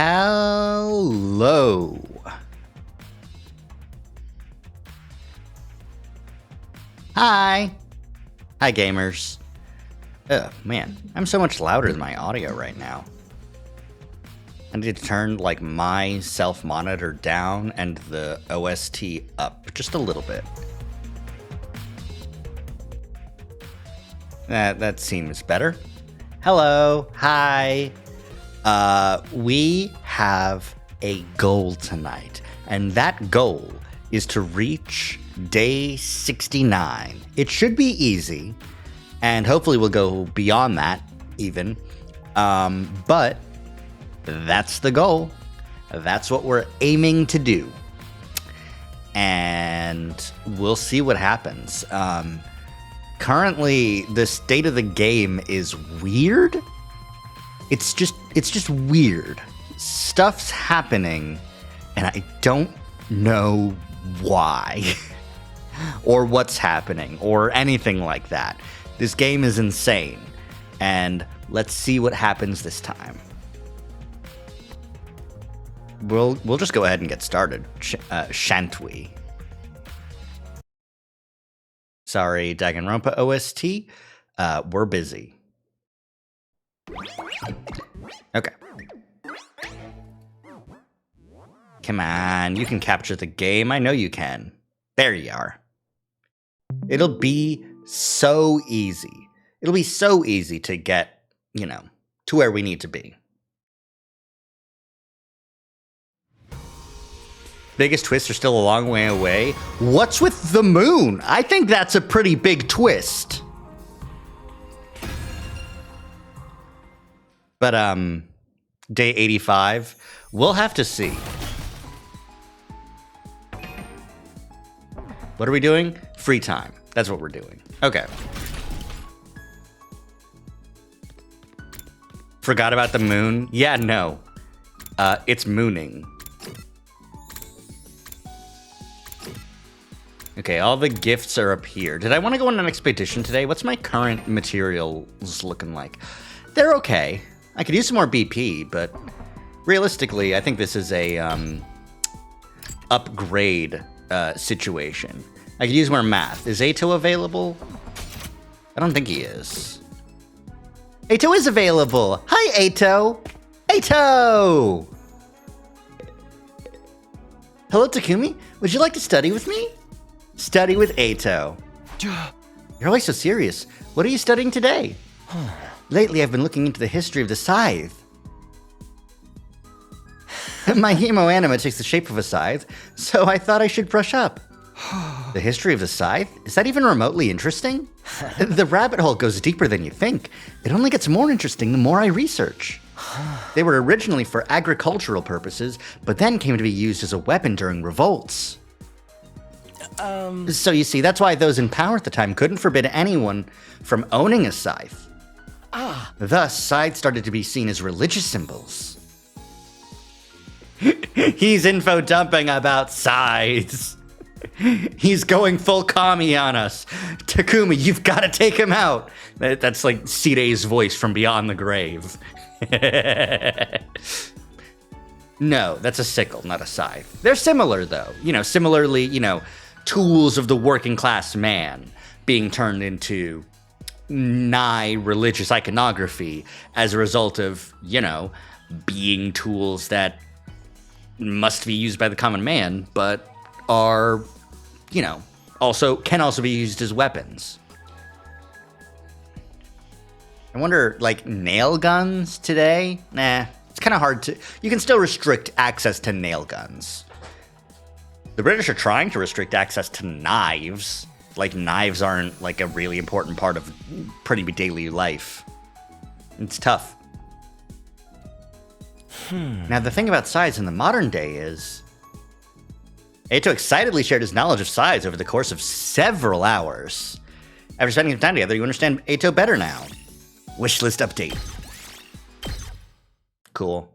Hello. Hi. Hi, gamers. Oh, man. I'm so much louder than my audio right now. I need to turn, like, my self-monitor down and the OST up just a little bit. That seems better. Hello. Hi. We have a goal tonight, and that goal is to reach day 69. It should be easy, and hopefully we'll go beyond that even. But that's the goal. That's what we're aiming to do. And we'll see what happens. Currently, the state of the game is weird. It's just weird. Stuff's happening, and I don't know why. Or what's happening, or anything like that. This game is insane, and let's see what happens this time. We'll just go ahead and get started, shan't we? Sorry, Danganronpa OST. We're busy. Okay. Come on, you can capture the game. I know you can. There you are. It'll be so easy. It'll be so easy to get, to where we need to be. Biggest twists are still a long way away. What's with the moon? I think that's a pretty big twist. But, day 85, we'll have to see. What are we doing? Free time. That's what we're doing. Okay. Forgot about the moon? Yeah, no. It's mooning. Okay, all the gifts are up here. Did I want to go on an expedition today? What's my current materials looking like? They're okay. I could use some more BP, but realistically, I think this is a upgrade situation. I could use more math. Is Ato available? I don't think he is. Ato is available. Hi, Ato. Ato! Hello, Takumi. Would you like to study with me? Study with Ato. You're always so serious. What are you studying today? Lately, I've been looking into the history of the scythe. My hemo anima takes the shape of a scythe, so I thought I should brush up. The history of the scythe? Is that even remotely interesting? The rabbit hole goes deeper than you think. It only gets more interesting the more I research. They were originally for agricultural purposes, but then came to be used as a weapon during revolts. So you see, that's why those in power at the time couldn't forbid anyone from owning a scythe. Thus, scythes started to be seen as religious symbols. He's info dumping about scythes. He's going full commie on us. Takumi, you've got to take him out. That's like Side's voice from beyond the grave. No, that's a sickle, not a scythe. They're similar, though. Similarly, tools of the working class man being turned into nigh religious iconography as a result of, being tools that must be used by the common man, but are, can also be used as weapons. I wonder, nail guns today? Nah, it's kind of hard to... You can still restrict access to nail guns. The British are trying to restrict access to knives. Knives aren't, a really important part of pretty daily life. It's tough. Now, the thing about scythes in the modern day is... Ato excitedly shared his knowledge of scythes over the course of several hours. After spending some time together, you understand Ato better now. Wishlist update. Cool.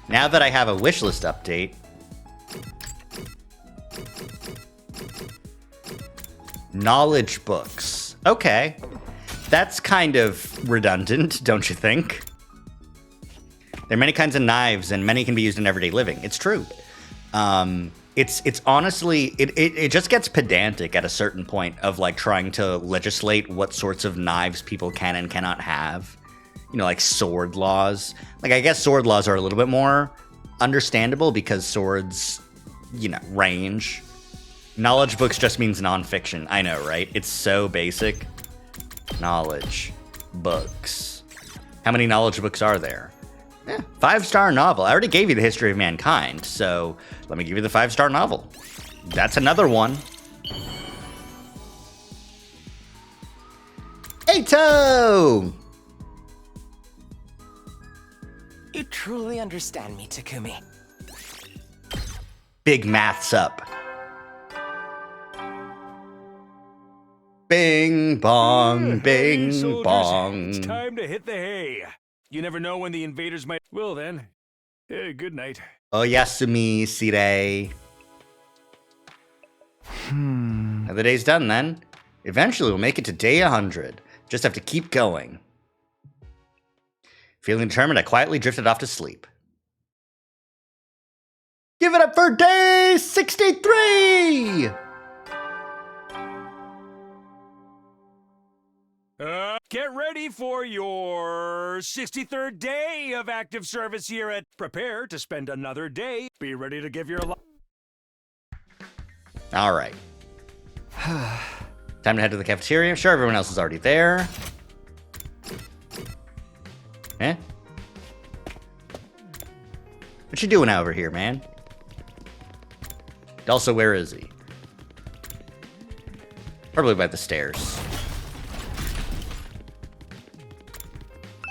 Now that I have a wishlist update... Knowledge books. Okay. That's kind of redundant, don't you think? There are many kinds of knives, and many can be used in everyday living. It's true. It's honestly, it just gets pedantic at a certain point of like trying to legislate what sorts of knives people can and cannot have. You know, like sword laws. Like, I guess sword laws are a little bit more understandable because swords, you know, range. Knowledge books just means nonfiction. I know, right? It's so basic. Knowledge books. How many knowledge books are there? 5-star novel. I already gave you the history of mankind, so let me give you the 5-star novel. That's another one. Eito! You truly understand me, Takumi. Big maths up. Bing bong, bing soldiers, bong. It's time to hit the hay. You never know when the invaders might. Well then, good night. Oyasumi sire. Now the day's done then. Eventually we'll make it to day 100. Just have to keep going. Feeling determined, I quietly drifted off to sleep. Give it up for day 63! Get ready for your 63rd day of active service here at Prepare to spend another day. Be ready to give your life. All right. Time to head to the cafeteria. I'm sure everyone else is already there. Eh? What you doing over here, man? Also, where is he? Probably by the stairs.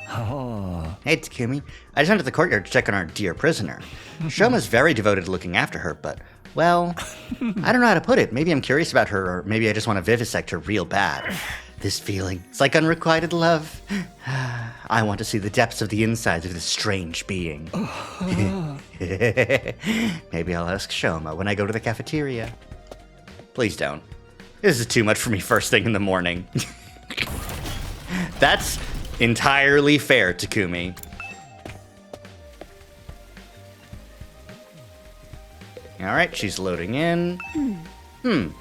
Oh. Hey, Takumi. I just went to the courtyard to check on our dear prisoner. Shoma's very devoted to looking after her, but, well, I don't know how to put it. Maybe I'm curious about her, or maybe I just want to vivisect her real bad. This feeling, it's like unrequited love. I want to see the depths of the insides of this strange being. Maybe I'll ask Shoma when I go to the cafeteria. Please don't. This is too much for me first thing in the morning. That's entirely fair, Takumi. Alright, she's loading in. Too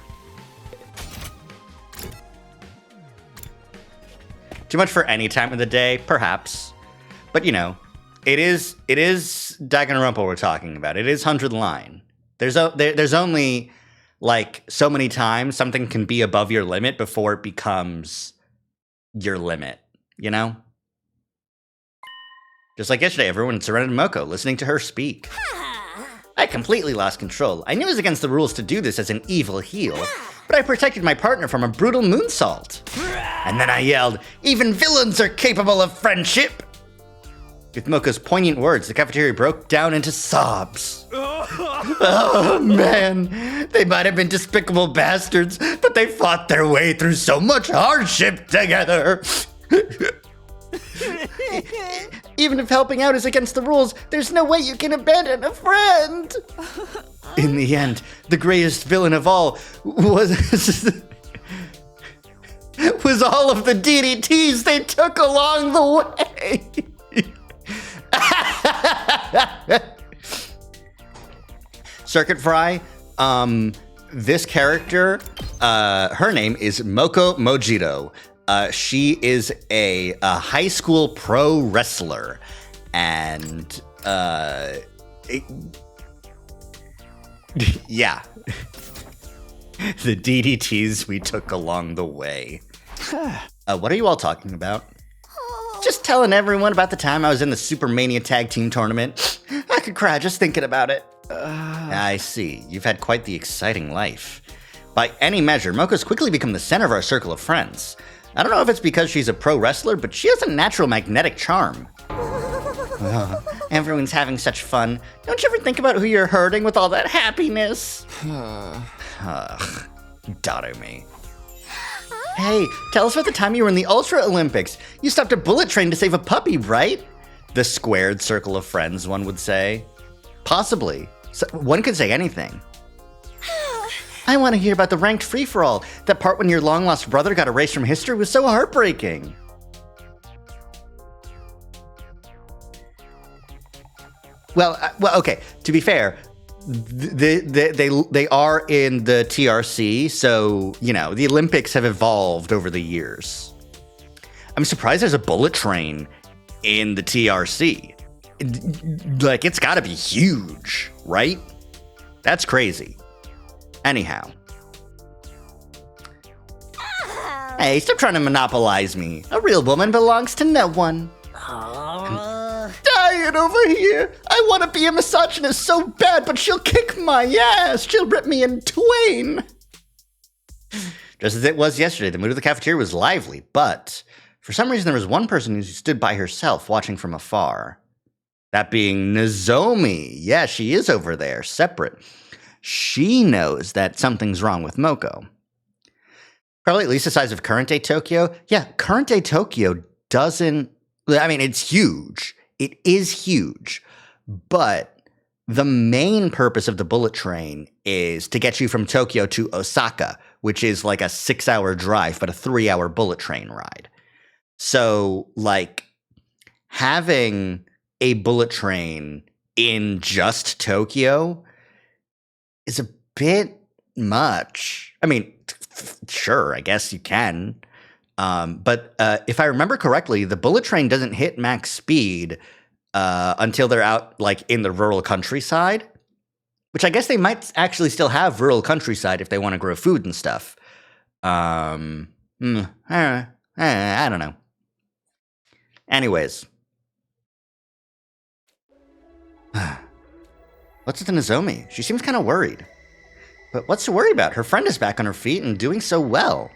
much for any time of the day, perhaps. But, you know, it is Danganronpa we're talking about. It is 100 line. There's only, like, so many times something can be above your limit before it becomes your limit. You know? Just like yesterday, everyone surrendered Moko, listening to her speak. I completely lost control. I knew it was against the rules to do this as an evil heel, but I protected my partner from a brutal moonsault. And then I yelled, "Even villains are capable of friendship!" With Moko's poignant words, the cafeteria broke down into sobs. Oh, man. They might have been despicable bastards, but they fought their way through so much hardship together. Even if helping out is against the rules, there's no way you can abandon a friend. In the end, the greatest villain of all was all of the DDTs they took along the way. Circuit Fry, this character, her name is Moko Mojito. She is a high school pro wrestler, and yeah, the DDTs we took along the way. What are you all talking about? Just telling everyone about the time I was in the Super Mania Tag Team Tournament. I could cry just thinking about it. I see. You've had quite the exciting life. By any measure, Moko's quickly become the center of our circle of friends. I don't know if it's because she's a pro wrestler, but she has a natural magnetic charm. Everyone's having such fun. Don't you ever think about who you're hurting with all that happiness? Darumi. Hey, tell us about the time you were in the Ultra Olympics. You stopped a bullet train to save a puppy, right? The squared circle of friends, one would say. Possibly. So one could say anything. I want to hear about the ranked free-for-all. That part when your long-lost brother got erased from history was so heartbreaking. Well, okay. To be fair, they are in the TRC, so, you know, the Olympics have evolved over the years. I'm surprised there's a bullet train in the TRC. Like, it's gotta be huge, right? That's crazy. Anyhow. Hey, stop trying to monopolize me. A real woman belongs to no one. Dying over here. I want to be a misogynist so bad, but she'll kick my ass. She'll rip me in twain. Just as it was yesterday, the mood of the cafeteria was lively, but for some reason there was one person who stood by herself, watching from afar. That being Nozomi. Yeah, she is over there, separate. She knows that something's wrong with Moko. Probably at least the size of current day Tokyo. Yeah, current day Tokyo doesn't... I mean, it's huge. It is huge. But the main purpose of the bullet train is to get you from Tokyo to Osaka, which is like a 6-hour drive, but a 3-hour bullet train ride. So, like, having a bullet train in just Tokyo is a bit much. I mean, sure, I guess you can. But if I remember correctly, the bullet train doesn't hit max speed until they're out, like, in the rural countryside, which I guess they might actually still have rural countryside if they want to grow food and stuff. I don't know. Anyways. What's with Nozomi? She seems kind of worried. But what's to worry about? Her friend is back on her feet and doing so well.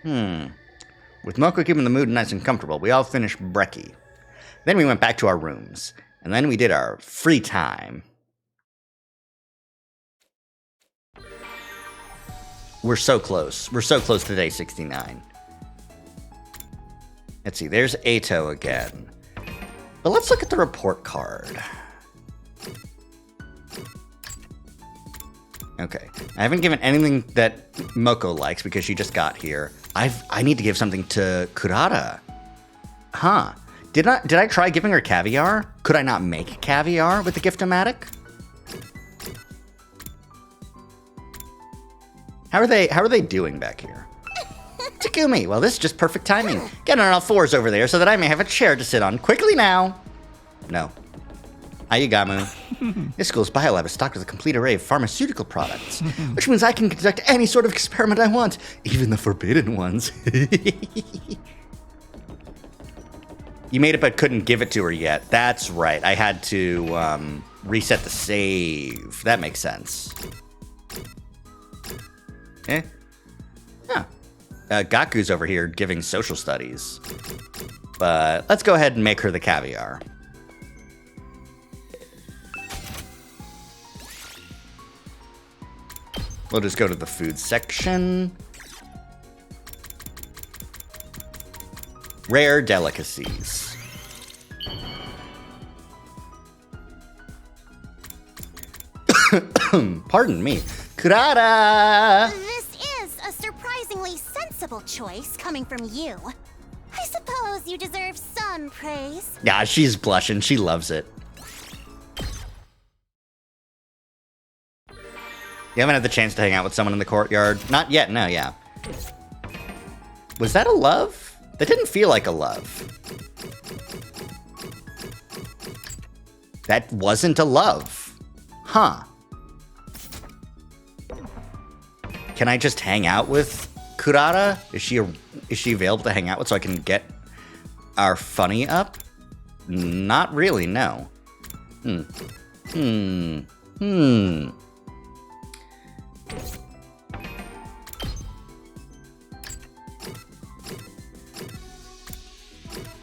With Moko keeping the mood nice and comfortable, we all finished brekkie. Then we went back to our rooms, and then we did our free time. We're so close. We're so close to day 69. Let's see, there's Eito again. But let's look at the report card. Okay, I haven't given anything that Moko likes because she just got here. I need to give something to Kurata. Huh. Did I try giving her caviar? Could I not make caviar with the Gift-O-Matic? How are they doing back here? Takumi, well, this is just perfect timing. Get on all fours over there so that I may have a chair to sit on. Quickly now. No. Ayugamu. This school's biolab is stocked with a complete array of pharmaceutical products, which means I can conduct any sort of experiment I want, even the forbidden ones. You made it but couldn't give it to her yet. That's right. I had to reset the save. That makes sense. Huh. Gaku's over here giving social studies. But let's go ahead and make her the caviar. We'll just go to the food section. Rare delicacies. Pardon me. Kurata! This is a surprisingly sensible choice coming from you. I suppose you deserve some praise. Yeah, she's blushing. She loves it. You haven't had the chance to hang out with someone in the courtyard? Not yet, no, yeah. Was that a love? That didn't feel like a love. That wasn't a love. Huh. Can I just hang out with Kurata? Is she available to hang out with so I can get our funny up? Not really, no.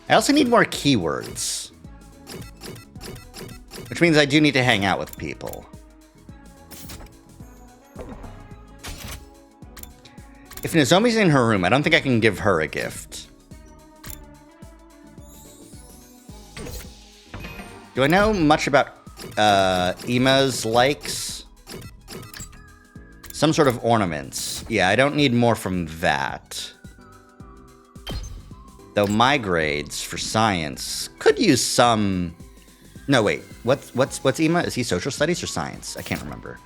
I also need more keywords. Which means I do need to hang out with people. If Nozomi's in her room, I don't think I can give her a gift. Do I know much about Ima's likes? Some sort of ornaments. Yeah, I don't need more from that. Though my grades for science could use some... No, wait. What's Ema? Is he social studies or science? I can't remember.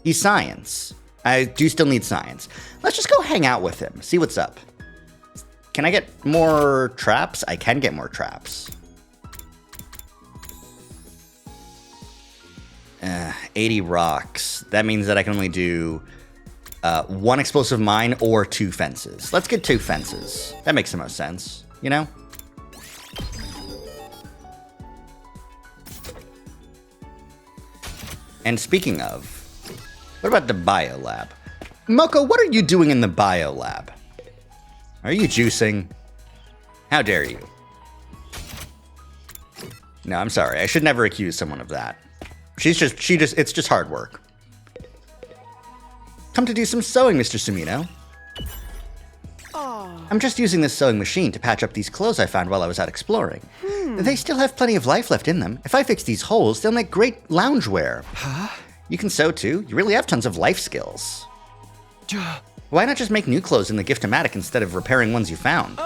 He's science. I do still need science. Let's just go hang out with him. See what's up. Can I get more traps? I can get more traps. 80 rocks. That means that I can only do 1 explosive mine or 2 fences. Let's get 2 fences. That makes the most sense, you know? And speaking of, what about the bio lab? Moko, what are you doing in the bio lab? Are you juicing? How dare you? No, I'm sorry. I should never accuse someone of that. It's just hard work. Come to do some sewing, Mr. Sumino. I'm just using this sewing machine to patch up these clothes I found while I was out exploring. They still have plenty of life left in them. If I fix these holes, they'll make great loungewear. Huh? You can sew too. You really have tons of life skills. Why not just make new clothes in the Gift-O-Matic instead of repairing ones you found?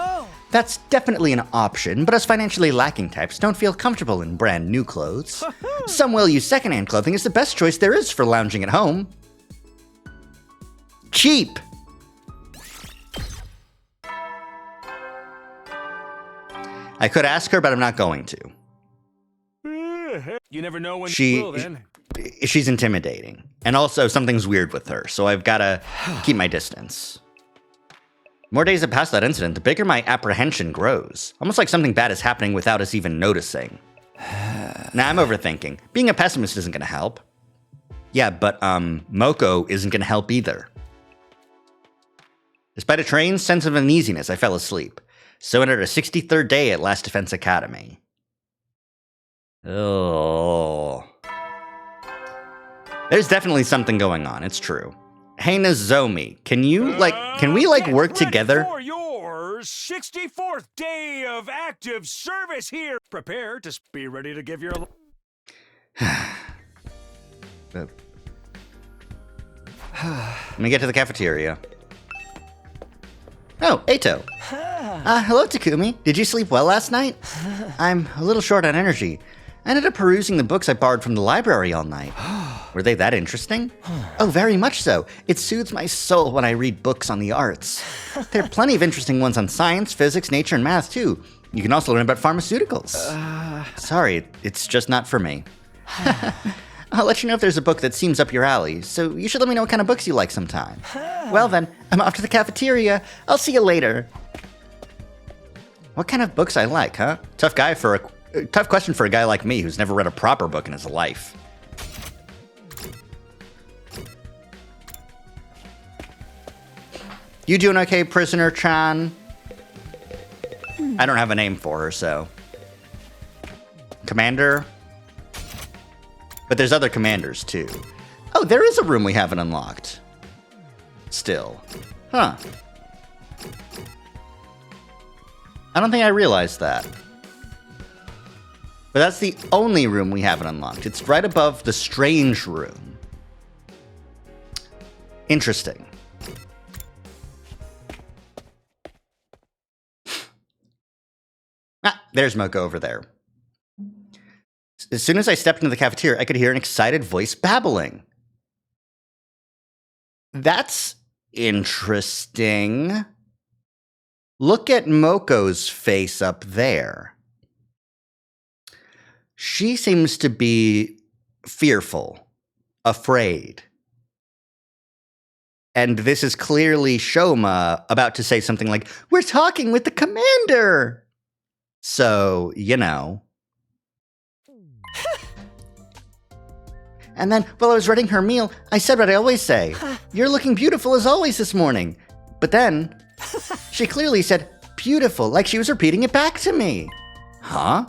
That's definitely an option, but us financially lacking types don't feel comfortable in brand new clothes. Some well-used secondhand clothing is the best choice there is for lounging at home. Cheap! I could ask her, but I'm not going to. You never know when you will, then. She's intimidating. And also, something's weird with her, so I've got to keep my distance. More days that pass that incident, the bigger my apprehension grows. Almost like something bad is happening without us even noticing. Nah, I'm overthinking. Being a pessimist isn't going to help. Yeah, but, Moko isn't going to help either. Despite a trained sense of uneasiness, I fell asleep. So entered a 63rd day at Last Defense Academy. Oh. There's definitely something going on, it's true. Hey Nozomi, can we work together? For your 64th day of active service here. Prepare to be ready to give your... Let me get to the cafeteria. Oh, Eito. Hello, Takumi. Did you sleep well last night? I'm a little short on energy. I ended up perusing the books I borrowed from the library all night. Were they that interesting? Oh, very much so. It soothes my soul when I read books on the arts. There are plenty of interesting ones on science, physics, nature, and math, too. You can also learn about pharmaceuticals. Sorry, it's just not for me. I'll let you know if there's a book that seems up your alley, so you should let me know what kind of books you like sometime. Well then, I'm off to the cafeteria. I'll see you later. What kind of books I like, huh? Tough question for a guy like me who's never read a proper book in his life. You doing okay, Prisoner-chan? I don't have a name for her, so... Commander? But there's other commanders, too. Oh, there is a room we haven't unlocked. Still. Huh. I don't think I realized that. But that's the only room we haven't unlocked. It's right above the strange room. Interesting. There's Moko over there. As soon as I stepped into the cafeteria, I could hear an excited voice babbling. That's interesting. Look at Moko's face up there. She seems to be fearful, afraid. And this is clearly Shoma about to say something like, "We're talking with the commander!" So, you know. And then, while I was reading her meal, I said what I always say. "You're looking beautiful as always this morning." But then, she clearly said, "beautiful," like she was repeating it back to me. Huh?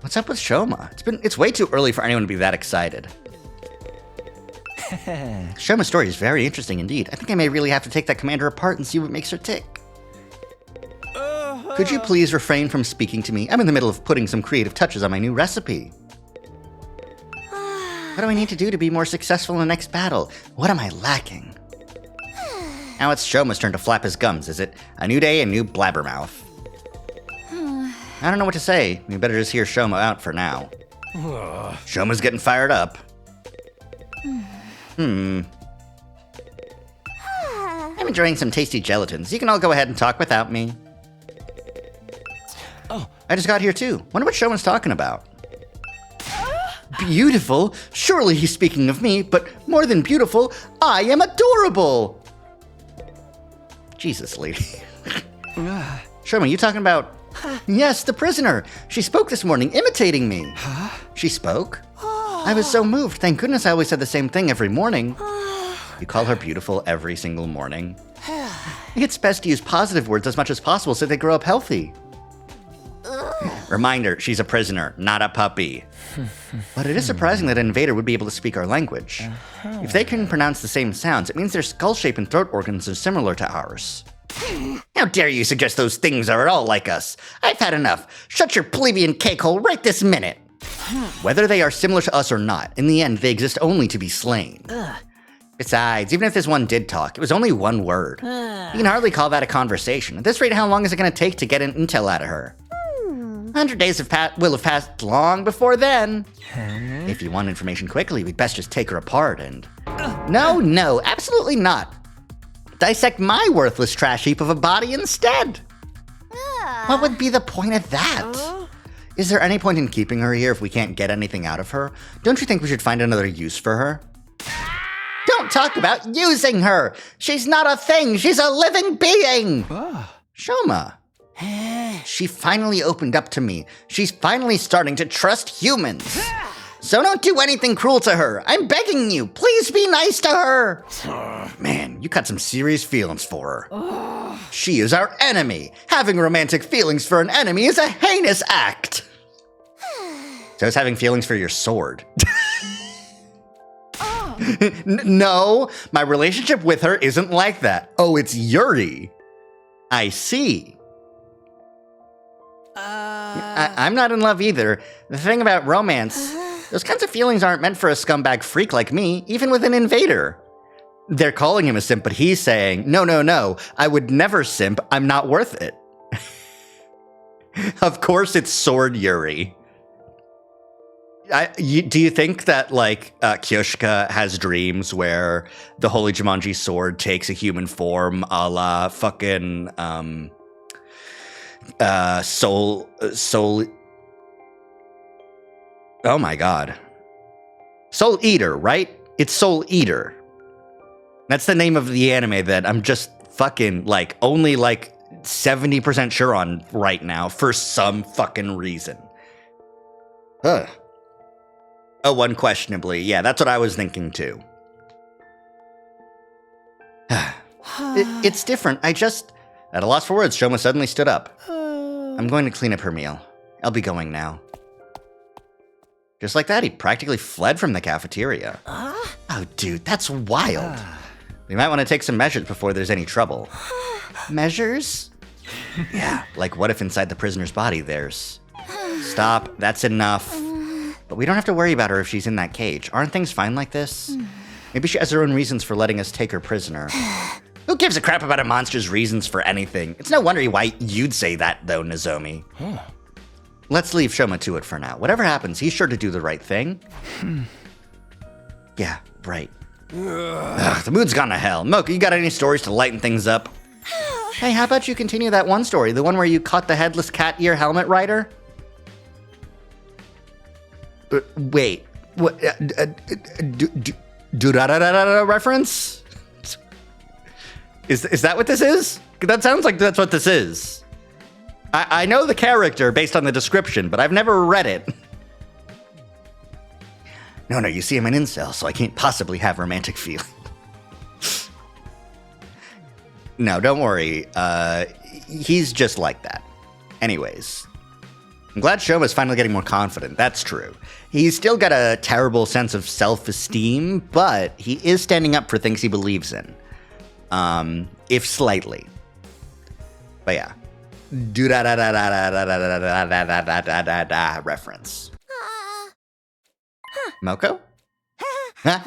What's up with Shoma? It's way too early for anyone to be that excited. Shoma's story is very interesting indeed. I think I may really have to take that commander apart and see what makes her tick. Could you please refrain from speaking to me? I'm in the middle of putting some creative touches on my new recipe. What do I need to do to be more successful in the next battle? What am I lacking? Now it's Shoma's turn to flap his gums, is it? A new day, a new blabbermouth. I don't know what to say. We better just hear Shoma out for now. Shoma's getting fired up. I'm enjoying some tasty gelatins. You can all go ahead and talk without me. Oh. I just got here too. Wonder what Shoma's talking about. Beautiful? Surely he's speaking of me, but more than beautiful, I am adorable! Jesus, lady. Shoma, you talking about... Yes, the prisoner. She spoke this morning, imitating me. She spoke? I was so moved. Thank goodness I always said the same thing every morning. You call her beautiful every single morning. It's best to use positive words as much as possible so they grow up healthy. Reminder, she's a prisoner, not a puppy. But it is surprising that an invader would be able to speak our language. If they can pronounce the same sounds, it means their skull shape and throat organs are similar to ours. How dare you suggest those things are at all like us? I've had enough. Shut your plebeian cakehole right this minute. Whether they are similar to us or not, in the end, they exist only to be slain. Besides, even if this one did talk, it was only one word. You can hardly call that a conversation. At this rate, how long is it going to take to get an intel out of her? 100 days will have passed long before then. If you want information quickly, we'd best just take her apart and... No, absolutely not. Dissect my worthless trash heap of a body instead. What would be the point of that? Is there any point in keeping her here if we can't get anything out of her? Don't you think we should find another use for her? Don't talk about using her! She's not a thing, she's a living being! Shoma. She finally opened up to me. She's finally starting to trust humans. So don't do anything cruel to her. I'm begging you. Please be nice to her. Man, you got some serious feelings for her. She is our enemy. Having romantic feelings for an enemy is a heinous act. So is having feelings for your sword. No, my relationship with her isn't like that. Oh, it's Yuri. I see. I'm not in love either. The thing about romance, those kinds of feelings aren't meant for a scumbag freak like me, even with an invader. They're calling him a simp, but he's saying, no, I would never simp, I'm not worth it. Of course it's Sword Yuri. Do you think that, like, Kyoshka has dreams where the Holy Jumanji sword takes a human form a la fucking, Soul... Oh my god. Soul Eater, right? It's Soul Eater. That's the name of the anime that I'm just fucking, like, only, like, 70% sure on right now for some fucking reason. Ugh. Oh, unquestionably. Yeah, that's what I was thinking too. It's different. At a loss for words, Shoma suddenly stood up. I'm going to clean up her meal. I'll be going now. Just like that, he practically fled from the cafeteria. Oh, dude, that's wild. We might want to take some measures before there's any trouble. Measures? Yeah, like what if inside the prisoner's body there's... Stop, that's enough. But we don't have to worry about her if she's in that cage. Aren't things fine like this? Maybe she has her own reasons for letting us take her prisoner. Who gives a crap about a monster's reasons for anything? It's no wonder why you'd say that, though, Nozomi. Let's leave Shoma to it for now. Whatever happens, he's sure to do the right thing. Yeah, right. Ugh, the mood's gone to hell. Mocha, you got any stories to lighten things up? Hey, how about you continue that one story? The one where you caught the headless cat ear helmet rider? Wait. What? Do-da-da-da-da reference? Is that what this is? That sounds like that's what this is. I know the character based on the description, but I've never read it. No, you see, I'm an incel, so I can't possibly have romantic feelings. No, don't worry. He's just like that. Anyways. I'm glad Shoma's finally getting more confident. That's true. He's still got a terrible sense of self-esteem, but he is standing up for things he believes in. If slightly. But yeah. do-da-da-da-da-da-da-da-da-da-da-da reference. Moko? Huh?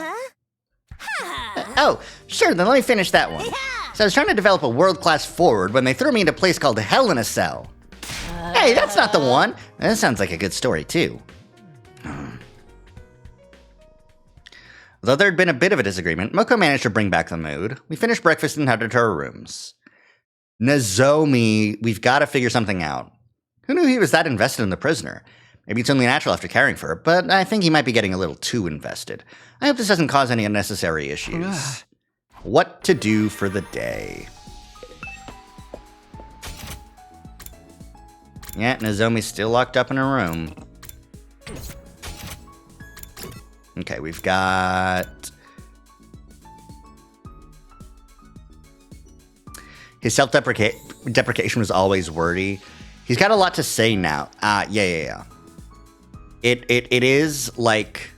Oh, sure, then let me finish that one. So I was trying to develop a world-class forward when they threw me into a place called Hell in a Cell. Hey, that's not the one. That sounds like a good story, too. Though there'd been a bit of a disagreement, Moko managed to bring back the mood. We finished breakfast and headed to our rooms. Nozomi, we've got to figure something out. Who knew he was that invested in the prisoner? Maybe it's only natural after caring for her, but I think he might be getting a little too invested. I hope this doesn't cause any unnecessary issues. What to do for the day? Yeah, Nozomi's still locked up in her room. Okay, we've got... His self-deprecation was always wordy. He's got a lot to say now. Yeah. It is like...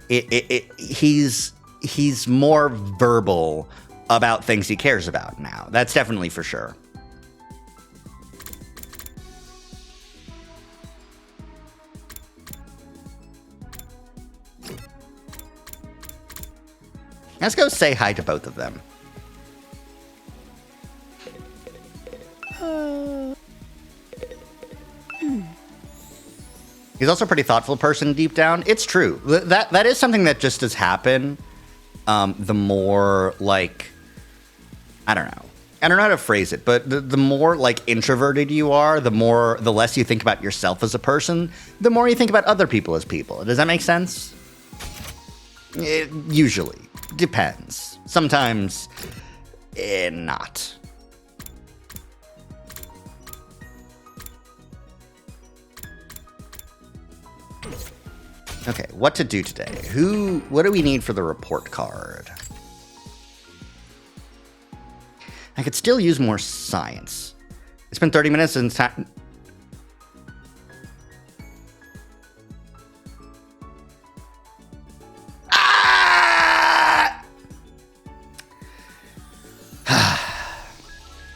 He's more verbal about things he cares about now. That's definitely for sure. Let's go say hi to both of them. He's also a pretty thoughtful person deep down. It's true. That is something that just does happen. The more, like... I don't know how to phrase it, but the more, like, introverted you are, the less you think about yourself as a person, the more you think about other people as people. Does that make sense? It usually. Depends. Sometimes, not. Okay, what to do today? What do we need for the report card? I could still use more science. It's been 30 minutes since time.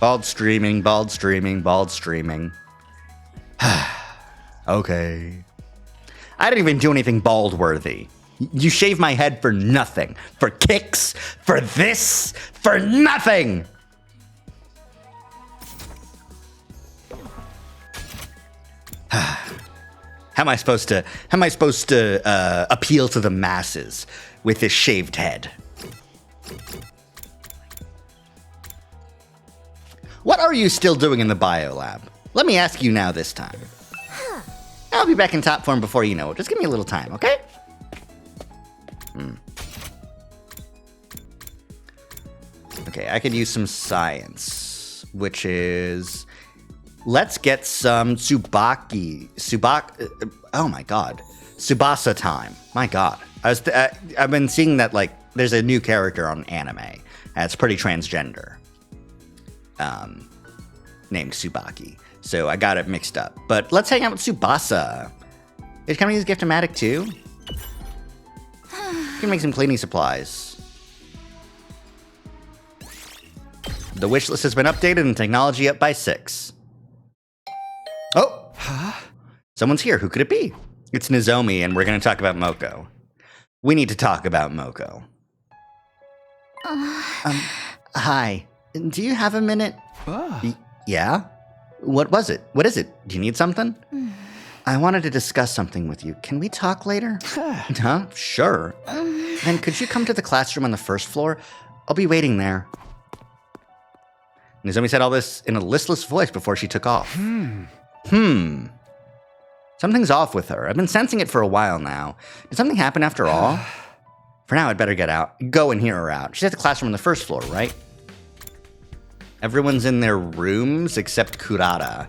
Bald streaming. Okay. I didn't even do anything bald-worthy. You shave my head for nothing. For kicks. For this. For nothing! How am I supposed to appeal to the masses with this shaved head? What are you still doing in the biolab? Let me ask you now this time. I'll be back in top form before you know it. Just give me a little time, okay? Okay, I could use some science, which is... Let's get some oh my god. Tsubasa time. My god. I've been seeing that, like, there's a new character on anime. That's pretty transgender. Named Tsubaki. So I got it mixed up. But let's hang out with Tsubasa. Can we use Gift-O-Matic too? We can make some cleaning supplies. The wish list has been updated and technology up by 6. Oh! Someone's here. Who could it be? It's Nozomi, and we're going to talk about Moko. We need to talk about Moko. Hi. Do you have a minute? Yeah? What was it? What is it? Do you need something? I wanted to discuss something with you. Can we talk later? Huh? Sure. Then could you come to the classroom on the first floor? I'll be waiting there. Nozomi said all this in a listless voice before she took off. Something's off with her. I've been sensing it for a while now. Did something happen after all? For now, I'd better go and hear her out. She's at the classroom on the first floor, right? Everyone's in their rooms except Kurata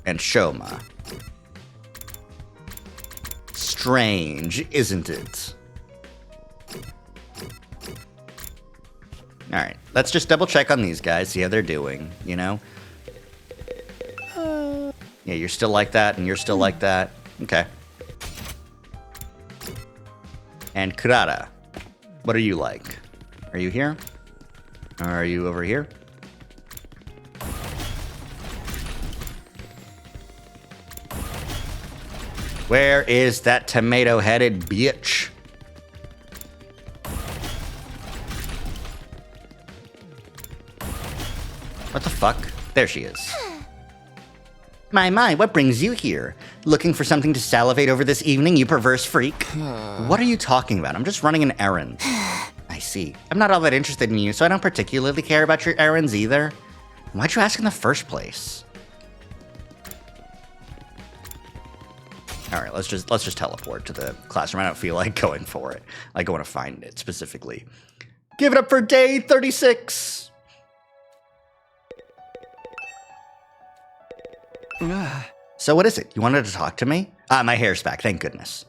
and Shoma. Strange, isn't it? Alright, let's just double check on these guys, see how they're doing, you know? Yeah, you're still like that, and you're still like that. Okay. And Kurata, what are you like? Are you here? Or are you over here? Where is that tomato-headed bitch? What the fuck? There she is. My, what brings you here? Looking for something to salivate over this evening, you perverse freak? What are you talking about? I'm just running an errand. I see. I'm not all that interested in you, so I don't particularly care about your errands either. Why'd you ask in the first place? All right, let's just teleport to the classroom. I don't feel like going for it. Like I want to find it specifically. Give it up for day 36. So what is it? You wanted to talk to me? My hair's back, thank goodness.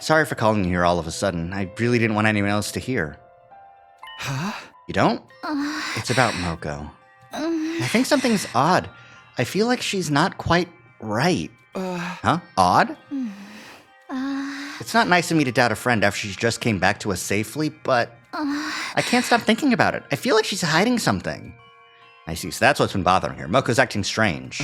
Sorry for calling you here all of a sudden. I really didn't want anyone else to hear. Huh? You don't? It's about Moko. I think something's odd. I feel like she's not quite right. Huh? Odd? It's not nice of me to doubt a friend after she just came back to us safely, but I can't stop thinking about it. I feel like she's hiding something. I see, so that's what's been bothering her. Moko's acting strange.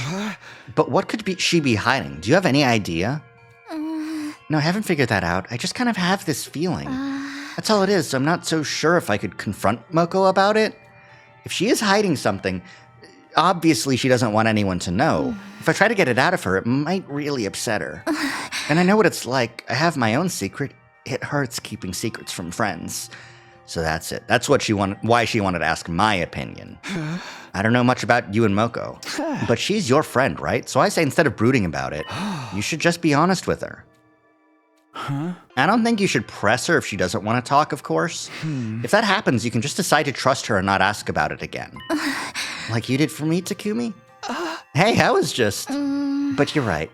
But what could she be hiding? Do you have any idea? No, I haven't figured that out. I just kind of have this feeling. That's all it is, so I'm not so sure if I could confront Moko about it. If she is hiding something, obviously she doesn't want anyone to know. If I try to get it out of her, it might really upset her. And I know what it's like. I have my own secret. It hurts keeping secrets from friends. So that's it. That's what why she wanted to ask my opinion. I don't know much about you and Moko, but she's your friend, right? So I say instead of brooding about it, you should just be honest with her. I don't think you should press her if she doesn't want to talk, of course. If that happens, you can just decide to trust her and not ask about it again. Like you did for me, Takumi? Hey, I was just... But you're right.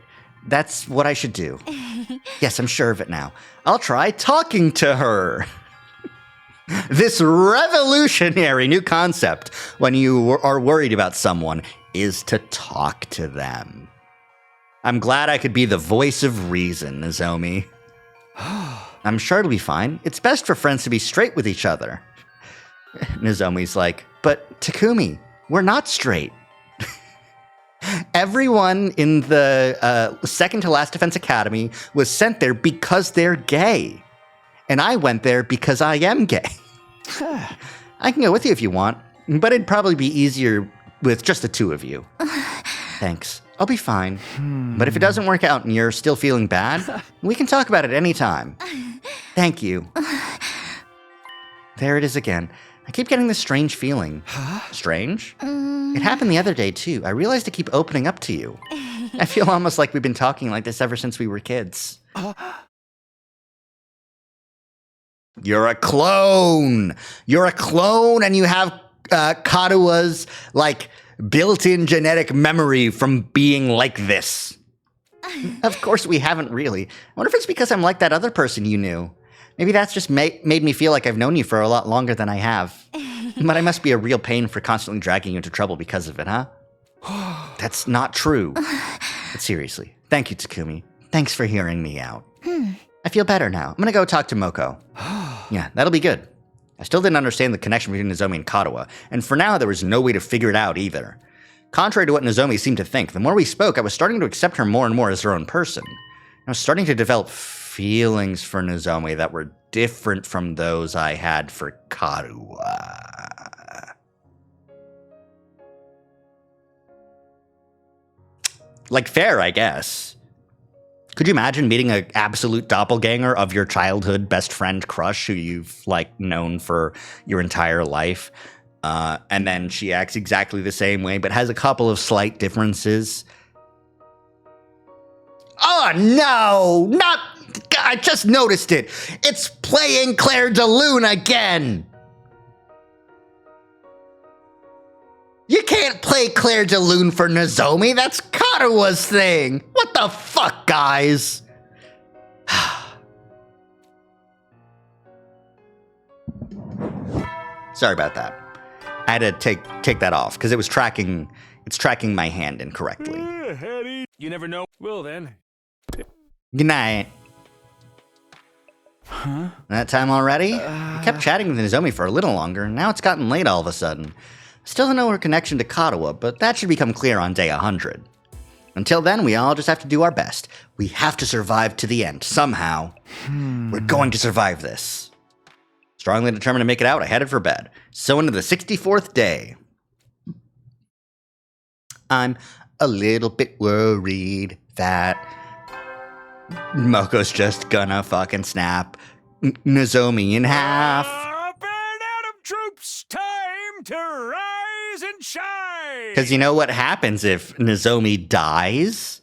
That's what I should do. Yes, I'm sure of it now. I'll try talking to her. This revolutionary new concept when you are worried about someone is to talk to them. I'm glad I could be the voice of reason, Nozomi. I'm sure it'll be fine. It's best for friends to be straight with each other. Nozomi's like, but Takumi, we're not straight. Everyone in the second to last Defense Academy was sent there because they're gay. And I went there because I am gay. I can go with you if you want, but it'd probably be easier with just the two of you. Thanks. I'll be fine. But if it doesn't work out and you're still feeling bad, we can talk about it anytime. Thank you. There it is again. I keep getting this strange feeling. Strange? It happened the other day, too. I realized to keep opening up to you. I feel almost like we've been talking like this ever since we were kids. You're a clone. You're a clone, and you have Karua's, like, built-in genetic memory from being like this. Of course, we haven't really. I wonder if it's because I'm like that other person you knew. Maybe that's just made me feel like I've known you for a lot longer than I have. But I must be a real pain for constantly dragging you into trouble because of it, huh? That's not true. But seriously, thank you, Takumi. Thanks for hearing me out. I feel better now. I'm gonna go talk to Moko. Yeah, that'll be good. I still didn't understand the connection between Nozomi and Karua, and for now there was no way to figure it out either. Contrary to what Nozomi seemed to think, the more we spoke, I was starting to accept her more and more as her own person. I was starting to develop feelings for Nozomi that were different from those I had for Karua. Like, fair, I guess. Could you imagine meeting an absolute doppelganger of your childhood best friend crush who you've, like, known for your entire life? And then she acts exactly the same way, but has a couple of slight differences. Oh, no! Not... I just noticed it. It's playing Claire de Lune again. You can't play Claire de Lune for Nozomi. That's Karua's thing. What the fuck, guys? Sorry about that. I had to take that off because it's tracking my hand incorrectly. You never know. Well then. Good night. Huh? That time already? I kept chatting with Nozomi for a little longer, and now it's gotten late all of a sudden. Still don't know her connection to Karua, but that should become clear on day 100. Until then, we all just have to do our best. We have to survive to the end, somehow. We're going to survive this. Strongly determined to make it out, I headed for bed. So into the 64th day. I'm a little bit worried that Moko's just gonna fucking snap Nozomi in half. Up and Adam troops, time to rise and shine! Because you know what happens if Nozomi dies?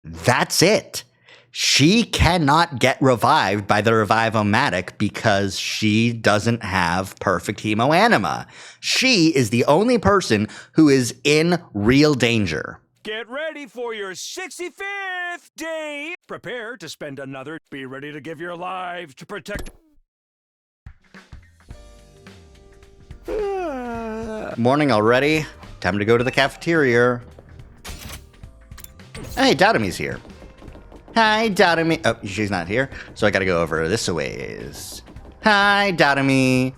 That's it. She cannot get revived by the Revive-O-Matic because she doesn't have perfect hemoanima. She is the only person who is in real danger. Get ready for your 65th day. Prepare to spend another. Be ready to give your lives to protect. Morning already. Time to go to the cafeteria. Hey, Dotomi's here. Hi, Dotomi. Oh, she's not here, so I gotta go over this a ways. Hi, Dotomi.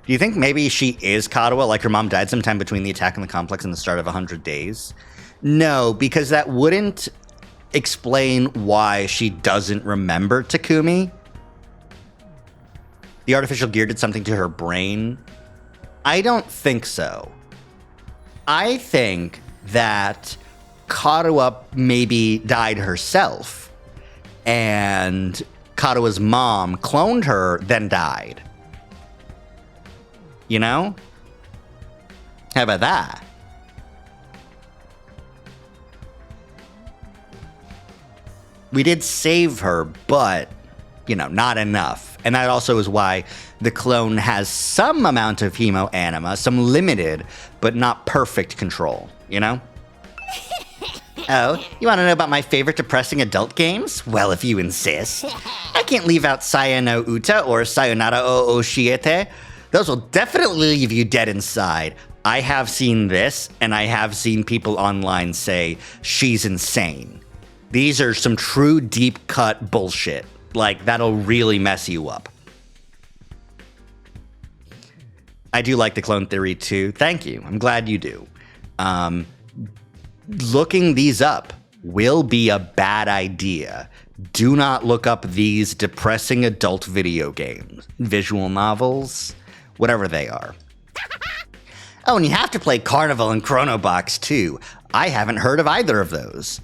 Do you think maybe she is Katawa, like her mom died sometime between the attack on the complex and the start of 100 days? No, because that wouldn't explain why she doesn't remember Takumi. The artificial gear did something to her brain. I don't think so. I think that Katawa maybe died herself, and Katawa's mom cloned her, then died. You know? How about that? We did save her, but, you know, not enough. And that also is why the clone has some amount of hemoanima, some limited, but not perfect control, you know? Oh, you want to know about my favorite depressing adult games? Well, if you insist. I can't leave out Saya no Uta or Sayonara o Oshiete. Those will definitely leave you dead inside. I have seen this, and I have seen people online say, she's insane. These are some true deep-cut bullshit. Like, that'll really mess you up. I do like the clone theory, too. Thank you. I'm glad you do. Looking these up will be a bad idea. Do not look up these depressing adult video games, visual novels, whatever they are. Oh, and you have to play Carnival and Chronobox, too. I haven't heard of either of those.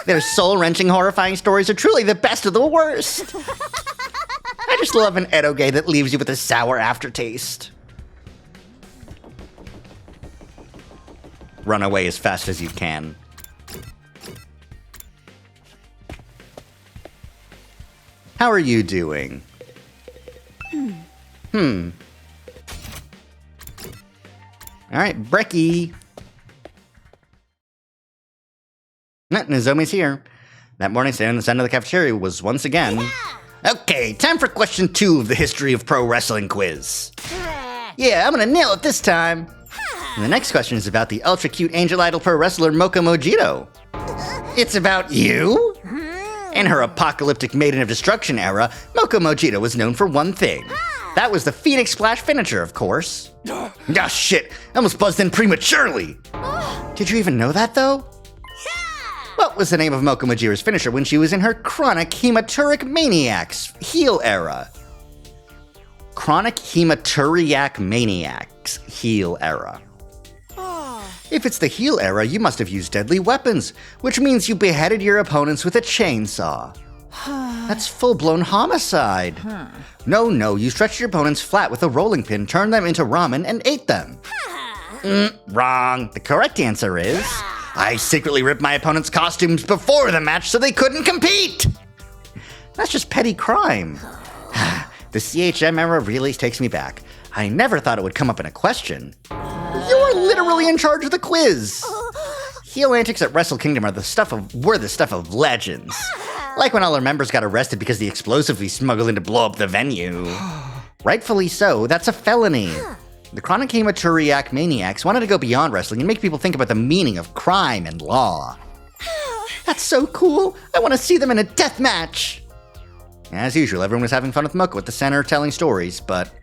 Their soul-wrenching, horrifying stories are truly the best of the worst. I just love an eroge that leaves you with a sour aftertaste. Run away as fast as you can. How are you doing? All right, Brecky. Nozomi's here. That morning, standing in the center of the cafeteria was once again... Yeah. Okay, time for question 2 of the History of Pro Wrestling quiz. Yeah, I'm gonna nail it this time. And the next question is about the ultra-cute Angel Idol pro wrestler Moko Mojito. It's about you? In her apocalyptic Maiden of Destruction era, Moko Mojito was known for one thing. That was the Phoenix Splash finisher, of course. Ah, shit, I almost buzzed in prematurely. Did you even know that, though? What was the name of Moko Mojito's finisher when she was in her Chronic Hematuric Maniacs heel era? Chronic Hematuriac Maniacs heel era. If it's the heel era, you must have used deadly weapons, which means you beheaded your opponents with a chainsaw. That's full-blown homicide. No, you stretched your opponents flat with a rolling pin, turned them into ramen, and ate them. Wrong. The correct answer is... I secretly ripped my opponent's costumes before the match so they couldn't compete! That's just petty crime. The CHM era really takes me back. I never thought it would come up in a question. You're literally in charge of the quiz! Heel antics at Wrestle Kingdom were the stuff of legends. Like when all our members got arrested because the explosive we smuggled in to blow up the venue. Rightfully so, that's a felony. The Chronic Hematuriac Maniacs wanted to go beyond wrestling and make people think about the meaning of crime and law. That's so cool! I want to see them in a death match! As usual, everyone was having fun with Moko at the center telling stories, but...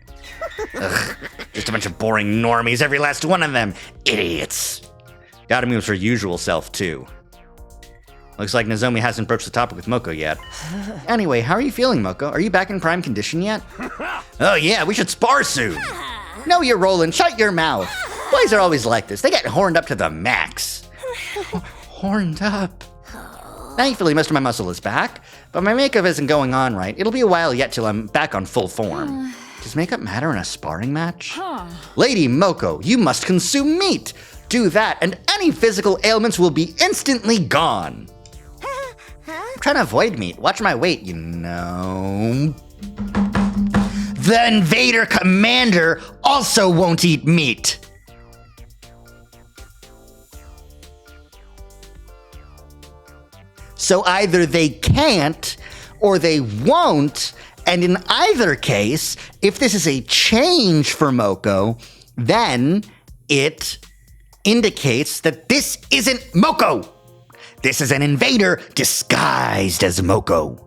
Ugh, just a bunch of boring normies, every last one of them! Idiots! Dotomi was her usual self, too. Looks like Nozomi hasn't broached the topic with Moko yet. Anyway, how are you feeling, Moko? Are you back in prime condition yet? Oh yeah, we should spar soon. No, you're rolling. Shut your mouth. Boys are always like this. They get horned up to the max. Horned up. Thankfully, most of my muscle is back, but my makeup isn't going on right. It'll be a while yet till I'm back on full form. Does makeup matter in a sparring match? Lady Moko, you must consume meat. Do that, and any physical ailments will be instantly gone. I'm trying to avoid meat. Watch my weight, you know. The Invader Commander also won't eat meat. So either they can't or they won't, and in either case, if this is a change for Moko, then it indicates that this isn't Moko. This is an invader disguised as Moko.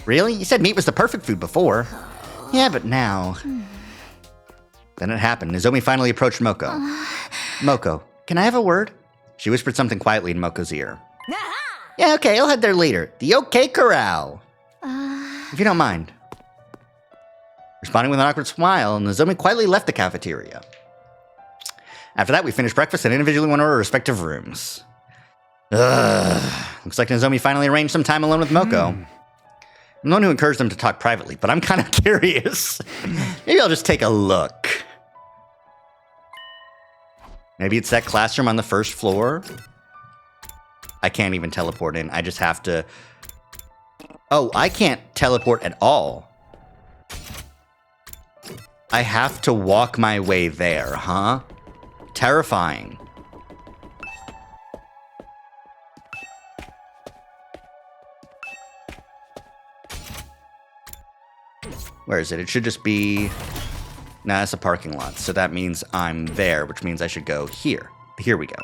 Really? You said meat was the perfect food before. Yeah, but now... Then it happened. Nozomi finally approached Moko. Moko, can I have a word? She whispered something quietly in Moko's ear. Yeah, okay, I'll head there later. The OK Corral. If you don't mind. Responding with an awkward smile, Nozomi quietly left the cafeteria. After that, we finished breakfast and individually went to our respective rooms. Looks like Nozomi finally arranged some time alone with Moko. I'm the one who encouraged them to talk privately, but I'm kind of curious. Maybe I'll just take a look. Maybe it's that classroom on the first floor. I can't even teleport in. I just have to... Oh, I can't teleport at all. I have to walk my way there, huh? Terrifying. Where is it? It should just be... Nah, it's a parking lot, so that means I'm there, which means I should go here. Here we go.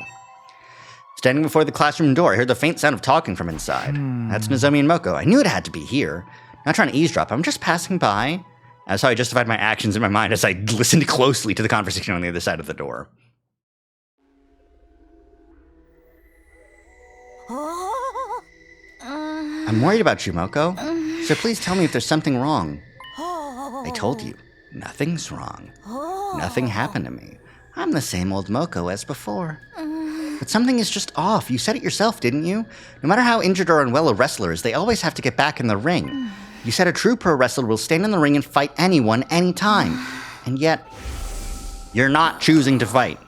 Standing before the classroom door, I heard the faint sound of talking from inside. That's Nozomi and Moko. I knew it had to be here. Not trying to eavesdrop, I'm just passing by. That's how I justified my actions in my mind as I listened closely to the conversation on the other side of the door. I'm worried about you, Moko. So please tell me if there's something wrong. I told you, nothing's wrong. Nothing happened to me. I'm the same old Moko as before. But something is just off. You said it yourself, didn't you? No matter how injured or unwell a wrestler is, they always have to get back in the ring. You said a true pro wrestler will stand in the ring and fight anyone, anytime. And yet, you're not choosing to fight.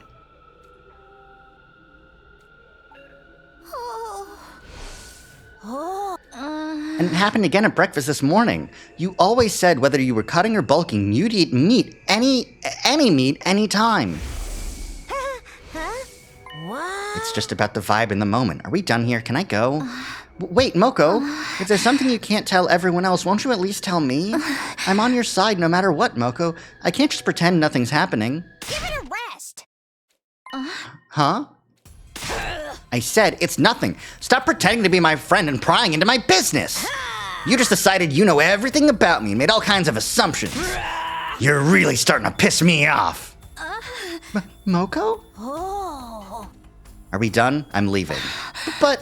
And it happened again at breakfast this morning. You always said whether you were cutting or bulking, you'd eat meat, any meat, anytime. What? It's just about the vibe in the moment. Are we done here? Can I go? Wait, Moko, if there's something you can't tell everyone else, won't you at least tell me? I'm on your side no matter what, Moko. I can't just pretend nothing's happening. Give it a rest. Huh? I said it's nothing. Stop pretending to be my friend and prying into my business. You just decided you know everything about me and made all kinds of assumptions. You're really starting to piss me off. Moko? Oh. Are we done? I'm leaving. But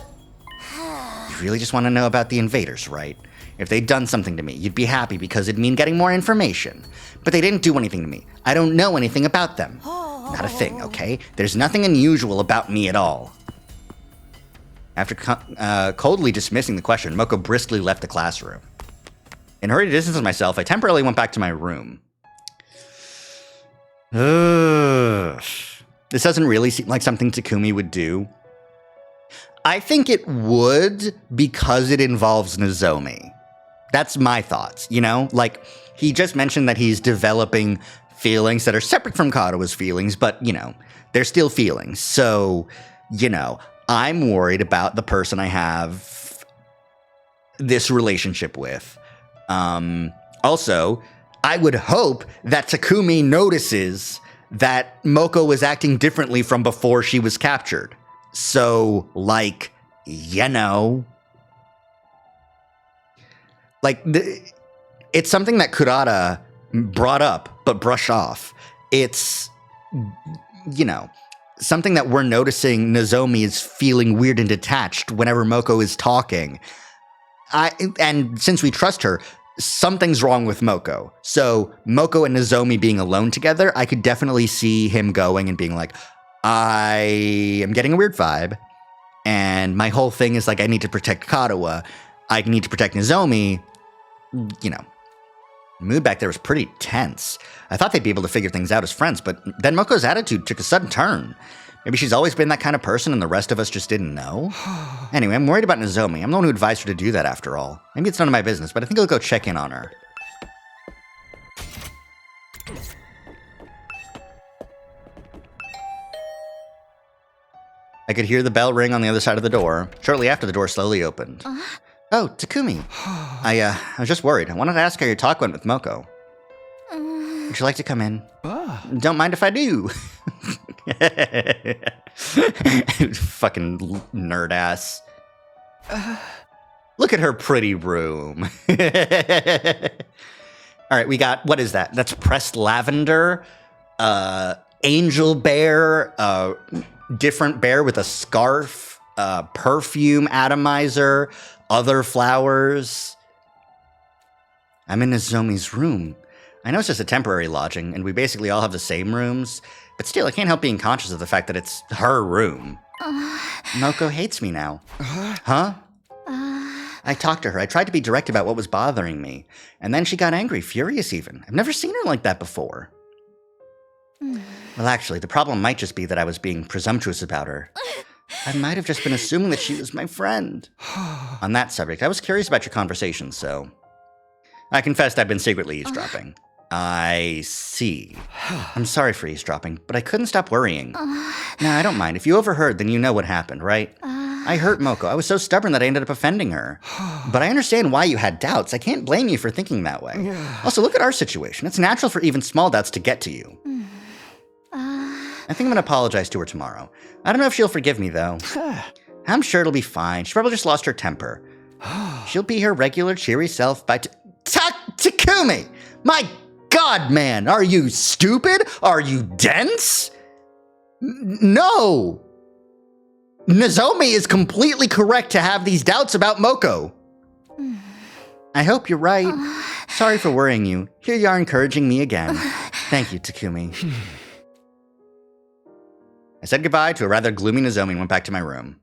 you really just want to know about the invaders, right? If they'd done something to me, you'd be happy because it'd mean getting more information. But they didn't do anything to me. I don't know anything about them. Not a thing, okay? There's nothing unusual about me at all. After coldly dismissing the question, Moko briskly left the classroom. In a hurry to distance myself, I temporarily went back to my room. This doesn't really seem like something Takumi would do. I think it would because it involves Nozomi. That's my thoughts, you know? Like, he just mentioned that he's developing feelings that are separate from Kado's feelings, but, you know, they're still feelings. So, you know, I'm worried about the person I have this relationship with. Also, I would hope that Takumi notices that Moko was acting differently from before she was captured. So, like, you know. Like, it's something that Kurata brought up, but brushed off. It's, you know, something that we're noticing, Nozomi is feeling weird and detached whenever Moko is talking. And since we trust her, something's wrong with Moko. So Moko and Nozomi being alone together, I could definitely see him going and being like, I am getting a weird vibe. And my whole thing is like, I need to protect Katawa. I need to protect Nozomi. You know, the mood back there was pretty tense. I thought they'd be able to figure things out as friends, but then Moko's attitude took a sudden turn. Maybe she's always been that kind of person and the rest of us just didn't know? Anyway, I'm worried about Nozomi. I'm the one who advised her to do that after all. Maybe it's none of my business, but I think I'll go check in on her. I could hear the bell ring on the other side of the door. Shortly after, the door slowly opened. Oh, Takumi. I was just worried. I wanted to ask how your talk went with Moko. Would you like to come in? Don't mind if I do. Fucking nerd ass. Look at her pretty room. All right, we got, what is that? That's pressed lavender, angel bear, different bear with a scarf, perfume atomizer, other flowers. I'm in Nozomi's room. I know it's just a temporary lodging, and we basically all have the same rooms, but still, I can't help being conscious of the fact that it's her room. Moko hates me now. Huh? I talked to her. I tried to be direct about what was bothering me, and then she got angry, furious even. I've never seen her like that before. Well, actually, the problem might just be that I was being presumptuous about her. I might have just been assuming that she was my friend. On that subject, I was curious about your conversation, so I confessed I've been secretly eavesdropping. I see. I'm sorry for eavesdropping, but I couldn't stop worrying. No, I don't mind. If you overheard, then you know what happened, right? I hurt Moko. I was so stubborn that I ended up offending her. But I understand why you had doubts. I can't blame you for thinking that way. Also, look at our situation. It's natural for even small doubts to get to you. I think I'm going to apologize to her tomorrow. I don't know if she'll forgive me, though. I'm sure it'll be fine. She probably just lost her temper. She'll be her regular, cheery self by Takumi! My God, man! Are you stupid? Are you dense? No! Nozomi is completely correct to have these doubts about Moko. I hope you're right. Sorry for worrying you. Here you are encouraging me again. Thank you, Takumi. I said goodbye to a rather gloomy Nozomi and went back to my room.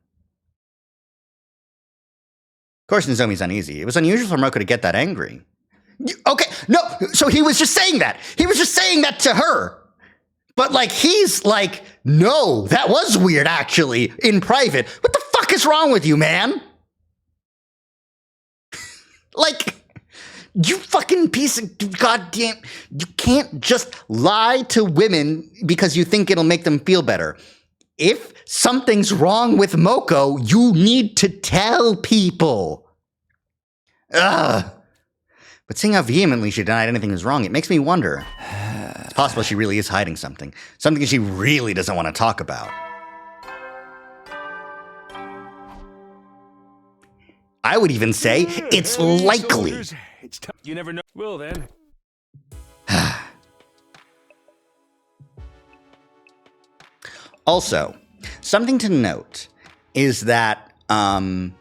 Of course, Nozomi's uneasy. It was unusual for Moko to get that angry. Okay, no, so he was just saying that. He was just saying that to her. But, like, he's like, no, that was weird, actually, in private. What the fuck is wrong with you, man? Like, you fucking piece of goddamn... You can't just lie to women because you think it'll make them feel better. If something's wrong with Moko, you need to tell people. Ugh. But seeing how vehemently she denied anything was wrong, it makes me wonder. It's possible she really is hiding something. Something she really doesn't want to talk about. I would even say it's likely. You never know. Well, then. Also, something to note is that the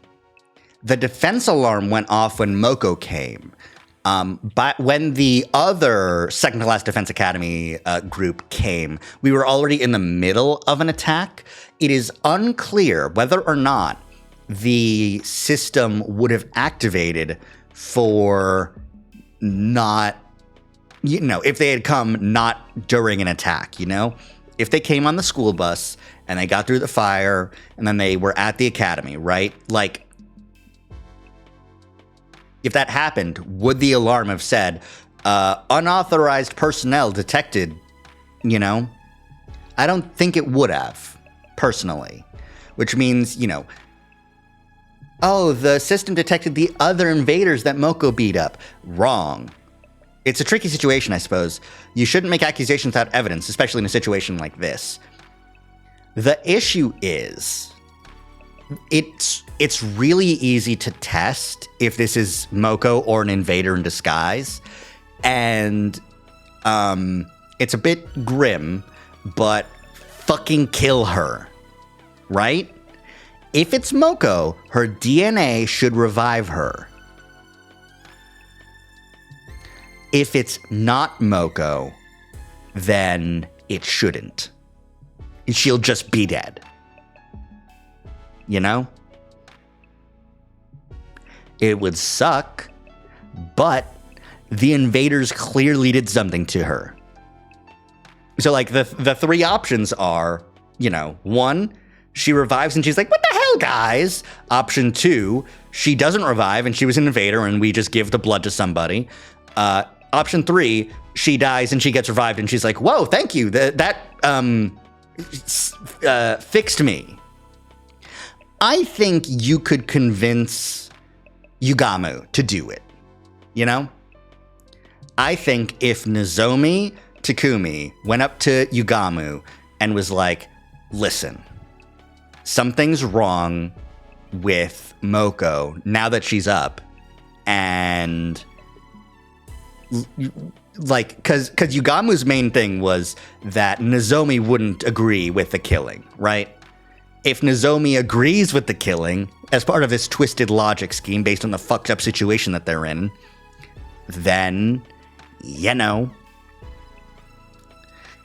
defense alarm went off when Moko came. But when the other second-class Defense Academy group came, we were already in the middle of an attack. It is unclear whether or not the system would have activated for not, you know, if they had come not during an attack, you know? If they came on the school bus and they got through the fire and then they were at the academy, right? Like, if that happened, would the alarm have said, unauthorized personnel detected, you know? I don't think it would have, personally. Which means, you know, oh, the system detected the other invaders that Moko beat up. Wrong. It's a tricky situation, I suppose. You shouldn't make accusations without evidence, especially in a situation like this. The issue is, it's really easy to test if this is Moko or an invader in disguise. And it's a bit grim, but fucking kill her, right? If it's Moko, her DNA should revive her. If it's not Moko, then it shouldn't. She'll just be dead. You know? It would suck, but the invaders clearly did something to her. So, like, the three options are, you know, 1, she revives and she's like, what the hell, guys? Option 2, she doesn't revive and she was an invader and we just give the blood to somebody. Option 3, she dies and she gets revived and she's like, whoa, thank you. That fixed me. I think you could convince Yugamu to do it. You know? I think if Nozomi Takumi went up to Yugamu and was like, listen, something's wrong with Moko now that she's up, and like, because Yugamu's main thing was that Nozomi wouldn't agree with the killing, right? If Nozomi agrees with the killing as part of this twisted logic scheme based on the fucked up situation that they're in, then, you know.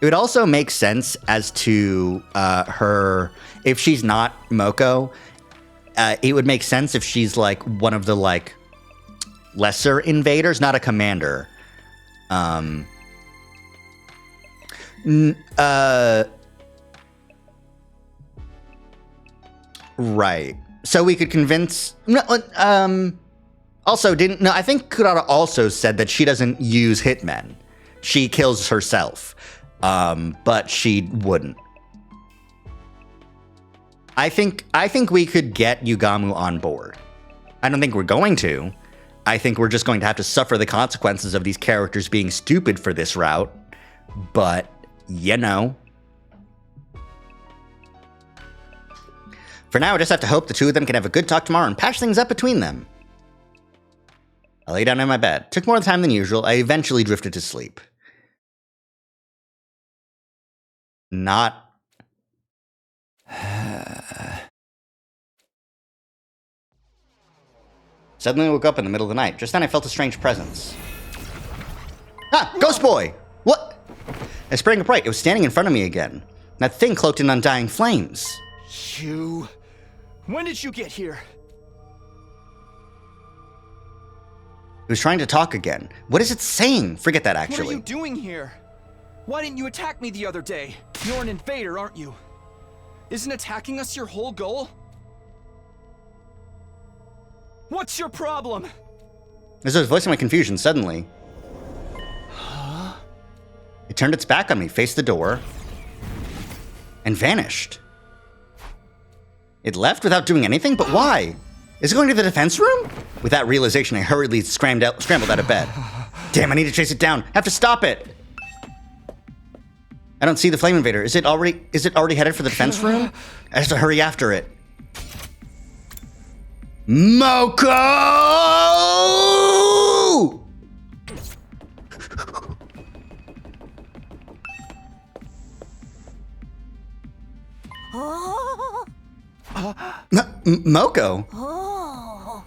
It would also make sense as to her, if she's not Moko, it would make sense if she's like one of the like lesser invaders, not a commander. Right. So we could convince. Also, I think Kurara also said that she doesn't use hitmen. She kills herself. But she wouldn't. I think we could get Yugamu on board. I don't think we're going to. I think we're just going to have to suffer the consequences of these characters being stupid for this route. But, you know. For now, I just have to hope the two of them can have a good talk tomorrow and patch things up between them. I lay down in my bed. Took more time than usual. I eventually drifted to sleep. Not. Suddenly I woke up in the middle of the night. Just then I felt a strange presence. Ah! Ghost boy! What? I sprang upright. It was standing in front of me again. That thing cloaked in undying flames. You... When did you get here? It was trying to talk again. What is it saying? Forget that, actually. What are you doing here? Why didn't you attack me the other day? You're an invader, aren't you? Isn't attacking us your whole goal? What's your problem? As I was voicing my confusion, suddenly... It turned its back on me, faced the door, and vanished. It left without doing anything? But why? Is it going to the defense room? With that realization, I hurriedly scrambled out of bed. Damn, I need to chase it down. I have to stop it. I don't see the flame invader. Is it already headed for the defense room? I have to hurry after it. Moko! Oh. Moko? Oh.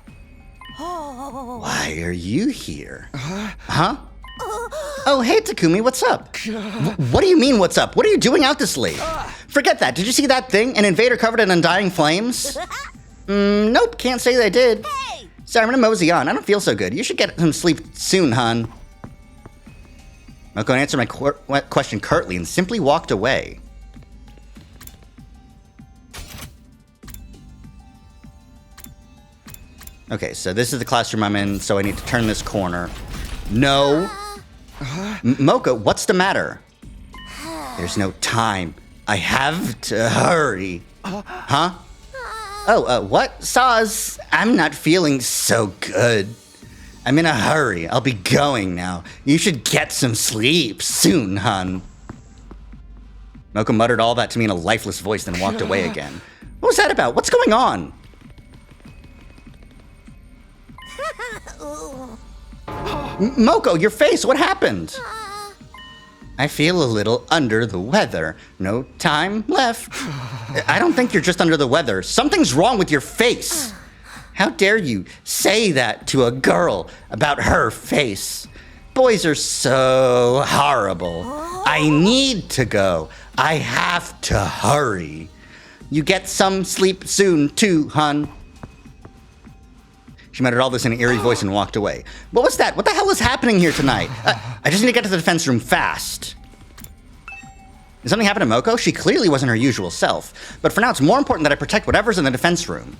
Oh. Why are you here? Huh? Oh, hey, Takumi, what's up? What do you mean, what's up? What are you doing out this late? Forget that. Did you see that thing? An invader covered in undying flames? Nope, can't say that I did. Hey! Sorry, I'm gonna mosey on. I don't feel so good. You should get some sleep soon, hon. Moko answered my question curtly and simply walked away. Okay, so this is the classroom I'm in, so I need to turn this corner. No. Moko, what's the matter? There's no time. I have to hurry. Huh? Oh, what? Saz, I'm not feeling so good. I'm in a hurry. I'll be going now. You should get some sleep soon, hun. Moko muttered all that to me in a lifeless voice, then walked away again. What was that about? What's going on? Moko, your face, what happened? I feel a little under the weather. No time left. I don't think you're just under the weather. Something's wrong with your face. How dare you say that to a girl about her face? Boys are so horrible. I need to go. I have to hurry. You get some sleep soon, too, hun. She muttered all this in an eerie voice and walked away. What was that? What the hell is happening here tonight? I just need to get to the defense room fast. Did something happen to Moko? She clearly wasn't her usual self. But for now, it's more important that I protect whatever's in the defense room.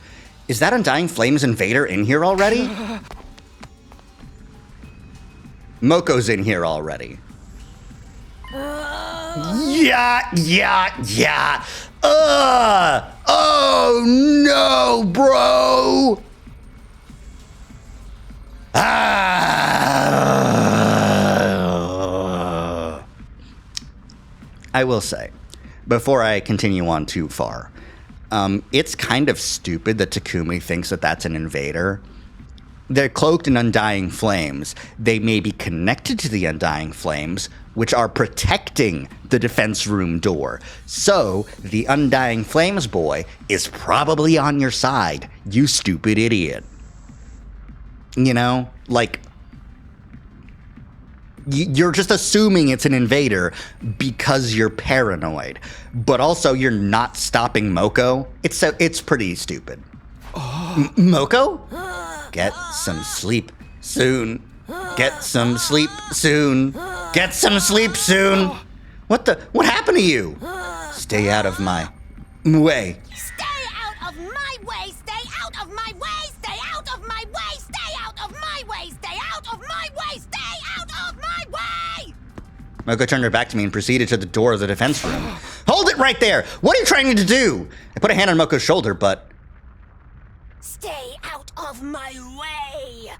Is that Undying Flames invader in here already? Moko's in here already. Yeah. Oh no, bro. I will say, before I continue on too far, it's kind of stupid that Takumi thinks that that's an invader. They're cloaked in Undying Flames. They may be connected to the Undying Flames, which are protecting the defense room door. So, the Undying Flames boy is probably on your side, you stupid idiot. You know, like, you're just assuming it's an invader because you're paranoid. But also, you're not stopping Moko. It's pretty stupid. Moko? Get some sleep soon. Get some sleep soon. Get some sleep soon. What happened to you? Stay out of my way. Stay out of my way! Stay out of my way! Stay out of my way! Stay out of my way! Stay out of my way! Stay out of my way! Moko turned her back to me and proceeded to the door of the defense room. Hold it right there! What are you trying to do? I put a hand on Moko's shoulder, but... Stay out of my way!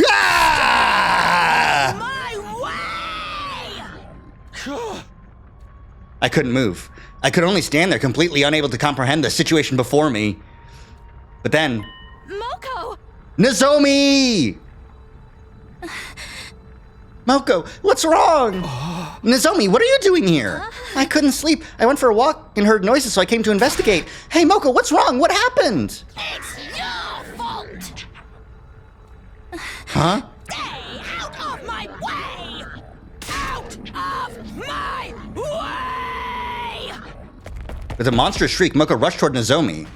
Ah! My way! I couldn't move. I could only stand there, completely unable to comprehend the situation before me. But then... Moko! Nozomi! Moko, what's wrong? Nozomi, what are you doing here? I couldn't sleep. I went for a walk and heard noises, so I came to investigate. Hey, Moko, what's wrong? What happened? It's your fault! Huh? Stay out of my way! Out of my way! With a monstrous shriek, Moko rushed toward Nozomi.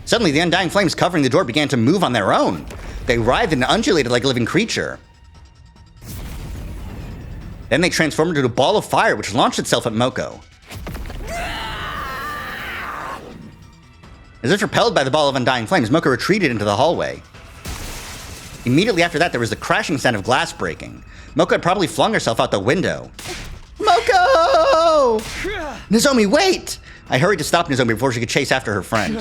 Suddenly, the Undying Flames covering the door began to move on their own. They writhed and undulated like a living creature. Then they transformed into a ball of fire, which launched itself at Moko. As if repelled by the ball of Undying Flames, Moko retreated into the hallway. Immediately after that, there was the crashing sound of glass breaking. Moko had probably flung herself out the window. Moko! Nozomi, wait! I hurried to stop Nozomi before she could chase after her friend.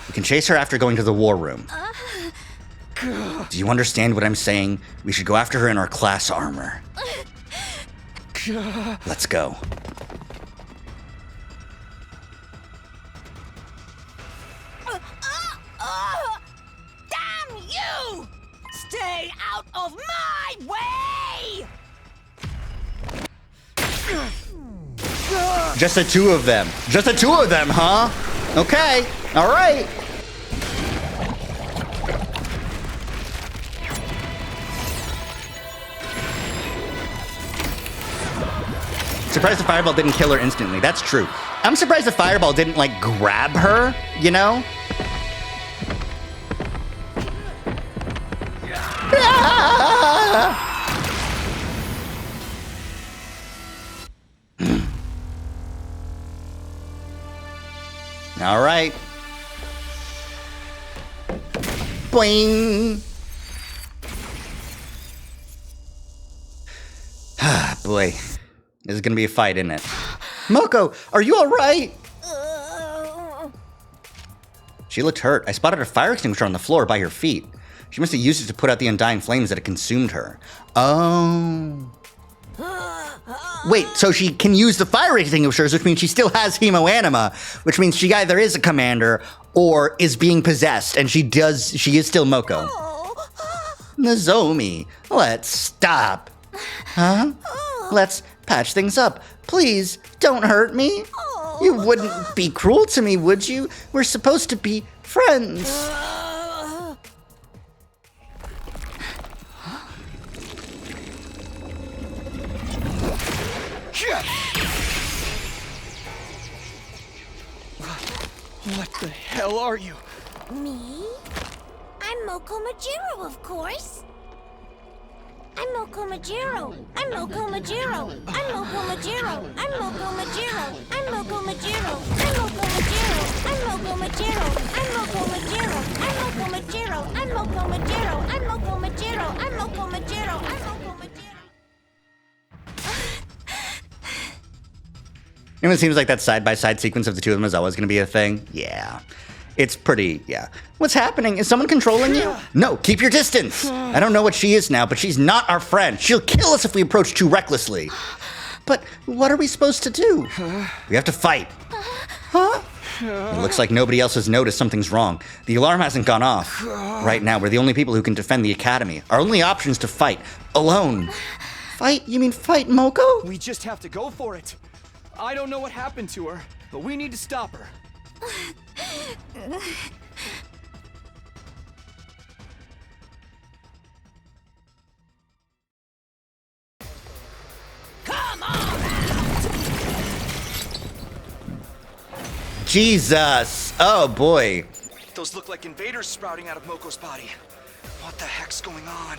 We can chase her after going to the war room. Do you understand what I'm saying? We should go after her in our class armor. Let's go. Damn you! Stay out of my way! Just the two of them. Just the two of them, huh? Okay. All right. Surprised the fireball didn't kill her instantly. That's true. I'm surprised the fireball didn't, like, grab her, you know? All right. Boing. Ah, boy. This is gonna be a fight, isn't it? Moko, are you all right? She looked hurt. I spotted a fire extinguisher on the floor by her feet. She must have used it to put out the undying flames that had consumed her. Oh. Wait, so she can use the fire extinguishers, which means she still has hemoanima, which means she either is a commander or is being possessed, and she is still Moko. Nozomi, let's stop. Huh? Let's patch things up. Please, don't hurt me. You wouldn't be cruel to me, would you? We're supposed to be friends. What the hell are you? Me? I'm Moko Majiro, of course. I'm Moko Majiro. I'm Moko Majiro. I'm Moko Majiro. I'm Moko Majiro. I'm Moko Majiro. I'm Moko Majiro. I'm Moko Majiro. I'm Moko Majiro. I'm Moko Majiro. I'm Moko Majiro. I'm Moko Majiro. I'm Moko Majiro. I'm Moko Majiro. You know, it seems like that side-by-side sequence of the two of them is always going to be a thing. Yeah. It's pretty, yeah. What's happening? Is someone controlling you? No, keep your distance. I don't know what she is now, but she's not our friend. She'll kill us if we approach too recklessly. But what are we supposed to do? We have to fight. Huh? It looks like nobody else has noticed something's wrong. The alarm hasn't gone off. Right now, we're the only people who can defend the academy. Our only option is to fight. Alone. Fight? You mean fight, Moko? We just have to go for it. I don't know what happened to her, but we need to stop her. Jesus! Oh boy. Those look like invaders sprouting out of Moko's body. What the heck's going on?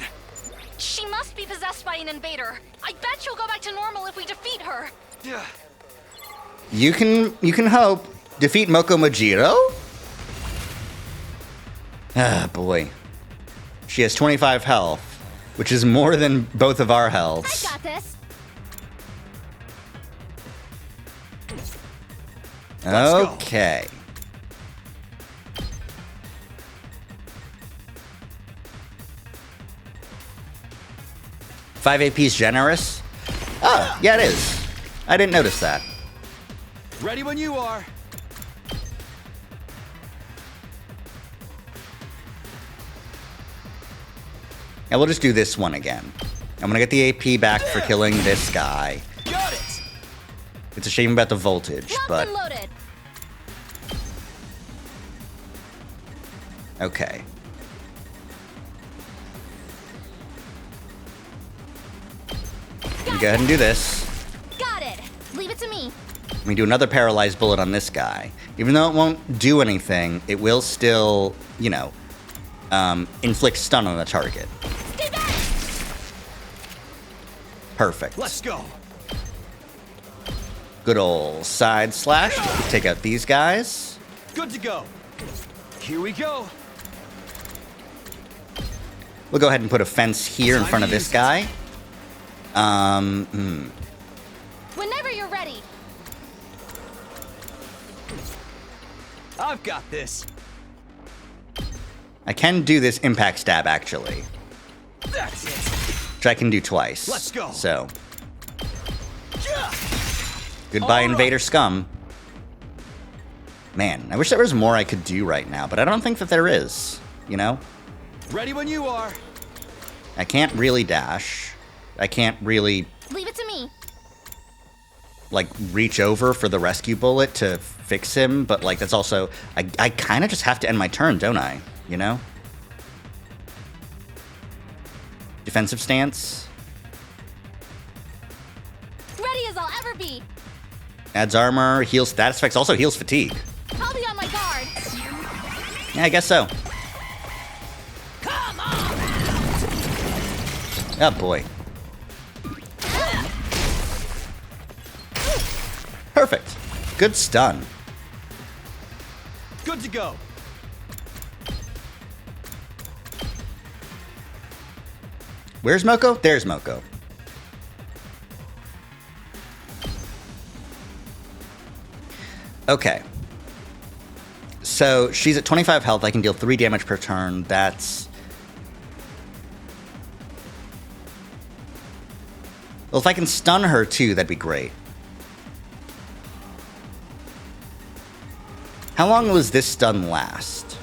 She must be possessed by an invader. I bet she'll go back to normal if we defeat her. Yeah. You can hope. Defeat Moko Majiro? Ah, boy. She has 25 health, which is more than both of our healths. I got this. Okay. Five AP is generous? Oh, yeah, it is. I didn't notice that. Ready when you are. And we'll just do this one again. I'm gonna get the AP back for killing this guy. Got it. It's a shame about the voltage, but Loaded. okay. Let me go ahead and do this. Got it. Leave it to me. Let me do another paralyzed bullet on this guy. Even though it won't do anything, it will still, you know, inflict stun on the target. Stay back. Perfect. Let's go. Good old side slash. Take out these guys. Good to go. Here we go. We'll go ahead and put a fence here in front of this guy. Whenever you're ready. I've got this. I can do this impact stab, actually. That's it. Which I can do twice. Let's go. So, Yeah. goodbye, All right. Invader Scum. Man, I wish there was more I could do right now, but I don't think that there is, you know? Ready when you are. I can't really dash. I can't really, Leave it to me. like, reach over for the rescue bullet to fix him, but, like, that's also... I kind of just have to end my turn, don't I? You know? Defensive stance. Ready as I'll ever be. Adds armor, heals status effects, also heals fatigue. I'll be on my guard. Yeah, I guess so. Come on. Oh, boy. Perfect. Good stun. Good to go. Where's Moko? There's Moko. Okay. So she's at 25 health. I can deal 3 damage per turn. That's... Well, if I can stun her too, that'd be great. How long was this stun last?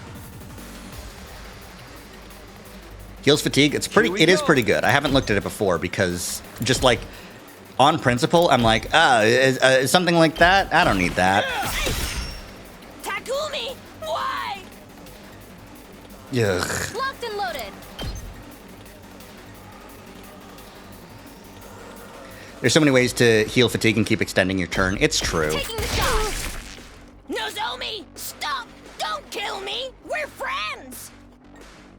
Heals fatigue. It is pretty good. I haven't looked at it before because just like on principle, I'm like, is something like that? I don't need that. Takumi, why? Ugh. Locked and loaded. There's so many ways to heal fatigue and keep extending your turn. It's true. Taking the shot. Nozomi, stop! Don't kill me! We're friends!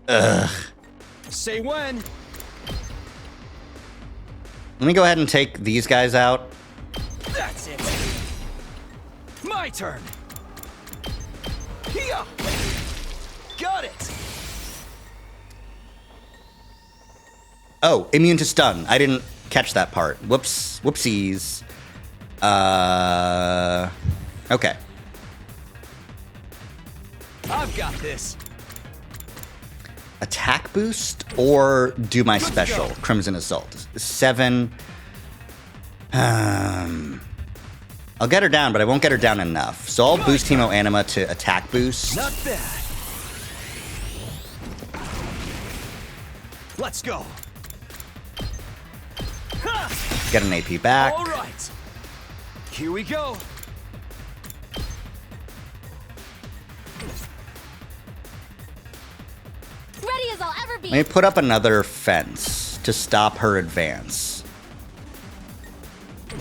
Ugh. Say when. Let me go ahead and take these guys out. That's it. My turn. Here. Got it. Oh, immune to stun. I didn't catch that part. Whoops. Whoopsies. Okay. I've got this. Attack boost or do my special, Crimson Assault. 7. I'll get her down, but I won't get her down enough. So I'll boost Hemo Anima to attack boost. Not bad. Let's go. Get an AP back. All right. Here we go. Ready as I'll ever be. Let me put up another fence to stop her advance.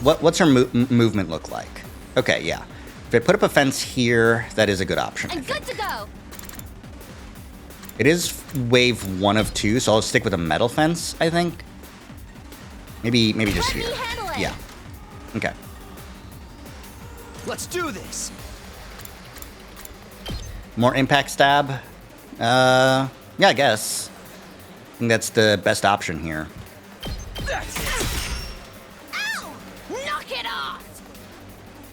What's her movement look like? Okay, yeah. If I put up a fence here, that is a good option. I I'm think. good to go. It is wave 1 of 2, so I'll stick with a metal fence, I think. Maybe just Let me here. handle it. Yeah. Okay. Let's do this. More impact stab. Yeah, I guess. I think that's the best option here. That's it. Ow! Knock it off!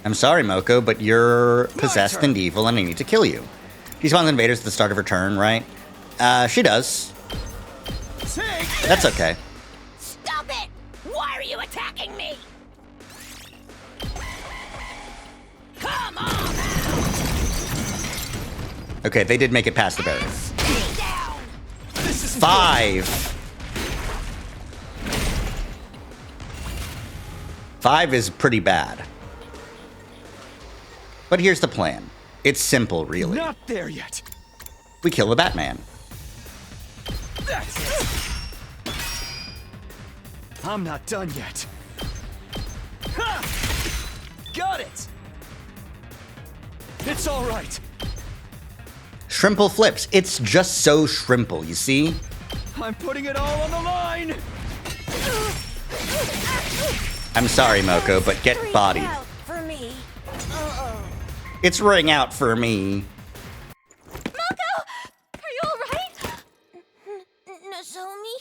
I'm sorry, Moko, but you're possessed turn. and evil, and I need to kill you. She spawns invaders at the start of her turn, right? She does. Take That's okay. Stop it! Why are you attacking me? Come on! Okay, they did make it past the barrier. Stay down! this. Isn't 5. 5 is pretty bad. But here's the plan. It's simple, good. really. Not there yet. We kill the Batman. That's it. I'm not done yet. Ha! Got it. It's all right. Shrimple flips. It's just so shrimple, you see? I'm putting it all on the line. I'm sorry, Moko, but get Freak bodied. out for me. It's ring out for me. Moko, are you all right? Nozomi?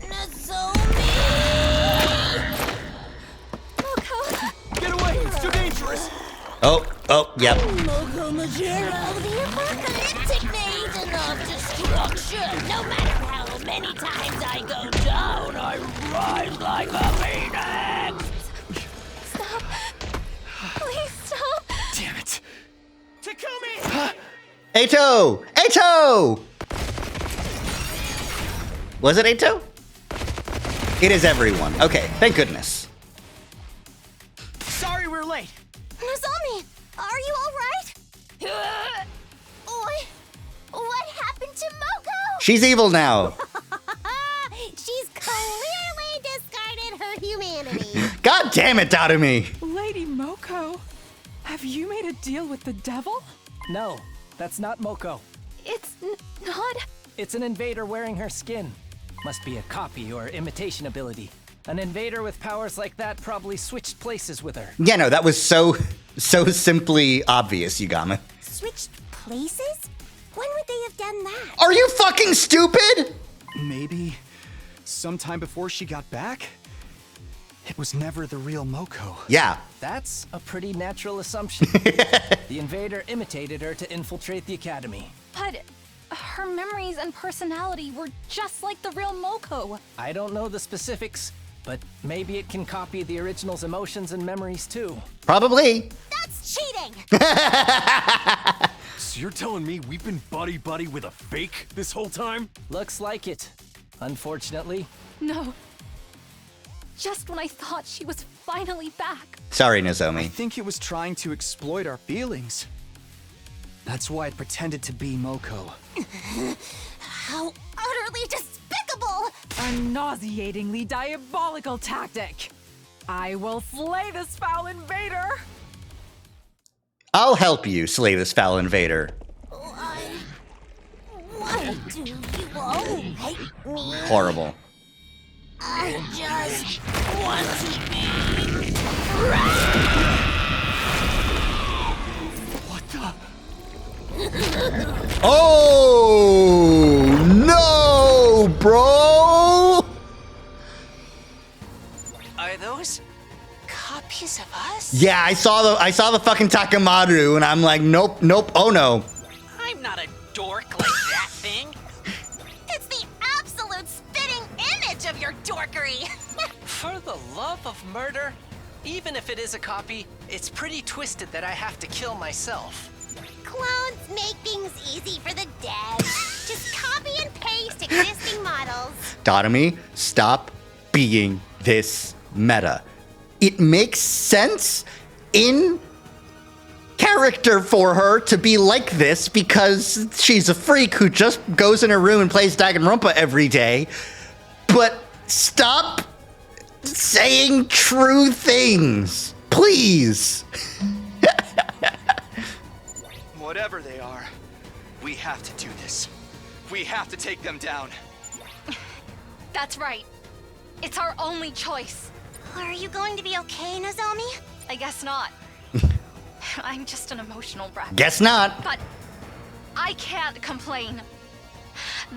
Nozomi! Moko, Get away. It's too dangerous. Oh, yep. Moko Majiro, the apocalyptic made enough destruction. No matter how many times I go down, I rise like a phoenix. stop. Please stop. Damn it. Takumi! Ato! Ato! Was it Ato? It is everyone. Okay, thank goodness. Sorry we're late. Nozomi, are you all right? What happened to Moko? She's evil now. She's clearly discarded her humanity. God damn it, Tatumi. Lady Moko, have you made a deal with the devil? No, that's not Moko. It's not. It's an invader wearing her skin. Must be a copy or imitation ability. An invader with powers like that probably switched places with her. Yeah, no, that was so simply obvious, Yugama. Switched places? When would they have done that? Are you fucking stupid? Maybe sometime before she got back? It was never the real Moko. Yeah. That's a pretty natural assumption. The invader imitated her to infiltrate the academy. But her memories and personality were just like the real Moko. I don't know the specifics, but maybe it can copy the original's emotions and memories too. Probably. That's cheating! So you're telling me we've been buddy-buddy with a fake this whole time? Looks like it. Unfortunately. No. Just when I thought she was finally back. Sorry, I Nozomi. think it was trying to exploit our feelings. That's why it pretended to be Moko. How utterly despicable! A nauseatingly diabolical tactic. I will slay this foul invader. I'll help you slay this foul invader. Why do you all hate me? Horrible. I just want to be Oh no, bro! Are those copies of us? Yeah, I saw the fucking Takamaru, and I'm like, nope, oh no. I'm not a dork like that thing. It's the absolute spitting image of your dorkery! For the love of murder, even if it is a copy, it's pretty twisted that I have to kill myself. Clones make things easy for the dead. Just copy and paste existing models. Dotomy, stop being this meta. It makes sense in character for her to be like this because she's a freak who just goes in her room and plays Danganronpa every day. But stop saying true things, please. Whatever they are, we have to do this. We have to take them down. That's right. It's our only choice. Are you going to be okay, Nozomi? I guess not. I'm just an emotional brat. Guess not. But I can't complain.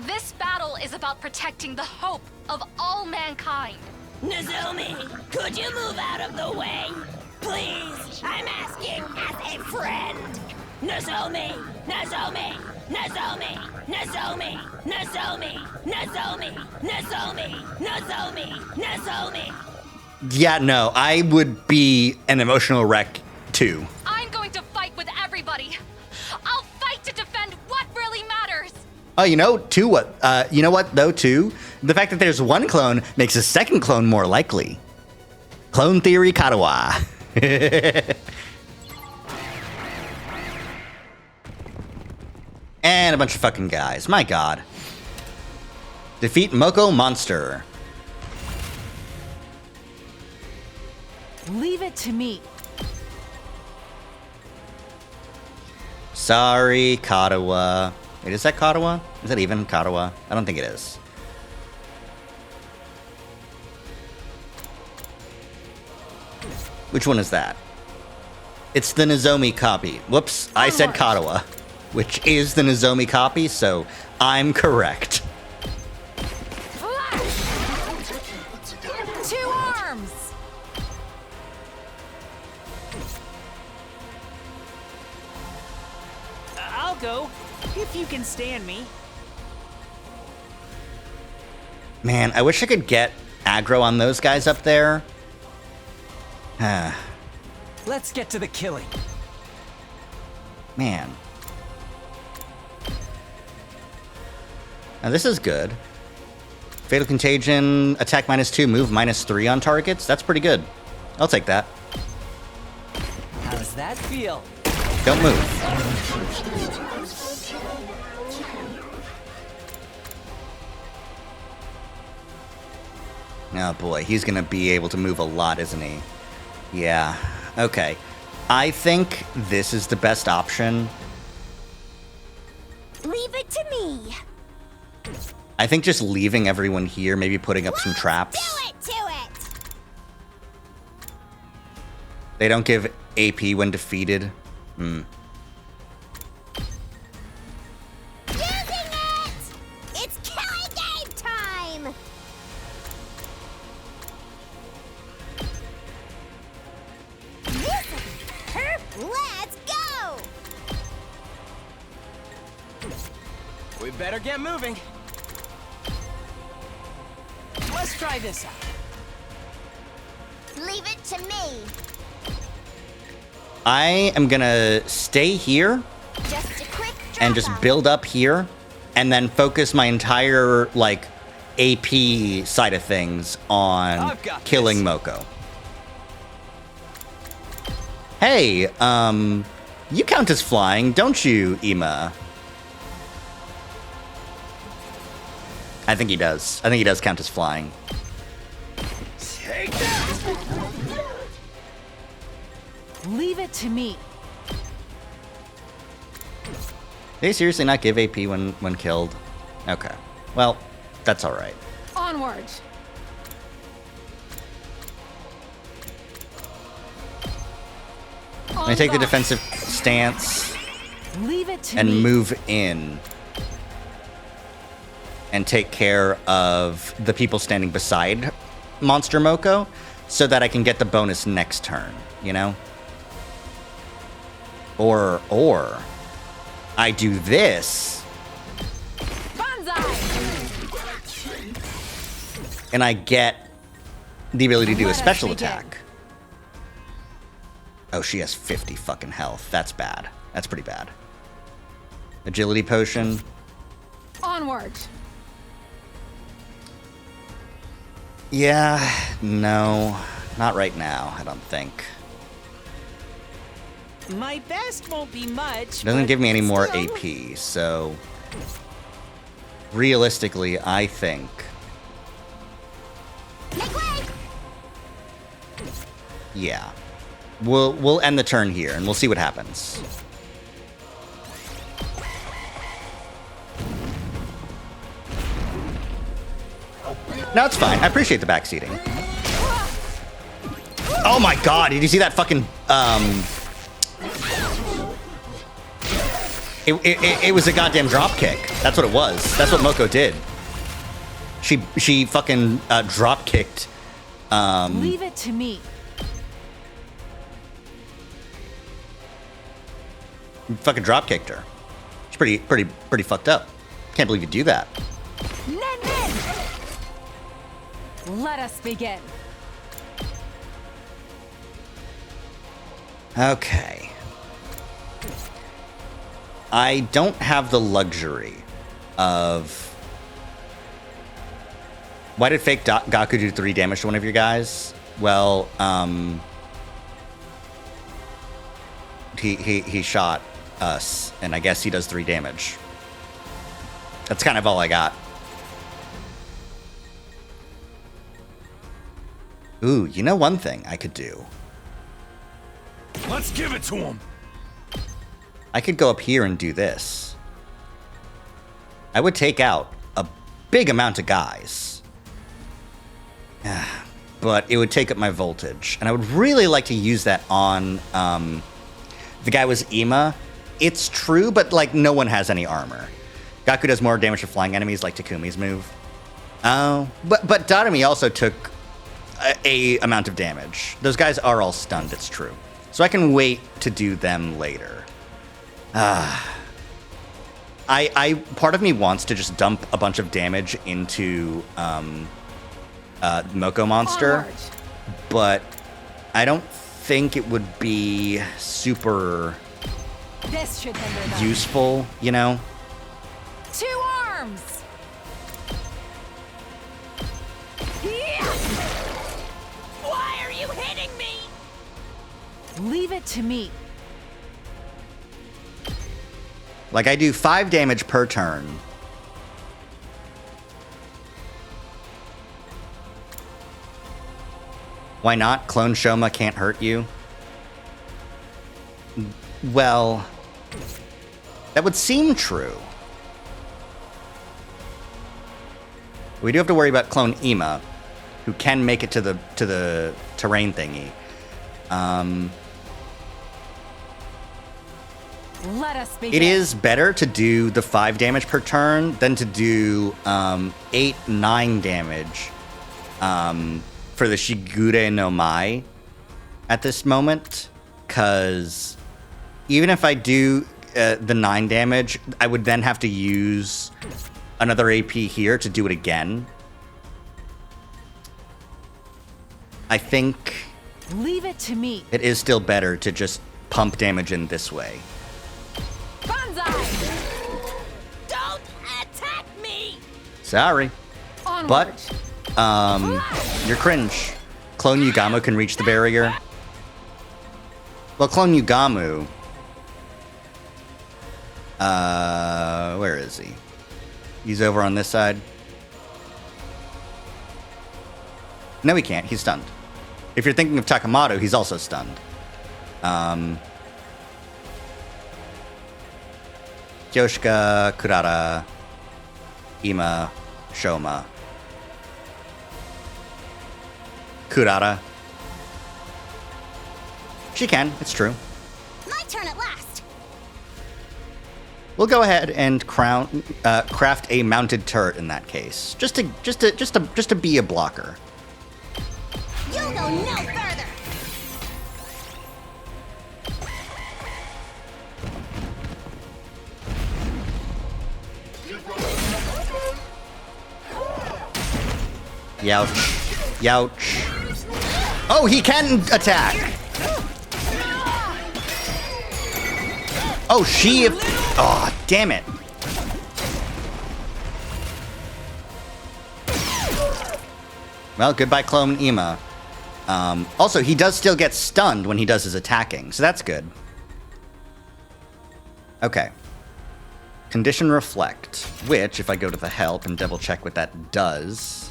This battle is about protecting the hope of all mankind. Nozomi, could you move out of the way? Please, I'm asking as a friend. Nozomi, Nozomi, Nozomi, Nozomi, Nozomi, Nozomi, Nozomi, Nozomi, Nozomi. Yeah, no, I would be an emotional wreck too. I'm going to fight with everybody. I'll fight to defend what really matters. Oh, you know what though, too? The fact that there's one clone makes a second clone more likely. Clone theory Katawa. And a bunch of fucking guys. My god. Defeat Moko Monster. Leave it to me. Sorry, Katawa. Wait, is that Katawa? Is that even Katawa? I don't think it is. Which one is that? It's the Nozomi copy. Whoops, I said Katawa, which is the Nozomi copy, so I'm correct. Two arms. I'll go, if you can stand me. Man, I wish I could get aggro on those guys up there. Let's get to the killing. Man. Now this is good. Fatal Contagion, attack -2, move -3 on targets. That's pretty good. I'll take that. How's that feel? Don't move. Oh boy, he's gonna be able to move a lot, isn't he? Yeah. Okay. I think this is the best option. Leave it to me. I think just leaving everyone here, maybe putting up some traps. Do it to it. They don't give AP when defeated. Using it. It's killing game time. Let's go. We better get moving. Let's try this out. Leave it to me. I am gonna stay here. Just a and just build up here, and then focus my entire, like, AP side of things on I've got killing this. Moko. Hey, you count as flying, don't you, Ima? I think he does. I think he does count as flying. Leave it to me. Did they seriously not give AP when killed? Okay. Well, that's alright. Onward. I take the defensive stance Leave it to and me. move in. And take care of the people standing beside Monster Moko so that I can get the bonus next turn, you know? Or I do this Banzai! and I get the ability to do a Let us special begin. attack. Oh, she has 50 fucking health. That's bad. That's pretty bad. Agility potion. Onward. Yeah, no. Not right now, I don't think. My best won't be much. It doesn't but give me any more still. AP, so realistically, I think Make way! yeah. We'll end the turn here and we'll see what happens. No, it's fine. I appreciate the backseating. Oh my god, did you see that fucking It was a goddamn drop kick. That's what it was. That's what Moko did. She fucking drop kicked. Leave it to me. Fucking drop kicked her. She's pretty fucked up. Can't believe you do that. Nen. Let us begin. Okay. I don't have the luxury of... Why did fake Gaku do 3 damage to one of your guys? Well, he shot us, and I guess he does 3 damage. That's kind of all I got. Ooh, you know one thing I could do? Let's give it to him. I could go up here and do this. I would take out a big amount of guys. But it would take up my voltage. And I would really like to use that on... the guy was Ima. It's true, but like no one has any armor. Gaku does more damage to flying enemies like Takumi's move. Oh, but Darumi also took a amount of damage. Those guys are all stunned, it's true. So I can wait to do them later. Part of me wants to just dump a bunch of damage into Moko Monster, Onward. but I don't think it would be super This should hinder them. useful, you know? 2 arms. Why are you hitting me? Leave it to me. Like, I do 5 damage per turn. Why not? Clone Shoma can't hurt you? Well, that would seem true. We do have to worry about Clone Ima, who can make it to the terrain thingy. Let us begin. It is better to do the 5 damage per turn than to do 8, 9 damage for the Shigure no Mai at this moment. Because even if I do the 9 damage, I would then have to use another AP here to do it again. I think Leave it to me. it is still better to just pump damage in this way. Banzai! Sorry. Onward. But, you're cringe. Clone Yugamu can reach the barrier. Well, Clone Yugamu... where is he? He's over on this side. No, he can't. He's stunned. If you're thinking of Takamoto, he's also stunned. Kyoshika, Kurara, Ima, Shoma. Kurara. She can, it's true. My turn at last. We'll go ahead and craft a mounted turret in that case, just to be a blocker. You'll go no further. Youch. Youch. Oh, he can attack! Oh, she... Oh, damn it. Well, goodbye, Clone Ima. Also, he does still get stunned when he does his attacking, so that's good. Okay. Condition Reflect, which, if I go to the help and double check what that does...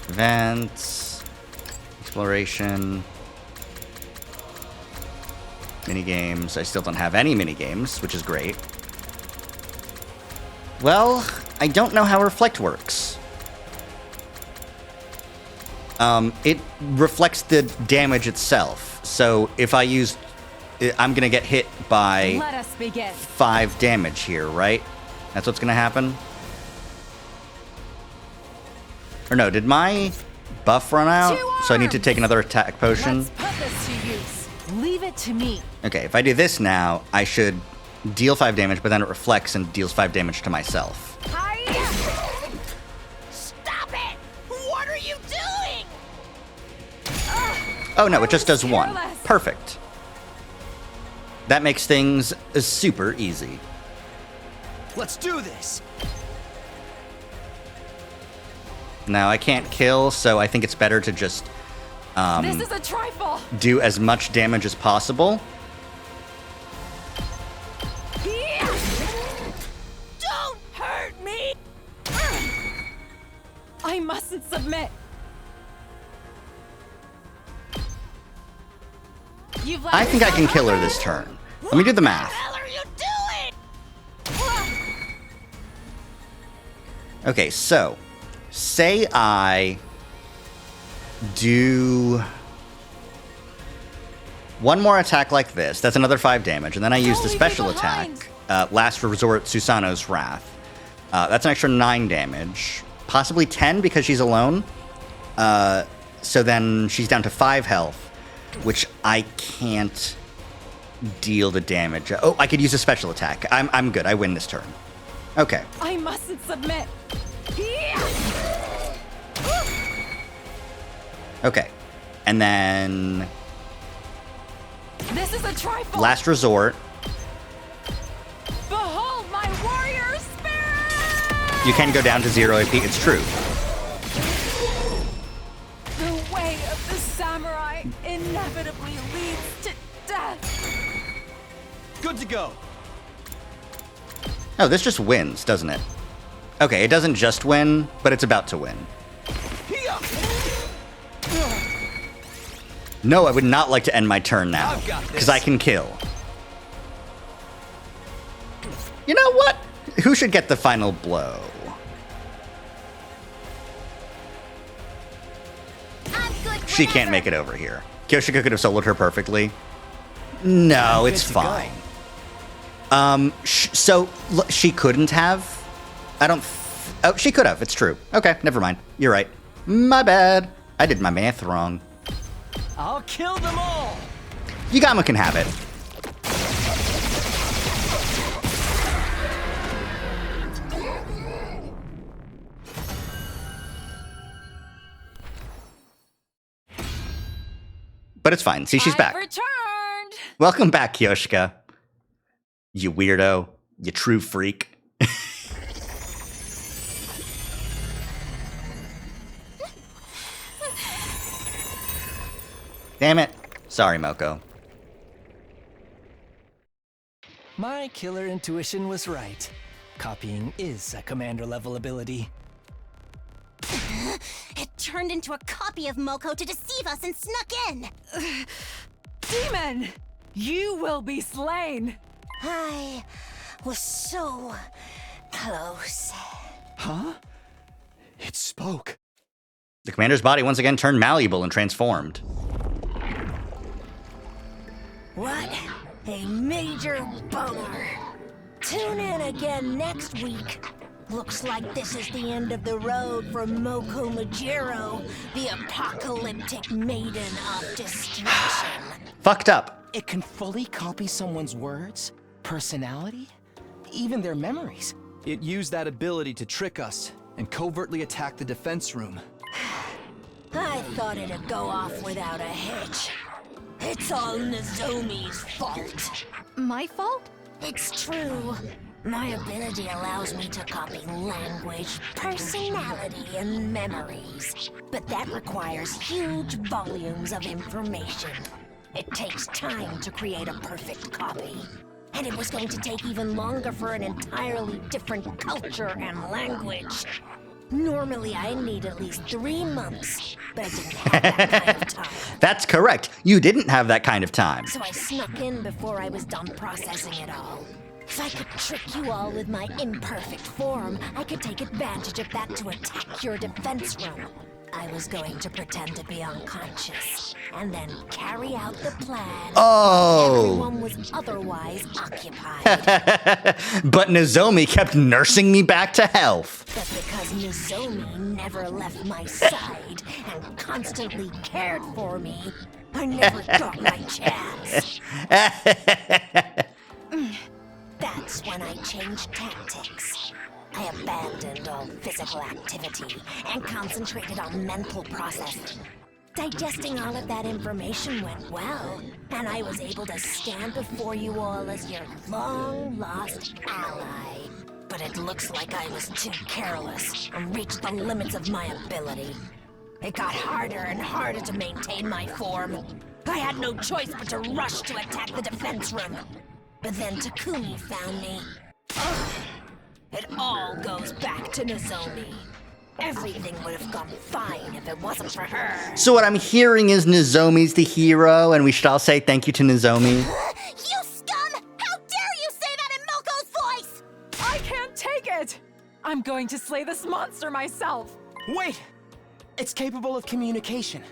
Events, exploration, minigames. I still don't have any minigames, which is great. Well, I don't know how Reflect works. It reflects the damage itself. So if I use... I'm going to get hit by Let us begin. 5 damage here, right? That's what's going to happen? Or no, did my buff run out? So I need to take another attack potion? Let's put this to use. Leave it to me. Okay, if I do this now, I should deal 5 damage, but then it reflects and deals 5 damage to myself. Stop it! What are you doing? Oh no, it just does 1. careless. Perfect. That makes things super easy. Let's do this. Now, I can't kill, so I think it's better to just This is a trifle. do as much damage as possible. Don't hurt me! I mustn't submit. You've let I me think I down can kill her already. this turn. Let me do the math. What the hell are you doing? Okay, so say I do one more attack like this. That's another 5 damage, and then I use the Don't leave me special attack, behind. Last Resort Susanoo's Wrath. That's an extra 9 damage, possibly 10 because she's alone. So then she's down to 5 health, which I can't deal the damage. Oh, I could use a special attack. I'm good. I win this turn. Okay. I mustn't submit. Okay. And then This is a trifle. Last Resort. Behold my warrior spirit! You can go down to 0 AP. It's true. The way of the samurai inevitably leads to death. Good to go. Oh, this just wins, doesn't it? Okay, it doesn't just win, but it's about to win. No, I would not like to end my turn now, I've got this. because I can kill. You know what? Who should get the final blow? I'm good. She can't make it over here. Kyoshika could have soloed her perfectly. No, it's good to go. fine. She couldn't have? I don't... Oh, she could have. It's true. Okay, never mind. You're right. My bad. I did my math wrong. I'll kill them all! Yugamo can have it. But it's fine. See, she's back. I've returned. Welcome back, Kyoshika. You weirdo. You true freak. Damn it. Sorry, Moko. My killer intuition was right. Copying is a commander-level ability. It turned into a copy of Moko to deceive us and snuck in. Demon, you will be slain. I was so close. Huh? It spoke. The commander's body once again turned malleable and transformed. What a major bummer. Tune in again next week. Looks like this is the end of the road for Moko Majiro, the apocalyptic maiden of destruction. Fucked up. It can fully copy someone's words, personality, even their memories. It used that ability to trick us and covertly attack the defense room. I thought it'd go off without a hitch. It's all Nozomi's fault. My fault? It's true. My ability allows me to copy language, personality, and memories. But that requires huge volumes of information. It takes time to create a perfect copy. And it was going to take even longer for an entirely different culture and language. Normally, I need at least 3 months, but I didn't have that kind of time. That's correct. You didn't have that kind of time. So I snuck in before I was done processing it all. If I could trick you all with my imperfect form, I could take advantage of that to attack your defense room. I was going to pretend to be unconscious, and then carry out the plan. Oh! Everyone was otherwise occupied. But Nozomi kept nursing me back to health. But because Nozomi never left my side and constantly cared for me, I never got my chance. That's when I changed tactics. I abandoned all physical activity and concentrated on mental processing. Digesting all of that information went well, and I was able to stand before you all as your long-lost ally. But it looks like I was too careless and reached the limits of my ability. It got harder and harder to maintain my form. I had no choice but to rush to attack the defense room. But then Takumi found me. Ugh. It all goes back to Nozomi. Everything would have gone fine if it wasn't for her. So what I'm hearing is Nozomi's the hero, and we should all say thank you to Nozomi. You scum! How dare you say that in Moko's voice! I can't take it. I'm going to slay this monster myself. Wait! It's capable of communication.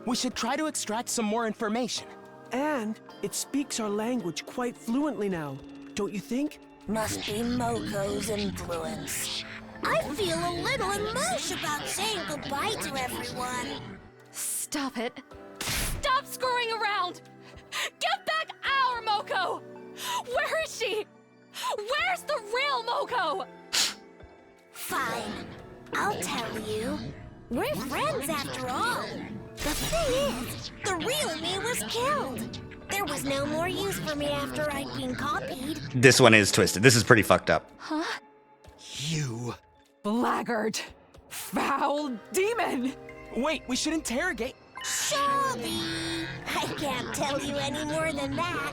We should try to extract some more information. And it speaks our language quite fluently now, don't you think? Must be Moko's influence. I feel a little emotion about saying goodbye to everyone. Stop it. Stop screwing around! Give back our Moko! Where is she? Where's the real Moko? Fine. I'll tell you. We're friends after all. The thing is, the real me was killed. There was no more use for me after I'd been copied. This one is twisted. This is pretty fucked up. Huh? You. Blackguard. Foul demon. Wait, we should interrogate. Sorry. I can't tell you any more than that.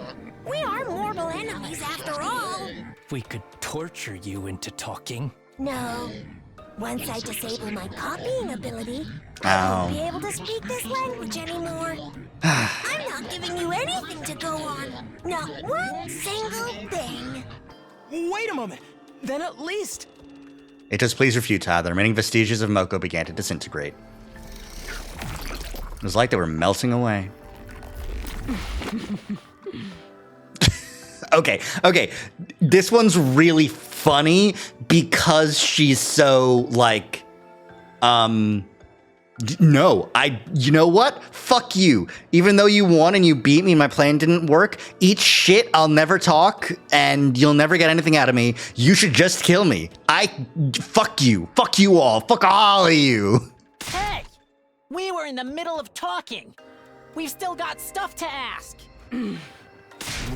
We are mortal enemies after all. We could torture you into talking. No. Once I disable my copying ability, I won't be able to speak this language anymore. I'm not giving you anything to go on. Not one single thing. Wait a moment. Then at least... It does please refute, Todd. The remaining vestiges of Moko began to disintegrate. It was like they were melting away. Okay. This one's really funny because she's so, like, No, you know what? Fuck you. Even though you won and you beat me and my plan didn't work, eat shit, I'll never talk, and you'll never get anything out of me. You should just kill me. Fuck you. Fuck you all. Fuck all of you. Hey! We were in the middle of talking. We've still got stuff to ask.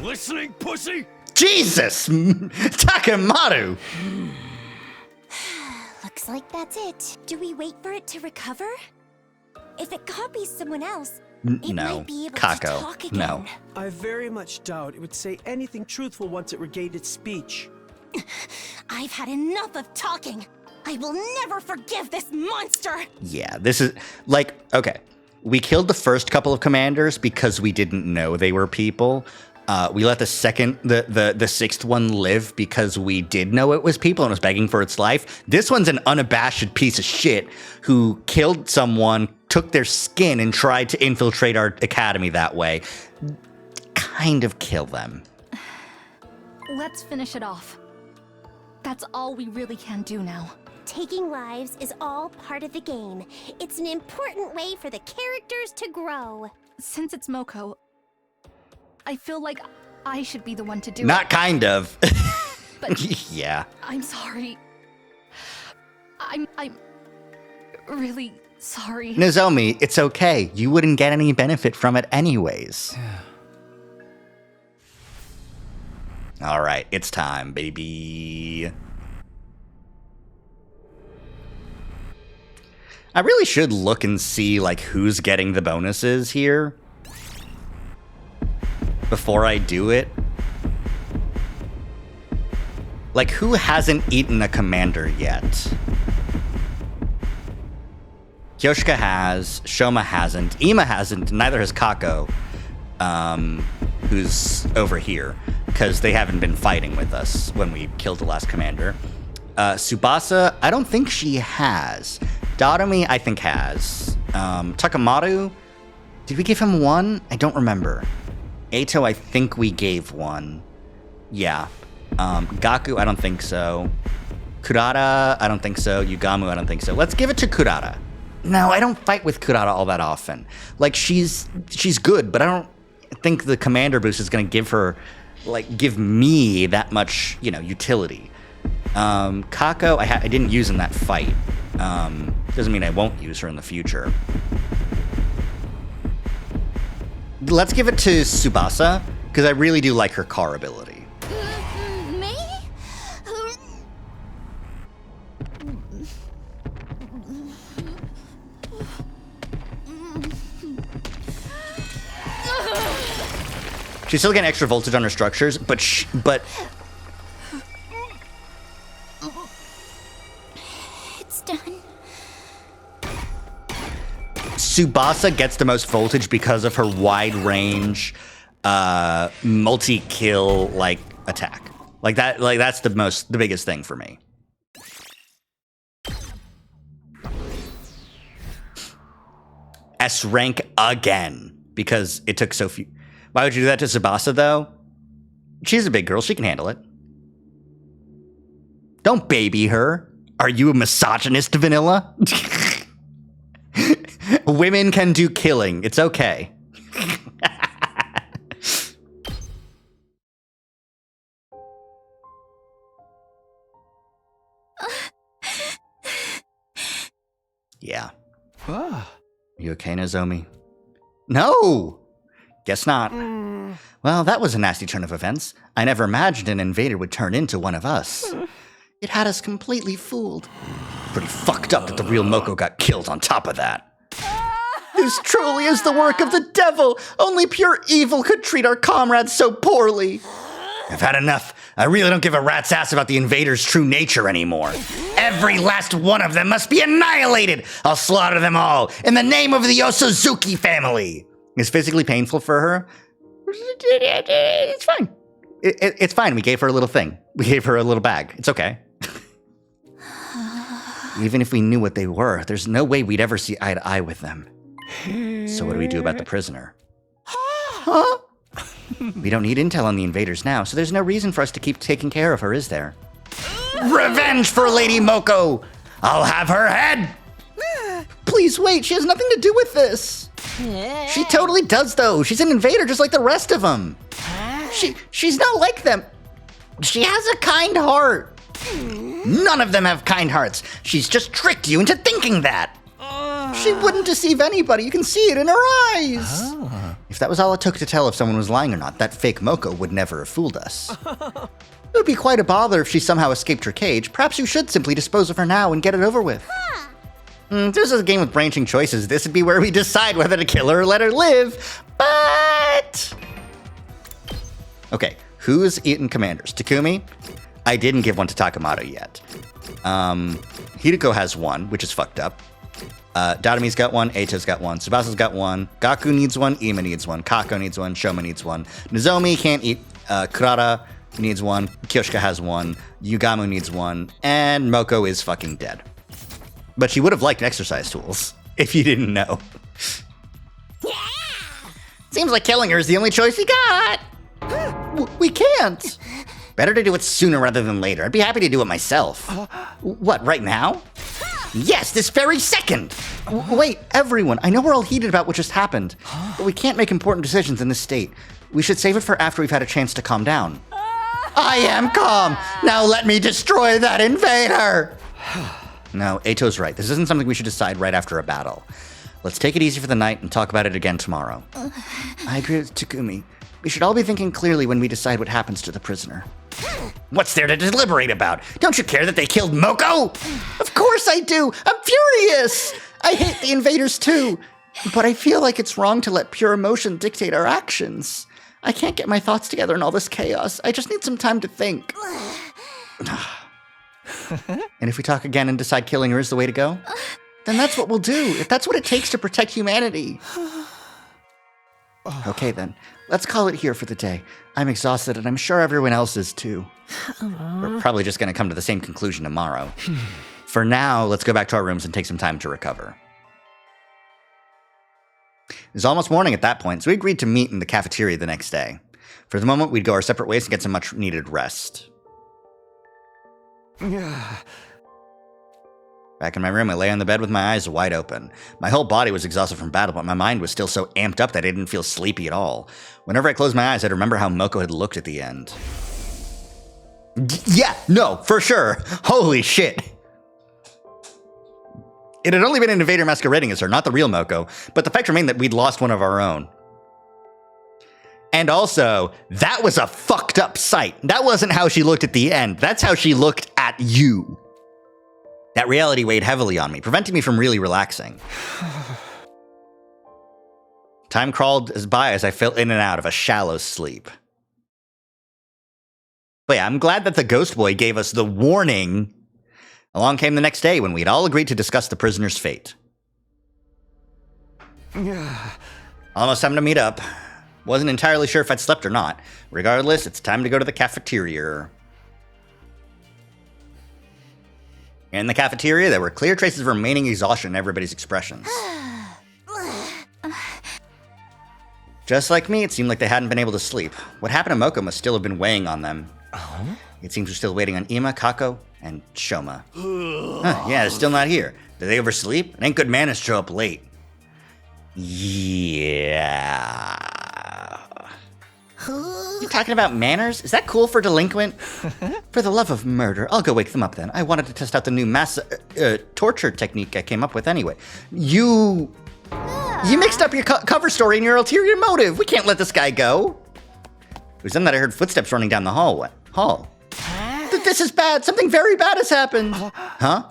Listening, pussy? Jesus! Takemaru! Looks like that's it. Do we wait for it to recover? If it copies someone else, it might be able to Kako, talk again. no. I very much doubt it would say anything truthful once it regained its speech. I've had enough of talking. I will never forgive this monster. Yeah, this is, like, okay. We killed the first couple of commanders because we didn't know they were people. We let the sixth one live because we did know it was people and was begging for its life. This one's an unabashed piece of shit who killed someone, took their skin, and tried to infiltrate our academy that way. Kind of kill them. Let's finish it off. That's all we really can do now. Taking lives is all part of the game. It's an important way for the characters to grow. Since it's Moko, I feel like I should be the one to do Not it. kind of. But yeah. I'm sorry. I'm really sorry. Nozomi, it's okay. You wouldn't get any benefit from it anyways. All right, it's time, baby. I really should look and see, like, who's getting the bonuses here before I do it. Like, who hasn't eaten a commander yet? Kyoshika has, Shoma hasn't, Ima hasn't, neither has Kako, who's over here, because they haven't been fighting with us when we killed the last commander. Tsubasa, I don't think she has. Dadomi, I think, has. Takemaru, did we give him one? I don't remember. Eito, I think we gave one. Yeah. Gaku, I don't think so. Kurata, I don't think so. Yugamu, I don't think so. Let's give it to Kurata. No, I don't fight with Kurata all that often. Like, she's good, but I don't think the commander boost is going to give me that much, utility. Kako, I didn't use in that fight. Doesn't mean I won't use her in the future. Let's give it to Tsubasa, because I really do like her car ability. Me? She's still getting extra voltage on her structures, but It's done. Tsubasa gets the most voltage because of her wide range, multi-kill attack. That's the biggest thing for me. S rank again because it took so few. Why would you do that to Tsubasa though? She's a big girl, she can handle it. Don't baby her. Are you a misogynist, Vanilla? Women can do killing. It's okay. Yeah. You okay, Nozomi? No! Guess not. Well, that was a nasty turn of events. I never imagined an invader would turn into one of us. It had us completely fooled. Pretty fucked up that the real Moko got killed on top of that. This truly is the work of the devil. Only pure evil could treat our comrades so poorly. I've had enough. I really don't give a rat's ass about the invaders' true nature anymore. Every last one of them must be annihilated. I'll slaughter them all in the name of the Osazuki family. It's physically painful for her. It's fine. It's fine. We gave her a little thing. We gave her a little bag. It's okay. Even if we knew what they were, there's no way we'd ever see eye to eye with them. So what do we do about the prisoner? Huh? We don't need intel on the invaders now, so there's no reason for us to keep taking care of her, is there? Revenge for Lady Moko! I'll have her head! Please please wait. She has nothing to do with this. She totally does, though. She's an invader just like the rest of them. She's not like them. She has a kind heart. None of them have kind hearts. She's just tricked you into thinking that. She wouldn't deceive anybody. You can see it in her eyes. If that was all it took to tell if someone was lying or not, that fake Moko would never have fooled us. It would be quite a bother if she somehow escaped her cage. Perhaps you should simply dispose of her now and get it over with. If this is a game with branching choices, this would be where we decide whether to kill her or let her live. But... okay, who's eaten commanders? Takumi? I didn't give one to Takamoto yet. Hideko has one, which is fucked up. Datomi's got one, Eito's got one, Tsubasa's got one, Gaku needs one, Ima needs one, Kako needs one, Shoma needs one, Nozomi can't eat, Kurata needs one, Kyoshika has one, Yugamu needs one, and Moko is fucking dead. But she would have liked exercise tools, if you didn't know. Seems like killing her is the only choice we got. We can't. Better to do it sooner rather than later. I'd be happy to do it myself. What, right now? Yes, this very second! Wait, everyone, I know we're all heated about what just happened, but we can't make important decisions in this state. We should save it for after we've had a chance to calm down. I am calm! Now let me destroy that invader! No, Eito's right. This isn't something we should decide right after a battle. Let's take it easy for the night and talk about it again tomorrow. I agree with Takumi. We should all be thinking clearly when we decide what happens to the prisoner. What's there to deliberate about? Don't you care that they killed Moko? Of course I do! I'm furious! I hate the invaders too! But I feel like it's wrong to let pure emotion dictate our actions. I can't get my thoughts together in all this chaos. I just need some time to think. And if we talk again and decide killing her is the way to go, then that's what we'll do, if that's what it takes to protect humanity. Okay then, let's call it here for the day. I'm exhausted and I'm sure everyone else is too. We're probably just gonna come to the same conclusion tomorrow. For now, let's go back to our rooms and take some time to recover. It was almost morning at that point, so we agreed to meet in the cafeteria the next day. For the moment, we'd go our separate ways and get some much needed rest. Back in my room, I lay on the bed with my eyes wide open. My whole body was exhausted from battle, but my mind was still so amped up that I didn't feel sleepy at all. Whenever I closed my eyes, I'd remember how Moko had looked at the end. Yeah, no, for sure. Holy shit. It had only been an invader masquerading as her, not the real Moko, but the fact remained that we'd lost one of our own. And also, that was a fucked up sight. That wasn't how she looked at the end. That's how she looked at you. That reality weighed heavily on me, preventing me from really relaxing. Time crawled by as I fell in and out of a shallow sleep. But yeah, I'm glad that the Ghost Boy gave us the warning. Along came the next day when we'd all agreed to discuss the prisoner's fate. Almost time to meet up. Wasn't entirely sure if I'd slept or not. Regardless, it's time to go to the cafeteria. In the cafeteria, there were clear traces of remaining exhaustion in everybody's expressions. Just like me, it seemed like they hadn't been able to sleep. What happened to Moko must still have been weighing on them. It seems we're still waiting on Ima, Kako, and Shoma. Yeah, they're still not here. Did they oversleep? It ain't good manners to show up late. Yeah. You talking about manners? Is that cool for delinquent? For the love of murder, I'll go wake them up then. I wanted to test out the new mass torture technique I came up with anyway. You mixed up your cover story and your ulterior motive. We can't let this guy go. It was then that I heard footsteps running down the hall. This is bad. Something very bad has happened. Huh?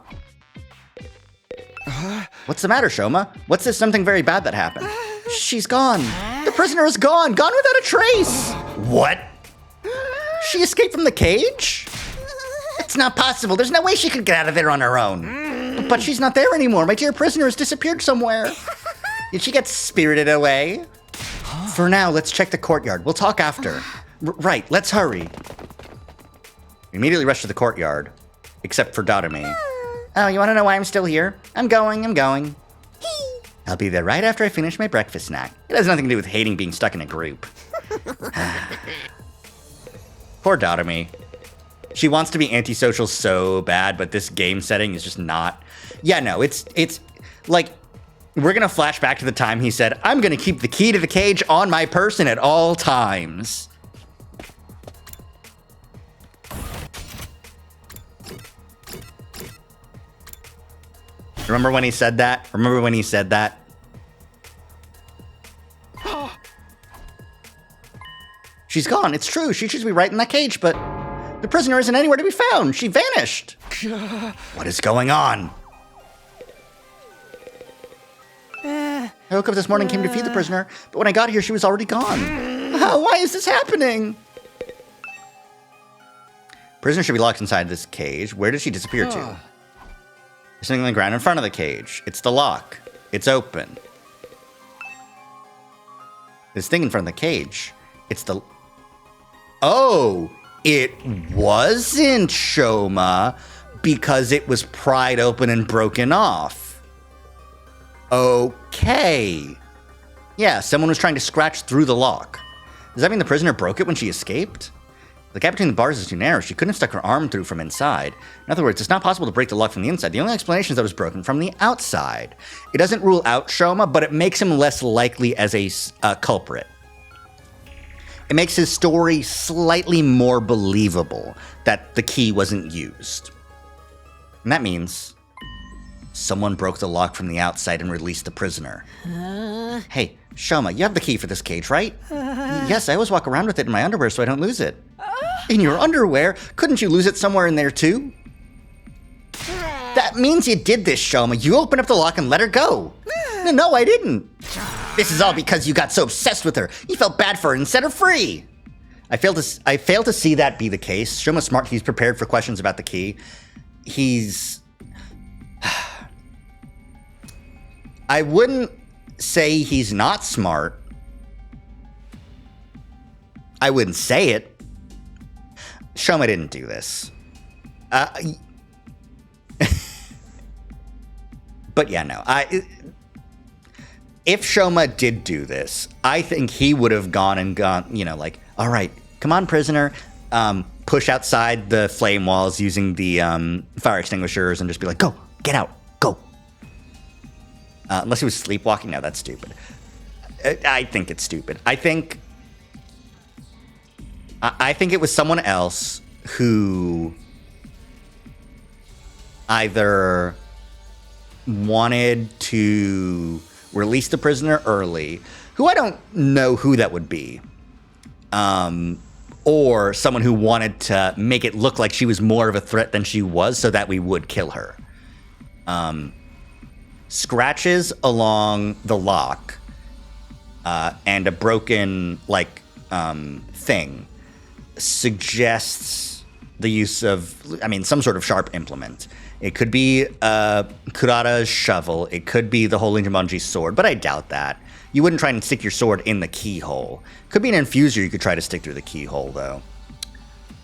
What's the matter, Shoma? What's this something very bad that happened? She's gone. The prisoner is gone. Gone without a trace. What? She escaped from the cage? It's not possible. There's no way she could get out of there on her own. But she's not there anymore. My dear prisoner has disappeared somewhere. Did she get spirited away? For now, let's check the courtyard. We'll talk after. Right, let's hurry. We immediately rushed to the courtyard, except for Datomi. Oh, you want to know why I'm still here? I'm going. I'll be there right after I finish my breakfast snack. It has nothing to do with hating being stuck in a group. Poor Datomi. She wants to be antisocial so bad, but this game setting is just not. Yeah, no, it's like We're going to flash back to the time he said, I'm going to keep the key to the cage on my person at all times. Remember when he said that? Remember when he said that? She's gone. It's true. She should be right in that cage, but the prisoner isn't anywhere to be found. She vanished. What is going on? I woke up this morning, came to feed the prisoner, but when I got here, she was already gone. Why is this happening? Prisoner should be locked inside this cage. Where did she disappear to? There's something on the ground in front of the cage. It's the lock. It's open. This thing in front of the cage. It's the... Oh, it wasn't Shoma because it was pried open and broken off. Okay. Yeah, someone was trying to scratch through the lock. Does that mean the prisoner broke it when she escaped? The gap between the bars is too narrow. She couldn't have stuck her arm through from inside. In other words, it's not possible to break the lock from the inside. The only explanation is that it was broken from the outside. It doesn't rule out Shoma, but it makes him less likely as a culprit. It makes his story slightly more believable that the key wasn't used. And that means someone broke the lock from the outside and released the prisoner. Hey, Shoma, you have the key for this cage, right? Yes, I always walk around with it in my underwear so I don't lose it. In your underwear? Couldn't you lose it somewhere in there too? That means you did this, Shoma. You opened up the lock and let her go. No, I didn't. This is all because you got so obsessed with her. You felt bad for her and set her free. I fail to see that be the case. Shoma's smart. He's prepared for questions about the key. I wouldn't say he's not smart. I wouldn't say it. Shoma didn't do this. But yeah, no. If Shoma did do this, I think he would have gone, like, all right, come on, prisoner. Push outside the flame walls using the fire extinguishers and just be like, go, get out, go. Unless he was sleepwalking. No, that's stupid. I think it's stupid. I think it was someone else who either wanted to release the prisoner early, who I don't know who that would be, or someone who wanted to make it look like she was more of a threat than she was so that we would kill her. Scratches along the lock and a broken, thing suggests the use of, some sort of sharp implement. It could be Kurata's shovel. It could be the Holy Jumanji's sword, but I doubt that. You wouldn't try and stick your sword in the keyhole. Could be an infuser you could try to stick through the keyhole, though.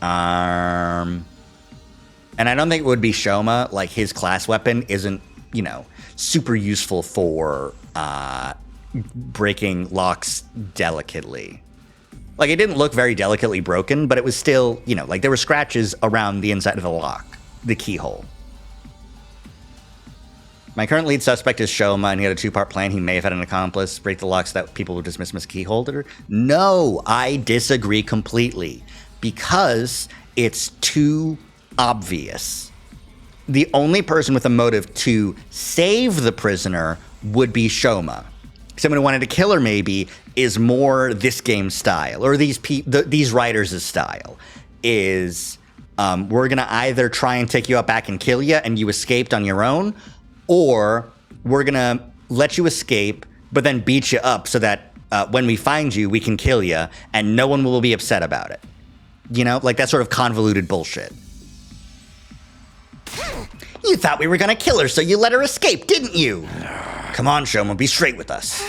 And I don't think it would be Shoma. Like, his class weapon isn't, super useful for breaking locks delicately. Like, it didn't look very delicately broken, but it was still, there were scratches around the inside of the lock, the keyhole. My current lead suspect is Shoma, and he had a two-part plan. He may have had an accomplice, break the locks so that people would dismiss him as key holder. No, I disagree completely, because it's too obvious. The only person with a motive to save the prisoner would be Shoma. Someone who wanted to kill her, maybe, is more this game style, or these writers' style, is we're going to either try and take you out back and kill you, and you escaped on your own, or we're going to let you escape, but then beat you up so that when we find you, we can kill you, and no one will be upset about it. That sort of convoluted bullshit. You thought we were going to kill her, so you let her escape, didn't you? Come on, Shoma, be straight with us.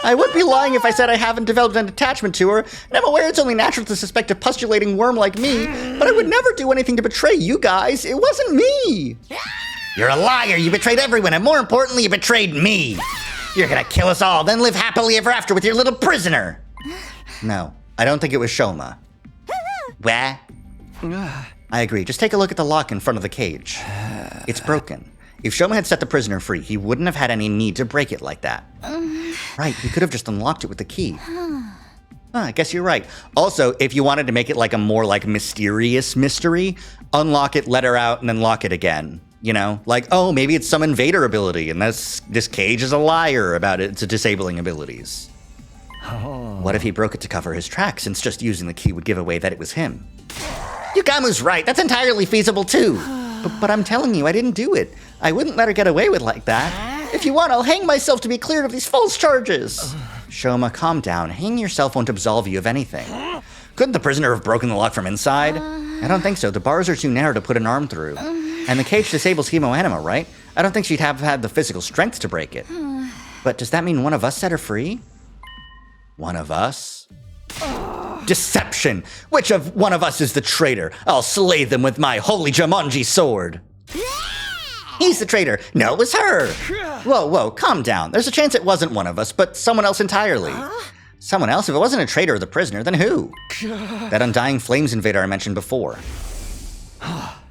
I would be lying if I said I haven't developed an attachment to her, and I'm aware it's only natural to suspect a postulating worm like me, but I would never do anything to betray you guys. It wasn't me. You're a liar. You betrayed everyone, and more importantly, you betrayed me. You're gonna kill us all, then live happily ever after with your little prisoner. No, I don't think it was Shoma. Wah? I agree. Just take a look at the lock in front of the cage. It's broken. If Shoma had set the prisoner free, he wouldn't have had any need to break it like that. Right, he could have just unlocked it with the key. I guess you're right. Also, if you wanted to make it like a more like mysterious mystery, unlock it, let her out, and then lock it again. You know, like, oh, maybe it's some invader ability, and this cage is a liar about its disabling abilities. Oh. What if he broke it to cover his tracks, since just using the key would give away that it was him? Yugamu's right, that's entirely feasible too. But I'm telling you, I didn't do it. I wouldn't let her get away with like that. If you want, I'll hang myself to be cleared of these false charges. Shoma, calm down. Hanging yourself won't absolve you of anything. Couldn't the prisoner have broken the lock from inside? I don't think so. The bars are too narrow to put an arm through. And the cage disables Hemoanima, right? I don't think she'd have had the physical strength to break it. But does that mean one of us set her free? One of us? Deception! Which of one of us is the traitor? I'll slay them with my holy Jumanji sword! He's the traitor! No, it was her! Whoa, calm down. There's a chance it wasn't one of us, but someone else entirely. Someone else? If it wasn't a traitor or the prisoner, then who? That Undying Flames invader I mentioned before.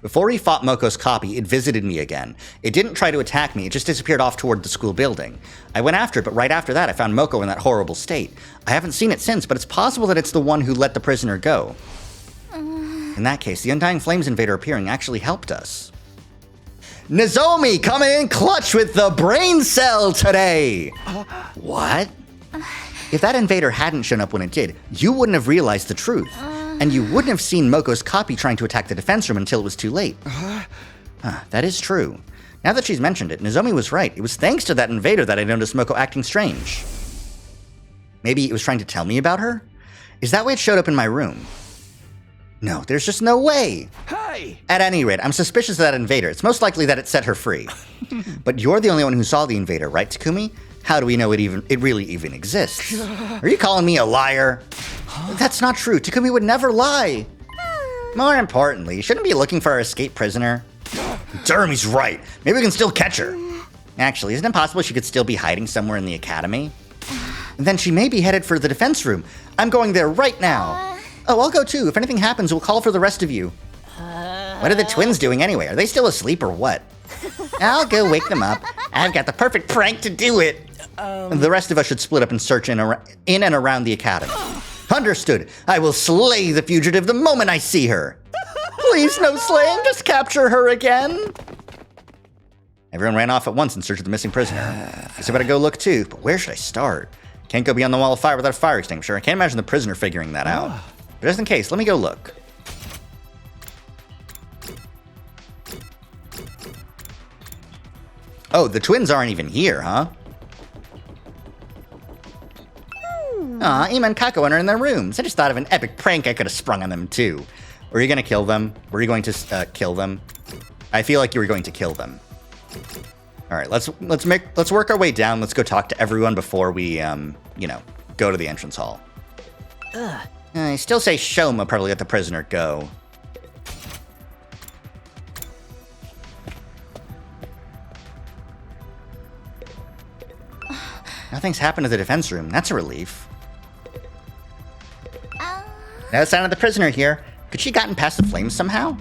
Before he fought Moko's copy, it visited me again. It didn't try to attack me, it just disappeared off toward the school building. I went after it, but right after that I found Moko in that horrible state. I haven't seen it since, but it's possible that it's the one who let the prisoner go. In that case, the Undying Flames invader appearing actually helped us. Nozomi coming in clutch with the brain cell today! What? If that invader hadn't shown up when it did, you wouldn't have realized the truth. And you wouldn't have seen Moko's copy trying to attack the defense room until it was too late. That is true. Now that she's mentioned it, Nozomi was right. It was thanks to that invader that I noticed Moko acting strange. Maybe it was trying to tell me about her? Is that why it showed up in my room? No, there's just no way. Hey! At any rate, I'm suspicious of that invader. It's most likely that it set her free. But you're the only one who saw the invader, right, Takumi? How do we know it really even exists? Are you calling me a liar? That's not true. Takumi would never lie. More importantly, shouldn't we be looking for our escaped prisoner? Jeremy's right. Maybe we can still catch her. Actually, isn't it possible she could still be hiding somewhere in the academy? Then she may be headed for the defense room. I'm going there right now. Oh, I'll go too. If anything happens, we'll call for the rest of you. What are the twins doing anyway? Are they still asleep or what? I'll go wake them up. I've got the perfect prank to do it. The rest of us should split up and search in and around the academy. Understood. I will slay the fugitive the moment I see her. Please, no slaying. Just capture her again. Everyone ran off at once in search of the missing prisoner. Guess I better go look too, but where should I start? Can't go beyond the wall of fire without a fire extinguisher. I can't imagine the prisoner figuring that out. But just in case, let me go look. Oh, the twins aren't even here, huh? Aw, Ima and Kako are in their rooms. I just thought of an epic prank I could have sprung on them, too. Were you going to kill them? Were you going to kill them? I feel like you were going to kill them. All right, let's work our way down. Let's go talk to everyone before we, go to the entrance hall. I still say Shoma probably let the prisoner go. Nothing's happened to the defense room. That's a relief. No sign of the prisoner here. Could she gotten past the flames somehow?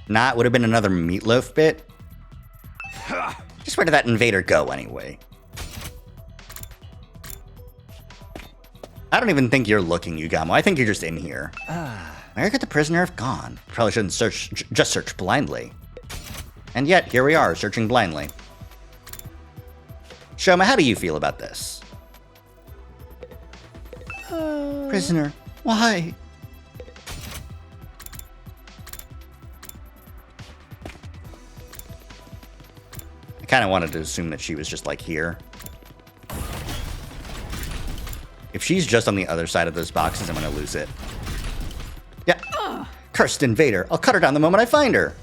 Not would have been another meatloaf bit. Just where did that invader go anyway? I don't even think you're looking, Yugamo. I think you're just in here. Where could the prisoner have gone? Probably shouldn't just search blindly. And yet, here we are, searching blindly. Shoma, how do you feel about this? Prisoner, why? I kind of wanted to assume that she was just, like, here. If she's just on the other side of those boxes, I'm gonna lose it. Yeah. Cursed invader. I'll cut her down the moment I find her.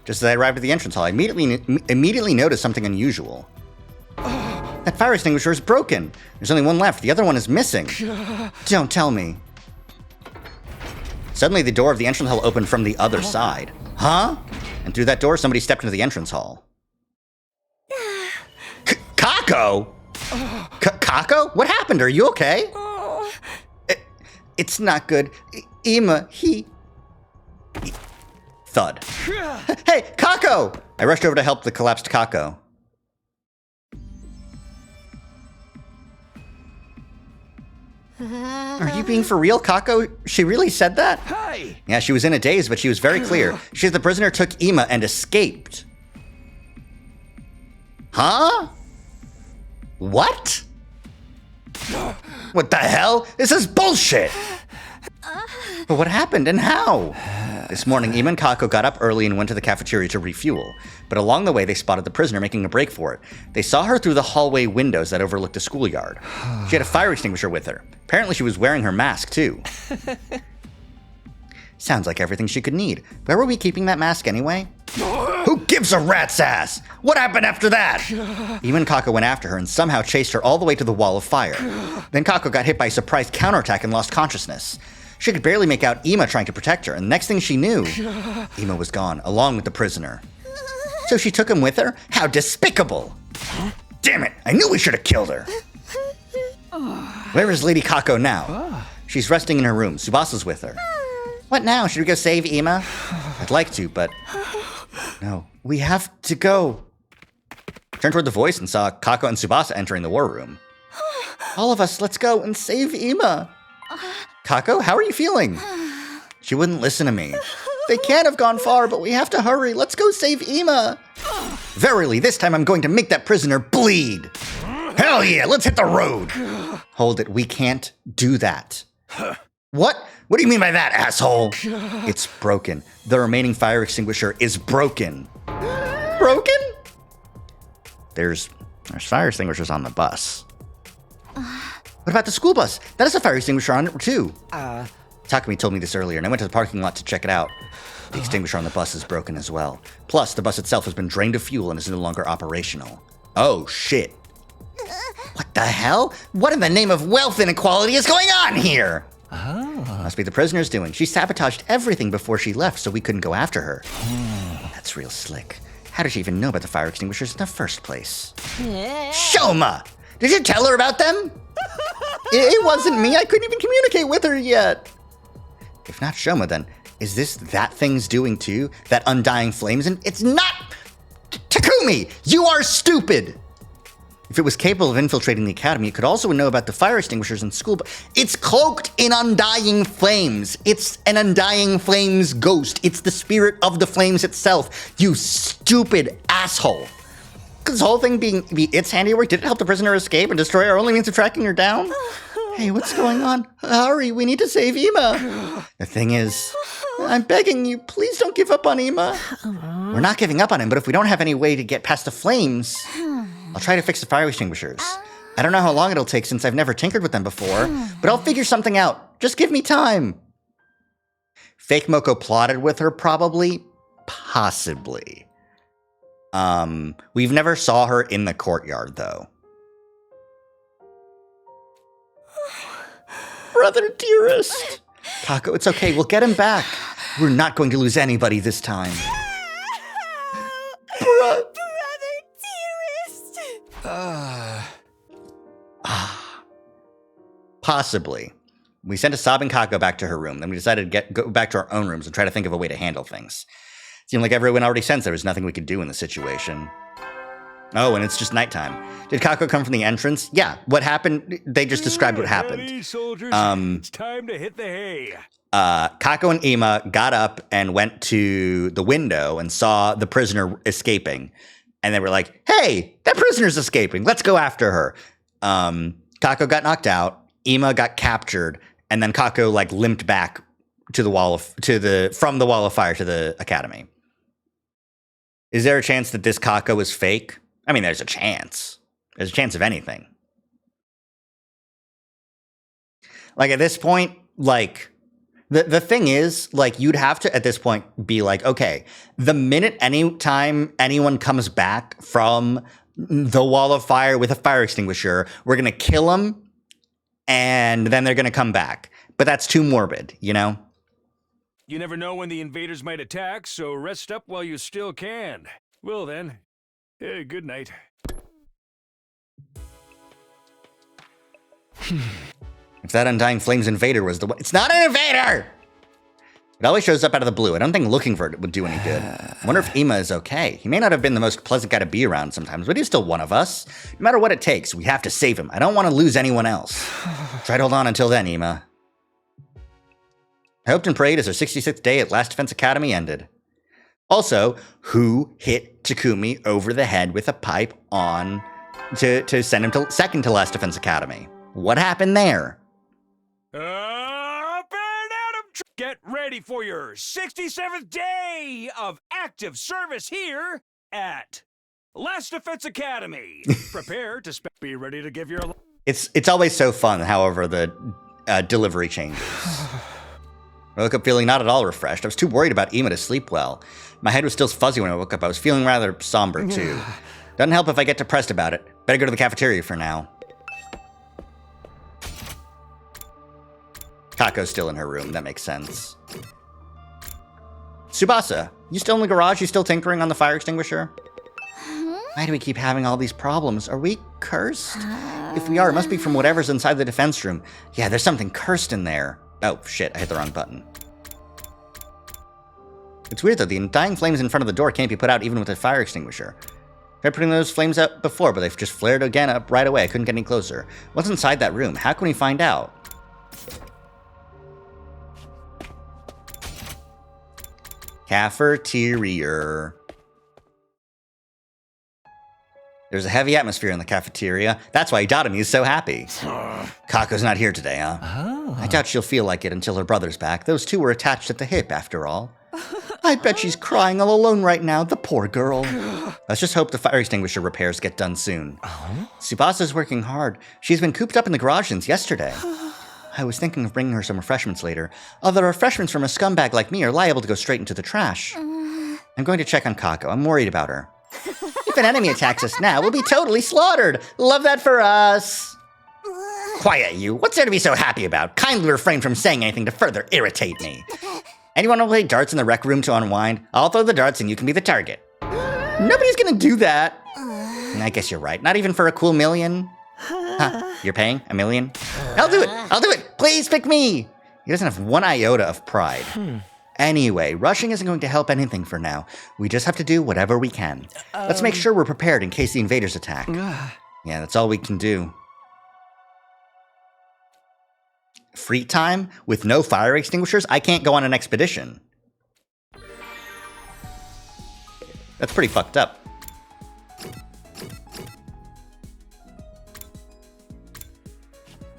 Just as I arrived at the entrance hall, I immediately noticed something unusual. That fire extinguisher is broken. There's only one left. The other one is missing. Don't tell me. Suddenly, the door of the entrance hall opened from the other side. Huh? And through that door, somebody stepped into the entrance hall. Kako? Kako? What happened? Are you okay? It's not good. Ima, Thud. Hey, Kako! I rushed over to help the collapsed Kako. Are you being for real, Kako? She really said that? Hey! Yeah, she was in a daze, but she was very clear. She said the prisoner took Ima and escaped. Huh? What? What the hell? This is bullshit! But what happened and how? This morning, Ima and Kako got up early and went to the cafeteria to refuel. But along the way, they spotted the prisoner making a break for it. They saw her through the hallway windows that overlooked the schoolyard. She had a fire extinguisher with her. Apparently, she was wearing her mask, too. Sounds like everything she could need. Where were we keeping that mask anyway? Who gives a rat's ass? What happened after that? Ima and Kako went after her and somehow chased her all the way to the wall of fire. Then Kako got hit by a surprise counterattack and lost consciousness. She could barely make out Ima trying to protect her, and the next thing she knew, Ima was gone, along with the prisoner. So she took him with her? How despicable! Damn it, I knew we should have killed her! Where is Lady Kako now? She's resting in her room. Tsubasa's with her. What now? Should we go save Ima? I'd like to, but... No, we have to go. Turned toward the voice and saw Kako and Tsubasa entering the war room. All of us, let's go and save Ima. Kako, how are you feeling? She wouldn't listen to me. They can't have gone far, but we have to hurry. Let's go save Ima. Verily, this time I'm going to make that prisoner bleed. Hell yeah, let's hit the road. Hold it, we can't do that. What? What do you mean by that, asshole? It's broken. The remaining fire extinguisher is broken. Broken? There's fire extinguishers on the bus. What about the school bus? That has a fire extinguisher on it, too. Takumi told me this earlier, and I went to the parking lot to check it out. The extinguisher on the bus is broken as well. Plus, the bus itself has been drained of fuel and is no longer operational. Oh, shit. What the hell? What in the name of wealth inequality is going on here? Must be the prisoner's doing. She sabotaged everything before she left, so we couldn't go after her. That's real slick. How did she even know about the fire extinguishers in the first place? Shoma! Did you tell her about them? It wasn't me. I couldn't even communicate with her yet. If not Shoma, then is this that thing's doing too? That undying flames? And it's not... Takumi! You are stupid! If it was capable of infiltrating the academy, it could also know about the fire extinguishers in school, but it's cloaked in undying flames. It's an undying flames ghost. It's the spirit of the flames itself. You stupid asshole. Could this whole thing be its handiwork? Did it help the prisoner escape and destroy our only means of tracking her down? Hey, what's going on? Hurry, we need to save Ima. The thing is, I'm begging you, please don't give up on Ima. We're not giving up on him, but if we don't have any way to get past the flames, I'll try to fix the fire extinguishers. I don't know how long it'll take since I've never tinkered with them before, but I'll figure something out. Just give me time. Fake Moko plotted with her, probably? Possibly. We've never saw her in the courtyard, though. Brother dearest. Kako, it's okay. We'll get him back. We're not going to lose anybody this time. Brother dearest. Possibly. We sent a sobbing Kako back to her room. Then we decided to go back to our own rooms and try to think of a way to handle things. Seemed like everyone already sensed there was nothing we could do in the situation. Oh, and it's just nighttime. Did Kako come from the entrance? Yeah. What happened? They just described what happened. Ready, soldiers? It's time to hit the hay. Kako and Ima got up and went to the window and saw the prisoner escaping. And they were like, hey, that prisoner's escaping. Let's go after her. Kako got knocked out. Ima got captured. And then Kako limped back to the wall from the wall of fire to the academy. Is there a chance that this Kako is fake? I mean, there's a chance. There's a chance of anything. At this point, the thing is, you'd have to, at this point, be okay, the minute anytime anyone comes back from the wall of fire with a fire extinguisher. We're going to kill them, and then they're going to come back. But that's too morbid, you know? You never know when the invaders might attack, so rest up while you still can. Well then, good night. If that Undying Flames invader was the one... It's not an invader! It always shows up out of the blue. I don't think looking for it would do any good. I wonder if Ima is okay. He may not have been the most pleasant guy to be around sometimes, but he's still one of us. No matter what it takes, we have to save him. I don't want to lose anyone else. Try to hold on until then, Ima. I hoped and prayed as our 66th day at Last Defense Academy ended. Also, who hit Takumi over the head with a pipe on to send him to second to Last Defense Academy? What happened there? Get ready for your 67th day of active service here at Last Defense Academy. Prepare to be ready to give your... It's always so fun, however, the delivery changes. I woke up feeling not at all refreshed. I was too worried about Ima to sleep well. My head was still fuzzy when I woke up. I was feeling rather somber, too. Doesn't help if I get depressed about it. Better go to the cafeteria for now. Kako's still in her room. That makes sense. Tsubasa, you still in the garage? You still tinkering on the fire extinguisher? Why do we keep having all these problems? Are we cursed? If we are, it must be from whatever's inside the defense room. Yeah, there's something cursed in there. Oh, shit, I hit the wrong button. It's weird, though. The undying flames in front of the door can't be put out even with a fire extinguisher. Tried putting those flames out before, but they've just flared again up right away. I couldn't get any closer. What's inside that room? How can we find out? Cafeteria. There's a heavy atmosphere in the cafeteria. That's why Dotami is so happy. Kako's not here today, huh? Oh. I doubt she'll feel like it until her brother's back. Those two were attached at the hip, after all. I bet she's crying all alone right now, the poor girl. Let's just hope the fire extinguisher repairs get done soon. Tsubasa's working hard. She's been cooped up in the garage since yesterday. I was thinking of bringing her some refreshments later, although refreshments from a scumbag like me are liable to go straight into the trash. I'm going to check on Kako. I'm worried about her. If an enemy attacks us now, we'll be totally slaughtered. Love that for us. Quiet, you. What's there to be so happy about? Kindly refrain from saying anything to further irritate me. Anyone want to play darts in the rec room to unwind? I'll throw the darts and you can be the target. Nobody's gonna do that. I guess you're right. Not even for a cool million? Huh, you're paying $1 million? I'll do it. I'll do it. Please pick me. He doesn't have one iota of pride. Anyway, rushing isn't going to help anything for now. We just have to do whatever we can. Let's make sure we're prepared in case the invaders attack. Yeah, that's all we can do. Free time? With no fire extinguishers? I can't go on an expedition. That's pretty fucked up.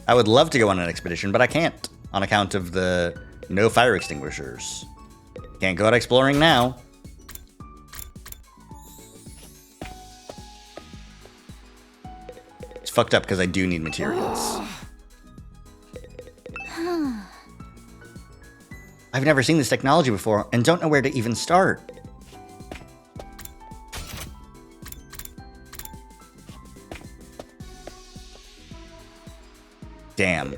I would love to go on an expedition, but I can't on account of the no fire extinguishers. Can't go out exploring now. It's fucked up because I do need materials. I've never seen this technology before and don't know where to even start. Damn.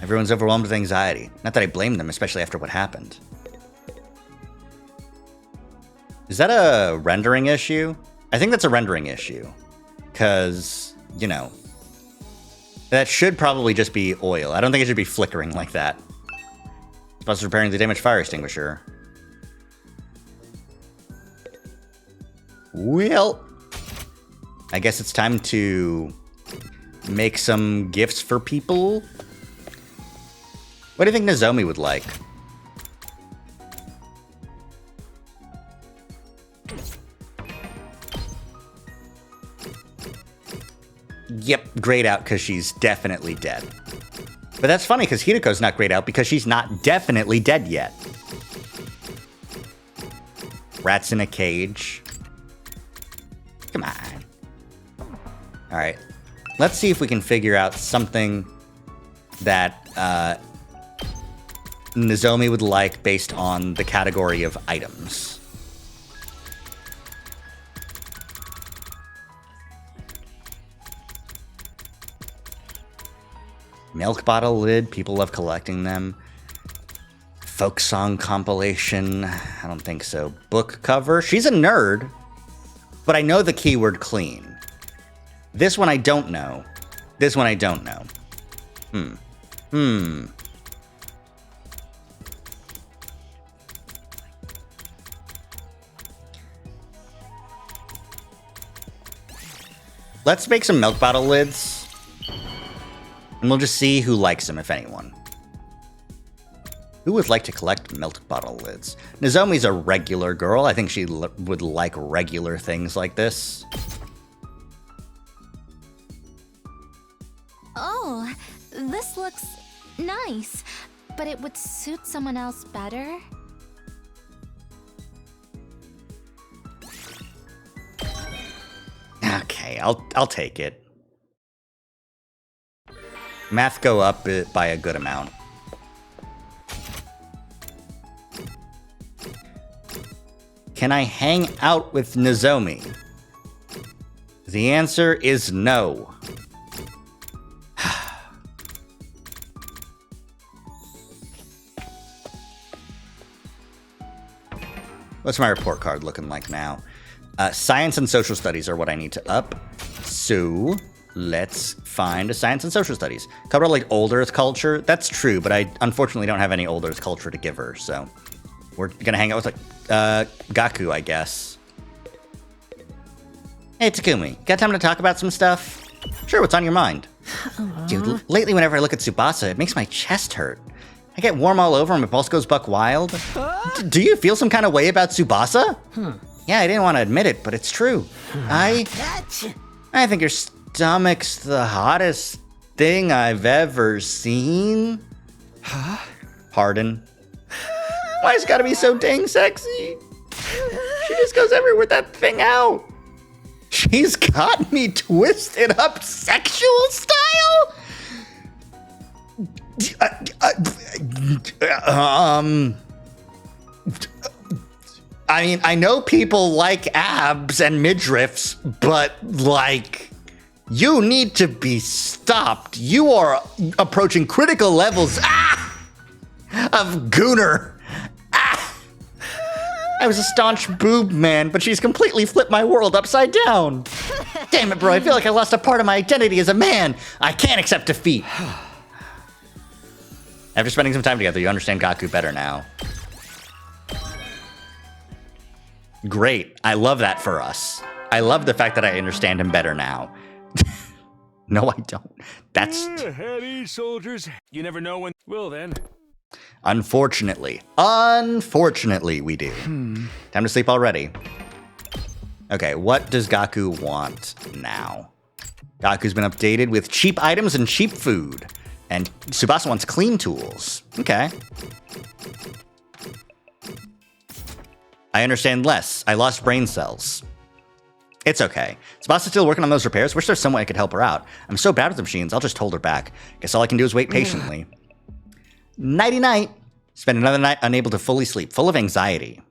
Everyone's overwhelmed with anxiety. Not that I blame them, especially after what happened. Is that a rendering issue? I think that's a rendering issue. Because, you know, that should probably just be oil. I don't think it should be flickering like that. Plus repairing the damaged fire extinguisher. Well, I guess it's time to make some gifts for people. What do you think Nozomi would like? Yep, grayed out because she's definitely dead. But that's funny because Hideko's not grayed out because she's not definitely dead yet. Rats in a cage. Come on. Alright. Let's see if we can figure out something that Nozomi would like based on the category of items. Milk bottle lid. People love collecting them. Folk song compilation. I don't think so. Book cover. She's a nerd. But I know the keyword clean. This one I don't know. This one I don't know. Let's make some milk bottle lids. And we'll just see who likes them, if anyone. Who would like to collect milk bottle lids? Nozomi's a regular girl. I think she would like regular things like this. Oh, this looks nice, but it would suit someone else better. Okay, I'll take it. Math go up by a good amount. Can I hang out with Nozomi? The answer is no. What's my report card looking like now? Science and social studies are what I need to up. So let's find a science and social studies. Cover like old Earth culture. That's true, but I unfortunately don't have any old Earth culture to give her. So we're gonna hang out with like Gaku, I guess. Hey Takumi, got time to talk about some stuff? Sure, what's on your mind? Dude, lately whenever I look at Tsubasa, it makes my chest hurt. I get warm all over and my pulse goes buck wild. Do you feel some kind of way about Tsubasa? Yeah, I didn't want to admit it, but it's true. I think your stomach's the hottest thing I've ever seen. Huh? Pardon? Why's it gotta be so dang sexy? She just goes everywhere with that thing out. She's got me twisted up sexual style? I mean, I know people like abs and midriffs, but like, you need to be stopped. You are approaching critical levels of gooner. I was a staunch boob man, but she's completely flipped my world upside down. Damn it, bro, I feel like I lost a part of my identity as a man. I can't accept defeat. After spending some time together, you understand Gaku better now. Great. I love that for us. I love the fact that I understand him better now. No, I don't. That's... Heady, soldiers. You never know when... Well, then. Unfortunately, we do. Time to sleep already. Okay, what does Gaku want now? Gaku's been updated with cheap items and cheap food. And Tsubasa wants clean tools. Okay. I understand less. I lost brain cells. It's okay. Tsubasa's still working on those repairs. Wish there's some way I could help her out. I'm so bad with the machines, I'll just hold her back. Guess all I can do is wait patiently. Nighty-night. Spend another night unable to fully sleep, full of anxiety.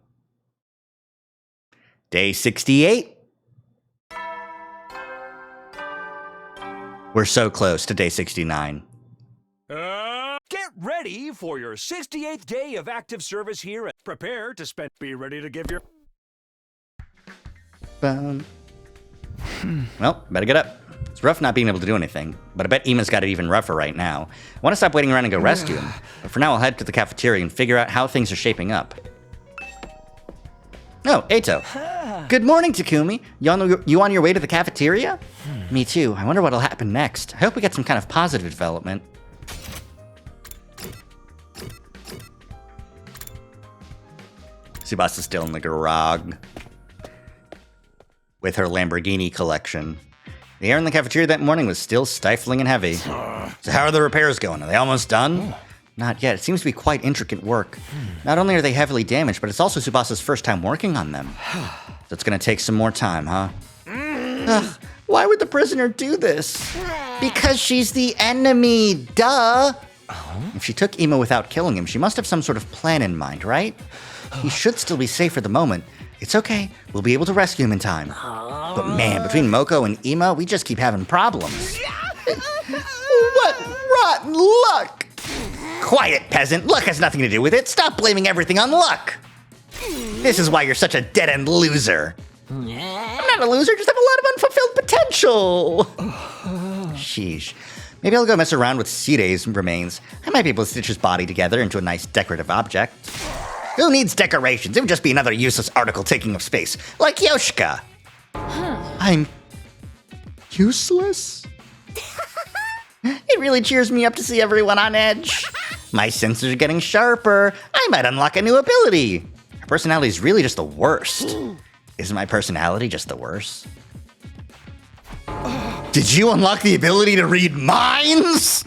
Day 68. We're so close to day 69. Get ready for your 68th day of active service here. Prepare to spend. Be ready to give your... Well, better get up. It's rough not being able to do anything, but I bet Ima's got it even rougher right now. I want to stop waiting around and go rescue him, but for now I'll head to the cafeteria and figure out how things are shaping up. Oh, Eito. Good morning, Takumi. You on your way to the cafeteria? Me too. I wonder what'll happen next. I hope we get some kind of positive development. Tsubasa's still in the garage with her Lamborghini collection. The air in the cafeteria that morning was still stifling and heavy. So how are the repairs going? Are they almost done? Not yet. It seems to be quite intricate work. Not only are they heavily damaged, but it's also Tsubasa's first time working on them. So it's gonna take some more time, huh? Ugh, why would the prisoner do this? Because she's the enemy, duh! If she took Ima without killing him, she must have some sort of plan in mind, right? He should still be safe for the moment. It's okay. We'll be able to rescue him in time. But man, between Moko and Ima, we just keep having problems. What rotten luck! Quiet, peasant. Luck has nothing to do with it. Stop blaming everything on luck. This is why you're such a dead-end loser. I'm not a loser, just have a lot of unfulfilled potential. Sheesh. Maybe I'll go mess around with Sire's remains. I might be able to stitch his body together into a nice decorative object. Who needs decorations? It would just be another useless article taking up space, like Yoshika. I'm useless? It really cheers me up to see everyone on edge. My senses are getting sharper. I might unlock a new ability. Her personality is really just the worst. Isn't my personality just the worst? Did you unlock the ability to read minds?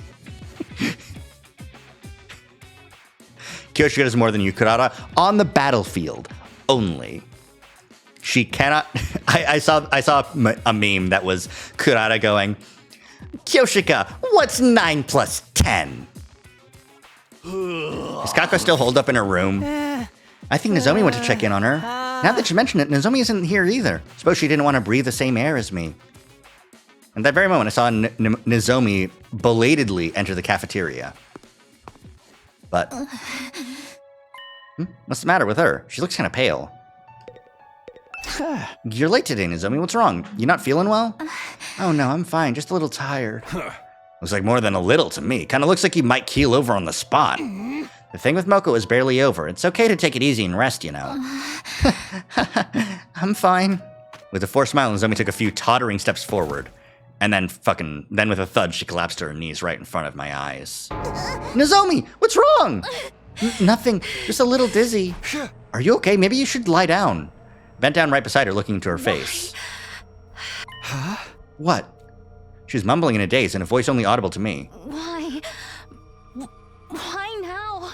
Kyoshika does more than you, Kurata, on the battlefield only. She cannot. I saw a meme that was Kurata going, Kyoshika, what's 9 plus 10? Is Kako still holed up in her room? I think Nozomi went to check in on her. Now that you mention it, Nozomi isn't here either. Suppose she didn't want to breathe the same air as me. At that very moment, I saw Nozomi belatedly enter the cafeteria. But what's the matter with her? She looks kind of pale. You're late today, Nozomi. What's wrong? You not feeling well? Oh no, I'm fine. Just a little tired. Looks like more than a little to me. Kind of looks like you might keel over on the spot. The thing with Moko is barely over. It's okay to take it easy and rest, you know. I'm fine. With a forced smile, Nozomi took a few tottering steps forward. And then with a thud, she collapsed to her knees right in front of my eyes. Nozomi, what's wrong? Nothing, just a little dizzy. Are you okay? Maybe you should lie down. Bent down right beside her, looking into her face. Huh? What? She was mumbling in a daze, and a voice only audible to me. Why? Why now?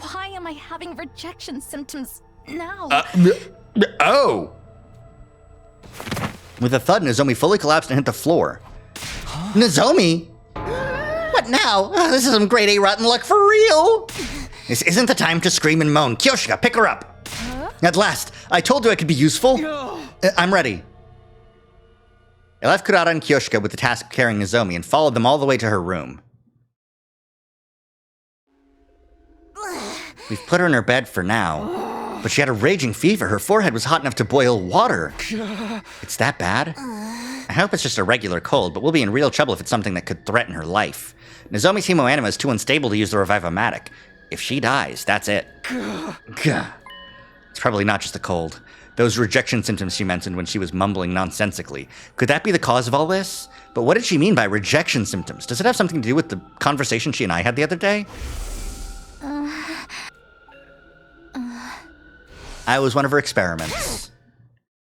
Why am I having rejection symptoms now? Oh! With a thud, Nozomi fully collapsed and hit the floor. Huh? Nozomi? What now? This is some grade A rotten luck for real. This isn't the time to scream and moan. Kyoshika, pick her up. At last, I told you I could be useful. I'm ready. I left Kurata and Kyoshika with the task of carrying Nozomi and followed them all the way to her room. We've put her in her bed for now, but she had a raging fever. Her forehead was hot enough to boil water. It's that bad? I hope it's just a regular cold, but we'll be in real trouble if it's something that could threaten her life. Nozomi's hemoanima is too unstable to use the Revive-O-Matic. If she dies, that's it. It's probably not just a cold. Those rejection symptoms she mentioned when she was mumbling nonsensically. Could that be the cause of all this? But what did she mean by rejection symptoms? Does it have something to do with the conversation she and I had the other day? I was one of her experiments.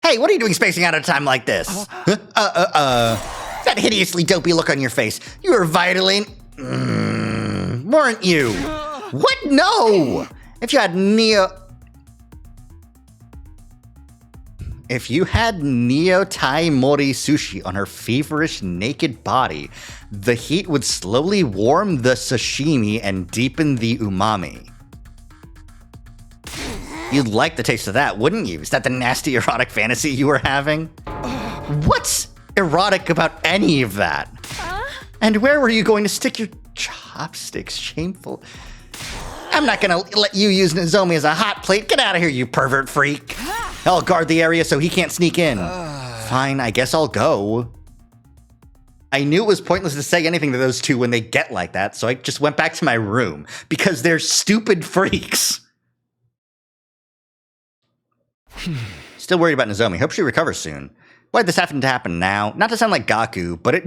Hey, what are you doing spacing out at a time like this? That hideously dopey look on your face. You were vitally... weren't you? What? No! If you had Neo-Tai Mori sushi on her feverish naked body, the heat would slowly warm the sashimi and deepen the umami. You'd like the taste of that, wouldn't you? Is that the nasty erotic fantasy you were having? What's erotic about any of that? And where were you going to stick your chopsticks? Shameful. I'm not gonna let you use Nozomi as a hot plate. Get out of here, you pervert freak. I'll guard the area so he can't sneak in. Fine, I guess I'll go. I knew it was pointless to say anything to those two when they get like that, so I just went back to my room because they're stupid freaks. Still worried about Nozomi. Hope she recovers soon. Why'd this happen to happen now? Not to sound like Gaku, but it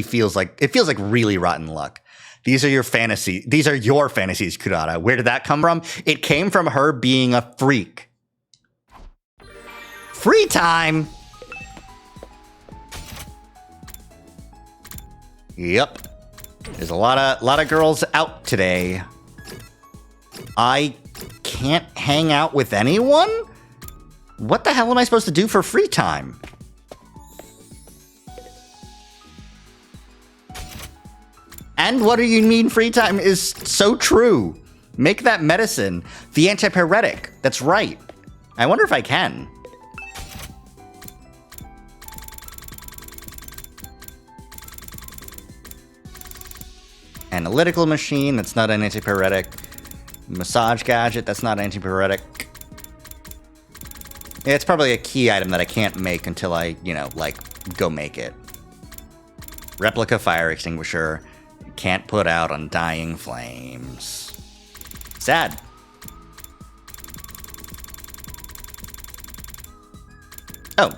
feels like really rotten luck. These are your fantasies, Kurata. Where did that come from? It came from her being a freak. Free time! Yep. There's a lot of girls out today. I can't hang out with anyone? What the hell am I supposed to do for free time? And what do you mean free time is so true? Make that medicine. The antipyretic. That's right. I wonder if I can. Analytical machine, that's not an antipyretic. Massage gadget, that's not antipyretic. It's probably a key item that I can't make until I, you know, like, go make it. Replica fire extinguisher. Can't put out undying flames. Sad. Oh,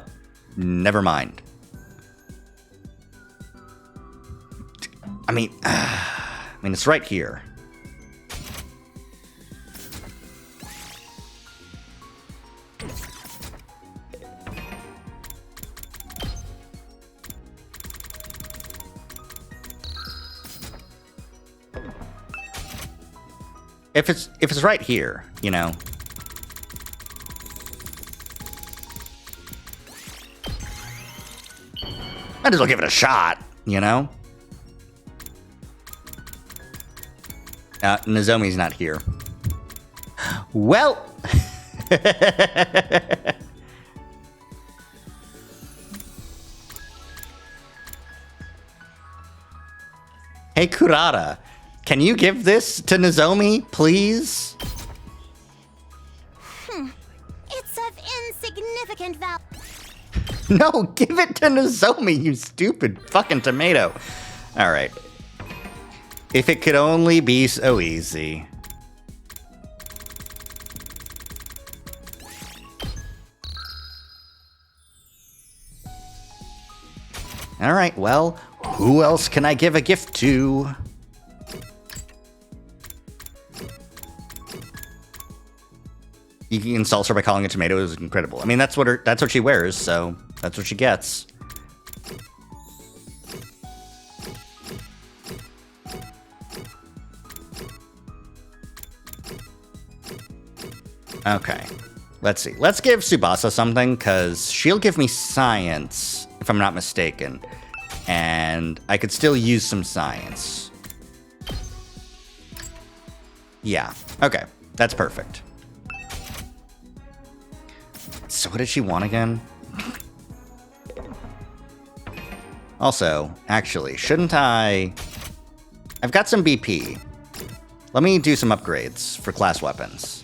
never mind. I mean, it's right here. If it's right here, you know. Might as well give it a shot, you know? Nozomi's not here. Well! Hey, Kurata. Can you give this to Nozomi, please? It's of insignificant value. No, give it to Nozomi, you stupid fucking tomato. Alright. If it could only be so easy. Alright, well, who else can I give a gift to? You can insult her by calling it tomato is incredible. I mean, that's what she wears, so that's what she gets. Okay, let's see. Let's give Tsubasa something, because she'll give me science, if I'm not mistaken. And I could still use some science. Yeah, okay, that's perfect. So what did she want again? Also, actually, shouldn't I... I've got some BP. Let me do some upgrades for class weapons.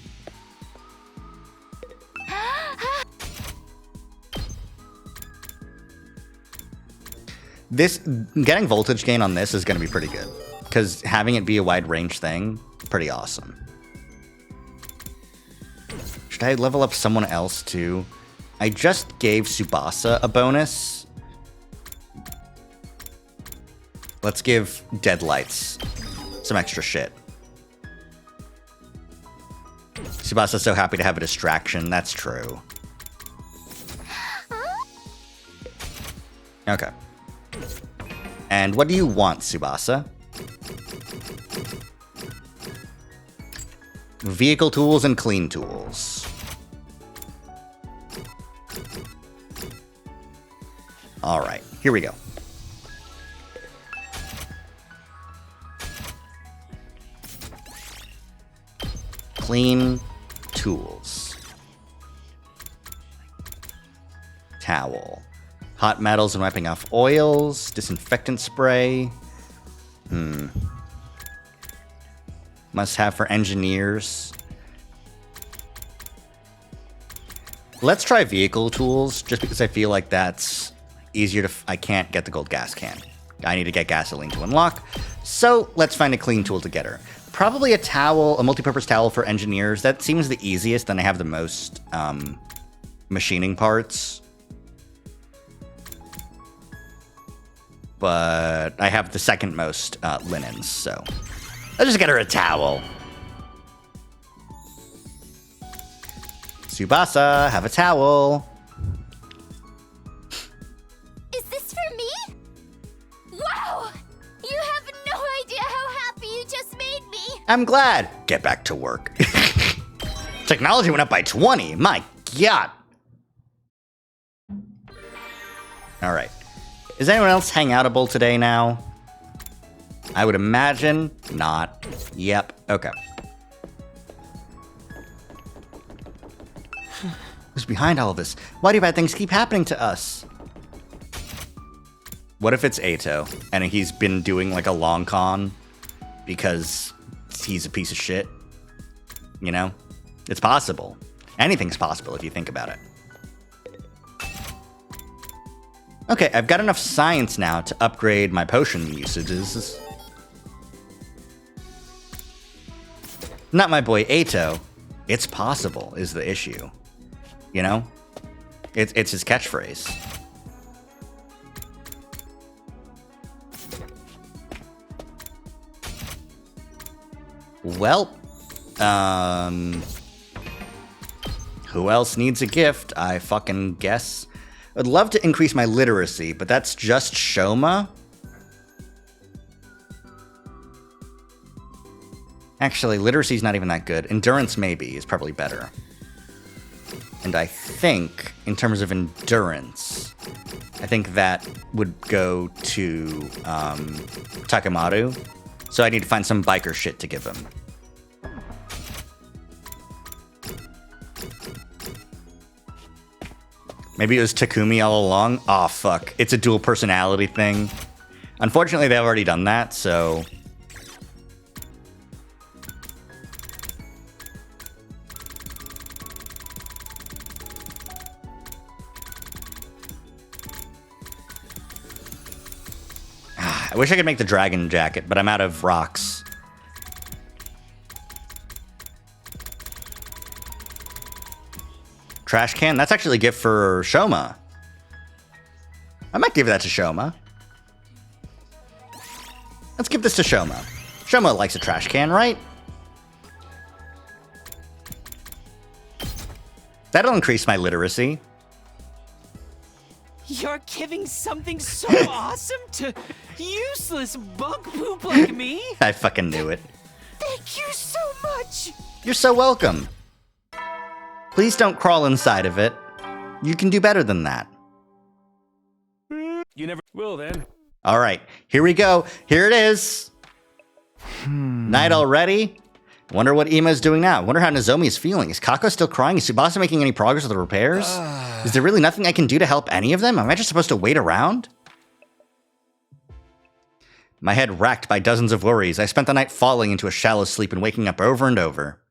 Getting voltage gain on this is going to be pretty good. Because having it be a wide range thing, pretty awesome. Should I level up someone else too? I just gave Tsubasa a bonus. Let's give Deadlights some extra shit. Tsubasa's so happy to have a distraction, that's true. Okay. And what do you want, Tsubasa? Vehicle tools and clean tools. Alright, here we go. Clean tools. Towel. Hot metals and wiping off oils. Disinfectant spray. Must have for engineers. Let's try vehicle tools, just because I feel like that's easier to... I can't get the gold gas can. I need to get gasoline to unlock. So let's find a clean tool to get her. Probably a towel, a multi-purpose towel for engineers. That seems the easiest, and I have the most machining parts. But I have the second most linens, so... I'll just get her a towel. Tsubasa, have a towel. Is this for me? Wow! You have no idea how happy you just made me. I'm glad. Get back to work. Technology went up by 20. My God. All right. Is anyone else hangoutable today now? I would imagine not. Yep. Okay. Who's behind all of this? Why do bad things keep happening to us? What if it's Ato and he's been doing like a long con because he's a piece of shit. You know? It's possible. Anything's possible if you think about it. Okay, I've got enough science now to upgrade my potion usages. Not my boy Ato. It's possible is the issue. You know? It's his catchphrase. Well, who else needs a gift? I fucking guess. I'd love to increase my literacy, but that's just Shoma. Actually, literacy's not even that good. Endurance maybe is probably better. And I think, in terms of endurance, I think that would go to Takemaru. So I need to find some biker shit to give him. Maybe it was Takumi all along? Aw, fuck. It's a dual personality thing. Unfortunately, they've already done that, so... I wish I could make the dragon jacket, but I'm out of rocks. Trash can? That's actually a gift for Shoma. I might give that to Shoma. Let's give this to Shoma. Shoma likes a trash can, right? That'll increase my literacy. You're giving something so awesome to useless bug poop like me? I fucking knew it. Thank you so much! You're so welcome. Please don't crawl inside of it. You can do better than that. You never will then. All right, here we go. Here it is. Night already? Wonder what Ima's doing now. Wonder how Nozomi is feeling. Is Kako still crying? Is Tsubasa making any progress with the repairs? Is there really nothing I can do to help any of them? Am I just supposed to wait around? My head racked by dozens of worries. I spent the night falling into a shallow sleep and waking up over and over.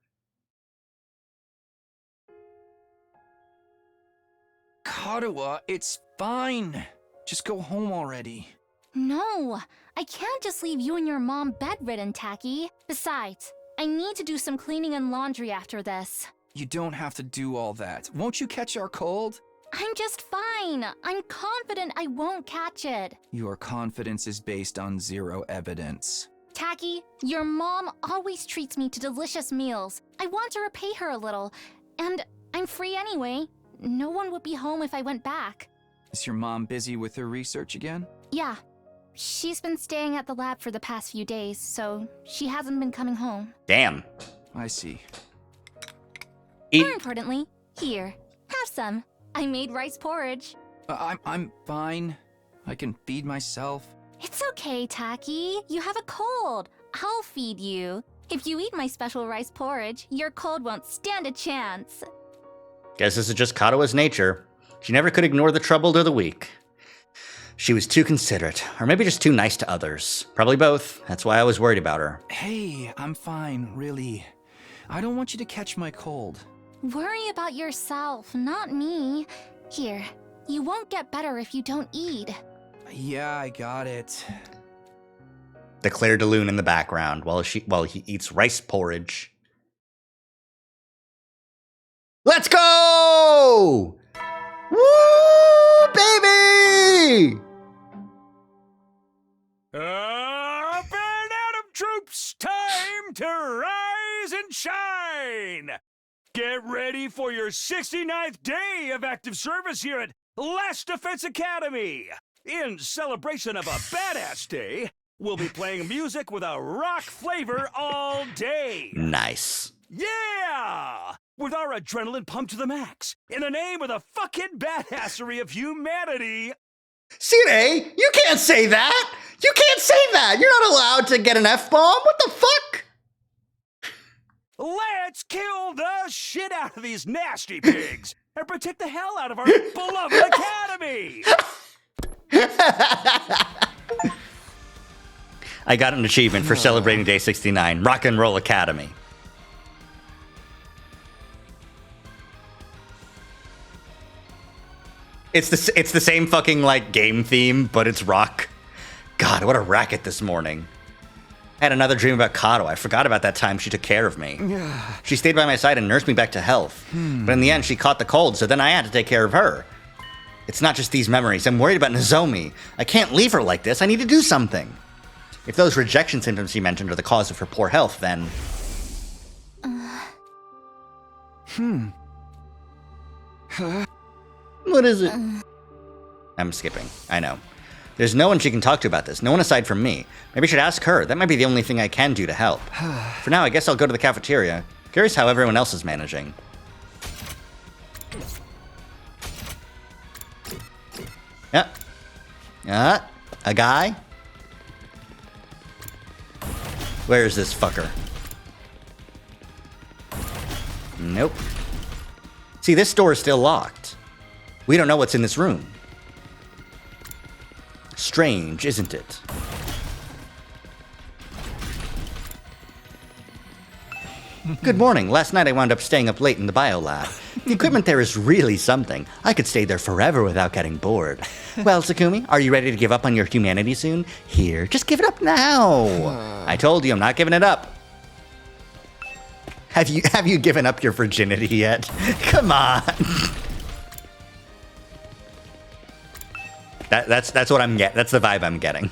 Kadoa, it's fine. Just go home already. No, I can't just leave you and your mom bedridden, Taki. Besides, I need to do some cleaning and laundry after this. You don't have to do all that. Won't you catch our cold? I'm just fine. I'm confident I won't catch it. Your confidence is based on zero evidence. Taki, your mom always treats me to delicious meals. I want to repay her a little. And I'm free anyway. No one would be home if I went back. Is your mom busy with her research again? Yeah. She's been staying at the lab for the past few days, so she hasn't been coming home. Damn. I see. More importantly, here, have some. I made rice porridge. I'm fine. I can feed myself. It's okay, Taki. You have a cold. I'll feed you. If you eat my special rice porridge, your cold won't stand a chance. Guess this is just Kadoa's nature. She never could ignore the troubled or the weak. She was too considerate, or maybe just too nice to others. Probably both. That's why I was worried about her. Hey, I'm fine, really. I don't want you to catch my cold. Worry about yourself, not me. Here, you won't get better if you don't eat. Yeah, I got it. The Claire de Lune in the background while he eats rice porridge. Let's go! Woo, baby! Up and Atom troops, time to rise and shine! Get ready for your 69th day of active service here at Last Defense Academy! In celebration of a badass day, we'll be playing music with a rock flavor all day! Nice. Yeah! With our adrenaline pumped to the max, in the name of the fucking badassery of humanity! Sire, you can't say that! You can't say that! You're not allowed to get an F-bomb! What the fuck? Let's kill the shit out of these nasty pigs and protect the hell out of our beloved academy! I got an achievement for celebrating Day 69, Rock and Roll Academy. It's the same fucking, like, game theme, but it's rock. God, what a racket this morning. I had another dream about Kato. I forgot about that time she took care of me. She stayed by my side and nursed me back to health. But in the end, she caught the cold, so then I had to take care of her. It's not just these memories. I'm worried about Nozomi. I can't leave her like this. I need to do something. If those rejection symptoms she mentioned are the cause of her poor health, then... What is it? I'm skipping. I know. There's no one she can talk to about this. No one aside from me. Maybe I should ask her. That might be the only thing I can do to help. For now, I guess I'll go to the cafeteria. Curious how everyone else is managing. Yeah. A guy? Where is this fucker? Nope. See, this door is still locked. We don't know what's in this room. Strange, isn't it? Good morning. Last night I wound up staying up late in the biolab. The equipment there is really something. I could stay there forever without getting bored. Well, Takumi, are you ready to give up on your humanity soon? Here, just give it up now. I told you I'm not giving it up. Have you given up your virginity yet? Come on. That's what I'm getting. That's the vibe I'm getting.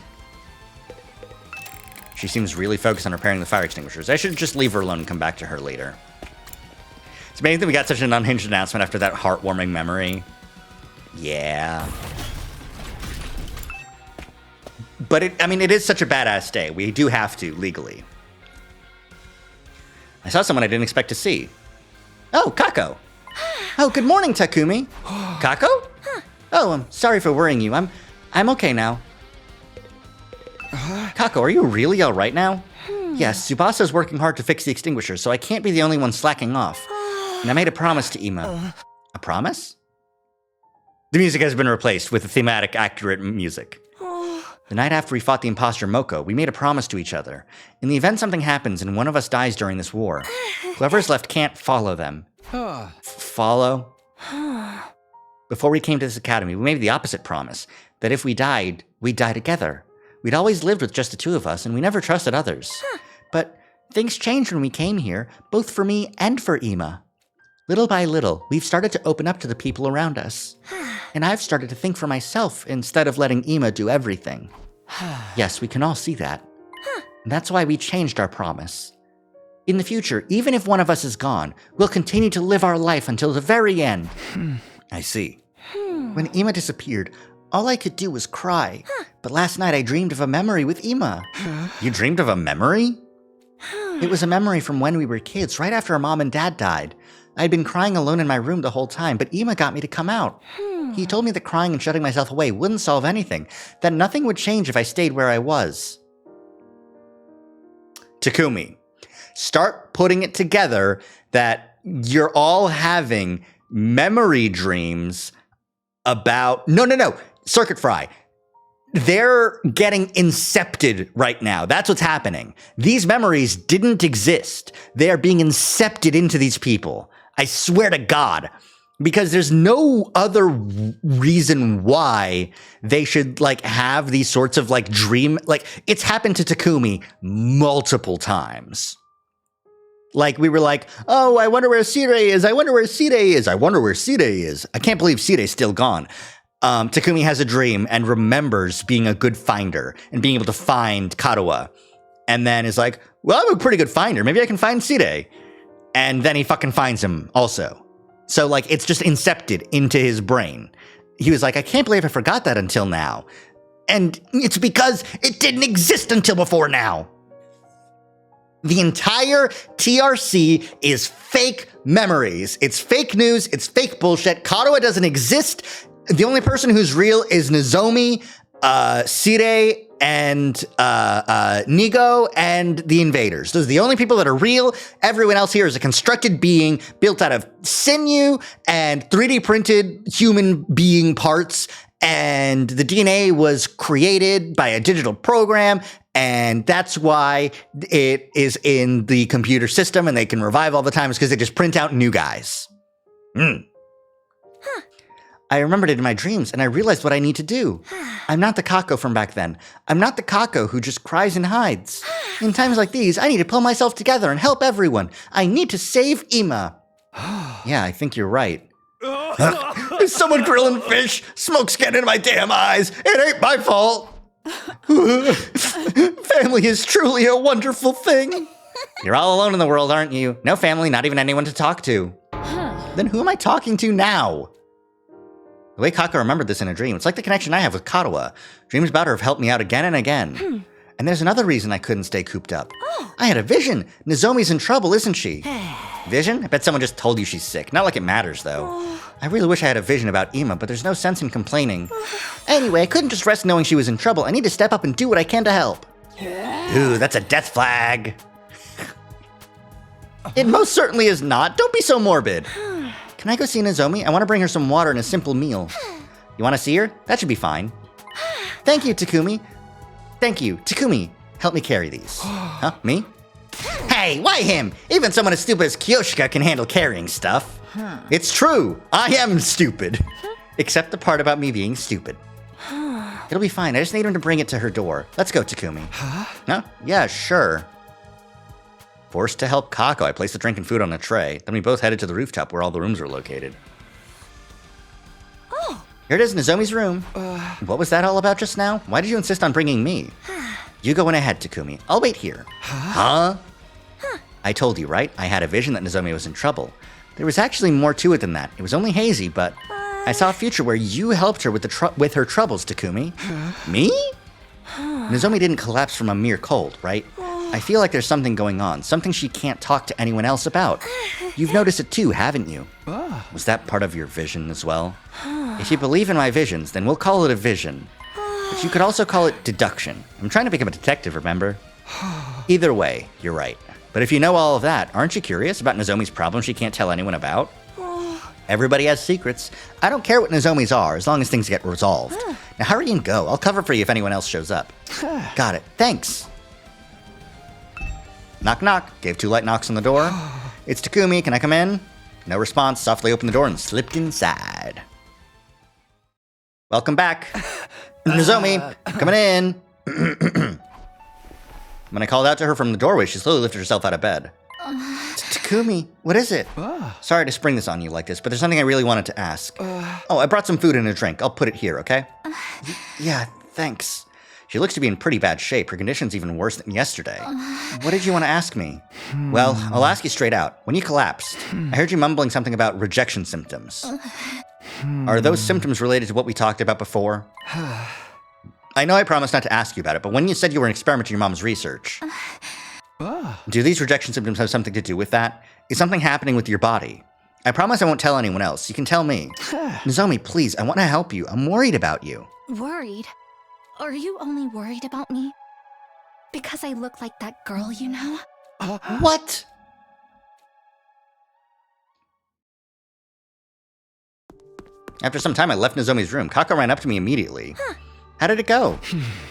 She seems really focused on repairing the fire extinguishers. I should just leave her alone and come back to her later. It's amazing that we got such an unhinged announcement after that heartwarming memory. Yeah. But it is such a badass day. We do have to, legally. I saw someone I didn't expect to see. Oh, Kako. Oh, good morning, Takumi. Kako? Oh, I'm sorry for worrying you. I'm okay now. Kako, are you really all right now? Yes, Tsubasa's working hard to fix the extinguisher, so I can't be the only one slacking off. And I made a promise to Ima. A promise? The music has been replaced with thematic, accurate music. The night after we fought the imposter Moko, we made a promise to each other. In the event something happens and one of us dies during this war, whoever's left can't follow them. Follow? Before we came to this academy, we made the opposite promise, that if we died, we'd die together. We'd always lived with just the two of us, and we never trusted others. But things changed when we came here, both for me and for Ima. Little by little, we've started to open up to the people around us. And I've started to think for myself instead of letting Ima do everything. Yes, we can all see that. And that's why we changed our promise. In the future, even if one of us is gone, we'll continue to live our life until the very end. I see. When Ima disappeared, all I could do was cry. But last night I dreamed of a memory with Ima. You dreamed of a memory? It was a memory from when we were kids, right after our mom and dad died. I'd been crying alone in my room the whole time, but Ima got me to come out. He told me that crying and shutting myself away wouldn't solve anything, that nothing would change if I stayed where I was. Takumi, start putting it together that you're all having memory dreams about... No. Circuit Fry. They're getting incepted right now. That's what's happening. These memories didn't exist. They are being incepted into these people. I swear to God. Because there's no other reason why they should, like, have these sorts of, like, dream... Like, it's happened to Takumi multiple times. Like, we were like, oh, I wonder where Sire is. I wonder where Sire is. I wonder where Sire is. I can't believe Sire's still gone. Takumi has a dream and remembers being a good finder and being able to find Karuha. And then is like, well, I'm a pretty good finder. Maybe I can find Sire. And then he fucking finds him also. So, like, it's just incepted into his brain. He was like, I can't believe I forgot that until now. And it's because it didn't exist until before now. The entire TRC is fake memories. It's fake news. It's fake bullshit. Karuha doesn't exist. The only person who's real is Nozomi, Sire, and Nigo, and the invaders. Those are the only people that are real. Everyone else here is a constructed being built out of sinew and 3D printed human being parts. And the DNA was created by a digital program. And that's why it is in the computer system and they can revive all the time, is because they just print out new guys. I remembered it in my dreams, and I realized what I need to do. I'm not the Kako from back then. I'm not the Kako who just cries and hides. In times like these, I need to pull myself together and help everyone. I need to save Ima. Yeah, I think you're right. Is someone grilling fish? Smoke's getting in my damn eyes. It ain't my fault. Family is truly a wonderful thing. You're all alone in the world, aren't you? No family, not even anyone to talk to. Then who am I talking to now? The way Kako remembered this in a dream, it's like the connection I have with Katawa. Dreams about her have helped me out again and again. And there's another reason I couldn't stay cooped up. I had a vision. Nozomi's in trouble, isn't she? Vision? I bet someone just told you she's sick. Not like it matters, though. I really wish I had a vision about Ima, but there's no sense in complaining. Anyway, I couldn't just rest knowing she was in trouble. I need to step up and do what I can to help. Ooh, that's a death flag. It most certainly is not. Don't be so morbid. Can I go see Nozomi? I want to bring her some water and a simple meal. You want to see her? That should be fine. Thank you, Takumi. Thank you. Takumi, help me carry these. Huh? Me? Hey, why him? Even someone as stupid as Kyoshika can handle carrying stuff. It's true. I am stupid. Except the part about me being stupid. It'll be fine. I just need him to bring it to her door. Let's go, Takumi. No? Yeah, sure. Forced to help Kako, I placed the drink and food on a tray. Then we both headed to the rooftop where all the rooms were located. Here it is, Nozomi's room. What was that all about just now? Why did you insist on bringing me? You go in ahead, Takumi. I'll wait here. Huh? I told you, right? I had a vision that Nozomi was in trouble. There was actually more to it than that. It was only hazy, but I saw a future where you helped her with her troubles, Takumi. Me? Nozomi didn't collapse from a mere cold, right? I feel like there's something going on, something she can't talk to anyone else about. You've noticed it too, haven't you? Was that part of your vision as well? If you believe in my visions, then we'll call it a vision. But you could also call it deduction. I'm trying to become a detective, remember? Either way, you're right. But if you know all of that, aren't you curious about Nozomi's problem she can't tell anyone about? Everybody has secrets. I don't care what Nozomi's are, as long as things get resolved. Now hurry and go. I'll cover for you if anyone else shows up. Got it. Thanks. Knock, knock. Gave 2 light knocks on the door. It's Takumi. Can I come in? No response. Softly opened the door and slipped inside. Welcome back. Nozomi, coming in. When I called out to her from the doorway, she slowly lifted herself out of bed. Takumi, what is it? Sorry to spring this on you like this, but there's something I really wanted to ask. Oh, I brought some food and a drink. I'll put it here, okay? Yeah, thanks. She looks to be in pretty bad shape. Her condition's even worse than yesterday. What did you want to ask me? Well, I'll ask you straight out. When you collapsed, I heard you mumbling something about rejection symptoms. Are those symptoms related to what we talked about before? I know I promised not to ask you about it, but when you said you were an experiment in your mom's research, do these rejection symptoms have something to do with that? Is something happening with your body? I promise I won't tell anyone else. You can tell me. Nozomi, please, I want to help you. I'm worried about you. Worried? Are you only worried about me? Because I look like that girl, you know? What? After some time, I left Nozomi's room. Kako ran up to me immediately. How did it go?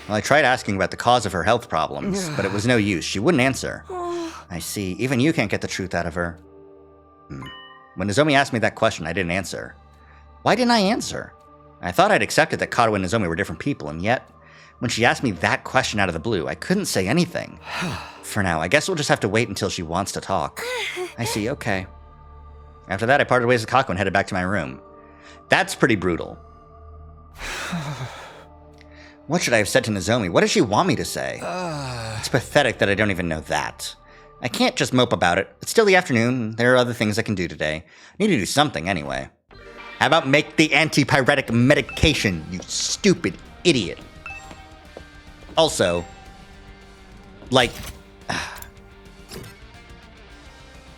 Well, I tried asking about the cause of her health problems, but it was no use. She wouldn't answer. I see. Even you can't get the truth out of her. When Nozomi asked me that question, I didn't answer. Why didn't I answer? I thought I'd accepted that Kato and Nozomi were different people, and yet, when she asked me that question out of the blue, I couldn't say anything. For now, I guess we'll just have to wait until she wants to talk. I see, okay. After that, I parted ways with Kako and headed back to my room. That's pretty brutal. What should I have said to Nozomi? What does she want me to say? It's pathetic that I don't even know that. I can't just mope about it. It's still the afternoon. There are other things I can do today. I need to do something anyway. How about make the antipyretic medication, you stupid idiot? Also, like...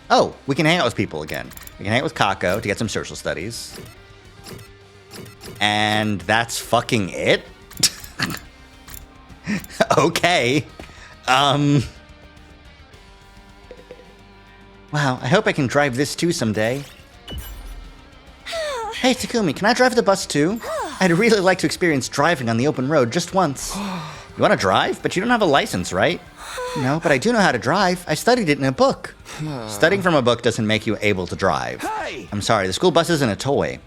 Oh, we can hang out with people again. We can hang out with Kako to get some social studies. And that's fucking it? Okay. Wow, I hope I can drive this too someday. Hey, Takumi, can I drive the bus too? I'd really like to experience driving on the open road just once. You want to drive? But you don't have a license, right? No, but I do know how to drive. I studied it in a book. Studying from a book doesn't make you able to drive. Hey! I'm sorry, the school bus isn't a toy.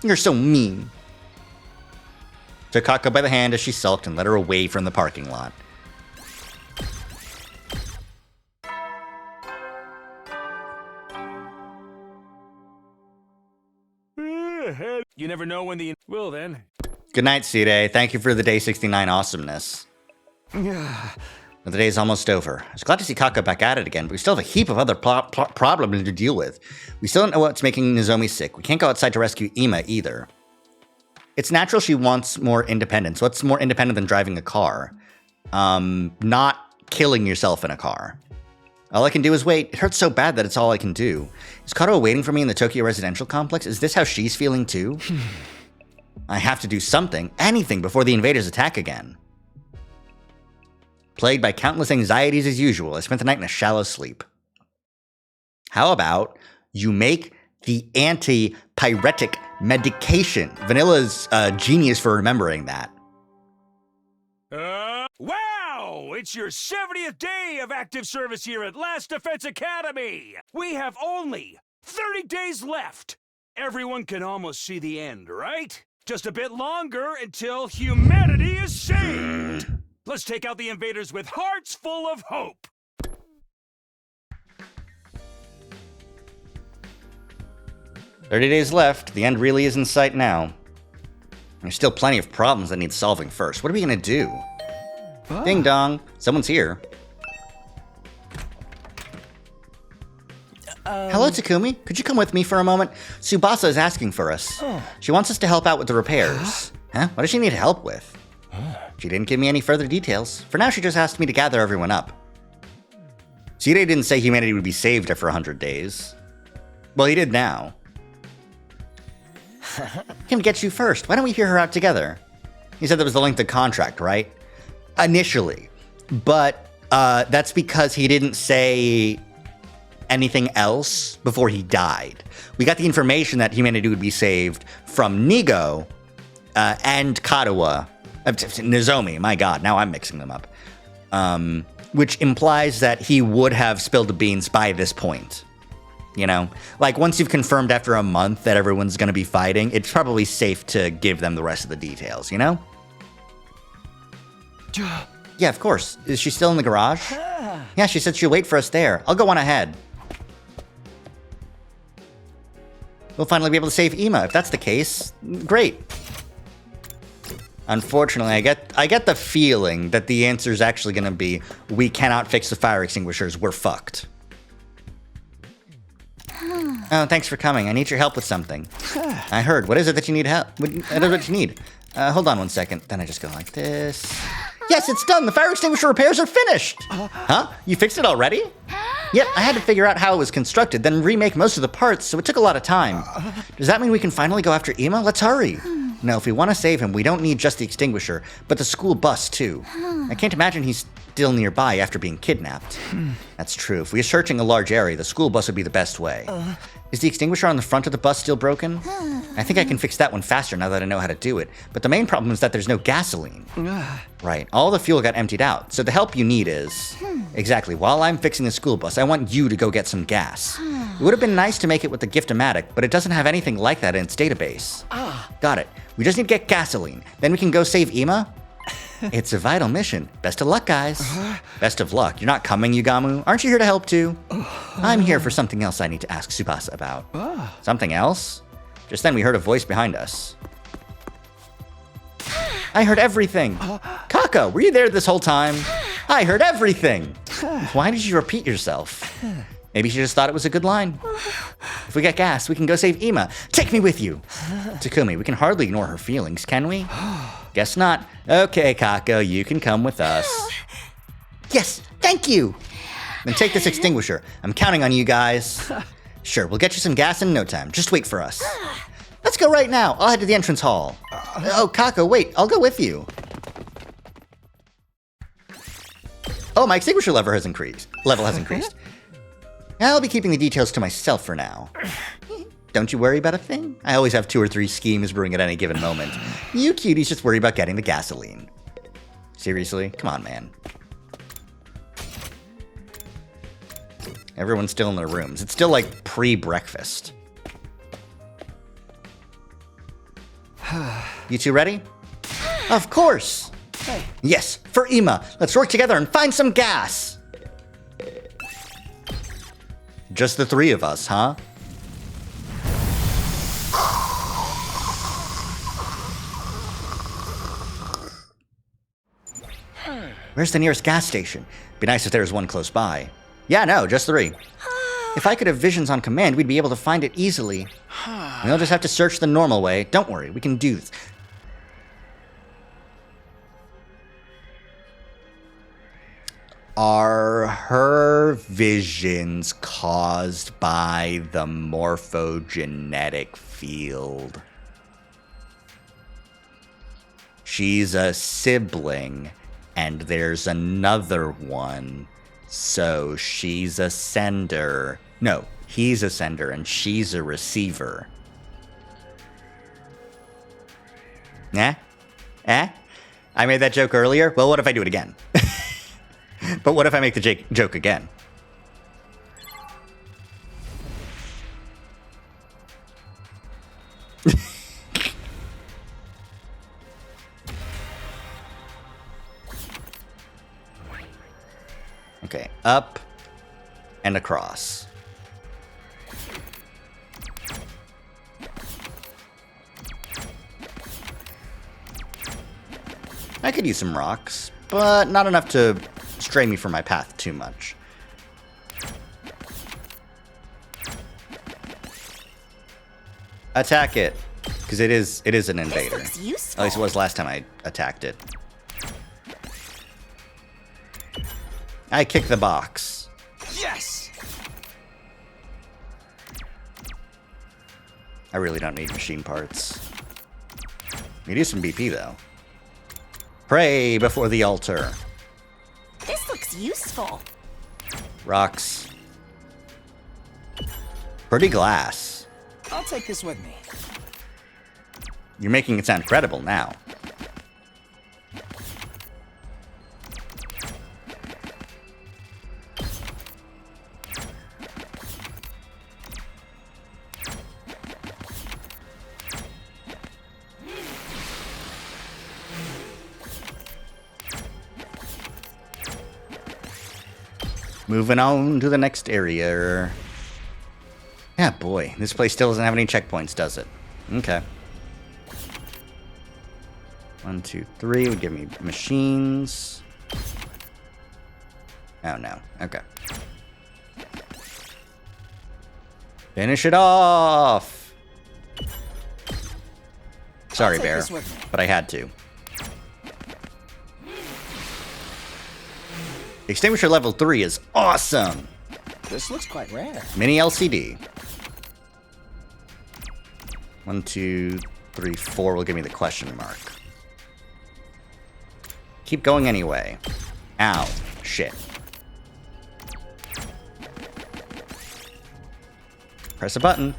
You're so mean. Took Kako by the hand as she sulked and led her away from the parking lot. You never know when the... Well then. Good night, C-Day. Thank you for the day 69 awesomeness. The day's almost over. I was glad to see Kako back at it again, but we still have a heap of other problems to deal with. We still don't know what's making Nozomi sick. We can't go outside to rescue Ima either. It's natural she wants more independence. What's more independent than driving a car? Not killing yourself in a car. All I can do is wait. It hurts so bad that it's all I can do. Is Kato waiting for me in the Tokyo residential complex? Is this how she's feeling too? I have to do something, anything, before the invaders attack again. Plagued by countless anxieties as usual, I spent the night in a shallow sleep. How about you make the anti-pyretic medication? Vanilla's a genius for remembering that. Wow! It's your 70th day of active service here at Last Defense Academy! We have only 30 days left! Everyone can almost see the end, right? Just a bit longer until humanity is saved! Let's take out the invaders with hearts full of hope! "30 days left. The end really is in sight now. There's still plenty of problems that need solving first. What are we gonna do?" Ding dong. Someone's here. Hello, Takumi. Could you come with me for a moment? Tsubasa is asking for us. She wants us to help out with the repairs. Huh? What does she need help with? She didn't give me any further details. For now, she just asked me to gather everyone up. Tsire didn't say humanity would be saved after 100 days. Well, he did now. Can get you first. Why don't we hear her out together? He said that was the length of contract, right? Initially. But that's because he didn't say anything else before he died. We got the information that humanity would be saved from Nigo and Katawa. Nozomi, my god, now I'm mixing them up. Which implies that he would have spilled the beans by this point. You know? Like, once you've confirmed after a month that everyone's gonna be fighting, it's probably safe to give them the rest of the details, you know? Yeah, of course. Is she still in the garage? Yeah, she said she'll wait for us there. I'll go on ahead. We'll finally be able to save Ima. If that's the case, great. Unfortunately, I get the feeling that the answer is actually going to be, we cannot fix the fire extinguishers, we're fucked. Oh, thanks for coming. I need your help with something. I heard. What is it that you need help? What is what you need? Hold on one second. Then I just go like this. Yes, it's done. The fire extinguisher repairs are finished. Huh? You fixed it already? Yep, I had to figure out how it was constructed, then remake most of the parts, so it took a lot of time. Does that mean we can finally go after Ima? Let's hurry. No, if we want to save him, we don't need just the extinguisher, but the school bus, too. I can't imagine he's still nearby after being kidnapped. That's true. If we are searching a large area, the school bus would be the best way. Is the extinguisher on the front of the bus still broken? I think I can fix that one faster now that I know how to do it, but the main problem is that there's no gasoline. Right, all the fuel got emptied out, so the help you need is... Exactly, while I'm fixing the school bus, I want you to go get some gas. It would have been nice to make it with the Gift-O-Matic, but it doesn't have anything like that in its database. Got it. We just need to get gasoline. Then we can go save Ima? It's a vital mission. Best of luck, guys. Best of luck. You're not coming, Yugamu? Aren't you here to help too? I'm here for something else I need to ask Tsubasa about. Something else? Just then we heard a voice behind us. I heard everything. Kako, were you there this whole time? I heard everything. Why did you repeat yourself? Maybe she just thought it was a good line. If we get gas, we can go save Ima. Take me with you. Takumi, we can hardly ignore her feelings, can we? Guess not. Okay, Kako, you can come with us. Yes, thank you. Then take this extinguisher. I'm counting on you guys. Sure, we'll get you some gas in no time. Just wait for us. Let's go right now. I'll head to the entrance hall. Oh, Kako, wait. I'll go with you. Oh, my extinguisher level has increased. I'll be keeping the details to myself for now. Don't you worry about a thing. I always have 2 or 3 schemes brewing at any given moment. You cuties just worry about getting the gasoline. Seriously? Come on, man. Everyone's still in their rooms. It's still like pre-breakfast. You two ready? Of course! Hey. Yes, for Ema. Let's work together and find some gas! Just the three of us, huh? Where's the nearest gas station? Be nice if there was one close by. Yeah, no, just three. If I could have visions on command, we'd be able to find it easily. We'll just have to search the normal way. Don't worry, we can do this. Are her visions caused by the morphogenetic field? She's a sibling, and there's another one. So she's a sender. No, he's a sender, and she's a receiver. Eh? Eh? I made that joke earlier? Well, what if I do it again? But what if I make the joke again? Okay, up and across. I could use some rocks, but not enough to stray me from my path too much. Attack it, because it is an invader. This looks useful. At least it was last time I attacked it. I kick the box. Yes! I really don't need machine parts. We do some BP though. Pray before the altar. This looks useful. Rocks. Pretty glass. I'll take this with me. You're making it sound credible now. Moving on to the next area. Yeah, boy. This place still doesn't have any checkpoints, does it? Okay. 1, 2, 3 would give me machines. Oh, no. Okay. Finish it off! Sorry, Bear, but I had to. Extinguisher level 3 is awesome! This looks quite rare. Mini LCD. 1, 2, 3, 4 will give me the question mark. Keep going anyway. Ow. Shit. Press a button.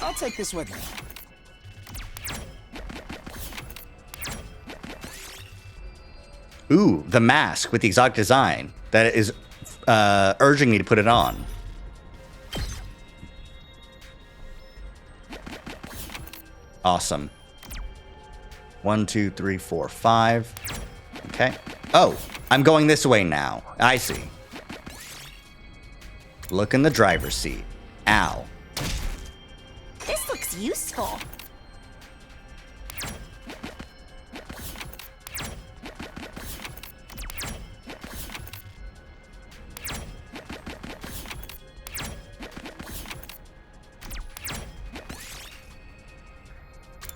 I'll take this with me. Ooh, the mask with the exotic design that is urging me to put it on. Awesome. 1, 2, 3, 4, 5. Okay. Oh, I'm going this way now. I see. Look in the driver's seat. Ow. This looks useful.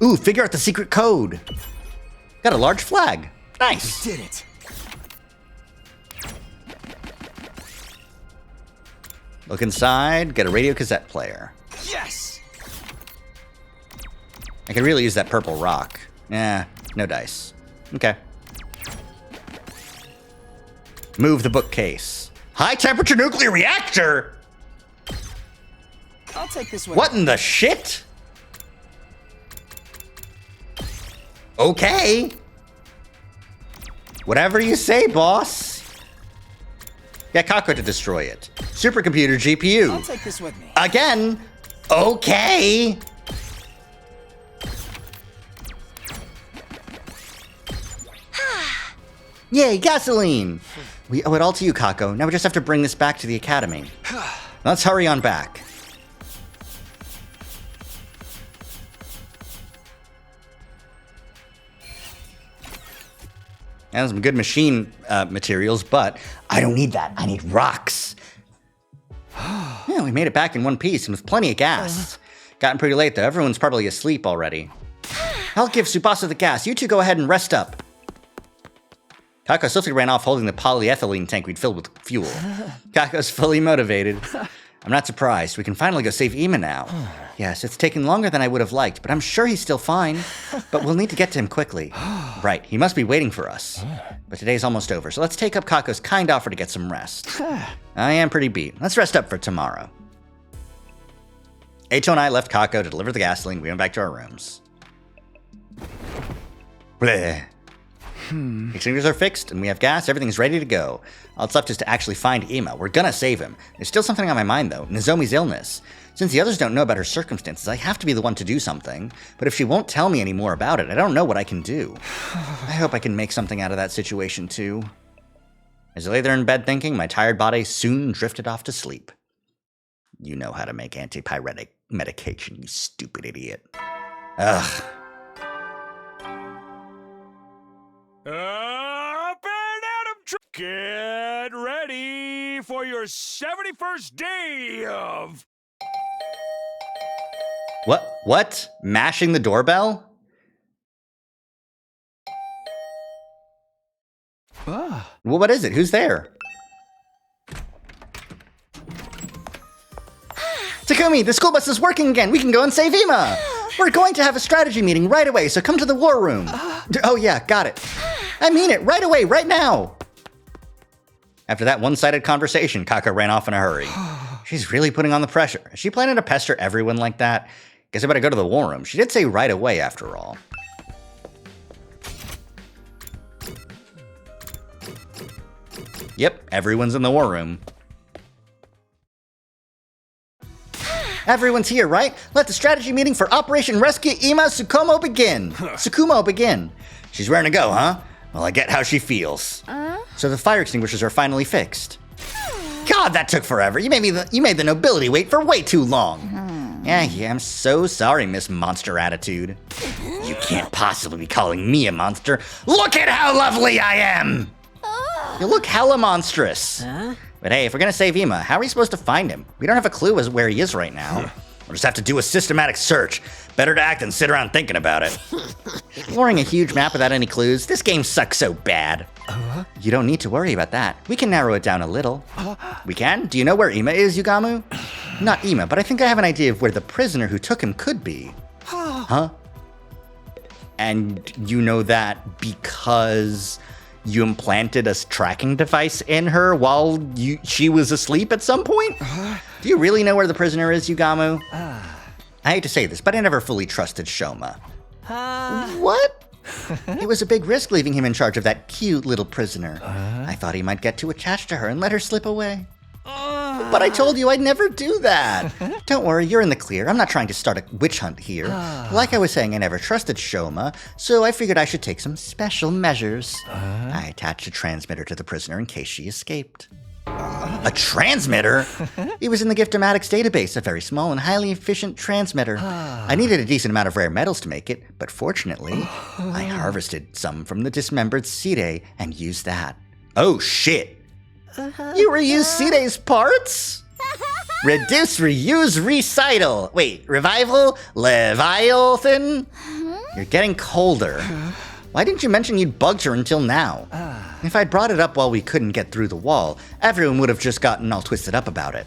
Ooh, figure out the secret code. Got a large flag. Nice. We did it. Look inside, get a radio cassette player. Yes! I could really use that purple rock. Yeah, no dice. Okay. Move the bookcase. High temperature nuclear reactor? I'll take this with What me. in the shit? Okay. Whatever you say, boss. Get Kako to destroy it. Supercomputer GPU. I'll take this with me. Again? Okay. Yay, gasoline! We owe it all to you, Kako. Now we just have to bring this back to the academy. Let's hurry on back. And some good machine materials, but I don't need that. I need rocks. Yeah, we made it back in one piece and with plenty of gas. Gotten pretty late though. Everyone's probably asleep already. I'll give Tsubasa the gas. You two go ahead and rest up. Kako swiftly ran off holding the polyethylene tank we'd filled with fuel. Kako's fully motivated. I'm not surprised. We can finally go save Ima now. Yes, it's taken longer than I would have liked, but I'm sure he's still fine. But we'll need to get to him quickly. Right, he must be waiting for us. But today's almost over, so let's take up Kako's kind offer to get some rest. I am pretty beat. Let's rest up for tomorrow. Eicho and I left Kako to deliver the gasoline. We went back to our rooms. Bleh. Extinguishers are fixed, and we have gas. Everything's ready to go. All that's left is to actually find Ima. We're gonna save him. There's still something on my mind, though. Nozomi's illness. Since the others don't know about her circumstances, I have to be the one to do something. But if she won't tell me any more about it, I don't know what I can do. I hope I can make something out of that situation, too. As I lay there in bed thinking, my tired body soon drifted off to sleep. You know how to make antipyretic medication, you stupid idiot. Ugh. Up and Adam, get ready for your 71st day of... What? Mashing the doorbell? Well, what is it? Who's there? Takumi, the school bus is working again. We can go and save Ima. We're going to have a strategy meeting right away, so come to the war room. Oh yeah, got it. I mean it, right away, right now. After that one-sided conversation, Kako ran off in a hurry. She's really putting on the pressure. Is she planning to pester everyone like that? Guess I better go to the war room. She did say right away, after all. Yep, everyone's in the war room. Everyone's here, right? Let the strategy meeting for Operation Rescue Ima Tsukumo begin. She's raring to go, huh? Well, I get how she feels. So the fire extinguishers are finally fixed. God, that took forever. You made the nobility wait for way too long. Yeah, I'm so sorry, Miss Monster Attitude. You can't possibly be calling me a monster. Look at how lovely I am! You look hella monstrous. But hey, if we're gonna save Ima, how are we supposed to find him? We don't have a clue as where he is right now. We'll just have to do a systematic search. Better to act than sit around thinking about it. Exploring a huge map without any clues, this game sucks so bad. You don't need to worry about that. We can narrow it down a little. We can? Do you know where Ima is, Yugamu? Not Ima, but I think I have an idea of where the prisoner who took him could be. Huh? And you know that because you implanted a tracking device in her while she was asleep at some point? Do you really know where the prisoner is, Yugamu? I hate to say this, but I never fully trusted Shoma. What? It was a big risk leaving him in charge of that cute little prisoner. I thought he might get too attached to her and let her slip away. But I told you I'd never do that. Don't worry, you're in the clear. I'm not trying to start a witch hunt here. Like I was saying, I never trusted Shoma, so I figured I should take some special measures. I attached a transmitter to the prisoner in case she escaped. A transmitter? It was in the Gift-O-Matic's database, a very small and highly efficient transmitter. I needed a decent amount of rare metals to make it, but fortunately, I harvested some from the dismembered Side and used that. Oh shit! You reuse Side's parts? Reduce, reuse, recycle. Wait, revival? Leviathan? You're getting colder. Why didn't you mention you'd bugged her until now? If I'd brought it up while we couldn't get through the wall, everyone would have just gotten all twisted up about it.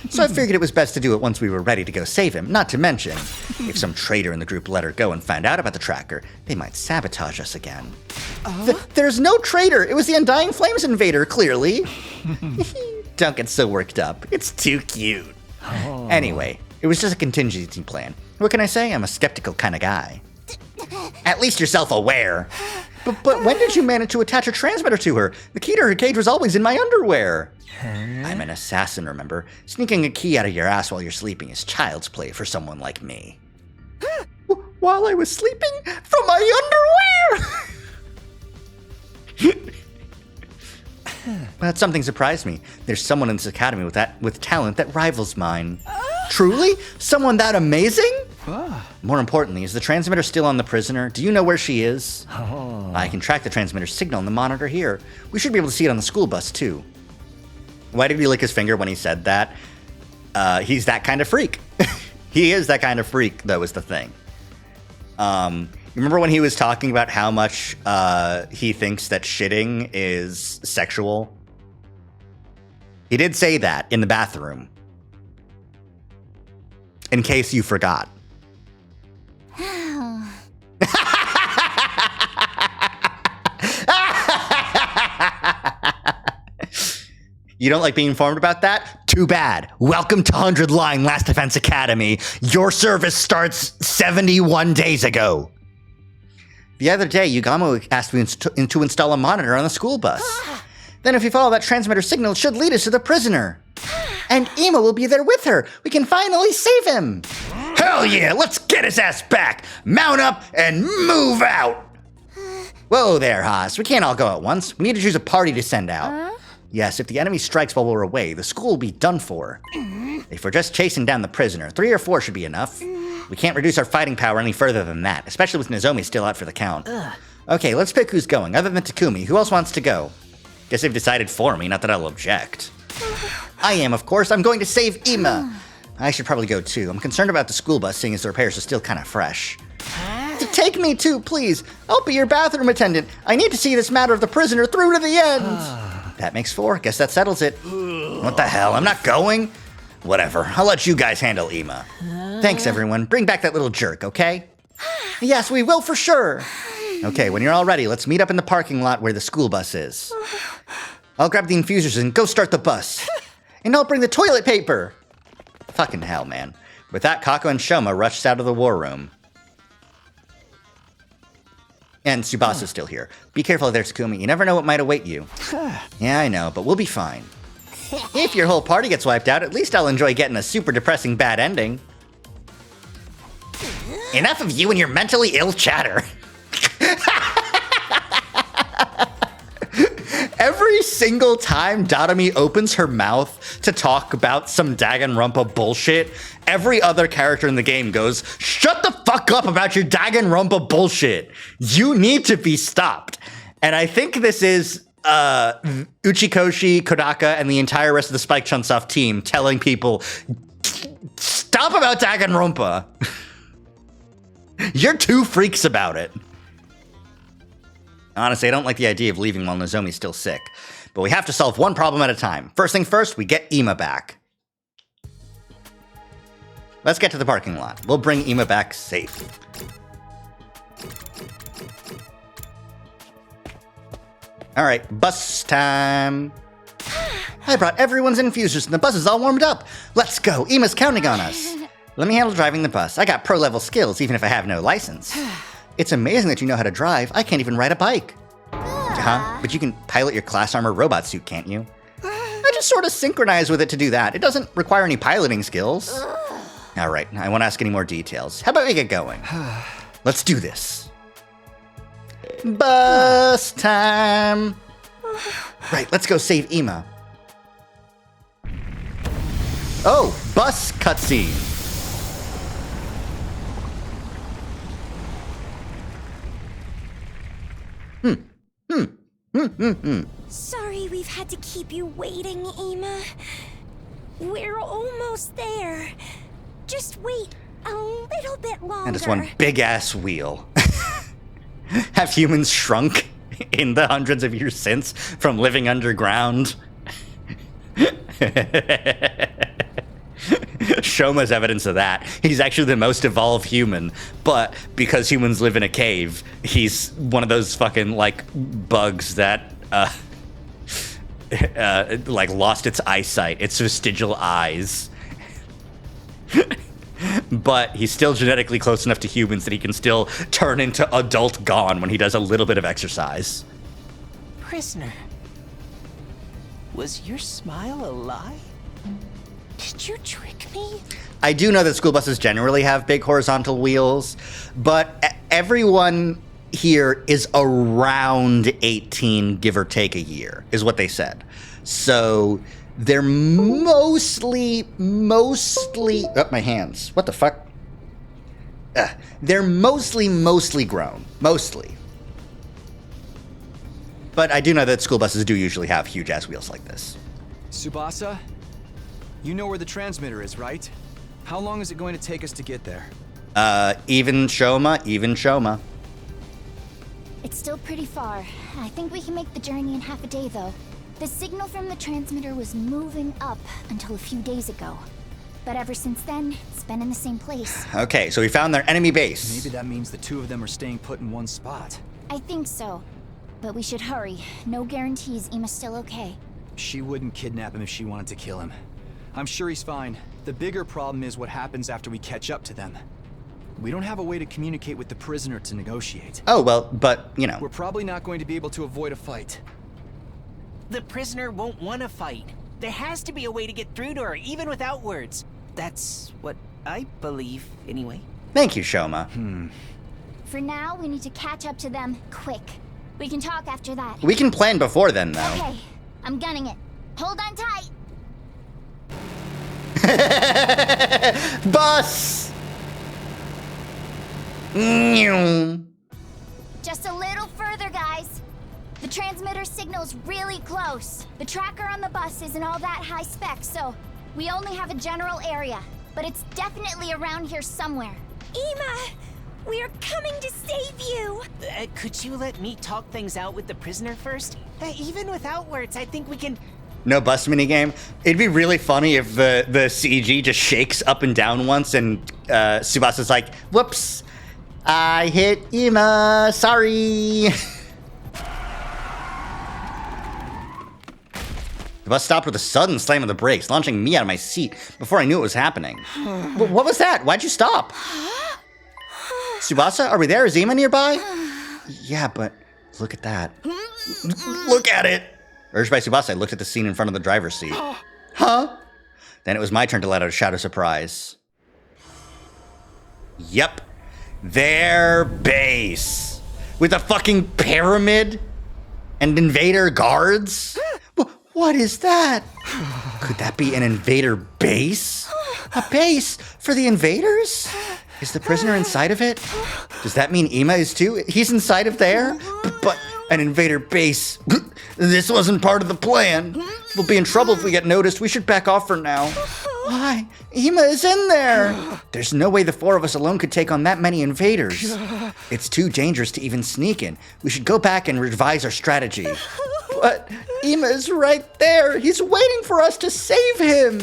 So I figured it was best to do it once we were ready to go save him. Not to mention, if some traitor in the group let her go and found out about the tracker, they might sabotage us again. There's no traitor! It was the Undying Flames invader, clearly! Don't get so worked up. It's too cute. Anyway, it was just a contingency plan. What can I say? I'm a skeptical kind of guy. At least you're self-aware. But when did you manage to attach a transmitter to her? The key to her cage was always in my underwear. I'm an assassin, remember? Sneaking a key out of your ass while you're sleeping is child's play for someone like me. While I was sleeping? From my underwear? But something surprised me. There's someone in this academy with talent that rivals mine. Truly? Someone that amazing? More importantly, is the transmitter still on the prisoner? Do you know where she is? I can track the transmitter signal on the monitor here. We should be able to see it on the school bus, too. Why did he lick his finger when he said that? He's that kind of freak. He is that kind of freak, though, is the thing. Remember when he was talking about how much he thinks that shitting is sexual? He did say that in the bathroom. In case you forgot. You don't like being informed about that? Too bad. Welcome to 100 Line Last Defense Academy. Your service starts 71 days ago. The other day, Yugamo asked me to install a monitor on the school bus. Then if you follow that transmitter signal, it should lead us to the prisoner. And Ima will be there with her. We can finally save him. Hell yeah, let's get his ass back. Mount up and move out. Whoa there, Haas. We can't all go at once. We need to choose a party to send out. Yes, if the enemy strikes while we're away, the school will be done for. If we're just chasing down the prisoner, 3 or 4 should be enough. We can't reduce our fighting power any further than that, especially with Nozomi still out for the count. Okay, let's pick who's going. Other than Takumi, who else wants to go? Guess they've decided for me, not that I'll object. I am, of course. I'm going to save Ima. I should probably go too. I'm concerned about the school bus, seeing as the repairs are still kind of fresh. Take me too, please. I'll be your bathroom attendant. I need to see this matter of the prisoner through to the end. That makes 4. Guess that settles it. What the hell? I'm not going? Whatever. I'll let you guys handle Ima. Thanks, everyone. Bring back that little jerk, okay? Yes, we will for sure. Okay, when you're all ready, let's meet up in the parking lot where the school bus is. I'll grab the infusers and go start the bus. And I'll bring the toilet paper. Fucking hell, man. With that, Kako and Shoma rushed out of the war room. And Tsubasa's still here. Be careful there, Takumi. You never know what might await you. Yeah, I know, but we'll be fine. If your whole party gets wiped out, at least I'll enjoy getting a super depressing bad ending. Enough of you and your mentally ill chatter. Every single time Dadami opens her mouth to talk about some Danganronpa bullshit, every other character in the game goes, "Shut the fuck up about your Danganronpa bullshit. You need to be stopped." And I think this is Uchikoshi, Kodaka, and the entire rest of the Spike Chunsoft team telling people, stop about Danganronpa. You're two freaks about it. Honestly, I don't like the idea of leaving while Nozomi's still sick. But we have to solve one problem at a time. First thing first, we get Ima back. Let's get to the parking lot. We'll bring Ima back safe. All right, bus time. I brought everyone's infusers and the bus is all warmed up. Let's go. Ima's counting on us. Let me handle driving the bus. I got pro-level skills, even if I have no license. It's amazing that you know how to drive. I can't even ride a bike. But you can pilot your class armor robot suit, can't you? I just sort of synchronize with it to do that. It doesn't require any piloting skills. All right, I won't ask any more details. How about we get going? Let's do this. Bus time. Right, let's go save Ima. Oh, bus cutscene. Sorry we've had to keep you waiting, Ima. We're almost there. Just wait a little bit longer. And it's one big-ass wheel. Have humans shrunk in the hundreds of years since from living underground? Shoma's evidence of that. He's actually the most evolved human, but because humans live in a cave, he's one of those fucking, like, bugs that, like, lost its eyesight, its vestigial eyes. but he's still genetically close enough to humans that he can still turn into adult Gon when he does a little bit of exercise. Prisoner, was your smile a lie? Did you trick me? I do know that school buses generally have big horizontal wheels, but everyone here is around 18, give or take a year, is what they said. So they're mostly, oh, my hands, what the fuck? They're mostly grown, mostly. But I do know that school buses do usually have huge-ass wheels like this. Tsubasa, you know where the transmitter is, right? How long is it going to take us to get there? Even Shoma. It's still pretty far. I think we can make the journey in half a day, though. The signal from the transmitter was moving up until a few days ago. But ever since then, it's been in the same place. Okay, so we found their enemy base. Maybe that means the two of them are staying put in one spot. I think so. But we should hurry. No guarantees Ima's still okay. She wouldn't kidnap him if she wanted to kill him. I'm sure he's fine. The bigger problem is what happens after we catch up to them. We don't have a way to communicate with the prisoner to negotiate. Oh, well, but, you know. We're probably not going to be able to avoid a fight. The prisoner won't want to fight. There has to be a way to get through to her, even without words. That's what I believe, anyway. Thank you, Shoma. For now, we need to catch up to them quick. We can talk after that. We can plan before then, though. Okay, I'm gunning it. Hold on tight. Bus! Just a little further, guys. The transmitter signal's really close. The tracker on the bus isn't all that high spec, so we only have a general area. But it's definitely around here somewhere. Ima! We're coming to save you! Could you let me talk things out with the prisoner first? Even without words, I think we can... No bus minigame? It'd be really funny if the CG just shakes up and down once and Tsubasa's like, whoops, I hit Ima, sorry. The bus stopped with a sudden slam of the brakes, launching me out of my seat before I knew it was happening. What was that? Why'd you stop? Tsubasa, are we there? Is Ima nearby? Yeah, but look at that. Look at it! Urged by Tsubasa, I looked at the scene in front of the driver's seat. Huh? Then it was my turn to let out a shout of surprise. Yep. Their base. With a fucking pyramid and invader guards? What is that? Could that be an invader base? A base for the invaders? Is the prisoner inside of it? Does that mean Ima is too? He's inside of there? But an invader base. This wasn't part of the plan. We'll be in trouble if we get noticed. We should back off for now. Why? Ima is in there. There's no way the four of us alone could take on that many invaders. It's too dangerous to even sneak in. We should go back and revise our strategy. But Ima is right there. He's waiting for us to save him.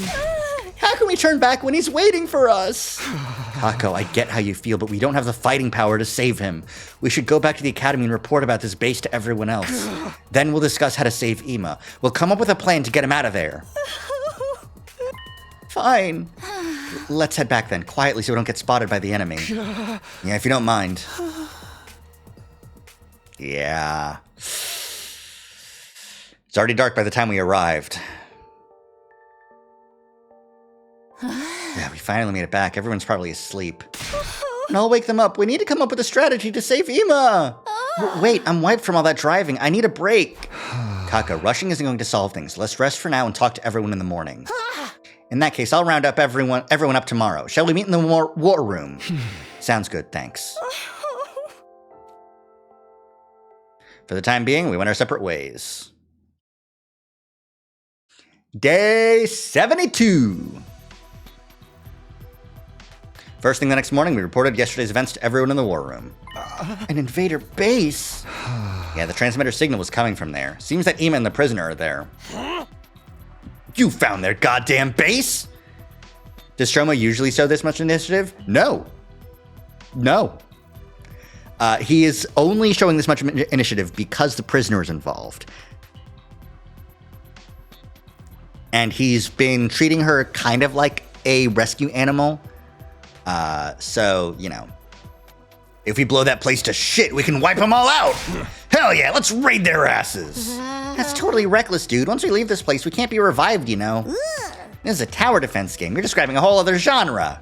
How can we turn back when he's waiting for us? Kako, I get how you feel, but we don't have the fighting power to save him. We should go back to the academy and report about this base to everyone else. Then we'll discuss how to save Ima. We'll come up with a plan to get him out of there. Fine. Let's head back then, quietly so we don't get spotted by the enemy. Yeah, if you don't mind. Yeah. It's already dark by the time we arrived. Yeah, we finally made it back. Everyone's probably asleep. And I'll wake them up. We need to come up with a strategy to save Ima. Wait, I'm wiped from all that driving. I need a break. Kaka, rushing isn't going to solve things. Let's rest for now and talk to everyone in the morning. In that case, I'll round up everyone up tomorrow. Shall we meet in the war room? Sounds good, thanks. For the time being, we went our separate ways. Day 72. First thing the next morning, we reported yesterday's events to everyone in the war room. An invader base? Yeah, the transmitter signal was coming from there. Seems that Ima and the prisoner are there. You found their goddamn base? Does Shoma usually show this much initiative? No. No. He is only showing this much initiative because the prisoner is involved. And he's been treating her kind of like a rescue animal. So, if we blow that place to shit, we can wipe them all out. Hell yeah, let's raid their asses. That's totally reckless, dude. Once we leave this place, we can't be revived, This is a tower defense game. You're describing a whole other genre.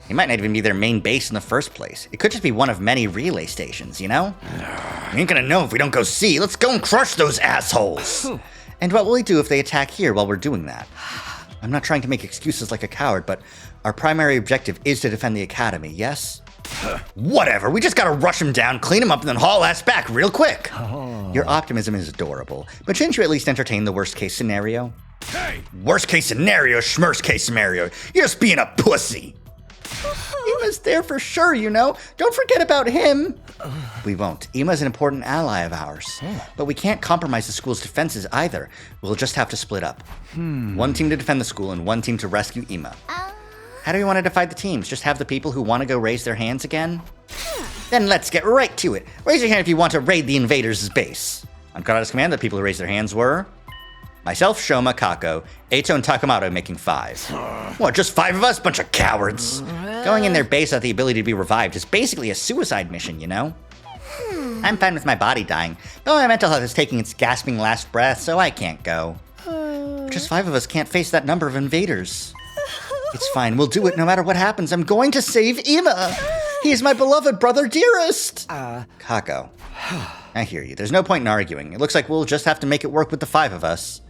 It might not even be their main base in the first place. It could just be one of many relay stations, We ain't gonna know if we don't go see. Let's go and crush those assholes. And what will we do if they attack here while we're doing that? I'm not trying to make excuses like a coward, but our primary objective is to defend the academy, yes? Whatever, we just gotta rush him down, clean him up, and then haul ass back real quick. Your optimism is adorable, but shouldn't you at least entertain the worst case scenario? Hey! Worst case scenario, schmerst case scenario. You're just being a pussy. Ima's there for sure, Don't forget about him. We won't. Ima's an important ally of ours. But we can't compromise the school's defenses either. We'll just have to split up. One team to defend the school and one team to rescue Ima. How do we want to divide the teams? Just have the people who want to go raise their hands again? Then let's get right to it. Raise your hand if you want to raid the invaders' base. On Karada's command, the people who raised their hands were... myself, Shoma, Kako, Eito, and Takamoto making 5. What, just 5 of us? Bunch of cowards. Going in their base without the ability to be revived is basically a suicide mission, I'm fine with my body dying, but my mental health is taking its gasping last breath, so I can't go. Just 5 of us can't face that number of invaders. It's fine, we'll do it no matter what happens. I'm going to save Ima! He is my beloved brother dearest! Kako. I hear you. There's no point in arguing. It looks like we'll just have to make it work with the 5 of us.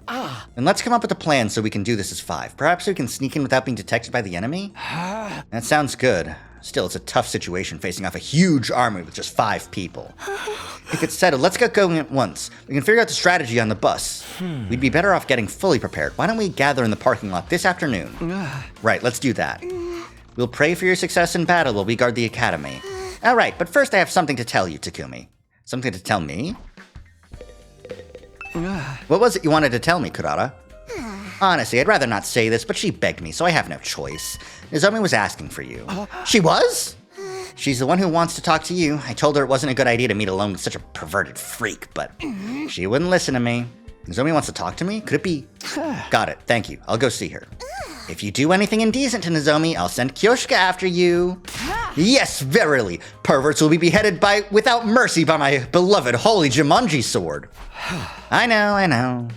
And let's come up with a plan so we can do this as 5. Perhaps we can sneak in without being detected by the enemy? That sounds good. Still, it's a tough situation facing off a huge army with just 5 people. If it's settled, let's get going at once. We can figure out the strategy on the bus. We'd be better off getting fully prepared. Why don't we gather in the parking lot this afternoon? Right, let's do that. We'll pray for your success in battle while we guard the academy. All right, but first I have something to tell you, Takumi. Something to tell me? What was it you wanted to tell me, Kurara? Honestly, I'd rather not say this, but she begged me, so I have no choice. Nozomi was asking for you. She was? She's the one who wants to talk to you. I told her it wasn't a good idea to meet alone with such a perverted freak, but she wouldn't listen to me. Nozomi wants to talk to me? Could it be? Got it, thank you. I'll go see her. If you do anything indecent to Nozomi, I'll send Kyoshika after you. Yes, verily, perverts will be beheaded without mercy by my beloved holy Jumanji sword. I know.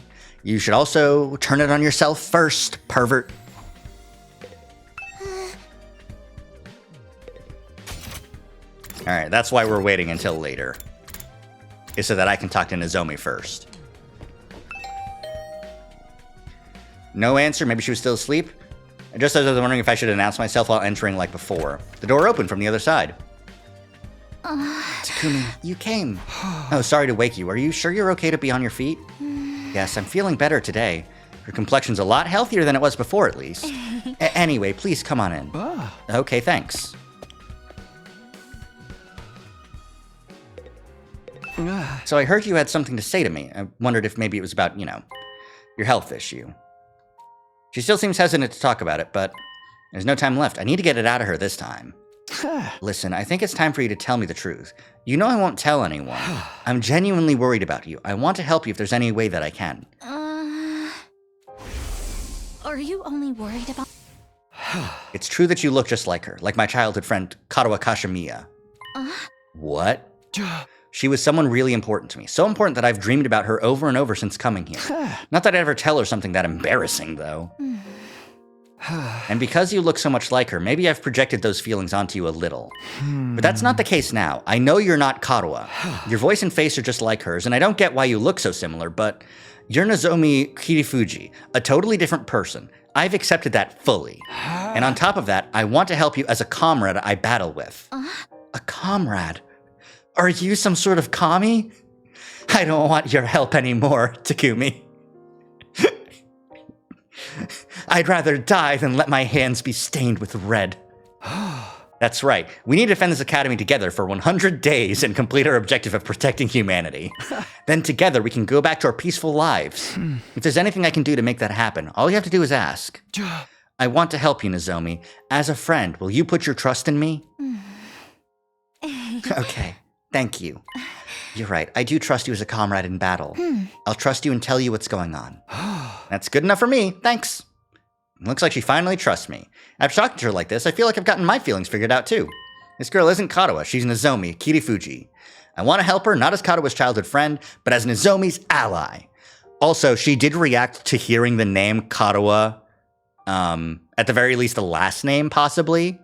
You should also turn it on yourself first, pervert. Alright, that's why we're waiting until later. Is so that I can talk to Nozomi first. No answer, maybe she was still asleep? Just as I was wondering if I should announce myself while entering like before. The door opened from the other side. Takumi, you came. Oh, sorry to wake you. Are you sure you're okay to be on your feet? Yes, I'm feeling better today. Your complexion's a lot healthier than it was before, at least. Anyway, please come on in. Okay, thanks. So I heard you had something to say to me. I wondered if maybe it was about, your health issue. She still seems hesitant to talk about it, but there's no time left. I need to get it out of her this time. Listen, I think it's time for you to tell me the truth. You know I won't tell anyone. I'm genuinely worried about you. I want to help you if there's any way that I can. Are you only worried about... It's true that you look just like her, like my childhood friend, Karuo Kashimiya. What? She was someone really important to me. So important that I've dreamed about her over and over since coming here. Not that I'd ever tell her something that embarrassing, though. And because you look so much like her, maybe I've projected those feelings onto you a little. But that's not the case now. I know you're not Karuo. Your voice and face are just like hers, and I don't get why you look so similar, but you're Nozomi Kirifuji, a totally different person. I've accepted that fully. And on top of that, I want to help you as a comrade I battle with. A comrade? Are you some sort of kami? I don't want your help anymore, Takumi. I'd rather die than let my hands be stained with red. That's right. We need to defend this academy together for 100 days and complete our objective of protecting humanity. Then together we can go back to our peaceful lives. If there's anything I can do to make that happen, all you have to do is ask. I want to help you, Nozomi. As a friend, will you put your trust in me? Okay, thank you. You're right. I do trust you as a comrade in battle. I'll trust you and tell you what's going on. That's good enough for me. Thanks. Looks like she finally trusts me. After talking to her like this, I feel like I've gotten my feelings figured out too. This girl isn't Kadoa, she's Nozomi Kirifuji. I want to help her, not as Kadoa's childhood friend, but as Nozomi's ally. Also, she did react to hearing the name Kadoa, at the very least the last name, possibly.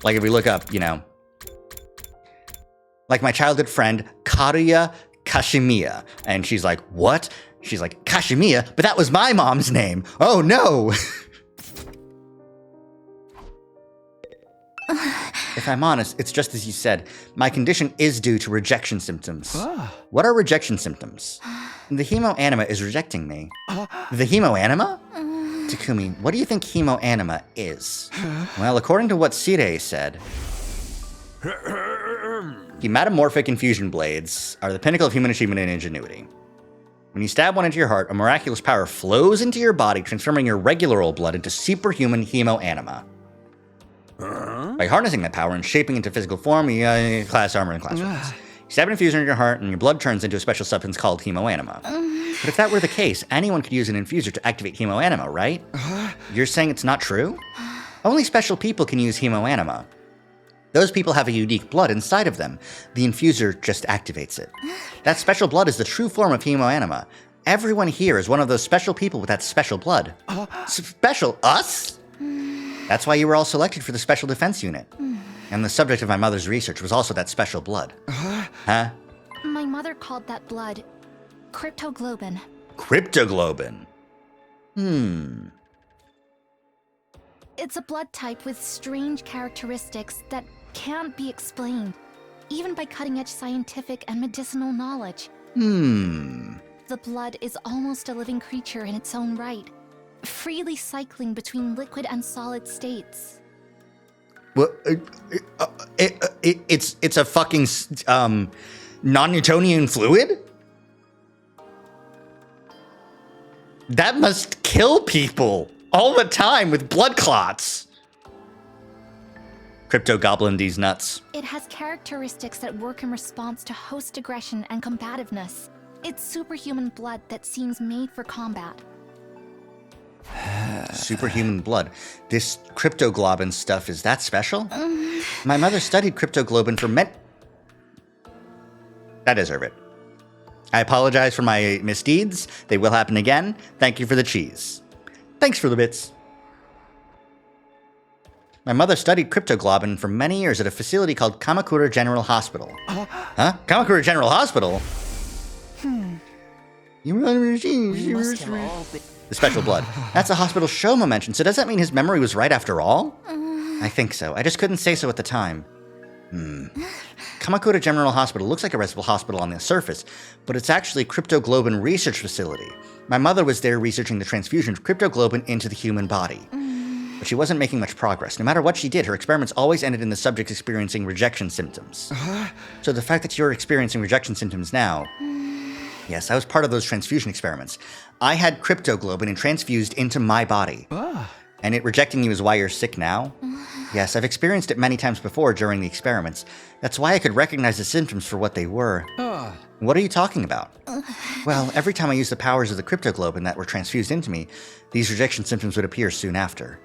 Like if we look up, you know, like my childhood friend, Karuya Kashimiya. And she's like, what? She's like, Kashimiya? But that was my mom's name. Oh no! If I'm honest, it's just as you said. My condition is due to rejection symptoms. What are rejection symptoms? The hemoanima is rejecting me. The hemoanima? Takumi, what do you think hemoanima is? Well, according to what Sirei said, hematомorphic infusion blades are the pinnacle of human achievement and ingenuity. When you stab one into your heart, a miraculous power flows into your body, transforming your regular old blood into superhuman hemoanima. By harnessing that power and shaping into physical form, you class armor and class weapons. You stab an infuser into your heart, and your blood turns into a special substance called hemoanima. But if that were the case, anyone could use an infuser to activate hemoanima, right? You're saying it's not true? Only special people can use hemoanima. Those people have a unique blood inside of them. The infuser just activates it. That special blood is the true form of hemoanima. Everyone here is one of those special people with that special blood. Special? Us? That's why you were all selected for the Special Defense Unit. And the subject of my mother's research was also that special blood. Huh? My mother called that blood cryptoglobin. Cryptoglobin? It's a blood type with strange characteristics that can't be explained, even by cutting-edge scientific and medicinal knowledge. The blood is almost a living creature in its own right, freely cycling between liquid and solid states. Well, it's a fucking non-Newtonian fluid? That must kill people all the time with blood clots. Crypto Goblin these nuts. It has characteristics that work in response to host aggression and combativeness. It's superhuman blood that seems made for combat. Superhuman blood. This cryptoglobin stuff, is that special? My mother studied cryptoglobin for I deserve it. I apologize for my misdeeds. They will happen again. Thank you for the cheese. Thanks for the bits. My mother studied cryptoglobin for many years at a facility called Kamakura General Hospital. Huh? Kamakura General Hospital? The special blood. That's a hospital Shoma mentioned, so does that mean his memory was right after all? I think so. I just couldn't say so at the time. Kamakura General Hospital looks like a restful hospital on the surface, but it's actually a cryptoglobin research facility. My mother was there researching the transfusion of cryptoglobin into the human body. But she wasn't making much progress. No matter what she did, her experiments always ended in the subject experiencing rejection symptoms. So the fact that you're experiencing rejection symptoms now... Yes, I was part of those transfusion experiments. I had cryptoglobin and transfused into my body. And it rejecting you is why you're sick now? Yes, I've experienced it many times before during the experiments. That's why I could recognize the symptoms for what they were. What are you talking about? Well, every time I used the powers of the cryptoglobin that were transfused into me, these rejection symptoms would appear soon after.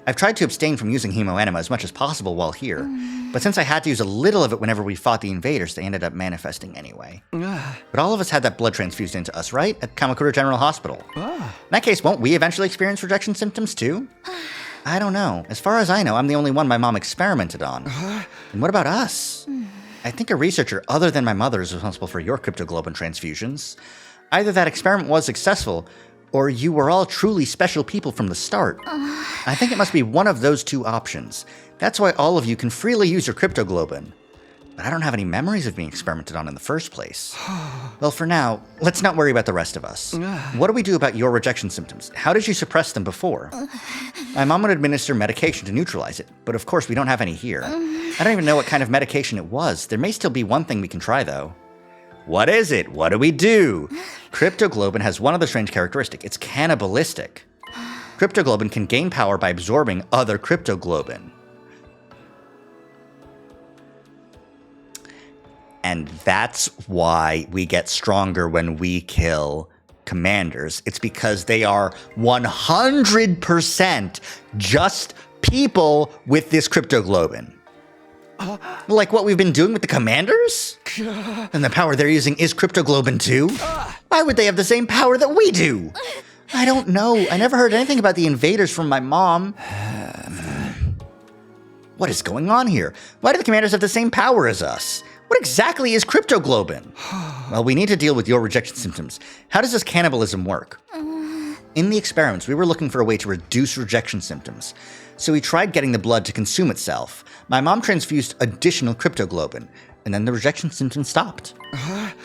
I've tried to abstain from using hemoanima as much as possible while here, but since I had to use a little of it whenever we fought the invaders, they ended up manifesting anyway. But all of us had that blood transfused into us, right? At Kamakura General Hospital. In that case, won't we eventually experience rejection symptoms too? I don't know. As far as I know, I'm the only one my mom experimented on. And what about us? I think a researcher other than my mother is responsible for your cryptoglobin transfusions. Either that experiment was successful, or you were all truly special people from the start. I think it must be one of those two options. That's why all of you can freely use your cryptoglobin. But I don't have any memories of being experimented on in the first place. Well, for now, let's not worry about the rest of us. What do we do about your rejection symptoms? How did you suppress them before? My mom would administer medication to neutralize it, but of course we don't have any here. I don't even know what kind of medication it was. There may still be one thing we can try, though. What is it? What do we do? Cryptoglobin has one other strange characteristic. It's cannibalistic. Cryptoglobin can gain power by absorbing other cryptoglobin. And that's why we get stronger when we kill commanders, it's because they are 100% just people with this cryptoglobin. Like what we've been doing with the commanders? And the power they're using is cryptoglobin too? Why would they have the same power that we do? I don't know. I never heard anything about the invaders from my mom. What is going on here? Why do the commanders have the same power as us? What exactly is cryptoglobin? Well, we need to deal with your rejection symptoms. How does this cannibalism work? In the experiments, we were looking for a way to reduce rejection symptoms. So we tried getting the blood to consume itself. My mom transfused additional cryptoglobin, and then the rejection symptoms stopped.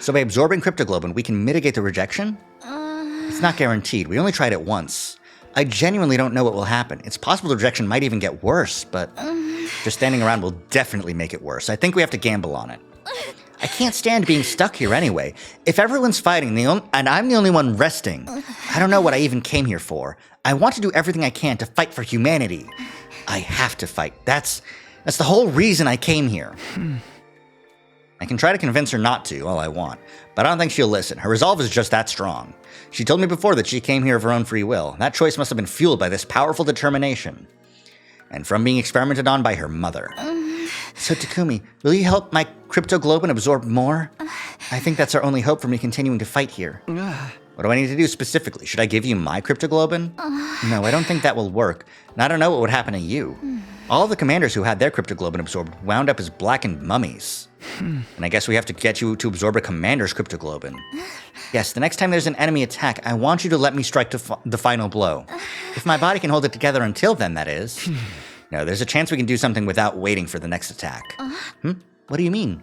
So by absorbing cryptoglobin, we can mitigate the rejection? It's not guaranteed. We only tried it once. I genuinely don't know what will happen. It's possible the rejection might even get worse, but just standing around will definitely make it worse. I think we have to gamble on it. I can't stand being stuck here anyway. If everyone's fighting and I'm the only one resting, I don't know what I even came here for. I want to do everything I can to fight for humanity. I have to fight. That's the whole reason I came here. I can try to convince her not to all I want, but I don't think she'll listen. Her resolve is just that strong. She told me before that she came here of her own free will. That choice must have been fueled by this powerful determination. And from being experimented on by her mother. So Takumi, will you help my cryptoglobin absorb more? I think that's our only hope for me continuing to fight here. What do I need to do specifically? Should I give you my cryptoglobin? No, I don't think that will work. And I don't know what would happen to you. All the commanders who had their cryptoglobin absorbed wound up as blackened mummies. And I guess we have to get you to absorb a commander's cryptoglobin. Yes, the next time there's an enemy attack, I want you to let me strike the final blow. If my body can hold it together until then, that is. No, there's a chance we can do something without waiting for the next attack. What do you mean?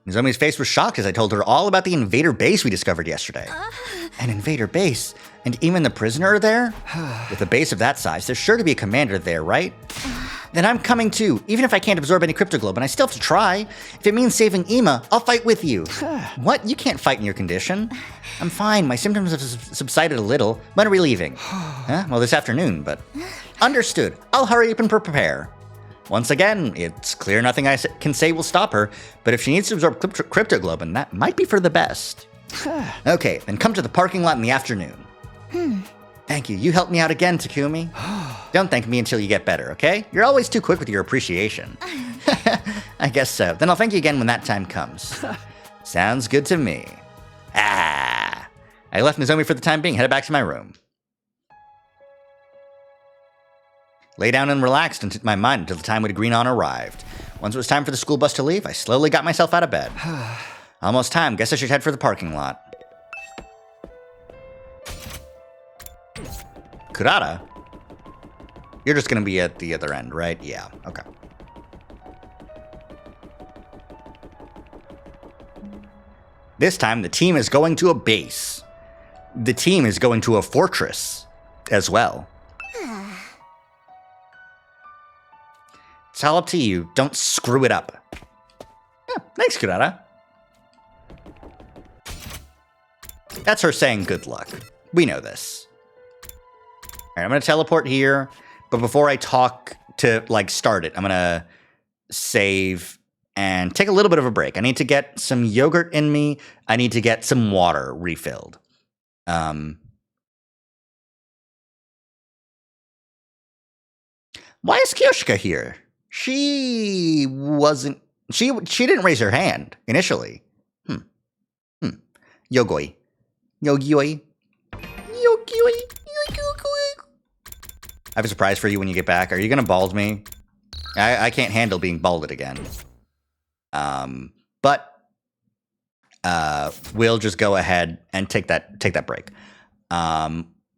Nozomi's face was shocked as I told her all about the invader base we discovered yesterday. An invader base? And even the prisoner are there? With a base of that size, there's sure to be a commander there, right? Then I'm coming too. Even if I can't absorb any cryptoglobin, I still have to try. If it means saving Ima, I'll fight with you. What? You can't fight in your condition. I'm fine. My symptoms have subsided a little. When are we leaving? Well, this afternoon, but... Understood. I'll hurry up and prepare. Once again, it's clear nothing I can say will stop her, but if she needs to absorb cryptoglobin, that might be for the best. Okay, then come to the parking lot in the afternoon. Thank you. You helped me out again, Takumi. Don't thank me until you get better, okay? You're always too quick with your appreciation. I guess so. Then I'll thank you again when that time comes. Sounds good to me. I left Nozomi for the time being, headed back to my room. Lay down and relaxed into my mind until the time with Green On arrived. Once it was time for the school bus to leave, I slowly got myself out of bed. Almost time. Guess I should head for the parking lot. Kurata? You're just gonna be at the other end, right? Yeah, okay. This time, the team is going to a base. The team is going to a fortress as well. It's all up to you. Don't screw it up. Yeah, thanks, Kurata. That's her saying good luck. We know this. All right, I'm going to teleport here. But before I talk to, start it, I'm going to save and take a little bit of a break. I need to get some yogurt in me. I need to get some water refilled. Why is Kyoshika here? She didn't raise her hand initially. Yogoi. Yogioi. Yogioi. I have a surprise for you when you get back. Are you going to bald me? I can't handle being balded again. But we'll just go ahead and take that break.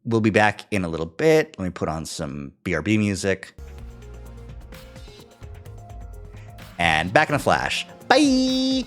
We'll be back in a little bit. Let me put on some BRB music. And back in a flash. Bye!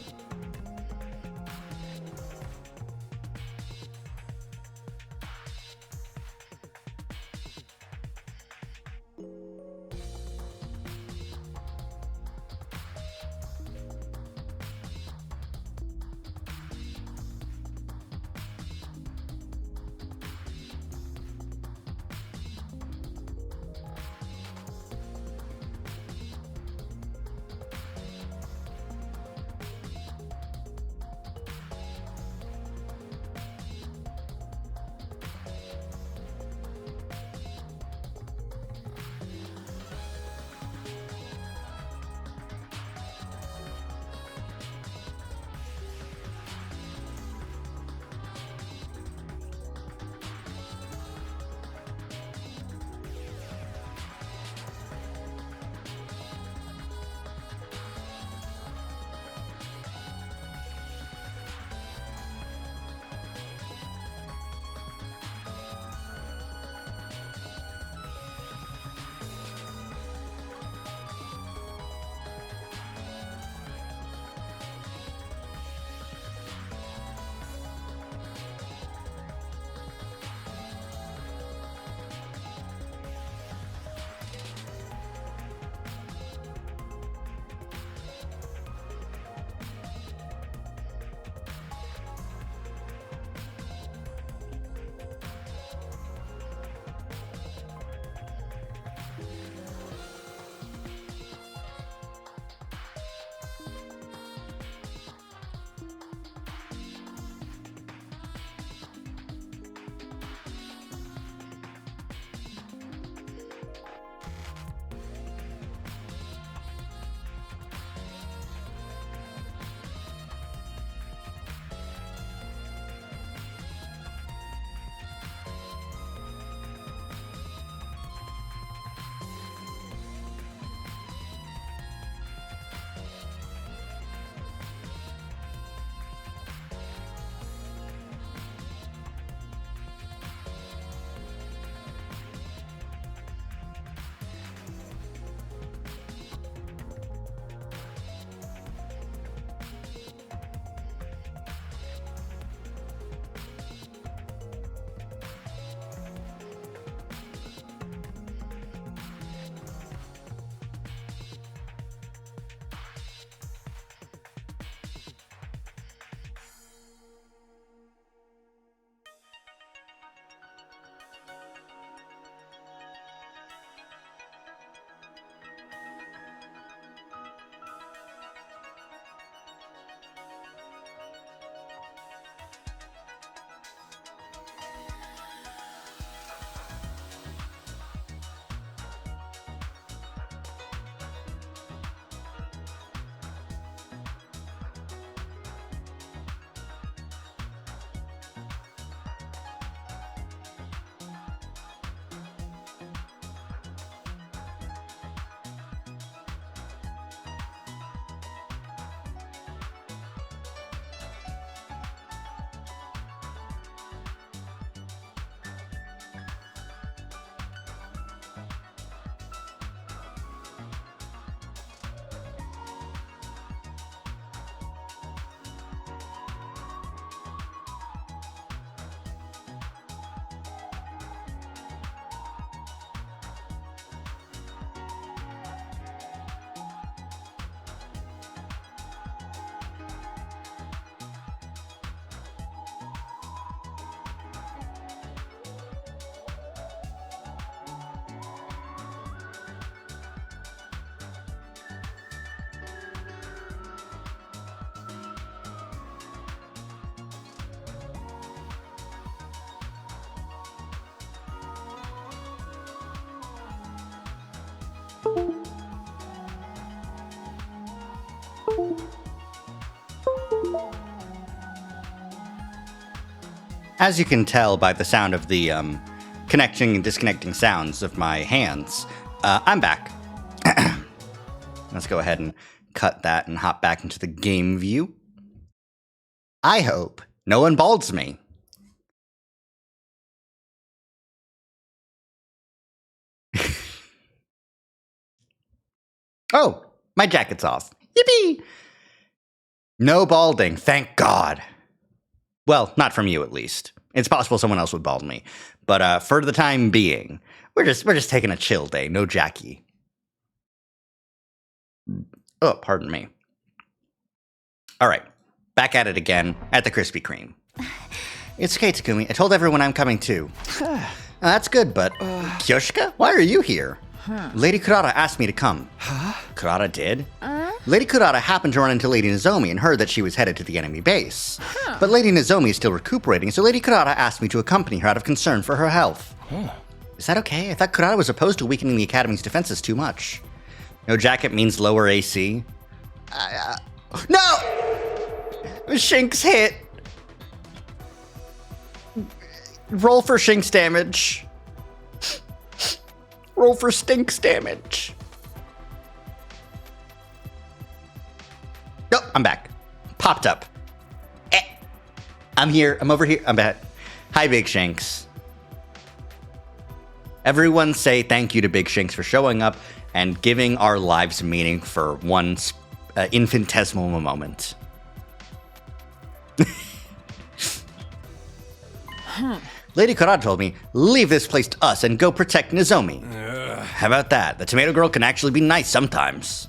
As you can tell by the sound of the connecting and disconnecting sounds of my hands, I'm back. Let's go ahead and cut that and hop back into the game view. I hope no one balds me. Oh, my jacket's off. Yippee! No balding, thank God. Well, not from you, at least. It's possible someone else would bald me, but for the time being, we're just taking a chill day. No Jackie. Oh, pardon me. All right, back at it again at the Krispy Kreme. It's okay, Takumi. I told everyone I'm coming too. That's good, but Kyoshika, why are you here? Lady Kurata asked me to come. Kurata did? Lady Kurata happened to run into Lady Nozomi and heard that she was headed to the enemy base. But Lady Nozomi is still recuperating, so Lady Kurata asked me to accompany her out of concern for her health. Is that okay? I thought Kurata was opposed to weakening the Academy's defenses too much. No jacket means lower AC. No! Shinx hit. Roll for Shinx damage. Roll for Stinks damage. Nope, I'm back. Popped up. I'm here. I'm over here. I'm back. Hi, Big Shinx. Everyone say thank you to Big Shinx for showing up and giving our lives meaning for one infinitesimal moment. Lady Kurata told me, leave this place to us and go protect Nozomi. How about that? The tomato girl can actually be nice sometimes.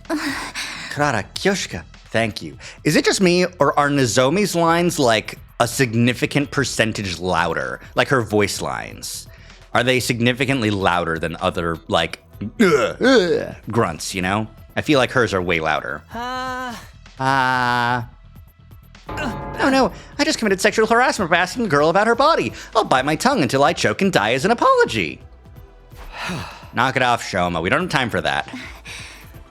Kurata, Kyoshika, thank you. Is it just me, or are Nozomi's lines like a significant percentage louder? Like her voice lines? Are they significantly louder than other, like, grunts, you know? I feel like hers are way louder. Oh no, I just committed sexual harassment by asking a girl about her body. I'll bite my tongue until I choke and die as an apology. Knock it off, Shoma. We don't have time for that.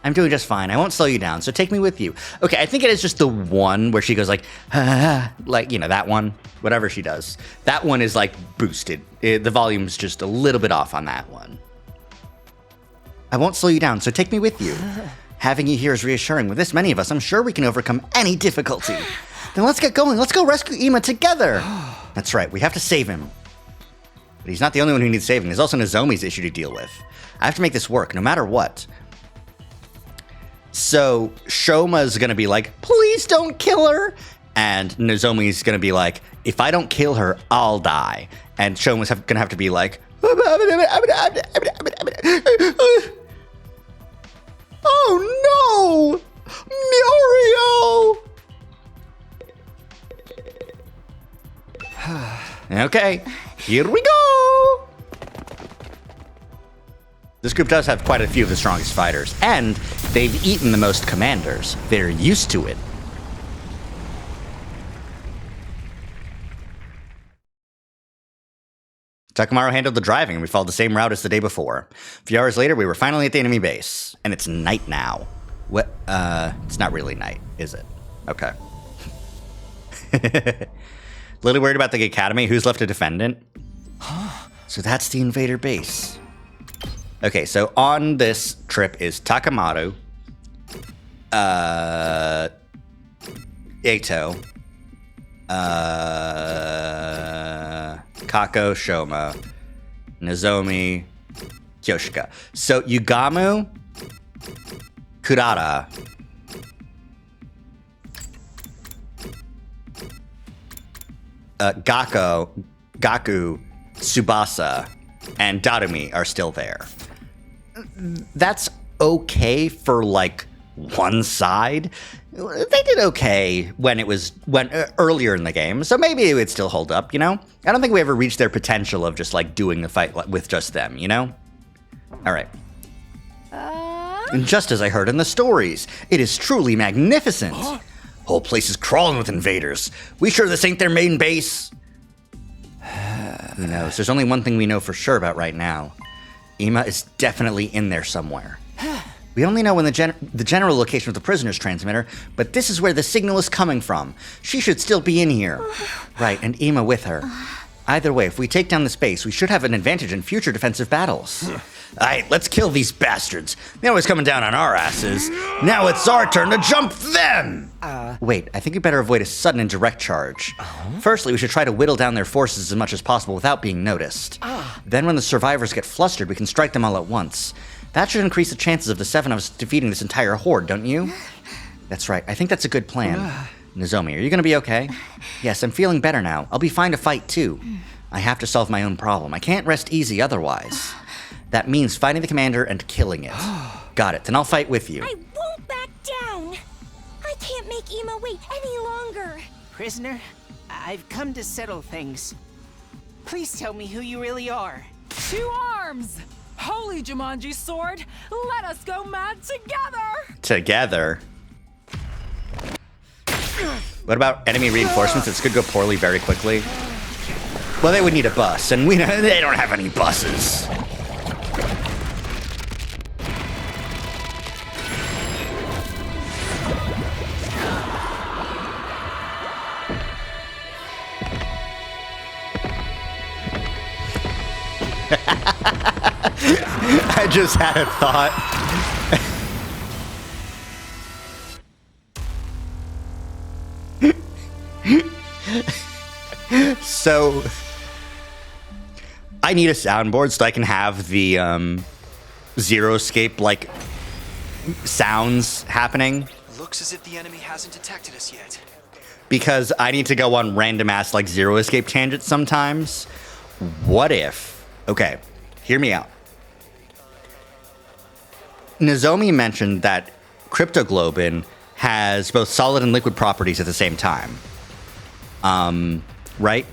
I'm doing just fine. I won't slow you down, so take me with you. Okay, I think it is just the one where she goes like, you know, that one, whatever she does. That one is like boosted. The volume's just a little bit off on that one. I won't slow you down, so take me with you. Having you here is reassuring. With this many of us, I'm sure we can overcome any difficulty. Then let's get going. Let's go rescue Ima together. That's right. We have to save him. But he's not the only one who needs saving. There's also Nozomi's issue to deal with. I have to make this work, no matter what. So Shoma's going to be like, please don't kill her. And Nozomi's going to be like, if I don't kill her, I'll die. And Shoma's going to have to be like, oh no! Muriel! Okay, here we go! This group does have quite a few of the strongest fighters, and they've eaten the most commanders. They're used to it. Takamaru handled the driving, and we followed the same route as the day before. A few hours later, we were finally at the enemy base, and it's night now. What? It's not really night, is it? Okay. Little worried about the Academy. Who's left to defend it? So that's the invader base. Okay, so on this trip is Takamaru, Eito, Kako, Shoma, Nozomi, Kyoshika. So Yugamu, Kurata, Gaku, Tsubasa, and Darumi are still there. That's okay for like one side. They did okay when earlier in the game, so maybe it would still hold up, you know? I don't think we ever reached their potential of just like doing the fight with just them, you know? All right. And just as I heard in the stories, it is truly magnificent. Whole place is crawling with invaders. We sure this ain't their main base? Who knows? There's only one thing we know for sure about right now. Ima is definitely in there somewhere. We only know when the general location of the prisoner's transmitter, but this is where the signal is coming from. She should still be in here. Right, and Ima with her. Either way, if we take down the base, we should have an advantage in future defensive battles. Alright, let's kill these bastards. They're always coming down on our asses. Now it's our turn to jump them! Wait, I think we better avoid a sudden and direct charge. Firstly, we should try to whittle down their forces as much as possible without being noticed. Then when the survivors get flustered, we can strike them all at once. That should increase the chances of the 7 of us defeating this entire horde, don't you? That's right, I think that's a good plan. Nozomi, are you gonna be okay? Yes, I'm feeling better now. I'll be fine to fight too. I have to solve my own problem. I can't rest easy otherwise. That means finding the commander and killing it. Got it, then I'll fight with you. I won't back down. I can't make Ima wait any longer. Prisoner, I've come to settle things. Please tell me who you really are. To arms! Holy Jumanji sword, let us go mad together! Together? What about enemy reinforcements? This could go poorly very quickly. Well, they would need a bus, and they don't have any buses. I just had a thought. So, I need a soundboard so I can have the Zero Escape like sounds happening. Looks as if the enemy hasn't detected us yet. Because I need to go on random ass like Zero Escape tangents sometimes. What if? Okay, hear me out. Nozomi mentioned that cryptoglobin has both solid and liquid properties at the same time. Right?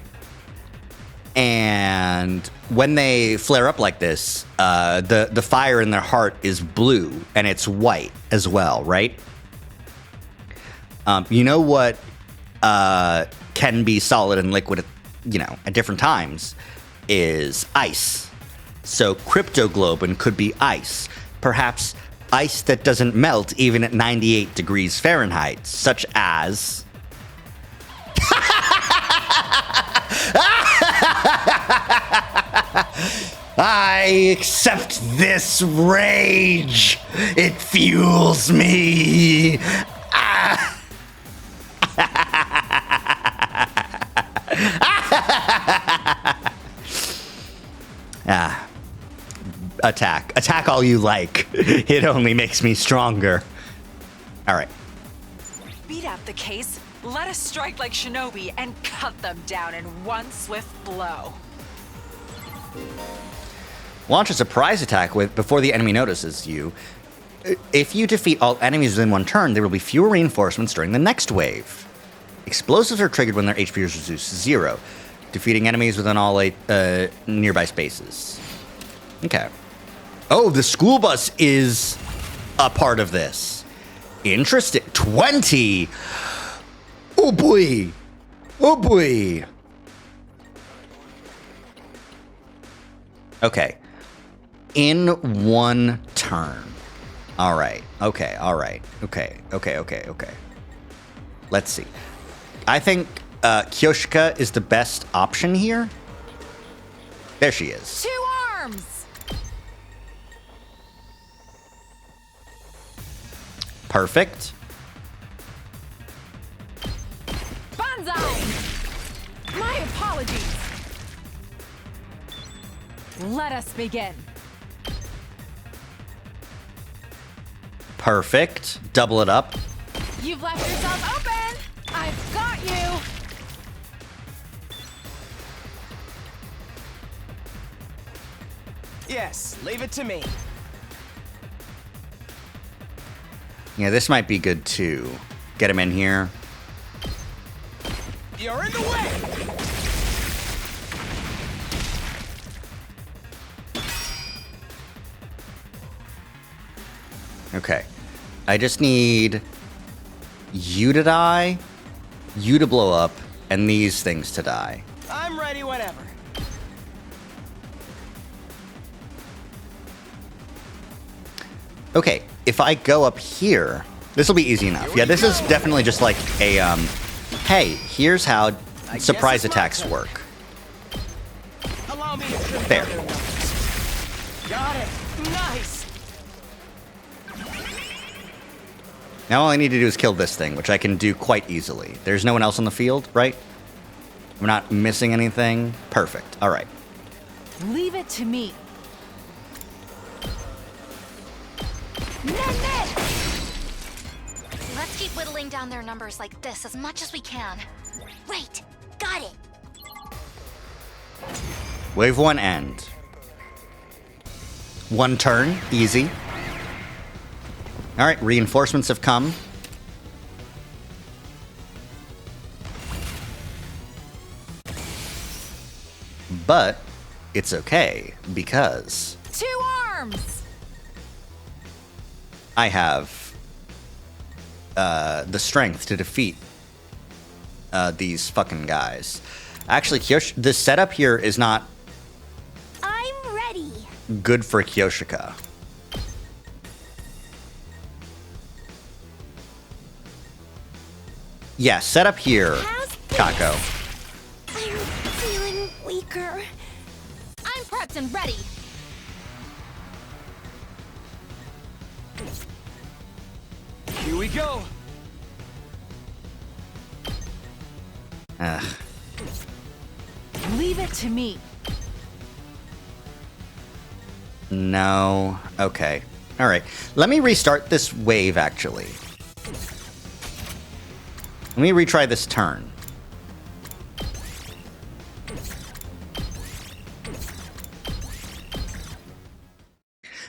And when they flare up like this, the fire in their heart is blue and it's white as well, right? You know what can be solid and liquid, at different times is ice. So cryptoglobin could be ice. Perhaps ice that doesn't melt even at 98 degrees Fahrenheit, such as... I accept this rage. It fuels me. Attack. Attack all you like. It only makes me stronger. All right. Beat out the case. Let us strike like shinobi and cut them down in one swift blow. Launch a surprise attack before the enemy notices you. If you defeat all enemies within one turn, there will be fewer reinforcements during the next wave. Explosives are triggered when their HP is reduced to 0, defeating enemies within all nearby spaces. Okay. Oh, the school bus is a part of this. Interesting. 20! Oh boy! Oh boy! Okay. In one turn. Alright. Okay, alright. Okay. Let's see. I think Kyoshika is the best option here. There she is. To arms! Perfect. Banzai! My apologies. Let us begin. Perfect. Double it up. You've left yourself open! I've got you! Yes, leave it to me. Yeah, this might be good too. Get him in here. You're in the way! Okay. I just need you to die, you to blow up, and these things to die. I'm ready whenever. Okay, if I go up here, this will be easy enough. Yeah, this is definitely just like a, hey, here's how surprise attacks work. Allow me to There. Got it. Nice. Now all I need to do is kill this thing, which I can do quite easily. There's no one else on the field, right? We're not missing anything. Perfect. All right. Leave it to me. Let's keep whittling down their numbers like this as much as we can. Right. Got it. Wave 1 end. 1 turn. Easy. All right, reinforcements have come. But it's okay because 2 arms! I have the strength to defeat these fucking guys. Actually, this setup here is not I'm ready. good for Kyoshika. Yeah, setup here, How's this? Kako. I'm feeling weaker. I'm prepped and ready. Here we go. Ugh. Leave it to me. No. Okay. All right. Let me restart this wave, actually. Let me retry this turn.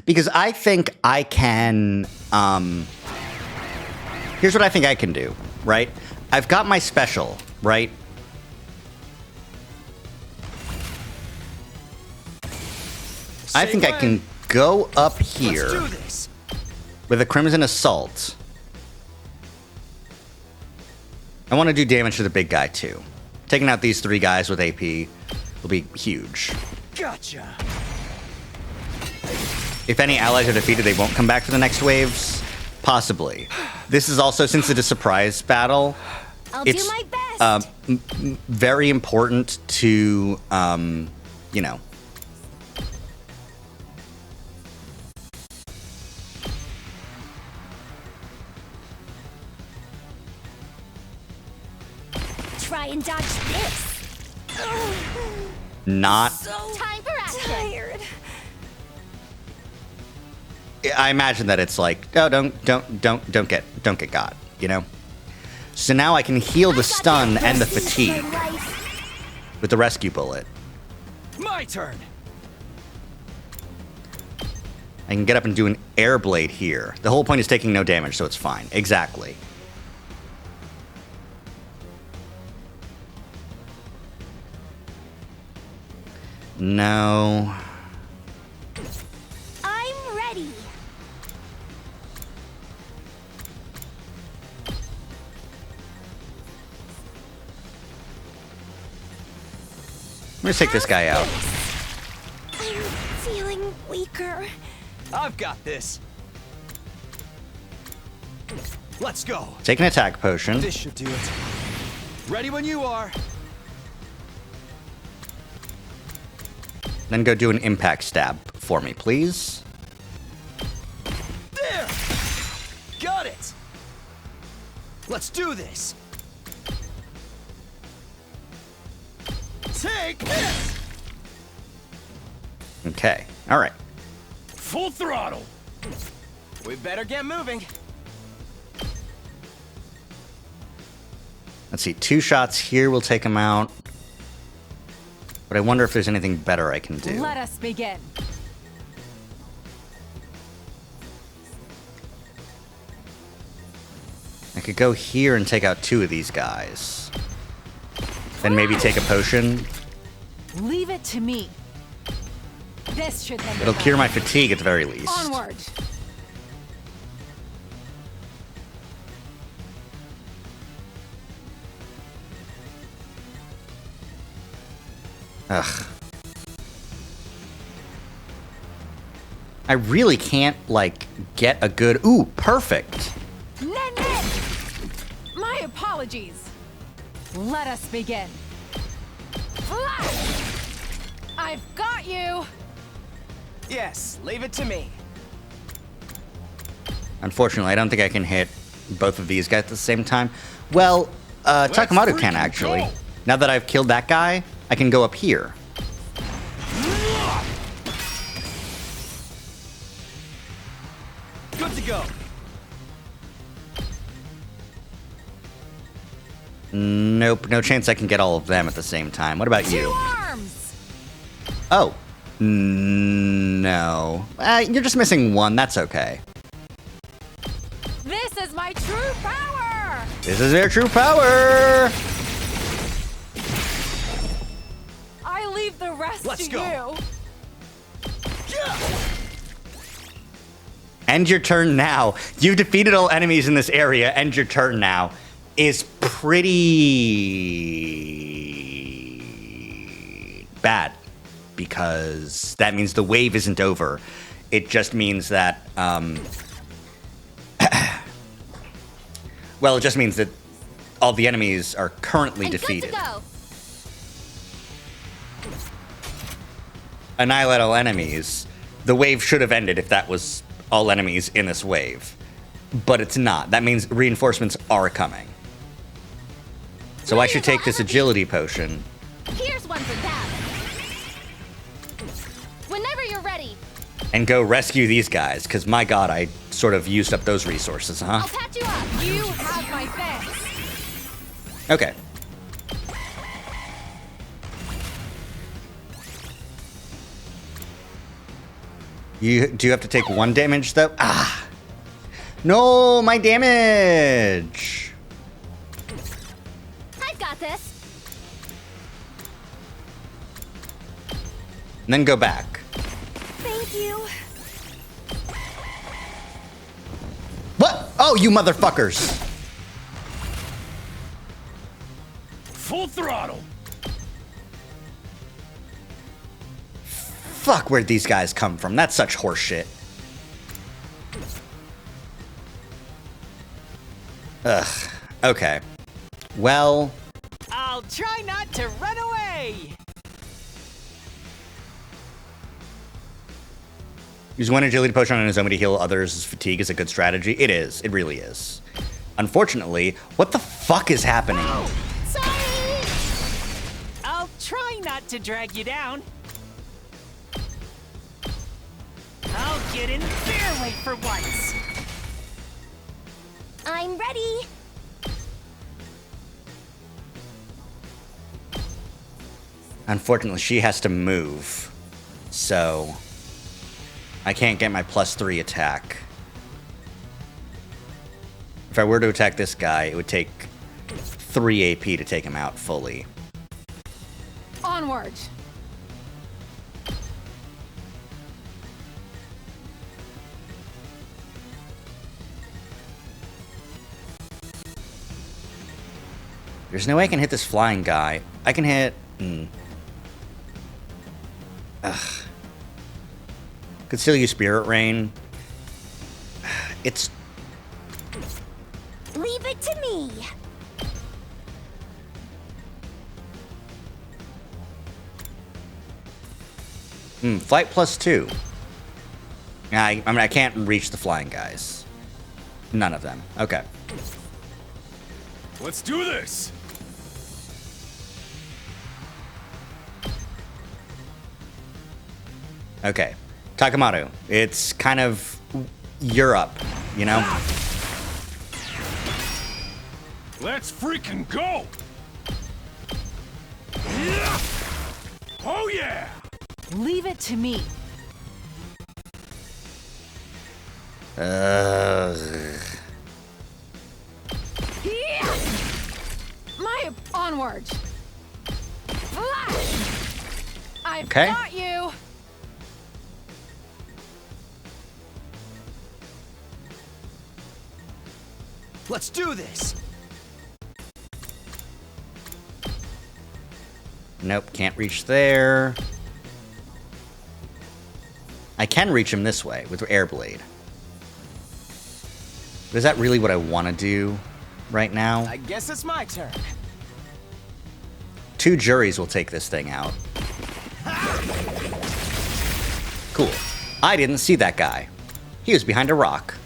Because I think I can... Here's what I think I can do, right? I've got my special, right? I think I can go up here Let's do this. with a Crimson Assault. I want to do damage to the big guy, too. Taking out these 3 guys with AP will be huge. Gotcha. If any allies are defeated, they won't come back for the next waves? Possibly. This is also, since it's a surprise battle, I'll it's do my best. very important to, you know. Try and dodge this. Not... Time for action. Tired. I imagine that it's like, oh, don't get got, you know? So now I can heal the stun and the fatigue with the rescue bullet. My turn. I can get up and do an air blade here. The whole point is taking no damage, so it's fine. Exactly. No. I'm ready. I'm gonna take this guy out. I'm feeling weaker. I've got this. Let's go. Take an attack potion. This should do it. Ready when you are. Then go do an impact stab for me, please. There. Got it. Let's do this. Take this. Okay. All right. Full throttle. We better get moving. Let's see. 2 shots here will take him out. But I wonder if there's anything better I can do. Let us begin. I could go here and take out 2 of these guys. Then maybe take a potion. Leave it to me. This should end It'll it. cure my fatigue at the very least. Onward. Ugh. I really can't, like, get a good... Ooh, perfect. Nen! My apologies. Let us begin. Flash! I've got you! Yes, leave it to me. Unfortunately, I don't think I can hit both of these guys at the same time. Well, Takamado can, actually. Now that I've killed that guy, I can go up here. Good to go. Nope, no chance I can get all of them at the same time. What about you? 2 arms! Oh. No. You're just missing one. That's okay. This is my true power! This is their true power! I leave the rest Let's to go. you. End your turn now. You've defeated all enemies in this area. End your turn now. Is pretty bad. Because that means the wave isn't over. It just means that, well, it just means that all the enemies are currently defeated. Good to go. Annihilate all enemies. The wave should have ended if that was all enemies in this wave. But it's not. That means reinforcements are coming. So I should take this agility potion. Here's one for that. Whenever you're ready. And go rescue these guys, because my god, I sort of used up those resources, huh? I'll patch you up. You have my thanks. Okay. Do you have to take 1 damage, though? Ah! No, my damage! I've got this. And then go back. Thank you. What? Oh, you motherfuckers! Full throttle. Fuck, where'd these guys come from? That's such horseshit. Ugh. Okay. Well... I'll try not to run away! Use 1 agility potion on his own to heal others' fatigue is a good strategy. It is. It really is. Unfortunately, what the fuck is happening? Sorry! I'll try not to drag you down. I'll get in their way for once. I'm ready. Unfortunately, she has to move. So... I can't get my +3 attack. If I were to attack this guy, it would take 3 AP to take him out fully. Onward. There's no way I can hit this flying guy. I can hit... Ugh. Could still use Spirit Rain. It's... Leave it to me. Flight +2. I mean, I can't reach the flying guys. None of them. Okay. Let's do this. Okay. Takamado. It's kind of Europe, you know? Let's freaking go. Yeah. Oh yeah. Leave it to me. Yeah! My onward. Flash! I've Okay. got you. Let's do this! Nope, can't reach there. I can reach him this way with Airblade. But is that really what I want to do right now? I guess it's my turn. 2 juries will take this thing out. Cool. I didn't see that guy. He was behind a rock.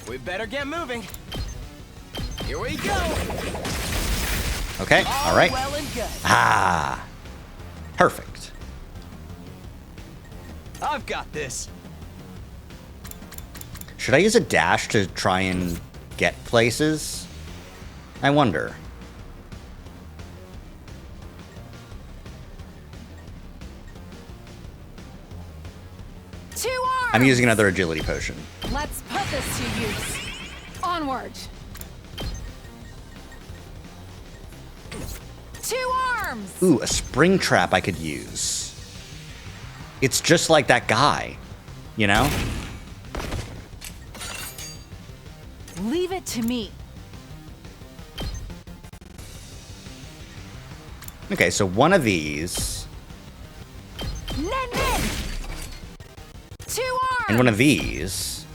We better get moving. Here we go. Okay, all right. Well and good. Ah, perfect. I've got this. Should I use a dash to try and get places? I wonder. Two arms! I'm using another agility potion. Let's put this to use. Onward. Two arms! Ooh, a spring trap I could use. It's just like that guy, you know? Leave it to me. Okay, so one of these, Nen! Two arms! and one of these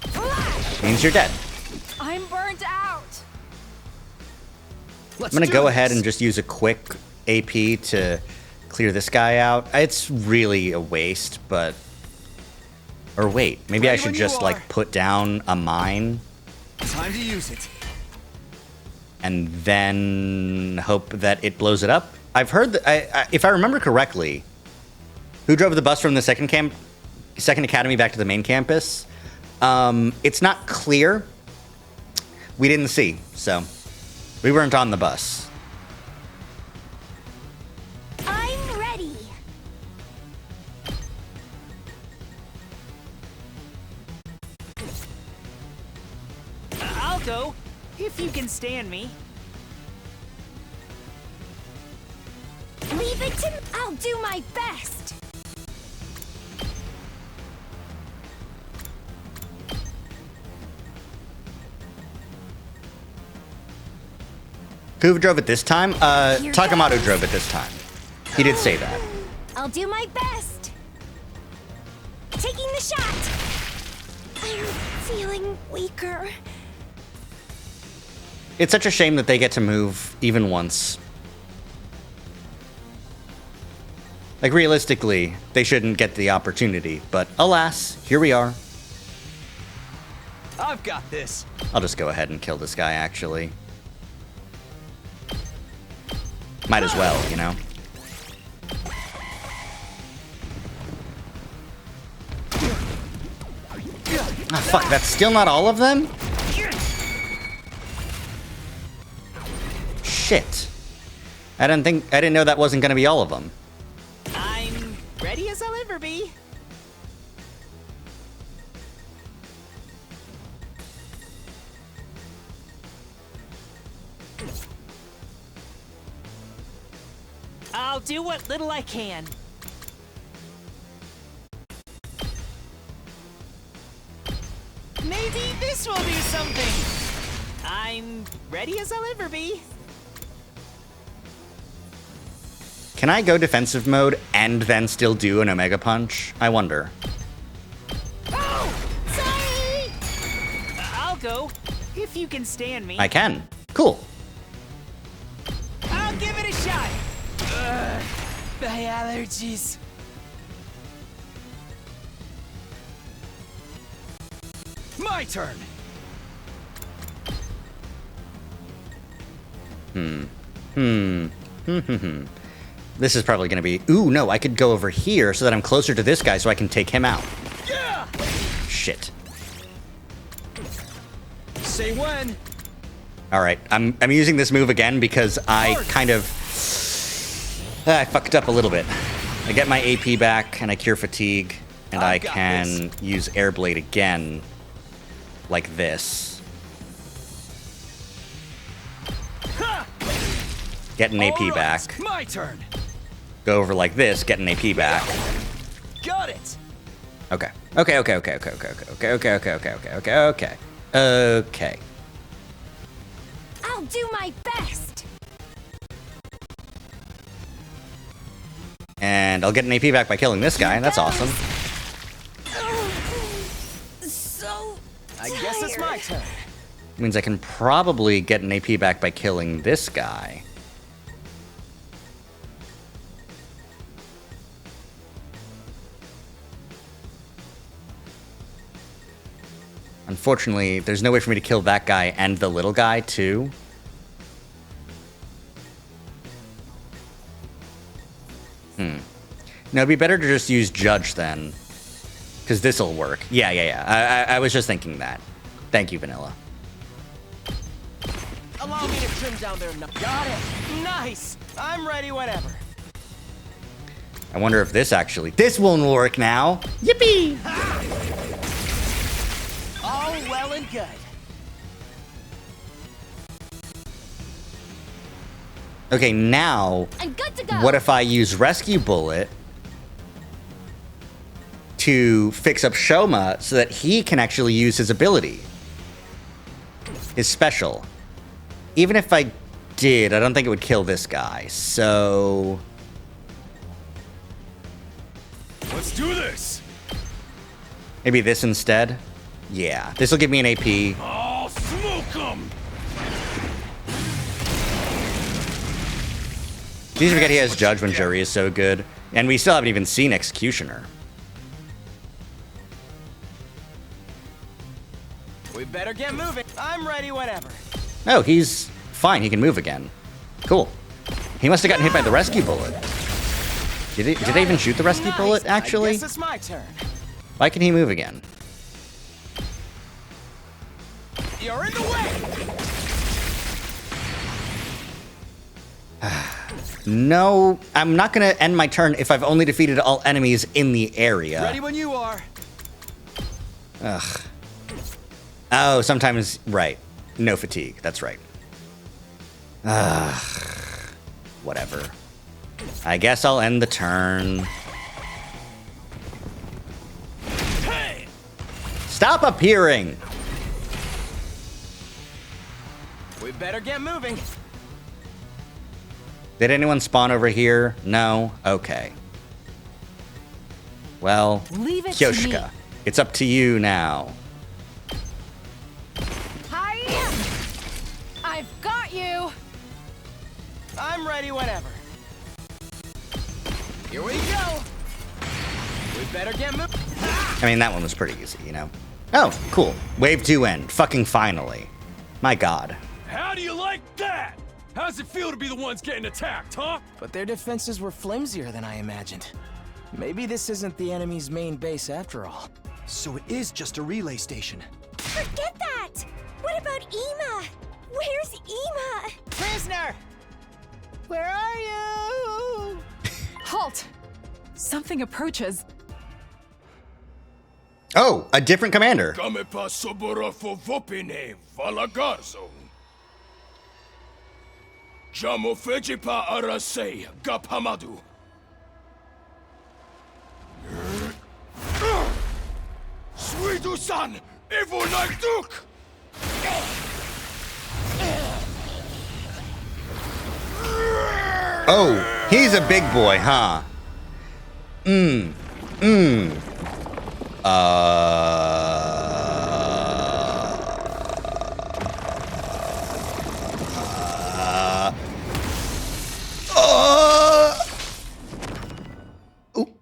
Flash! means you're dead. I'm burnt out. I'm gonna go ahead and just use a quick AP to clear this guy out. It's really a waste, but... Or wait, maybe I Ready should when you just, are. like, put down a mine Time to use it. and then hope that it blows it up. I've heard that, if I remember correctly, who drove the bus from the second academy back to the main campus? It's not clear. We didn't see, so we weren't on the bus. I'm ready. I'll go, if you can stand me. Leave it to me. I'll do my best. Who drove it this time? Takemoto drove it this time. He did say that. I'll do my best. Taking the shot. I'm feeling weaker. It's such a shame that they get to move even once. Like, realistically, they shouldn't get the opportunity, but alas, here we are. I've got this. I'll just go ahead and kill this guy, actually. Might as well, you know? Ah, fuck, that's still not all of them? Shit. I didn't know that wasn't gonna be all of them. I'm ready as I'll ever be. I'll do what little I can. Maybe this will do something. I'm ready as I'll ever be. Can I go defensive mode and then still do an Omega Punch? I wonder. Oh! Sorry! I'll go, if you can stand me. I can. Cool. I'll give it a shot. My allergies. My turn. This is probably going to be... Ooh, no, I could go over here so that I'm closer to this guy so I can take him out. Yeah! Shit. Say when. All right, I'm using this move again because I kind of... I fucked up a little bit. I get my AP back and I cure fatigue, and I can use Airblade again like this. Get an AP back. My turn. Go over like this, get an AP back. Got it. Okay. Okay. I'll do my best. And And I'll get an AP back by killing this guy. That's awesome. So I guess it's my turn. Means I can probably get an AP back by killing this guy. Unfortunately, there's no way for me to kill that guy and the little guy, too. No, it'd be better to just use Judge then. Because this'll work. Yeah. I was just thinking that. Thank you, Vanilla. Allow me to trim down their Got it. Nice. I'm ready whenever. I wonder if this actually... This won't work now. Yippee! All well and good. Okay, now... I'm good to go. What if I use Rescue Bullet to fix up Shoma so that he can actually use his ability? His special. Even if I did, I don't think it would kill this guy, so... Let's do this. Maybe this instead? Yeah, this will give me an AP. I'll smoke them. Please forget he has Judge when Jury is so good. And we still haven't even seen Executioner. We better get moving. I'm ready whenever. Oh, he's fine. He can move again. Cool. He must have gotten hit by the Rescue Bullet. Did I even shoot the Rescue Bullet, actually? I guess it's my turn. Why can he move again? You're in the way. No, I'm not going to end my turn if I've only defeated all enemies in the area. Ready when you are. Ugh. Oh, sometimes, right. No fatigue, that's right. Ugh. Whatever. I guess I'll end the turn. Hey! Stop appearing! We better get moving. Did anyone spawn over here? No? Okay. Well, Leave it to Kyoshka, me. it's up to you now. Hi! I've got you! I'm ready whenever. Here we go. We better get moving. I mean, that one was pretty easy, you know? Oh, cool. Wave 2 end. Fucking finally. My god. How do you like that? How's it feel to be the ones getting attacked, huh? But their defenses were flimsier than I imagined. Maybe this isn't the enemy's main base after all. So it is just a relay station. Forget that! What about Ema? Where's Ema? Prisoner! Where are you? Halt! Something approaches. Oh, a different commander. Come pa sobora fo vopine valagarzo. Jamo fejipa arase gapamadu. Sweetu-san, Evo Nagduk! Oh, he's a big boy, huh?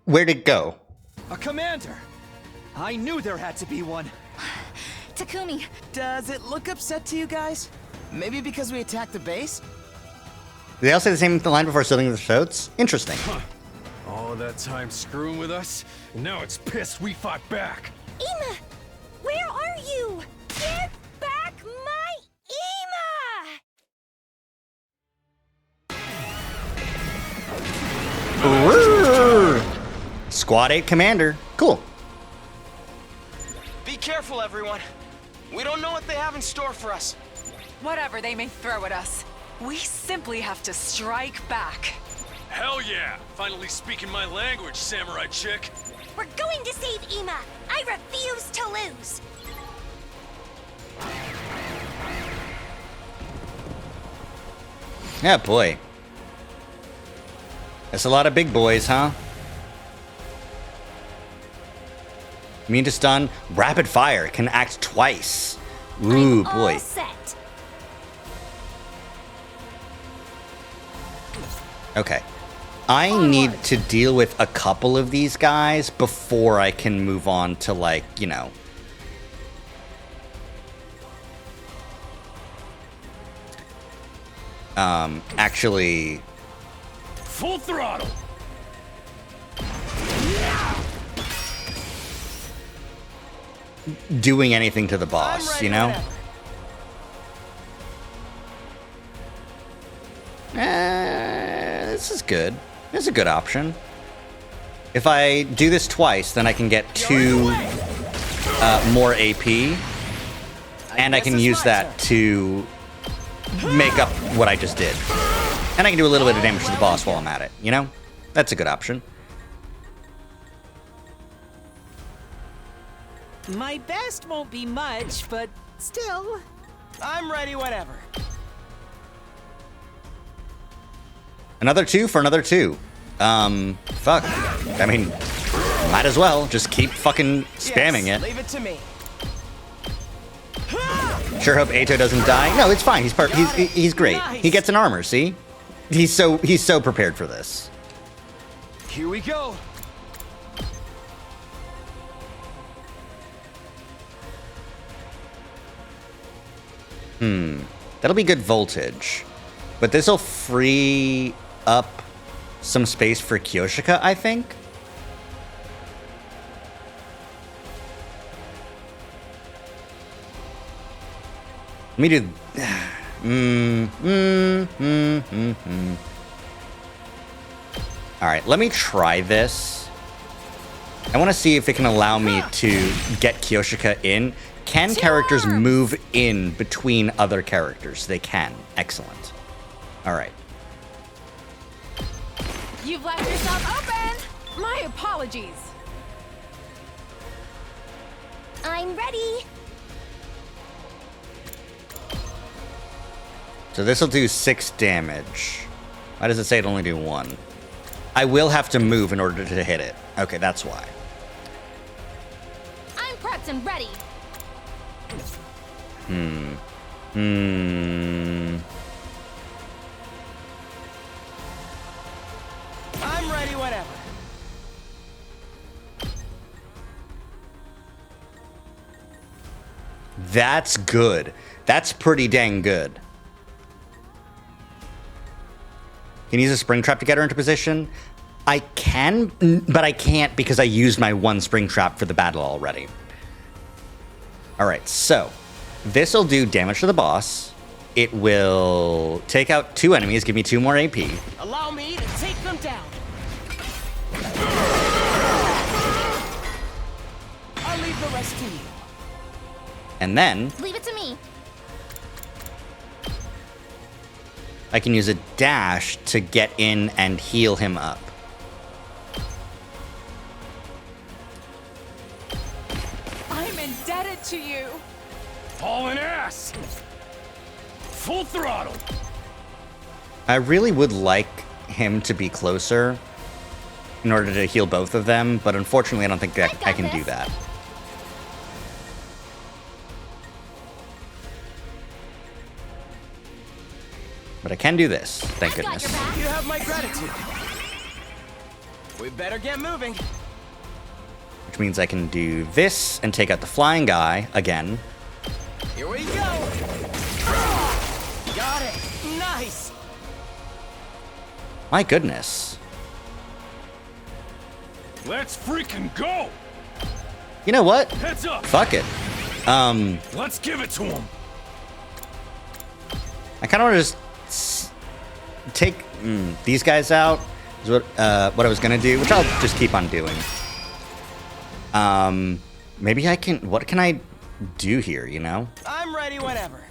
Where'd it go? A commander! I knew there had to be one. Takumi, Does it look upset to you guys? Maybe because we attacked the base? Did they all say the same line before stealing the shots? Interesting. All that time screwing with us, and now it's pissed we fought back. Ema! Where are you? Give back my Ema! Squad 8 commander. Cool. Be careful, everyone. We don't know what they have in store for us. Whatever they may throw at us, we simply have to strike back. Hell yeah! Finally speaking my language, samurai chick. We're going to save Ema! I refuse to lose! Yeah, boy. That's a lot of big boys, huh? Immune to stun. Rapid fire. Can act twice. Ooh, I'm boy. all set. Okay. I need to deal with a couple of these guys before I can move on to, like, you know. Actually. Full throttle. Doing anything to the boss, you know? This is good. This is a good option. If I do this twice, then I can get 2 more AP, and I can use that to make up what I just did. And I can do a little bit of damage to the boss while I'm at it, you know? That's a good option. My best won't be much, but still, I'm ready whenever. Another 2 for another 2. Fuck. I mean, might as well just keep fucking spamming it. Leave it to me. Sure hope Ato doesn't die. No, it's fine. He's great. Nice. He gets an armor, see? He's so prepared for this. Here we go. That'll be good voltage. But this'll free up some space for Kyoshika, I think. Let me do... Alright, let me try this. I want to see if it can allow me to get Kyoshika in. Can characters move in between other characters? They can. Excellent. Alright. You've left yourself open! My apologies. I'm ready. So this will do 6 damage. Why does it say it'll only do 1? I will have to move in order to hit it. Okay, that's why. I'm prepped and ready. I'm ready whenever. That's good. That's pretty dang good. Can you use a spring trap to get her into position? I can, but I can't because I used my 1 spring trap for the battle already. Alright, so this'll do damage to the boss. It will take out 2 enemies, give me 2 more AP. Allow me to take them down. I'll leave the rest to you. And then Leave it to me. I can use a dash to get in and heal him up. I'm indebted to you. Hauling ass. Full throttle. I really would like him to be closer in order to heal both of them, but unfortunately I don't think I can do that. But I can do this, thank goodness. You have my gratitude. We better get moving. Which means I can do this and take out the flying guy again. Here we go. Got it. Nice. My goodness. Let's freaking go. You know what? Heads up. Fuck it. Let's give it to him. I kind of want to just take these guys out. Is what I was gonna do, which I'll just keep on doing. Maybe I can. What can I do here? You know? I'm ready whenever.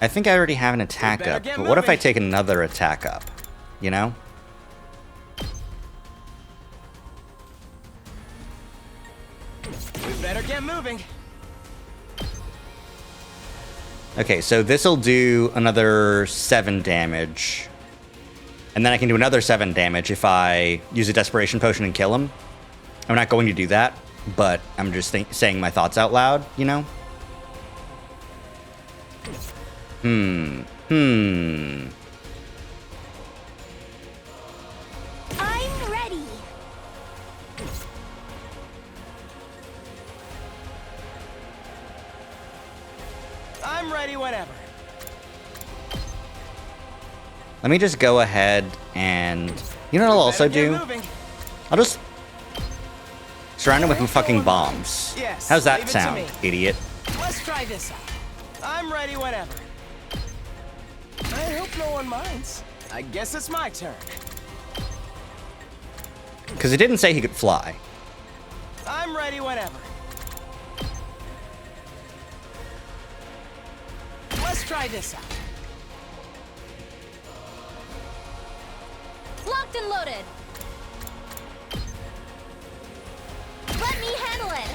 I think I already have an attack better up, get but what if I moving. take another attack up? You know? We better get moving. Okay, so this'll do another 7 damage. And then I can do another 7 damage if I use a desperation potion and kill him. I'm not going to do that, but I'm just saying my thoughts out loud, you know? I'm ready. I'm ready whenever. Let me just go ahead and... You know what I'll also do? I'll just surround him with some fucking bombs. Yes, How's that leave it to sound, me. idiot? Let's try this out. I'm ready whenever. I hope no one minds. I guess it's my turn. Because it didn't say he could fly. I'm ready whenever. Let's try this out. Locked and loaded. Let me handle it.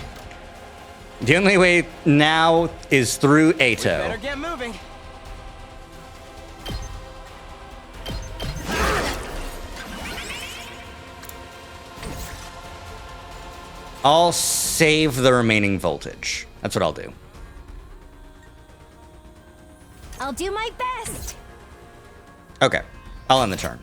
The only way now is through Better Ato. get moving. I'll save the remaining voltage. That's what I'll do. I'll do my best. Okay. I'll end the turn.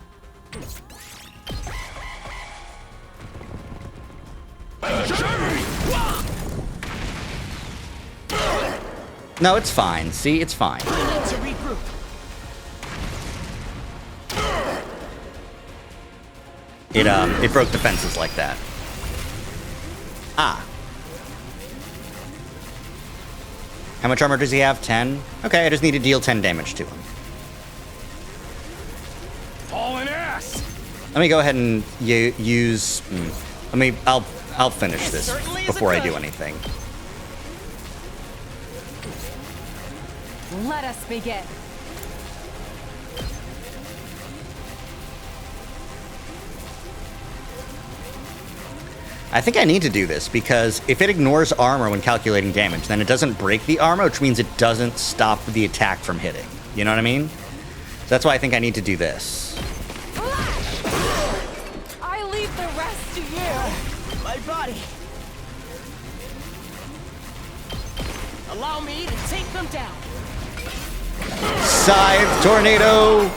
No, it's fine. See, it's fine. We need to regroup. It broke defenses like that. Ah. How much armor does he have? 10? Okay, I just need to deal 10 damage to him. Hauling ass! Let me go ahead and use... I'll finish this before I do anything. Let us begin. I think I need to do this because if it ignores armor when calculating damage, then it doesn't break the armor, which means it doesn't stop the attack from hitting. You know what I mean? So that's why I think I need to do this. I leave the rest to you. My body. Allow me to take them down. Scythe Tornado!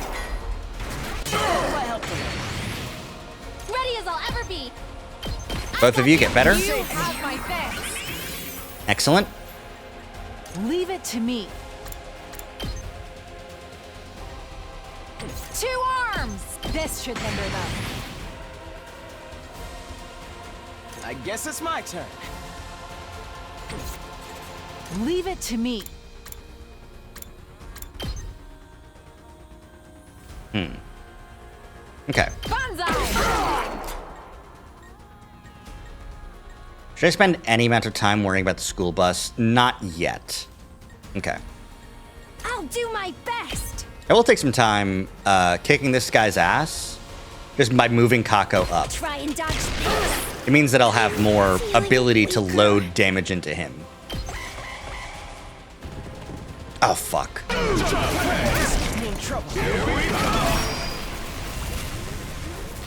Ready as I'll ever be. Both of you get better. You have my thanks. Excellent. Leave it to me. 2 arms! This should hinder them. I guess it's my turn. Leave it to me. Okay. Banzai! Should I spend any amount of time worrying about the school bus? Not yet. Okay. I'll do my best. I will take some time kicking this guy's ass just by moving Kako up. Try and dodge this. It means that I'll have more ability to load damage into him. Oh, fuck.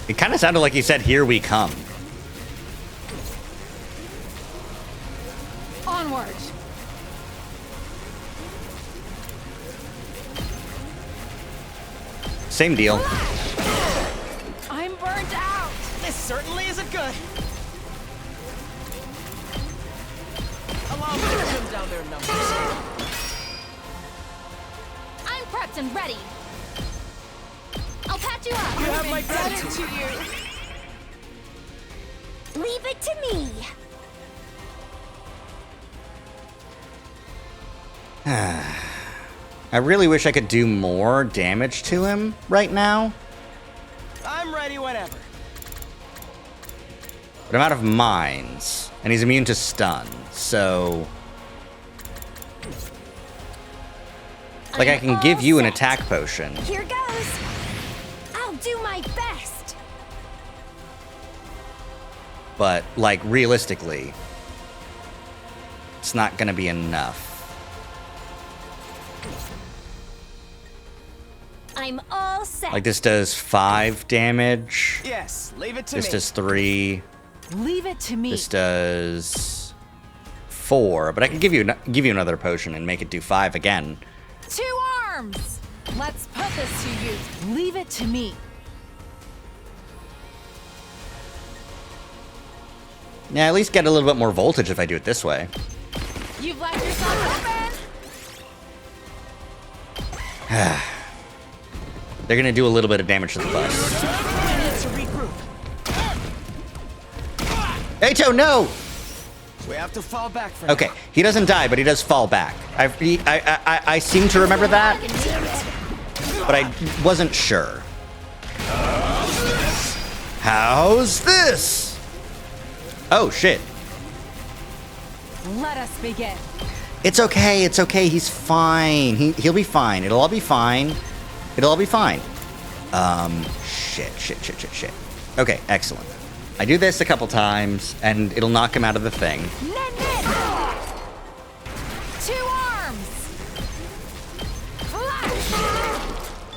It kind of sounded like he said, "Here we come." Onward. Same deal. I'm burnt out. This certainly isn't good. Allow me to trim down their numbers. I'm prepped and ready. I'll patch you up. You have my gratitude. To you. Leave it to me. I really wish I could do more damage to him right now, I'm ready whenever. but I'm out of mines, and he's immune to stun, so... Like, I can give you an attack potion. Here goes. I'll do my best. But, like, realistically, it's not gonna be enough. I'm all set. Like, this does 5 damage. Yes, leave it to This me. does 3. Leave it to me. This does 4, but I can give you another potion and make it do 5 again. 2 arms! Let's put this to use. Leave it to me. Yeah, at least get a little bit more voltage if I do it this way. You've left yourself open! They're gonna do a little bit of damage to the bus. Ato, no! We have to fall back for Okay, he doesn't die, but he does fall back. I seem to remember that, but I wasn't sure. How's this? Oh, shit. Let us begin. It's okay, it's okay. He's fine. He'll be fine. It'll all be fine. It'll all be fine. Shit. Okay, excellent. I do this a couple times, and it'll knock him out of the thing. 2 arms! Flash!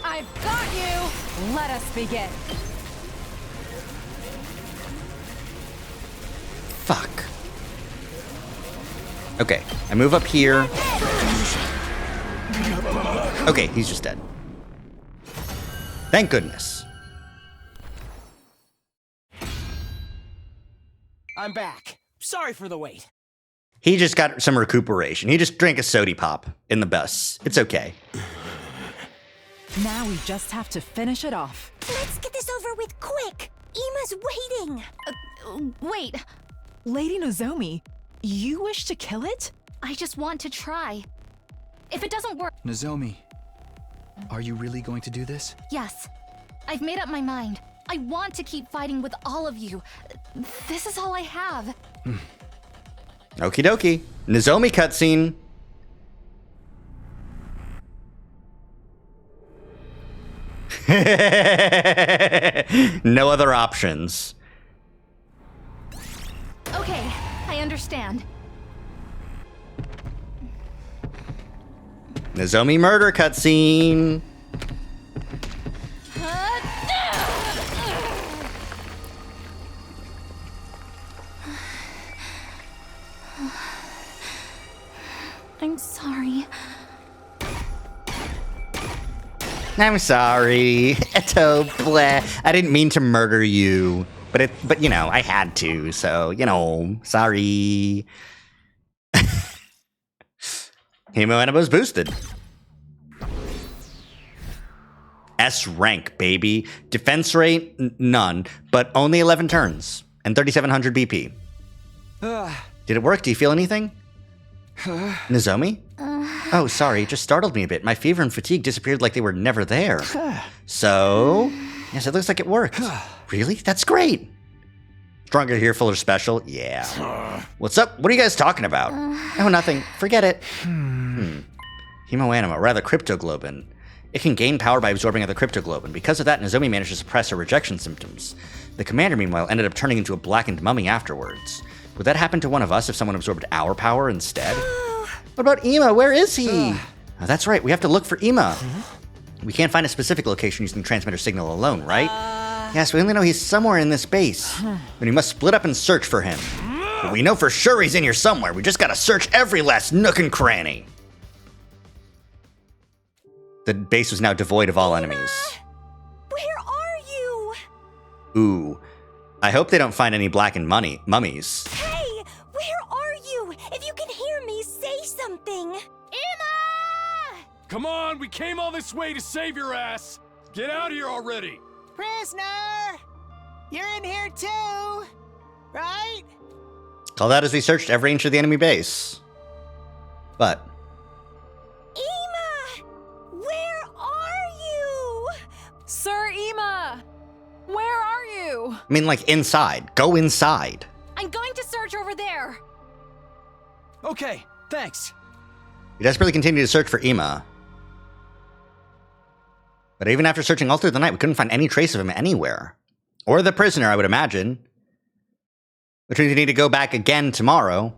I've got you! Let us begin. Fuck. Okay, I move up here. Okay, he's just dead. Thank goodness. I'm back. Sorry for the wait. He just got some recuperation. He just drank a sody pop in the bus. It's okay. Now we just have to finish it off. Let's get this over with quick. Ima's waiting. Wait, Lady Nozomi, you wish to kill it? I just want to try. If it doesn't work, Nozomi, are you really going to do this? yes. I've made up my mind. I want to keep fighting with all of you. This is all I have. Okie dokie. Nozomi cutscene. No other options. Okay, I understand. Nozomi murder cutscene. I'm sorry. I'm sorry. Eto, bleh. I didn't mean to murder you, but you know, I had to, so, you know, sorry. Hemo Enemo's boosted. S rank, baby. Defense rate, none, but only 11 turns and 3,700 BP. Did it work? Do you feel anything? Nozomi? Oh, sorry, it just startled me a bit. My fever and fatigue disappeared like they were never there. So, yes, it looks like it worked. Really? That's great. Stronger here, fuller special? Yeah. What's up? What are you guys talking about? Oh, nothing. Forget it. Hemoanima, rather cryptoglobin. It can gain power by absorbing other cryptoglobin. Because of that, Nozomi managed to suppress her rejection symptoms. The commander, meanwhile, ended up turning into a blackened mummy afterwards. Would that happen to one of us if someone absorbed our power instead? What about Ima? Where is he? Oh, that's right, we have to look for Ima. We can't find a specific location using the transmitter signal alone, right? Yes, we only know he's somewhere in this base. But we must split up and search for him. But we know for sure he's in here somewhere. We just gotta search every last nook and cranny. The base was now devoid of all enemies. Where are you? Ooh. I hope they don't find any blackened mummies. Hey, where are you? If you can hear me, say something. Ima! Come on, we came all this way to save your ass. Get out here already. Prisoner! You're in here too, right? Call that as we searched every inch of the enemy base. But Ima! Where are you? Sir Ima! Where are you? I mean, like, inside. Go inside. I'm going to search over there. Okay, thanks. We desperately continued to search for Ima. But even after searching all through the night, we couldn't find any trace of him anywhere. Or the prisoner, I would imagine. Which means we need to go back again tomorrow.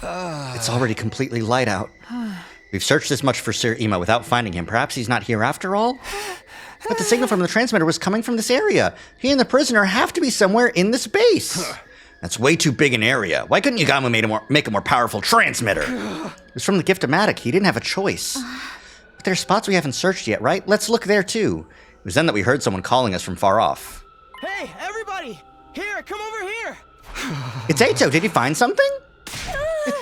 It's already completely light out. We've searched this much for Sir Ima without finding him. Perhaps he's not here after all? But the signal from the transmitter was coming from this area. He and the prisoner have to be somewhere in this base. That's way too big an area. Why couldn't Yagami make a more powerful transmitter? It was from the gift of Matic. He didn't have a choice. But there are spots we haven't searched yet, right? Let's look there too. It was then that we heard someone calling us from far off. Hey, everybody! Here, come over here! It's Eito. Did you find something?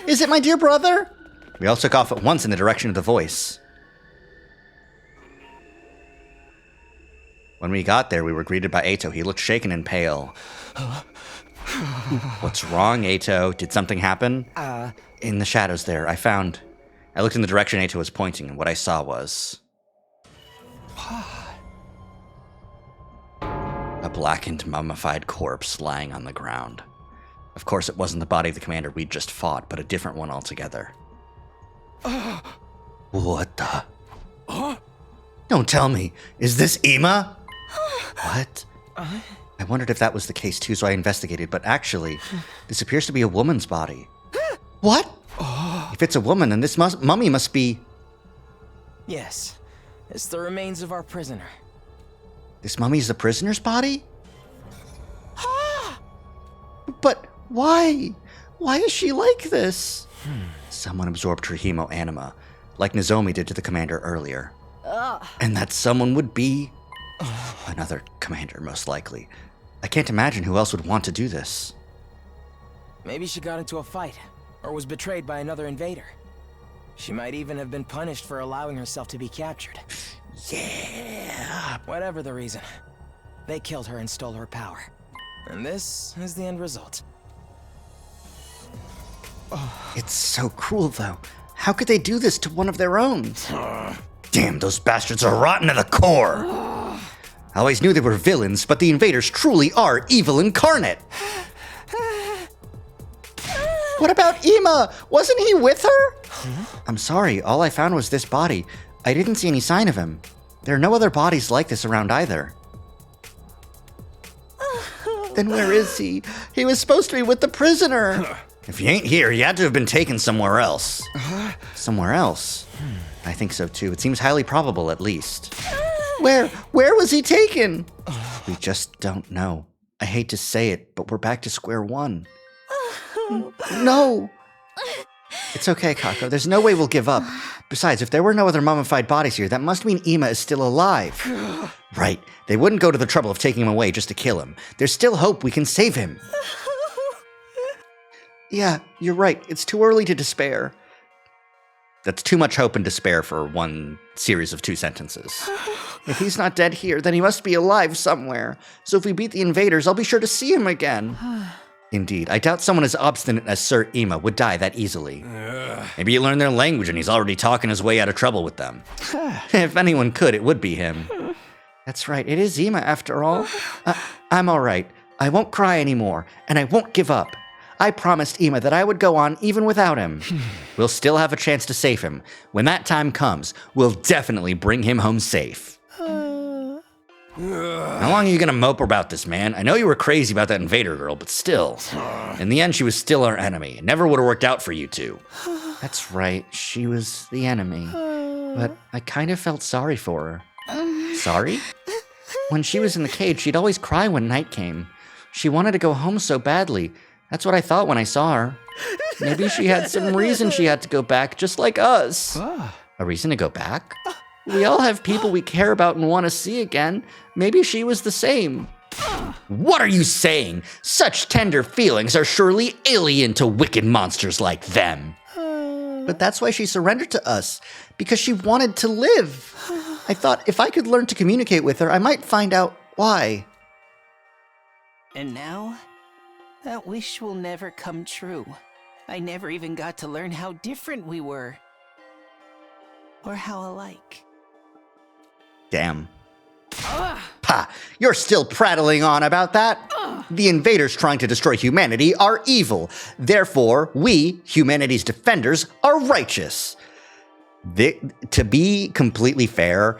Is it my dear brother? We all took off at once in the direction of the voice. When we got there, we were greeted by Eito. He looked shaken and pale. What's wrong, Eito? Did something happen? In the shadows there, I looked in the direction Eito was pointing, and what I saw was... a blackened, mummified corpse lying on the ground. Of course, it wasn't the body of the commander we'd just fought, but a different one altogether. What the... Don't tell me. Is this Ima? What? I wondered if that was the case too, so I investigated, but actually, this appears to be a woman's body. What? If it's a woman, then this mummy must be... Yes, it's the remains of our prisoner. This mummy's the prisoner's body? But why? Why is she like this? Someone absorbed her hemo anima, like Nozomi did to the commander earlier. And that someone would be... another commander, most likely. I can't imagine who else would want to do this. Maybe she got into a fight, or was betrayed by another invader. She might even have been punished for allowing herself to be captured. Yeah. Whatever the reason, they killed her and stole her power. And this is the end result. It's so cruel, though. How could they do this to one of their own? Damn, those bastards are rotten to the core. I always knew they were villains, but the invaders truly are evil incarnate. What about Ima? Wasn't he with her? I'm sorry, all I found was this body. I didn't see any sign of him. There are no other bodies like this around either. Then where is he? He was supposed to be with the prisoner. If he ain't here, he had to have been taken somewhere else. Somewhere else? I think so too. It seems highly probable, at least. Where was he taken? We just don't know. I hate to say it, but we're back to square one. No. It's okay, Kako. There's no way we'll give up. Besides, if there were no other mummified bodies here, that must mean Ima is still alive. Right. They wouldn't go to the trouble of taking him away just to kill him. There's still hope we can save him. Yeah, you're right. It's too early to despair. That's too much hope and despair for one series of 2 sentences. If he's not dead here, then he must be alive somewhere. So if we beat the invaders, I'll be sure to see him again. Indeed, I doubt someone as obstinate as Sir Ima would die that easily. Maybe he learned their language and he's already talking his way out of trouble with them. If anyone could, it would be him. That's right, it is Ima after all. I'm all right. I won't cry anymore, and I won't give up. I promised Ima that I would go on even without him. We'll still have a chance to save him. When that time comes, we'll definitely bring him home safe. How long are you gonna mope about this, man? I know you were crazy about that invader girl, but still. In the end, she was still our enemy. It never would have worked out for you two. That's right, she was the enemy. But I kind of felt sorry for her. Sorry? When she was in the cage, she'd always cry when night came. She wanted to go home so badly. That's what I thought when I saw her. Maybe she had some reason she had to go back, just like us. A reason to go back? We all have people we care about and want to see again. Maybe she was the same. What are you saying? Such tender feelings are surely alien to wicked monsters like them. But that's why she surrendered to us, because she wanted to live. I thought if I could learn to communicate with her, I might find out why. And now, that wish will never come true. I never even got to learn how different we were. Or how alike. Damn. Ha! You're still prattling on about that? The invaders trying to destroy humanity are evil. Therefore, we, humanity's defenders, are righteous. To be completely fair,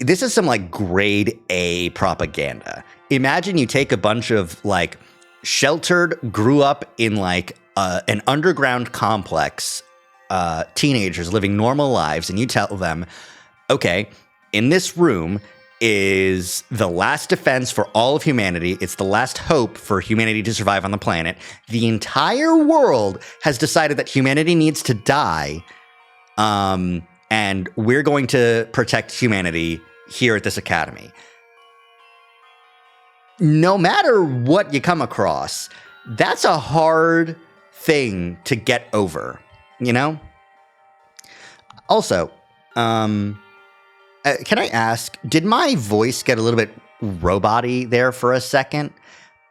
this is some like grade A propaganda. Imagine you take a bunch of like sheltered, grew up in like an underground complex, teenagers living normal lives, and you tell them, okay, in this room, is the last defense for all of humanity. It's the last hope for humanity to survive on the planet. The entire world has decided that humanity needs to die. And we're going to protect humanity here at this academy. No matter what you come across, that's a hard thing to get over, you know? Also, can I ask, did my voice get a little bit robot-y there for a second?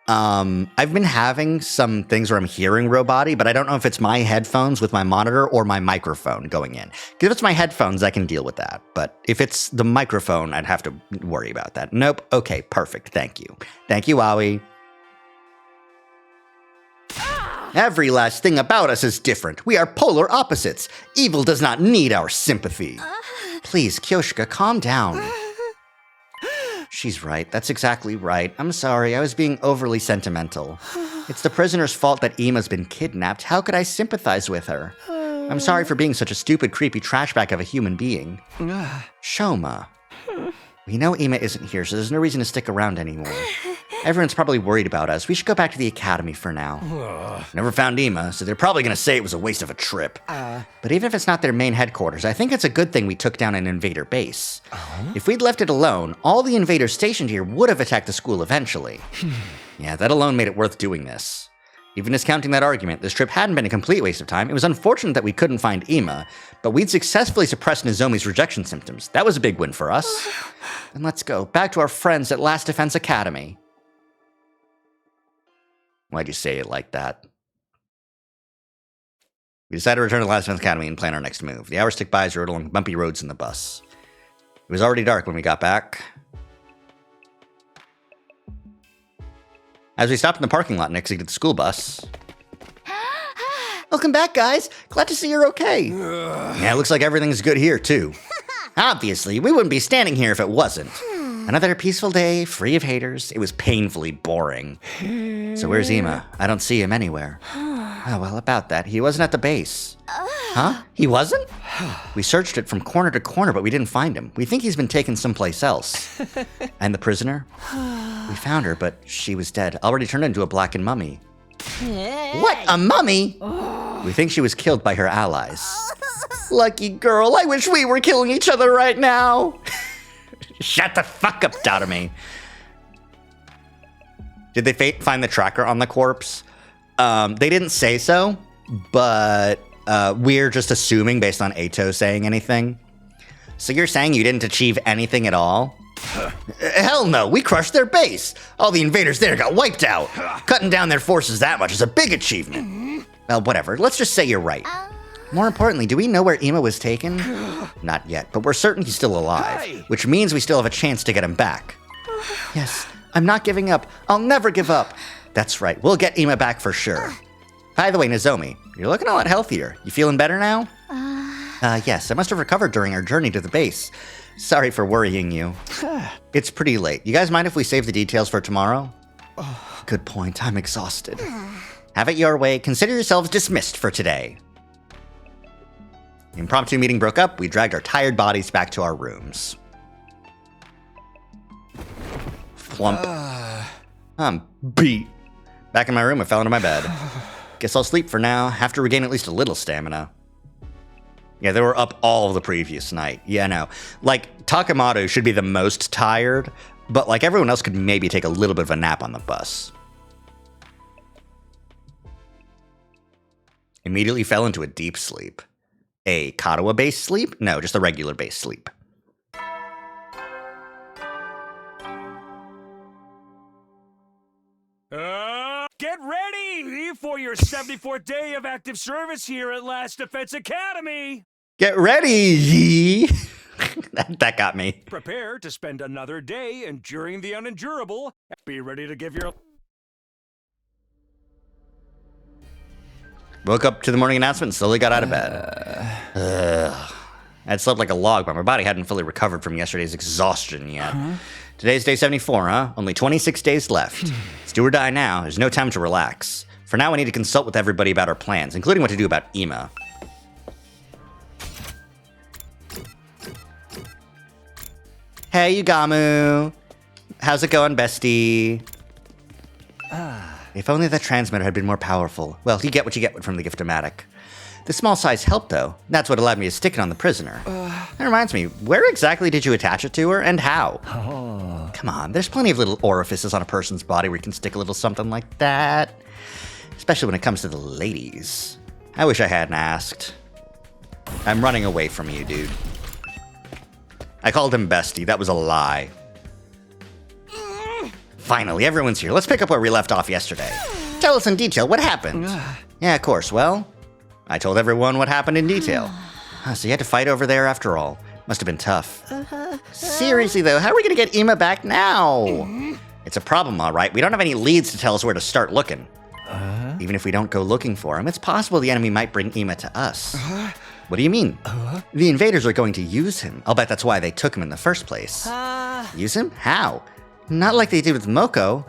I've been having some things where I'm hearing robot-y, but I don't know if it's my headphones with my monitor or my microphone going in. If it's my headphones, I can deal with that. But if it's the microphone, I'd have to worry about that. Nope. Okay, perfect. Thank you. Thank you, Aoi. Every last thing about us is different. We are polar opposites. Evil does not need our sympathy. Please, Kyoshika, calm down. She's right. That's exactly right. I'm sorry. I was being overly sentimental. It's the prisoner's fault that Ima's been kidnapped. How could I sympathize with her? I'm sorry for being such a stupid, creepy trashbag of a human being. Shoma. We know Ima isn't here, so there's no reason to stick around anymore. Everyone's probably worried about us. We should go back to the academy for now. Never found Ima, so they're probably going to say it was a waste of a trip. But even if it's not their main headquarters, I think it's a good thing we took down an invader base. If we'd left it alone, all the invaders stationed here would have attacked the school eventually. Yeah, that alone made it worth doing this. Even discounting that argument, this trip hadn't been a complete waste of time. It was unfortunate that we couldn't find Ima, but we'd successfully suppressed Nozomi's rejection symptoms. That was a big win for us. And let's go back to our friends at Last Defense Academy. Why'd you say it like that? We decided to return to Last Defense Academy and plan our next move. The hours ticked by as we rode along bumpy roads in the bus. It was already dark when we got back. As we stopped in the parking lot next to the school bus. Welcome back, guys. Glad to see you're okay. Yeah, it looks like everything's good here, too. Obviously, we wouldn't be standing here if it wasn't. Another peaceful day, free of haters. It was painfully boring. So where's Ima? I don't see him anywhere. Oh, well, about that. He wasn't at the base. Huh? He wasn't? We searched it from corner to corner, but we didn't find him. We think he's been taken someplace else. And the prisoner? We found her, but she was dead. Already turned into a blackened mummy. What? A mummy? We think she was killed by her allies. Lucky girl. I wish we were killing each other right now. Shut the fuck up, Darame. Did they find the tracker on the corpse? They didn't say so, but we're just assuming based on Eito saying anything. So you're saying you didn't achieve anything at all? Hell no, we crushed their base. All the invaders there got wiped out. Cutting down their forces that much is a big achievement. Well, whatever. Let's just say you're right. More importantly, do we know where Ima was taken? Not yet, but we're certain he's still alive, which means we still have a chance to get him back. Yes, I'm not giving up. I'll never give up. That's right, we'll get Ima back for sure. By the way, Nozomi, you're looking a lot healthier. You feeling better now? Yes, I must have recovered during our journey to the base. Sorry for worrying you. It's pretty late. You guys mind if we save the details for tomorrow? Good point, I'm exhausted. Have it your way. Consider yourselves dismissed for today. The impromptu meeting broke up. We dragged our tired bodies back to our rooms. Plump. I'm beat. Back in my room, I fell into my bed. Guess I'll sleep for now. Have to regain at least a little stamina. Yeah, they were up all the previous night. Yeah, no. Like, Takemoto should be the most tired, but like everyone else could maybe take a little bit of a nap on the bus. Immediately fell into a deep sleep. A Katawa-based sleep? No, just a regular-based sleep. Get ready for your 74th day of active service here at Last Defense Academy! Get ready! That got me. Prepare to spend another day enduring the unendurable. Be ready to give your... Woke up to the morning announcement and slowly got out of bed. I'd slept like a log, but my body hadn't fully recovered from yesterday's exhaustion yet. Today's day 74, huh? Only 26 days left. It's do or die now. There's no time to relax. For now, I need to consult with everybody about our plans, including what to do about Ima. Hey, Yugamu. How's it going, bestie? If only the transmitter had been more powerful. Well, you get what you get from the Gift-O-Matic. The small size helped, though. That's what allowed me to stick it on the prisoner. That reminds me, where exactly did you attach it to her, and how? Come on, there's plenty of little orifices on a person's body where you can stick a little something like that. Especially when it comes to the ladies. I wish I hadn't asked. I'm running away from you, dude. I called him bestie. That was a lie. Finally, everyone's here. Let's pick up where we left off yesterday. Tell us in detail what happened. Yeah, of course. Well, I told everyone what happened in detail. So you had to fight over there after all. Must have been tough. Seriously, though, how are we going to get Ima back now? It's a problem, all right. We don't have any leads to tell us where to start looking. Even if we don't go looking for him, it's possible the enemy might bring Ima to us. What do you mean? The invaders are going to use him. I'll bet that's why they took him in the first place. Use him? How? Not like they did with Moko.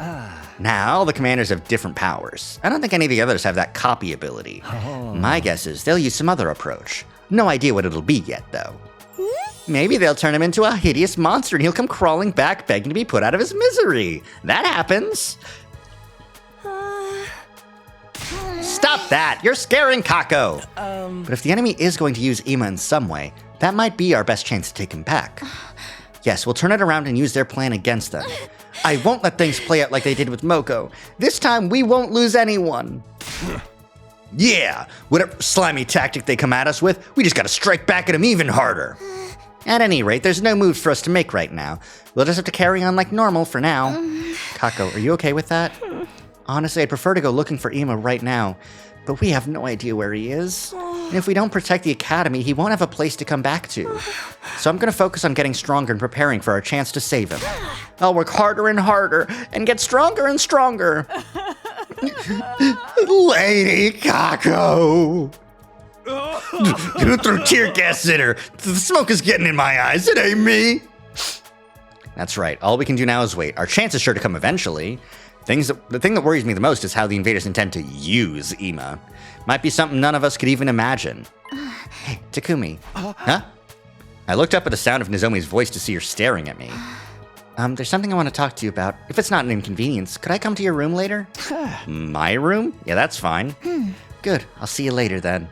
Now, all the commanders have different powers. I don't think any of the others have that copy ability. My guess is they'll use some other approach. No idea what it'll be yet, though. Maybe they'll turn him into a hideous monster and he'll come crawling back begging to be put out of his misery. That happens. Stop that! You're scaring Kako! But if the enemy is going to use Ima in some way, that might be our best chance to take him back. Yes, we'll turn it around and use their plan against them. I won't let things play out like they did with Moko. This time, we won't lose anyone. Yeah, whatever slimy tactic they come at us with, we just gotta strike back at them even harder. At any rate, there's no moves for us to make right now. We'll just have to carry on like normal for now. Kako, are you okay with that? Honestly, I'd prefer to go looking for Ima right now, but we have no idea where he is. And if we don't protect the academy, he won't have a place to come back to. So I'm gonna focus on getting stronger and preparing for our chance to save him. I'll work harder and harder and get stronger and stronger. Lady Kako! You threw tear gas at her. The smoke is getting in my eyes. It ain't me. That's right. All we can do now is wait. Our chance is sure to come eventually. The thing that worries me the most is how the invaders intend to use Ima. Might be something none of us could even imagine. Hey, Takumi. Huh? I looked up at the sound of Nozomi's voice to see her staring at me. There's something I want to talk to you about. If it's not an inconvenience, could I come to your room later? My room? Yeah, that's fine. Good. I'll see you later then.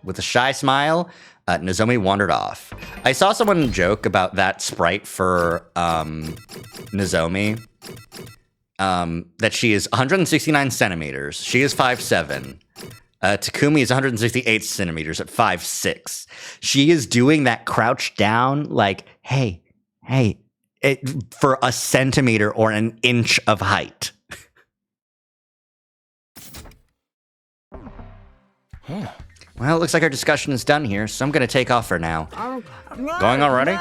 With a shy smile, Nozomi wandered off. I saw someone joke about that sprite for Nozomi. That she is 169 centimeters. She is 5'7". Takumi is 168 centimeters at 5'6". She is doing that crouch down like, hey, for a centimeter or an inch of height. Well, it looks like our discussion is done here, so I'm going to take off for now. Going already?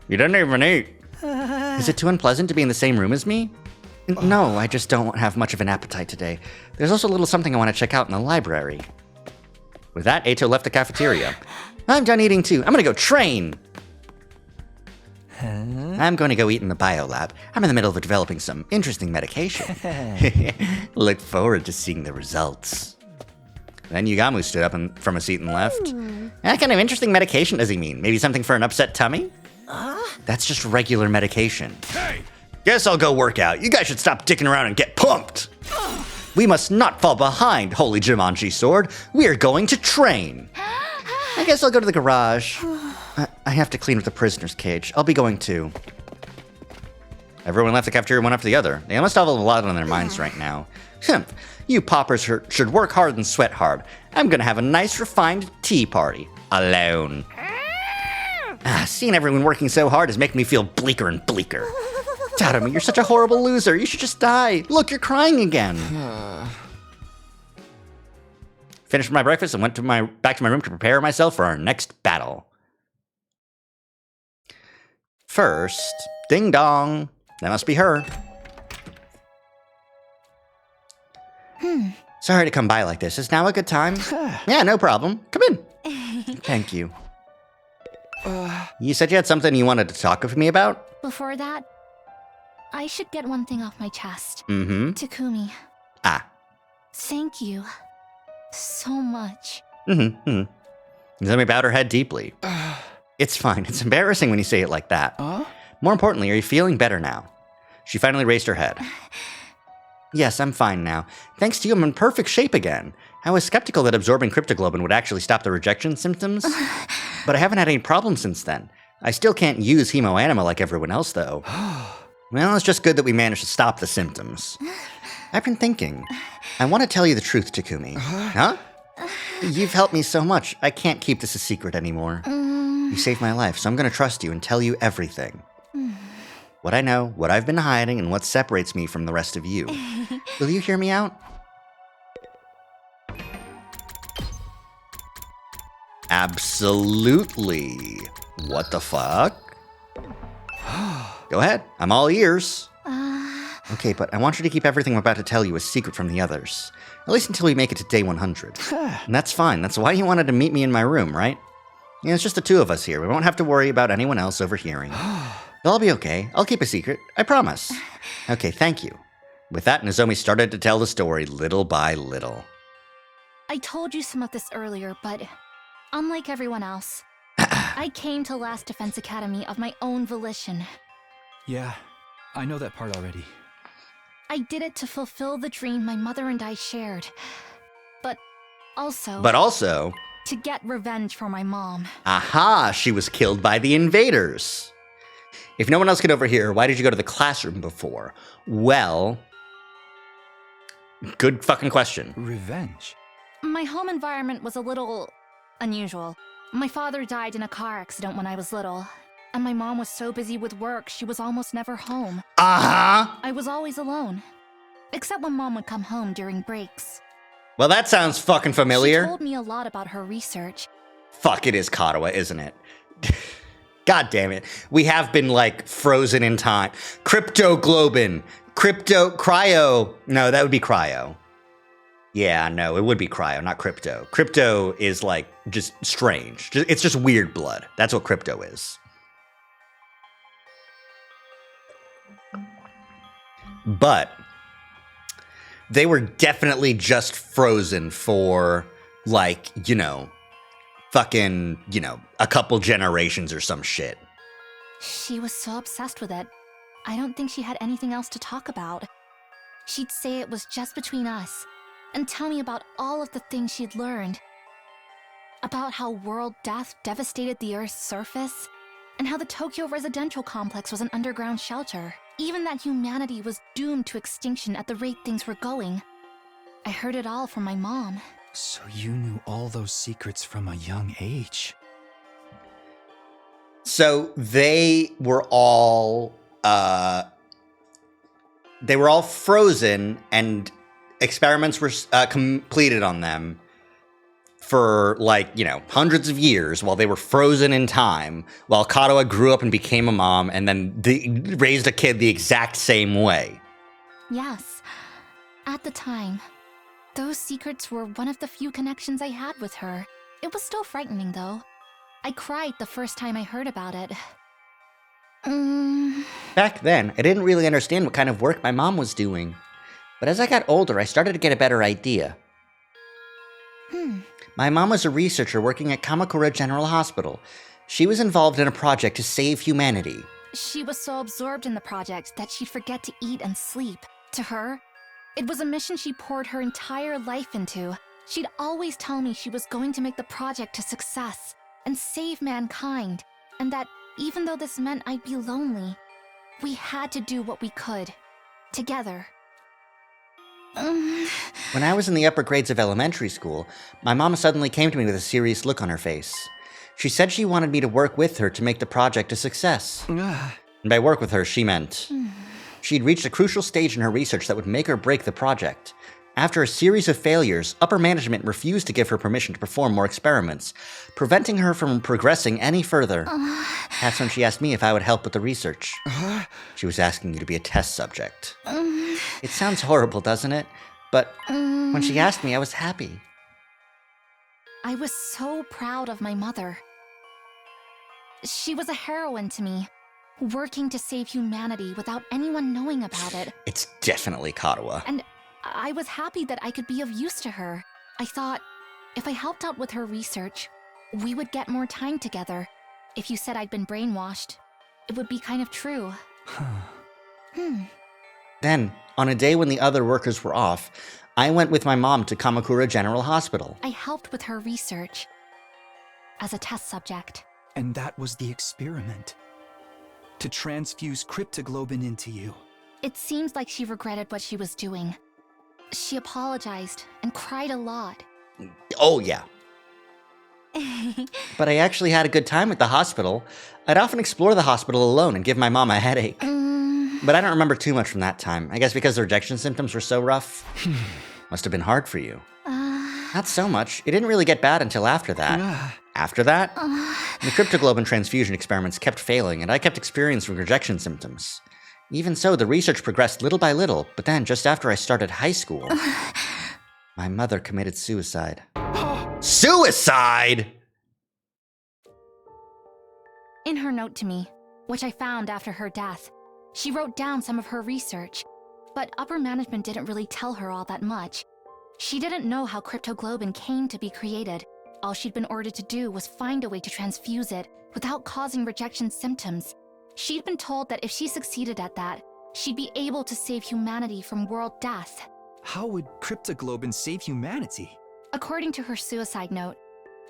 You didn't even eat. Is it too unpleasant to be in the same room as me? No, I just don't have much of an appetite today. There's also a little something I want to check out in the library. With that, Eito left the cafeteria. I'm done eating too. I'm going to go train. I'm going to go eat in the biolab. I'm in the middle of developing some interesting medication. Look forward to seeing the results. Then Yugamu stood up from a seat and left. What kind of interesting medication does he mean? Maybe something for an upset tummy? That's just regular medication. Hey! Guess I'll go work out. You guys should stop dicking around and get pumped. We must not fall behind, Holy Jumanji Sword. We are going to train. I guess I'll go to the garage. I have to clean up the prisoner's cage. I'll be going too. Everyone left the cafeteria and went up to the other. They must have a lot on their minds right now. You poppers should work hard and sweat hard. I'm gonna have a nice refined tea party. Alone. Seeing everyone working so hard is making me feel bleaker and bleaker. Tatami, you're such a horrible loser. You should just die. Look, you're crying again. Finished my breakfast and went back to my room to prepare myself for our next battle. First, ding dong. That must be her. Sorry to come by like this. Is now a good time? Yeah, no problem. Come in. Thank you. You said you had something you wanted to talk with me about? Before that, I should get one thing off my chest. Mm-hmm. Takumi. Thank you. So much. Nozomi bowed her head deeply. It's fine. It's embarrassing when you say it like that. More importantly, are you feeling better now? She finally raised her head. Yes, I'm fine now. Thanks to you, I'm in perfect shape again. I was skeptical that absorbing cryptoglobin would actually stop the rejection symptoms, but I haven't had any problems since then. I still can't use hemoanima like everyone else, though. Well, it's just good that we managed to stop the symptoms. I've been thinking. I want to tell you the truth, Takumi. Huh? You've helped me so much. I can't keep this a secret anymore. You saved my life, so I'm going to trust you and tell you everything. What I know, what I've been hiding, and what separates me from the rest of you. Will you hear me out? Absolutely. What the fuck? Go ahead. I'm all ears. Okay, but I want you to keep everything I'm about to tell you a secret from the others. At least until we make it to day 100. And that's fine. That's why you wanted to meet me in my room, right? Yeah, it's just the two of us here. We won't have to worry about anyone else overhearing. They'll be okay. I'll keep a secret. I promise. Okay, thank you. With that, Nozomi started to tell the story little by little. I told you some of this earlier, but unlike everyone else, I came to Last Defense Academy of my own volition. Yeah, I know that part already. I did it to fulfill the dream my mother and I shared. But also... to get revenge for my mom. Aha! She was killed by the invaders. If no one else could overhear, why did you go to the classroom before? Well... good fucking question. Revenge? My home environment was a little... unusual. My father died in a car accident when I was little, and my mom was so busy with work she was almost never home. Uh-huh! I was always alone. Except when Mom would come home during breaks. Well, that sounds fucking familiar. She told me a lot about her research. Fuck, it is Katawa, isn't it? God damn it. We have been, like, frozen in time. Cryptoglobin. Cryo. No, that would be cryo. Yeah, no, it would be cryo, not crypto. Crypto is, like, just strange. It's just weird blood. That's what crypto is. But they were definitely just frozen for, like, you know, fucking, you know, a couple generations or some shit. She was so obsessed with it. I don't think she had anything else to talk about. She'd say it was just between us, and tell me about all of the things she'd learned. About how world death devastated the Earth's surface, and how the Tokyo residential complex was an underground shelter. Even that humanity was doomed to extinction at the rate things were going. I heard it all from my mom. So you knew all those secrets from a young age. So they were all frozen, and experiments were completed on them for, like, you know, hundreds of years while they were frozen in time, while Katawa grew up and became a mom and then raised a kid the exact same way. Yes. At the time, those secrets were one of the few connections I had with her. It was still frightening, though. I cried the first time I heard about it. Back then, I didn't really understand what kind of work my mom was doing. But as I got older, I started to get a better idea. My mom was a researcher working at Kamakura General Hospital. She was involved in a project to save humanity. She was so absorbed in the project that she'd forget to eat and sleep. To her, it was a mission she poured her entire life into. She'd always tell me she was going to make the project a success and save mankind, and that even though this meant I'd be lonely, we had to do what we could, together. When I was in the upper grades of elementary school, my mom suddenly came to me with a serious look on her face. She said she wanted me to work with her to make the project a success. And by work with her, she meant she'd reached a crucial stage in her research that would make or break the project. After a series of failures, upper management refused to give her permission to perform more experiments, preventing her from progressing any further. That's when she asked me if I would help with the research. She was asking you to be a test subject. It sounds horrible, doesn't it? But when she asked me, I was happy. I was so proud of my mother. She was a heroine to me, working to save humanity without anyone knowing about it. It's definitely Katawa. And I was happy that I could be of use to her. I thought, if I helped out with her research, we would get more time together, If you said I'd been brainwashed, it would be kind of true. Then, on a day when the other workers were off, I went with my mom to Kamakura General Hospital. I helped with her research as a test subject. And that was the experiment. To transfuse cryptoglobin into you. It seems like she regretted what she was doing. She apologized and cried a lot. Oh, yeah. But I actually had a good time at the hospital. I'd often explore the hospital alone and give my mom a headache. But I don't remember too much from that time. I guess because the rejection symptoms were so rough. Must have been hard for you. Not so much. It didn't really get bad until after that. After that, the cryptoglobin transfusion experiments kept failing, and I kept experiencing rejection symptoms. Even so, the research progressed little by little, but then, just after I started high school, my mother committed suicide. Suicide?! In her note to me, which I found after her death, she wrote down some of her research, but upper management didn't really tell her all that much. She didn't know how cryptoglobin came to be created. All she'd been ordered to do was find a way to transfuse it without causing rejection symptoms. She'd been told that if she succeeded at that, she'd be able to save humanity from world death. How would cryptoglobin save humanity? According to her suicide note,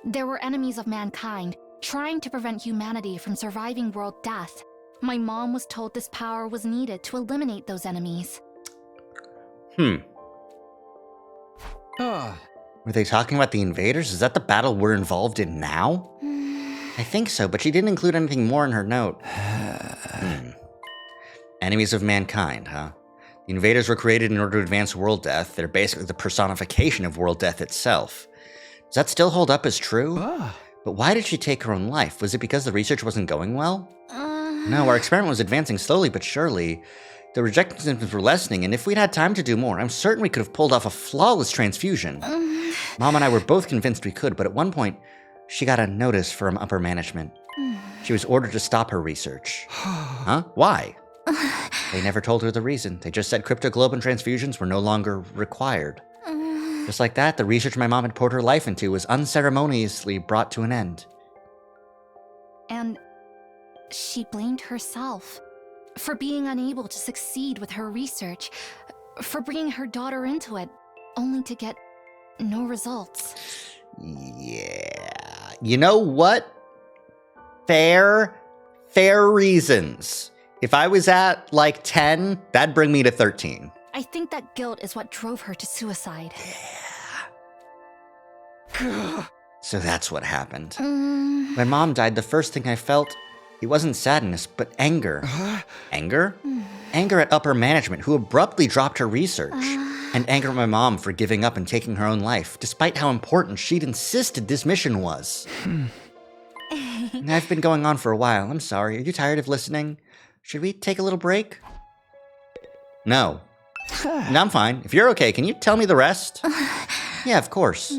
there were enemies of mankind trying to prevent humanity from surviving world death. My mom was told this power was needed to eliminate those enemies. Were they talking about the invaders? Is that the battle we're involved in now? I think so, but she didn't include anything more in her note. Enemies of mankind, huh? The invaders were created in order to advance world death. They're basically the personification of world death itself. Does that still hold up as true? But why did she take her own life? Was it because the research wasn't going well? No, our experiment was advancing slowly but surely. The rejection symptoms were lessening, and if we'd had time to do more, I'm certain we could have pulled off a flawless transfusion. Mom and I were both convinced we could, but at one point, she got a notice from upper management. She was ordered to stop her research. Huh? Why? They never told her the reason. They just said cryptoglobin transfusions were no longer required. Just like that, the research my mom had poured her life into was unceremoniously brought to an end. And she blamed herself for being unable to succeed with her research, for bringing her daughter into it, only to get no results. Yeah. You know what? Fair reasons. If I was at, like, 10, that'd bring me to 13. I think that guilt is what drove her to suicide. Yeah. So that's what happened. When Mom died, the first thing I felt, it wasn't sadness, but anger. Anger? Anger at upper management, who abruptly dropped her research. And anger at my mom for giving up and taking her own life, despite how important she'd insisted this mission was. I've been going on for a while. I'm sorry. Are you tired of listening? Should we take a little break? No. No, I'm fine. If you're okay, can you tell me the rest? Yeah, of course.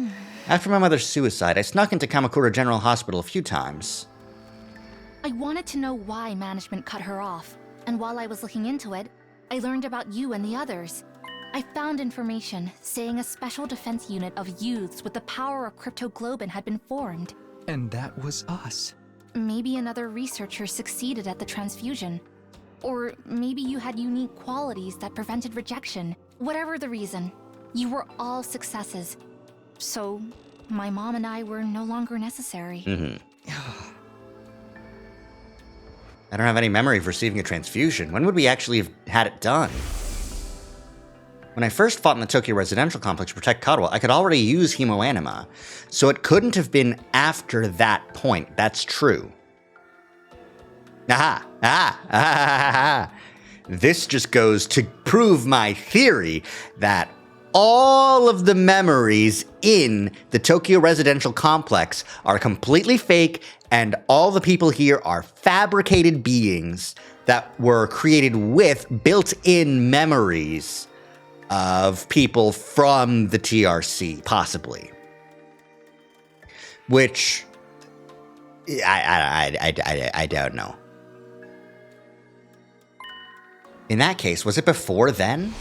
After my mother's suicide, I snuck into Kamakura General Hospital a few times. I wanted to know why management cut her off, and while I was looking into it, I learned about you and the others. I found information saying a special defense unit of youths with the power of cryptoglobin had been formed. And that was us. Maybe another researcher succeeded at the transfusion. Or maybe you had unique qualities that prevented rejection. Whatever the reason, you were all successes. So, my mom and I were no longer necessary. I don't have any memory of receiving a transfusion. When would we actually have had it done? When I first fought in the Tokyo residential complex to protect Karawa, I could already use hemoanima, so it couldn't have been after that point. That's true. This just goes to prove my theory that all of the memories in the Tokyo residential complex are completely fake, and all the people here are fabricated beings that were created with built-in memories of people from the TRC, possibly. Which, I don't know. In that case, was it before then?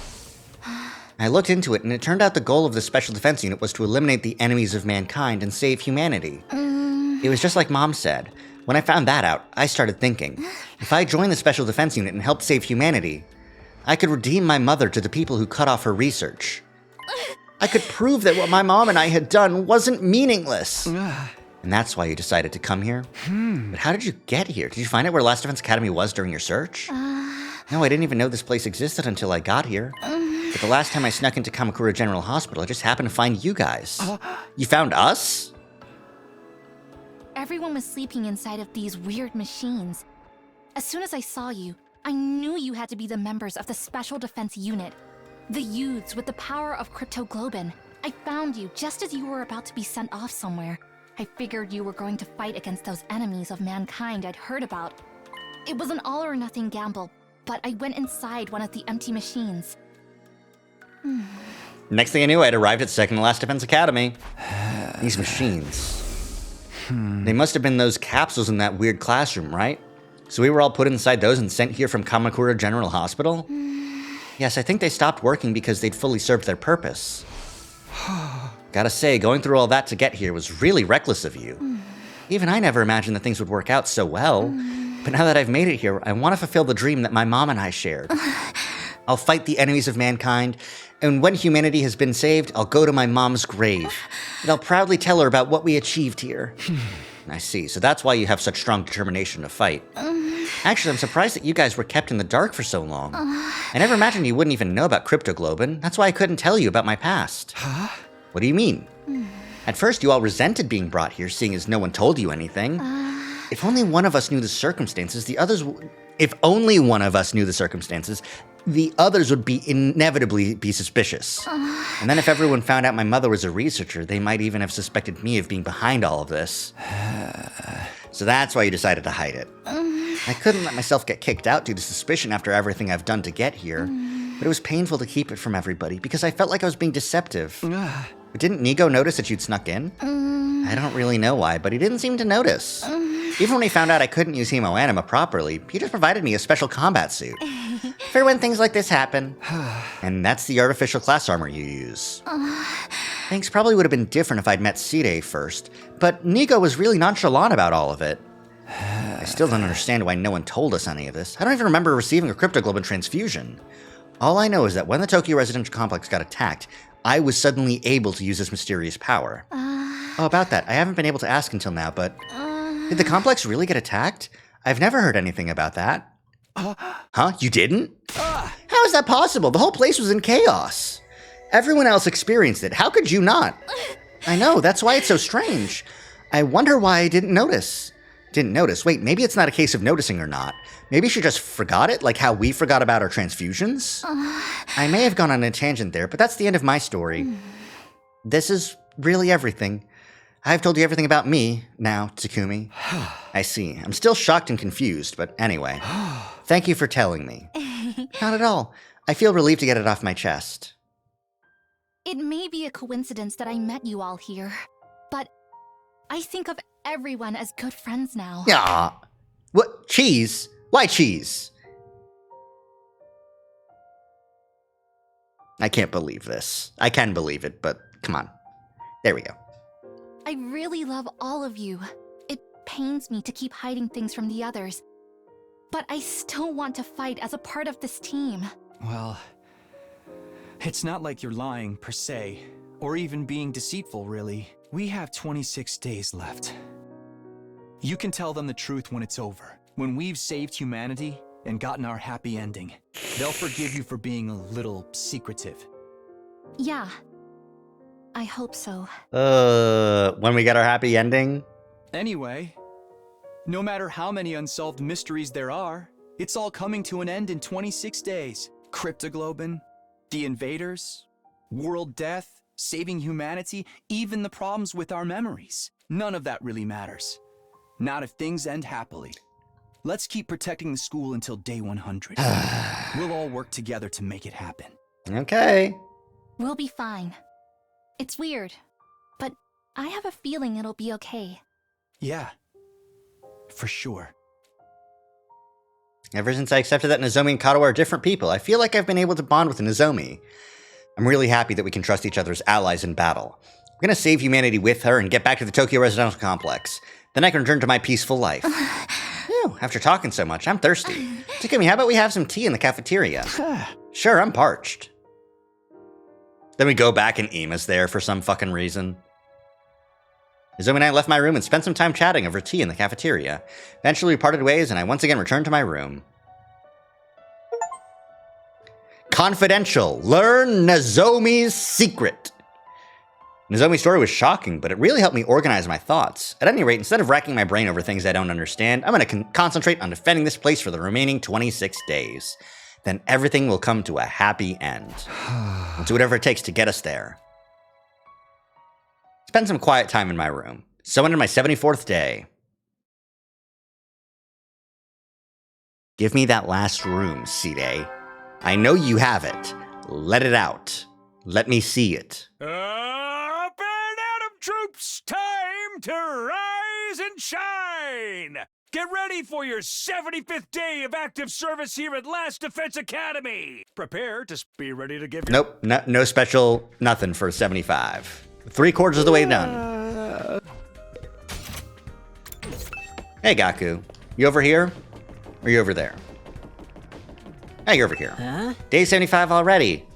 I looked into it, and it turned out the goal of the Special Defense Unit was to eliminate the enemies of mankind and save humanity. It was just like Mom said. When I found that out, I started thinking, if I joined the Special Defense Unit and helped save humanity, I could redeem my mother to the people who cut off her research. I could prove that what my mom and I had done wasn't meaningless. And that's why you decided to come here? But how did you get here? Did you find out where Last Defense Academy was during your search? No, I didn't even know this place existed until I got here. But the last time I snuck into Kamakura General Hospital, I just happened to find you guys. You found us? Everyone was sleeping inside of these weird machines. As soon as I saw you, I knew you had to be the members of the Special Defense Unit. The youths with the power of Cryptoglobin. I found you just as you were about to be sent off somewhere. I figured you were going to fight against those enemies of mankind I'd heard about. It was an all-or-nothing gamble, but I went inside one of the empty machines. Next thing I knew, I had arrived at Second to Last Defense Academy. These machines. They must have been those capsules in that weird classroom, right? So we were all put inside those and sent here from Kamakura General Hospital? Yes, I think they stopped working because they'd fully served their purpose. Gotta say, going through all that to get here was really reckless of you. Even I never imagined that things would work out so well. But now that I've made it here, I want to fulfill the dream that my mom and I shared. I'll fight the enemies of mankind, and when humanity has been saved, I'll go to my mom's grave. And I'll proudly tell her about what we achieved here. I see, so that's why you have such strong determination to fight. Actually, I'm surprised that you guys were kept in the dark for so long. I never imagined you wouldn't even know about Cryptoglobin. That's why I couldn't tell you about my past. What do you mean? At first, you all resented being brought here, seeing as no one told you anything. If only one of us knew the circumstances, If only one of us knew the circumstances, the others would inevitably be suspicious. And then if everyone found out my mother was a researcher, they might even have suspected me of being behind all of this. So that's why you decided to hide it. I couldn't let myself get kicked out due to suspicion after everything I've done to get here. But it was painful to keep it from everybody because I felt like I was being deceptive. But didn't Nigo notice that you'd snuck in? I don't really know why, but he didn't seem to notice. Even when he found out I couldn't use Hemoanima properly, he just provided me a special combat suit. For when things like this happen. And that's the artificial class armor you use. Things probably would have been different if I'd met Sirei first, but Nigo was really nonchalant about all of it. I still don't understand why no one told us any of this. I don't even remember receiving a Cryptoglobin transfusion. All I know is that when the Tokyo Residential Complex got attacked, I was suddenly able to use this mysterious power. Oh, about that, I haven't been able to ask until now, but... Did the complex really get attacked? I've never heard anything about that. Huh? You didn't? How is that possible? The whole place was in chaos. Everyone else experienced it. How could you not? I know, that's why it's so strange. I wonder why I didn't notice. Didn't notice? Wait, maybe it's not a case of noticing or not. Maybe she just forgot it, like how we forgot about our transfusions? I may have gone on a tangent there, but that's the end of my story. This is really everything. I've told you everything about me now, Takumi. I see. I'm still shocked and confused, but anyway. Thank you for telling me. Not at all. I feel relieved to get it off my chest. It may be a coincidence that I met you all here, but I think of everyone as good friends now. Ah. What? Cheese? Why cheese? I can't believe this. I can believe it, but come on. There we go. I really love all of you. It pains me to keep hiding things from the others, but I still want to fight as a part of this team. Well, it's not like you're lying, per se, or even being deceitful, really. We have 26 days left. You can tell them the truth when it's over. When we've saved humanity and gotten our happy ending, they'll forgive you for being a little secretive. Yeah. I hope so. When we get our happy ending? Anyway, no matter how many unsolved mysteries there are, it's all coming to an end in 26 days. Cryptoglobin, the invaders, world death, saving humanity, even the problems with our memories. None of that really matters. Not if things end happily. Let's keep protecting the school until day 100. We'll all work together to make it happen. Okay. We'll be fine. It's weird, but I have a feeling it'll be okay. Yeah, for sure. Ever since I accepted that Nozomi and Kato are different people, I feel like I've been able to bond with Nozomi. I'm really happy that we can trust each other as allies in battle. I'm gonna save humanity with her and get back to the Tokyo Residential Complex. Then I can return to my peaceful life. Phew, after talking so much, I'm thirsty. Takumi, how about we have some tea in the cafeteria? Sure, I'm parched. Then we go back and Ima's there for some fucking reason. Izumi and I left my room and spent some time chatting over tea in the cafeteria. Eventually we parted ways and I once again returned to my room. Confidential. Learn Nozomi's secret. Nozomi's story was shocking, but it really helped me organize my thoughts. At any rate, instead of racking my brain over things I don't understand, I'm going to concentrate on defending this place for the remaining 26 days. Then everything will come to a happy end. I'll do whatever it takes to get us there. Spend some quiet time in my room. So into my 74th day. Give me that last room, Side. I know you have it. Let it out. Let me see it. Up and Atom troops, time to rise and shine! Get ready for your 75th day of active service here at Last Defense Academy! Prepare to be ready to give your— Nope, no special nothing for 75. 3/4 of the way done. Hey, Gaku. You over here? Or you over there? Hey, you're over here. Huh? Day 75 already.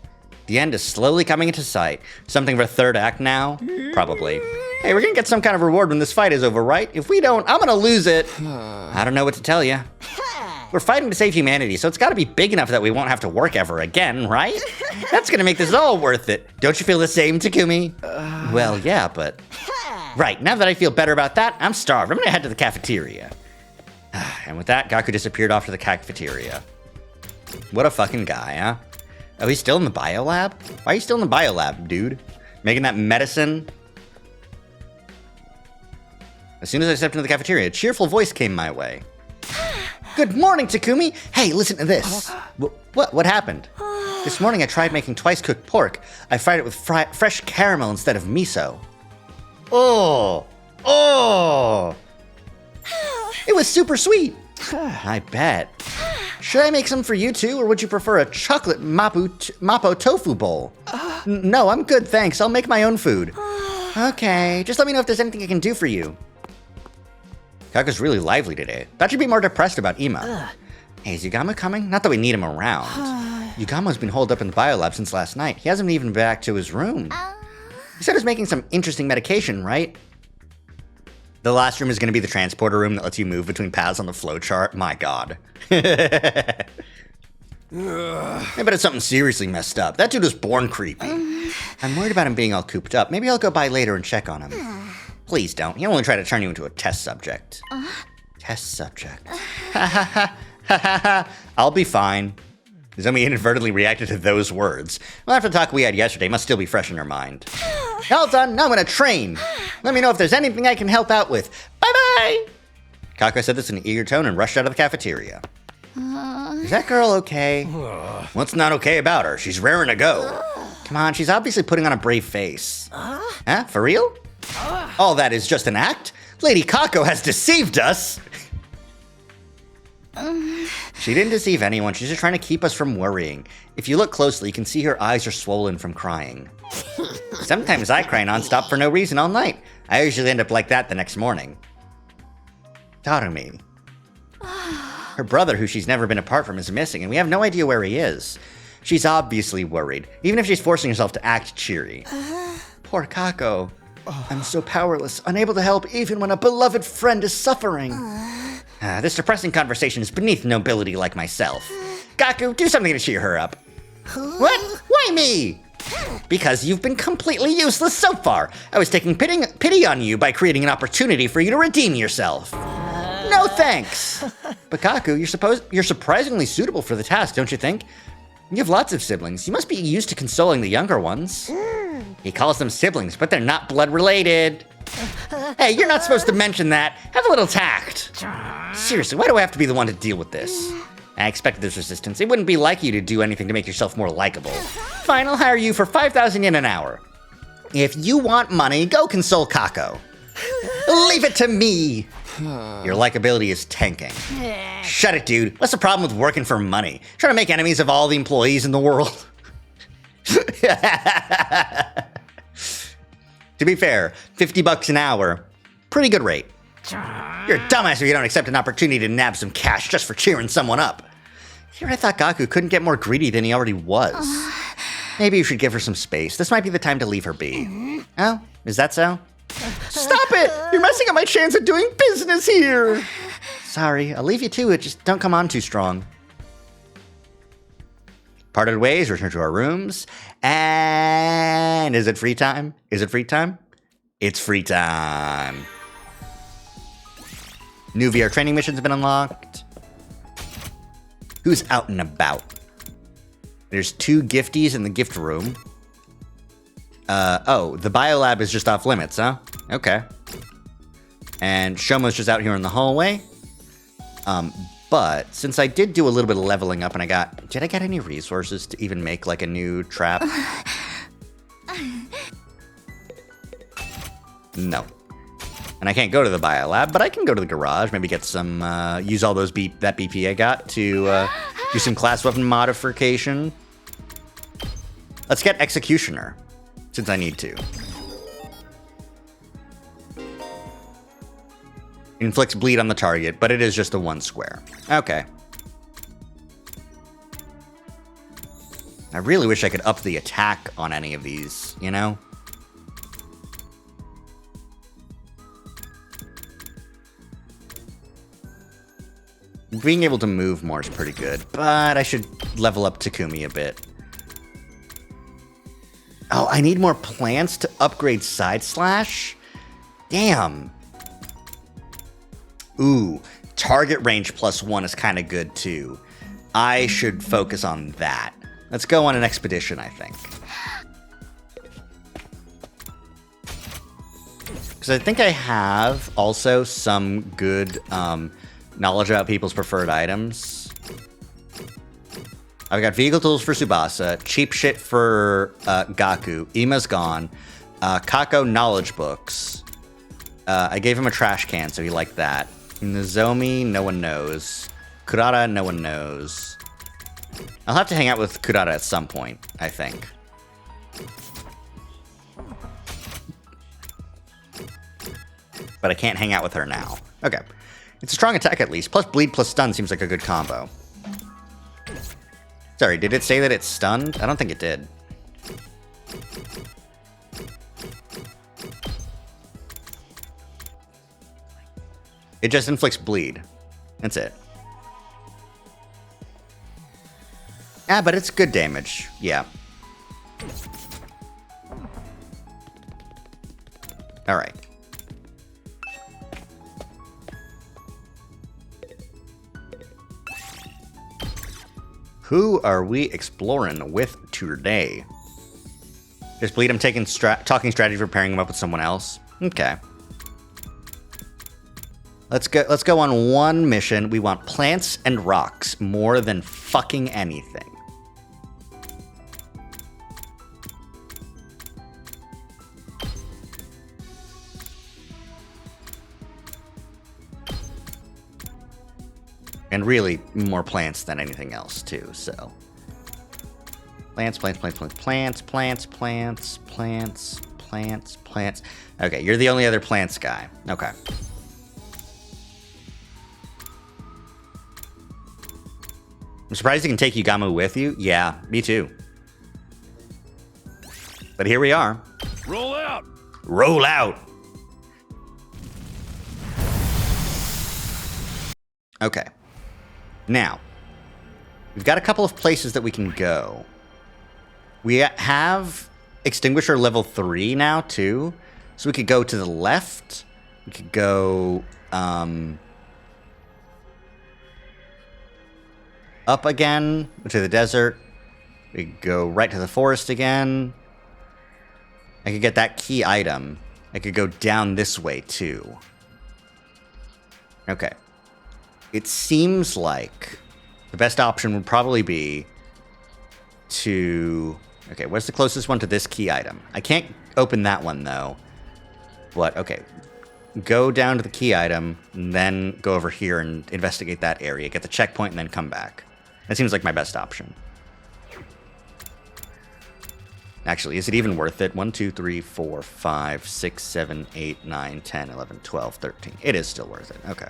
The end is slowly coming into sight. Something for third act now? Probably. Hey, we're gonna get some kind of reward when this fight is over, right? If we don't, I'm gonna lose it. I don't know what to tell you. We're fighting to save humanity, so it's gotta be big enough that we won't have to work ever again, right? That's gonna make this all worth it. Don't you feel the same, Takumi? Well, yeah, but... Right, now that I feel better about that, I'm starved. I'm gonna head to the cafeteria. And with that, Gaku disappeared off to the cafeteria. What a fucking guy, huh? Oh, he's still in the biolab? Why are you still in the biolab, dude? Making that medicine? As soon as I stepped into the cafeteria, a cheerful voice came my way. Good morning, Takumi! Hey, listen to this. What happened? This morning I tried making twice-cooked pork. I fried it with fresh caramel instead of miso. Oh! It was super sweet! I bet. Should I make some for you too, or would you prefer a chocolate Mapo tofu bowl? No, I'm good, thanks. I'll make my own food. Okay, just let me know if there's anything I can do for you. Kaku's really lively today. Thought you'd be more depressed about Ima. Hey, is Yugamo coming? Not that we need him around. Yugamo's been holed up in the biolab since last night. He hasn't even been back to his room. He said he's making some interesting medication, right? The last room is going to be the transporter room that lets you move between paths on the flowchart. My god. I bet it's something seriously messed up. That dude was born creepy. I'm worried about him being all cooped up. Maybe I'll go by later and check on him. Please don't. He'll only try to turn you into a test subject. Test subject. I'll be fine. Nozomi inadvertently reacted to those words. Well, after the talk we had yesterday, must still be fresh in her mind. All done, now I'm gonna train. Let me know if there's anything I can help out with. Bye-bye! Kaku said this in an eager tone and rushed out of the cafeteria. Is that girl okay? What's not okay about her? She's raring to go. Come on, she's obviously putting on a brave face. Huh? For real? All that is just an act? Lady Kako has deceived us! She didn't deceive anyone, she's just trying to keep us from worrying. If you look closely, you can see her eyes are swollen from crying. Sometimes I cry nonstop for no reason all night. I usually end up like that the next morning. Tarumi. Her brother, who she's never been apart from, is missing, and we have no idea where he is. She's obviously worried, even if she's forcing herself to act cheery. Poor Kako. I'm so powerless, unable to help even when a beloved friend is suffering. This depressing conversation is beneath nobility like myself. Gaku, do something to cheer her up. What? Why me? Because you've been completely useless so far. I was taking pity on you by creating an opportunity for you to redeem yourself. No thanks. But Gaku, you're surprisingly suitable for the task, don't you think? You have lots of siblings. You must be used to consoling the younger ones. He calls them siblings, but they're not blood related. Hey, you're not supposed to mention that. Have a little tact. Seriously, why do I have to be the one to deal with this? I expected this resistance. It wouldn't be like you to do anything to make yourself more likable. Fine, I'll hire you for 5,000 yen an hour. If you want money, go console Kako. Leave it to me. Your likability is tanking. Shut it, dude. What's the problem with working for money? Trying to make enemies of all the employees in the world? To be fair, $50 an hour, pretty good rate. You're a dumbass if you don't accept an opportunity to nab some cash just for cheering someone up. Here I thought Gaku couldn't get more greedy than he already was. Maybe you should give her some space. This might be the time to leave her be. Oh, is that so? Stop it! You're messing up my chance of doing business here! Sorry, I'll leave you to it. Just don't come on too strong. Parted ways, return to our rooms. And is it free time? Is it free time? It's free time. New VR training missions have been unlocked. Who's out and about? There's 2 gifties in the gift room. Oh, the biolab is just off limits, huh? Okay. And Shomo's just out here in the hallway. But since I did do a little bit of leveling up and did I get any resources to even make like a new trap? No. And I can't go to the biolab, but I can go to the garage, maybe get some, use all those that BP I got to do some class weapon modification. Let's get Executioner, since I need to. Inflicts bleed on the target, but it is just a 1 square. Okay. I really wish I could up the attack on any of these, you know? Being able to move more is pretty good, but I should level up Takumi a bit. Oh, I need more plants to upgrade Side Slash? Damn. Ooh, target range +1 is kind of good too. I should focus on that. Let's go on an expedition, I think. Because I think I have also some good knowledge about people's preferred items. I've got vehicle tools for Tsubasa, cheap shit for Gaku, Ima's gone, Kako knowledge books. I gave him a trash can, so he liked that. Nozomi, no one knows. Kurata, no one knows. I'll have to hang out with Kurata at some point, I think. But I can't hang out with her now. Okay. It's a strong attack at least. Plus bleed plus stun seems like a good combo. Sorry, did it say that it's stunned? I don't think it did. It just inflicts bleed. That's it. Ah, but it's good damage. Yeah. Alright. Who are we exploring with today? Just bleed him talking strategy for pairing him up with someone else. Okay. Let's go on one mission. We want plants and rocks more than fucking anything. And really more plants than anything else too, so. Plants. Okay, you're the only other plants guy. Okay. I'm surprised you can take Yugamu with you. Yeah, me too. But here we are. Roll out! Roll out! Okay. Now, we've got a couple of places that we can go. We have Extinguisher level 3 now, too. So we could go to the left. We could go up again to the desert. We could go right to the forest again. I could get that key item. I could go down this way, too. Okay. It seems like the best option would probably be to... Okay, what's the closest one to this key item? I can't open that one, though. But, okay. Go down to the key item, and then go over here and investigate that area. Get the checkpoint, and then come back. That seems like my best option. Actually, is it even worth it? 1, 2, 3, 4, 5, 6, 7, 8, 9, 10, 11, 12, 13. It is still worth it. Okay.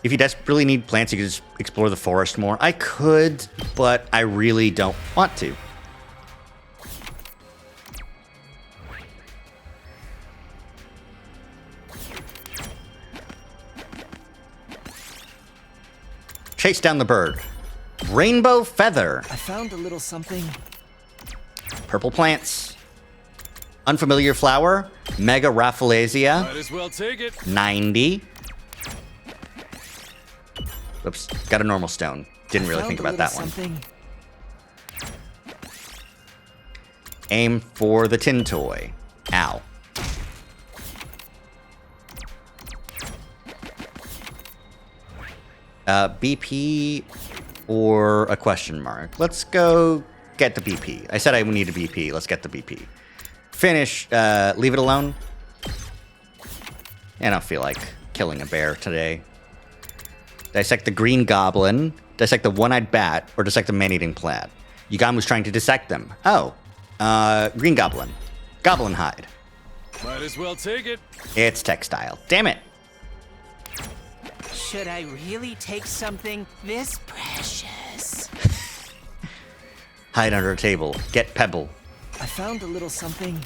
If you desperately need plants, you could just explore the forest more. I could, but I really don't want to. Chase down the bird. Rainbow feather. I found a little something. Purple plants. Unfamiliar flower. Mega Rafflesia. Might as well take it. 90. Oops, got a normal stone. Didn't really think about that one. Aim for the tin toy. Ow. BP or a question mark? Let's go get the BP. I said I need a BP. Let's get the BP. Finish. Leave it alone. I don't feel like killing a bear today. Dissect the green goblin, dissect the one-eyed bat, or dissect the man-eating plant. Yugamu's trying to dissect them. Oh, green goblin. Goblin hide. Might as well take it. It's textile. Damn it. Should I really take something this precious? Hide under a table. Get pebble. I found a little something.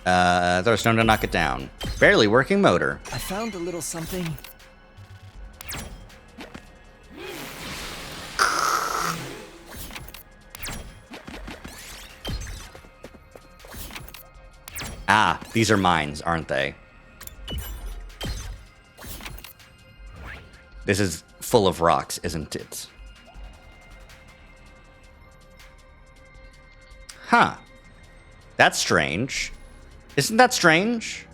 Throw a stone to knock it down. Barely working motor. I found a little something. Ah, these are mines, aren't they? This is full of rocks, isn't it? Huh. That's strange. Isn't that strange?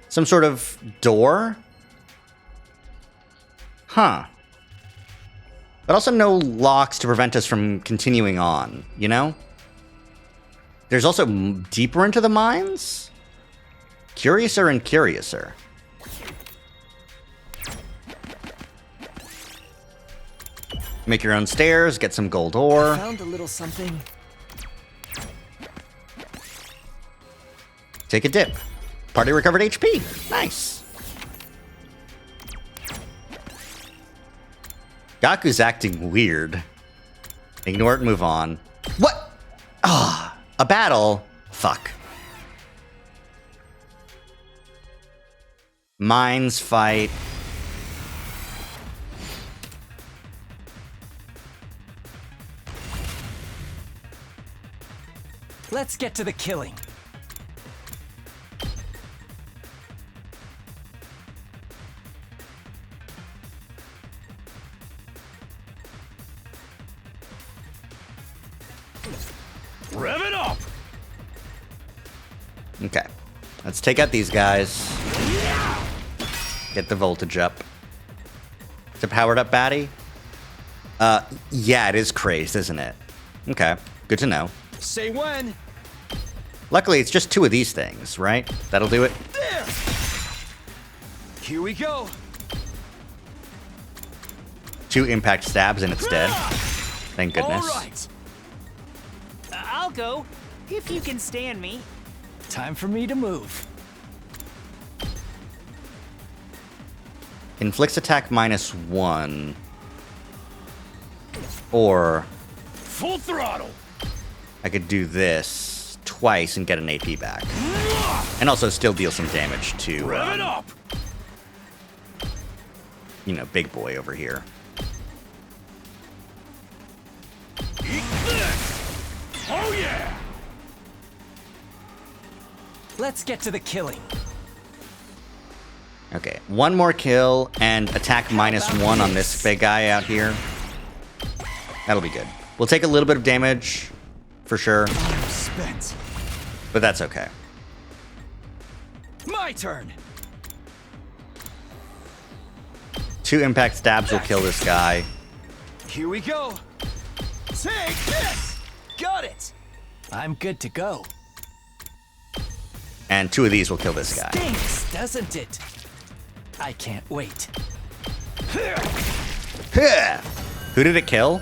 Some sort of door? Huh. But also no locks to prevent us from continuing on, you know? There's also deeper into the mines? Curiouser and curiouser. Make your own stairs, get some gold ore. I found a little something. Take a dip. Party recovered HP. Nice. Gaku's acting weird. Ignore it and move on. What? Ah, a battle? Fuck. Mines fight. Let's get to the killing. Rev it up! Okay. Let's take out these guys. Get the voltage up. Is it powered up, baddie? Yeah, it is crazed, isn't it? Okay. Good to know. Say when. Luckily, it's just 2 of these things, right? That'll do it. There! Here we go. 2 impact stabs and it's dead. Thank goodness. All right. I'll go, if you can stand me. Time for me to move. Inflicts attack -1. Or Full throttle. I could do this twice and get an AP back. And also still deal some damage to, Rev it up. you know, big boy over here. Eat this. Oh yeah. Let's get to the killing. Okay, 1 more kill and attack -1 on this big guy out here. That'll be good. We'll take a little bit of damage, for sure. I'm spent. But that's okay. My turn. 2 impact stabs will kill this guy. Here we go. Take this. Got it. I'm good to go. And 2 of these will kill this guy. Thanks. doesn't it? I can't wait. Who did it kill?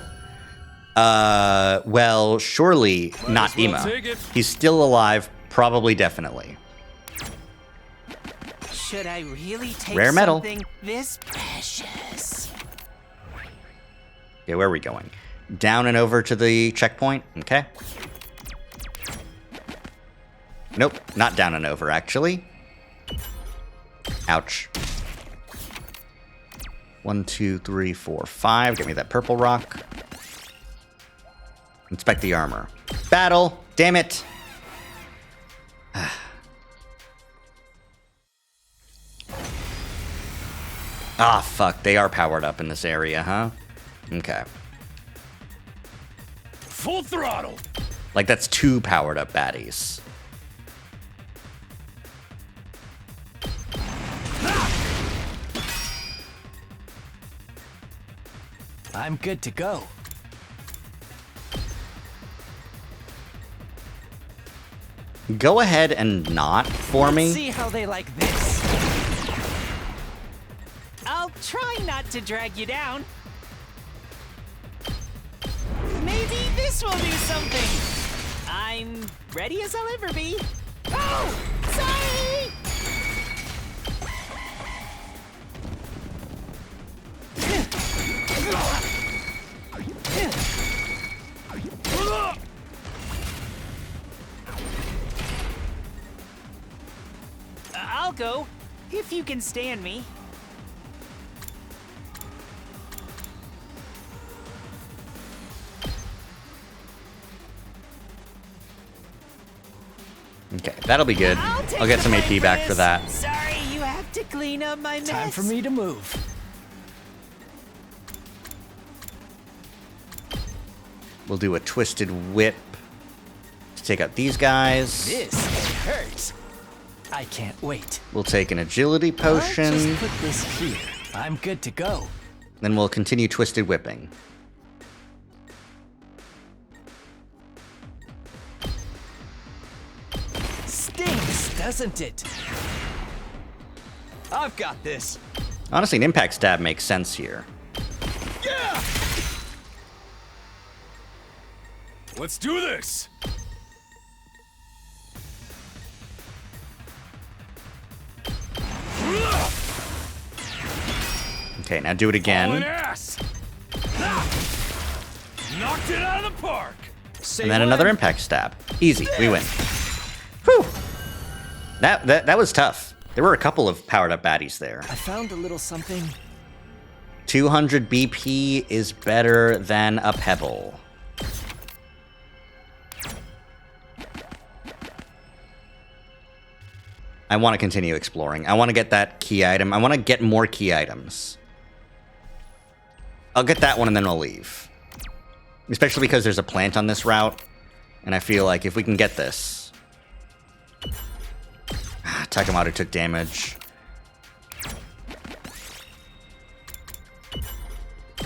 Well, surely not Ema. He's still alive, probably, definitely. Should I really take Rare metal. something this precious? Okay, where are we going? Down and over to the checkpoint? Okay. Nope, not down and over, actually. Ouch. 1, 2, 3, 4, 5. Get me that purple rock. Inspect the armor. Battle! Damn it! Ah, fuck. They are powered up in this area, huh? Okay. Full throttle. Like, that's 2 powered up baddies. I'm good to go. Go ahead and not for Let's me. see how they like this. I'll try not to drag you down. Maybe this will do something. I'm ready as I'll ever be. Oh! Sorry! I'll go, if you can stand me. Okay, that'll be good. I'll get some AP back for that. Sorry, you have to clean up my mess. Time for me to move. We'll do a twisted whip to take out these guys. This hurts. I can't wait. We'll take an agility I'll potion. just put this here. I'm good to go. Then we'll continue twisted whipping. Stings, doesn't it? I've got this. Honestly, an impact stab makes sense here. Yeah! Let's do this. Okay, now do it All in again. ass. Knocked it out of the park. And then another impact stab. Easy, we win. Whew. That was tough. There were a couple of powered up baddies there. I found a little something. 200 BP is better than a pebble. I want to continue exploring. I want to get that key item. I want to get more key items. I'll get that one and then I'll leave. Especially because there's a plant on this route. And I feel like if we can get this... Takemoto took damage.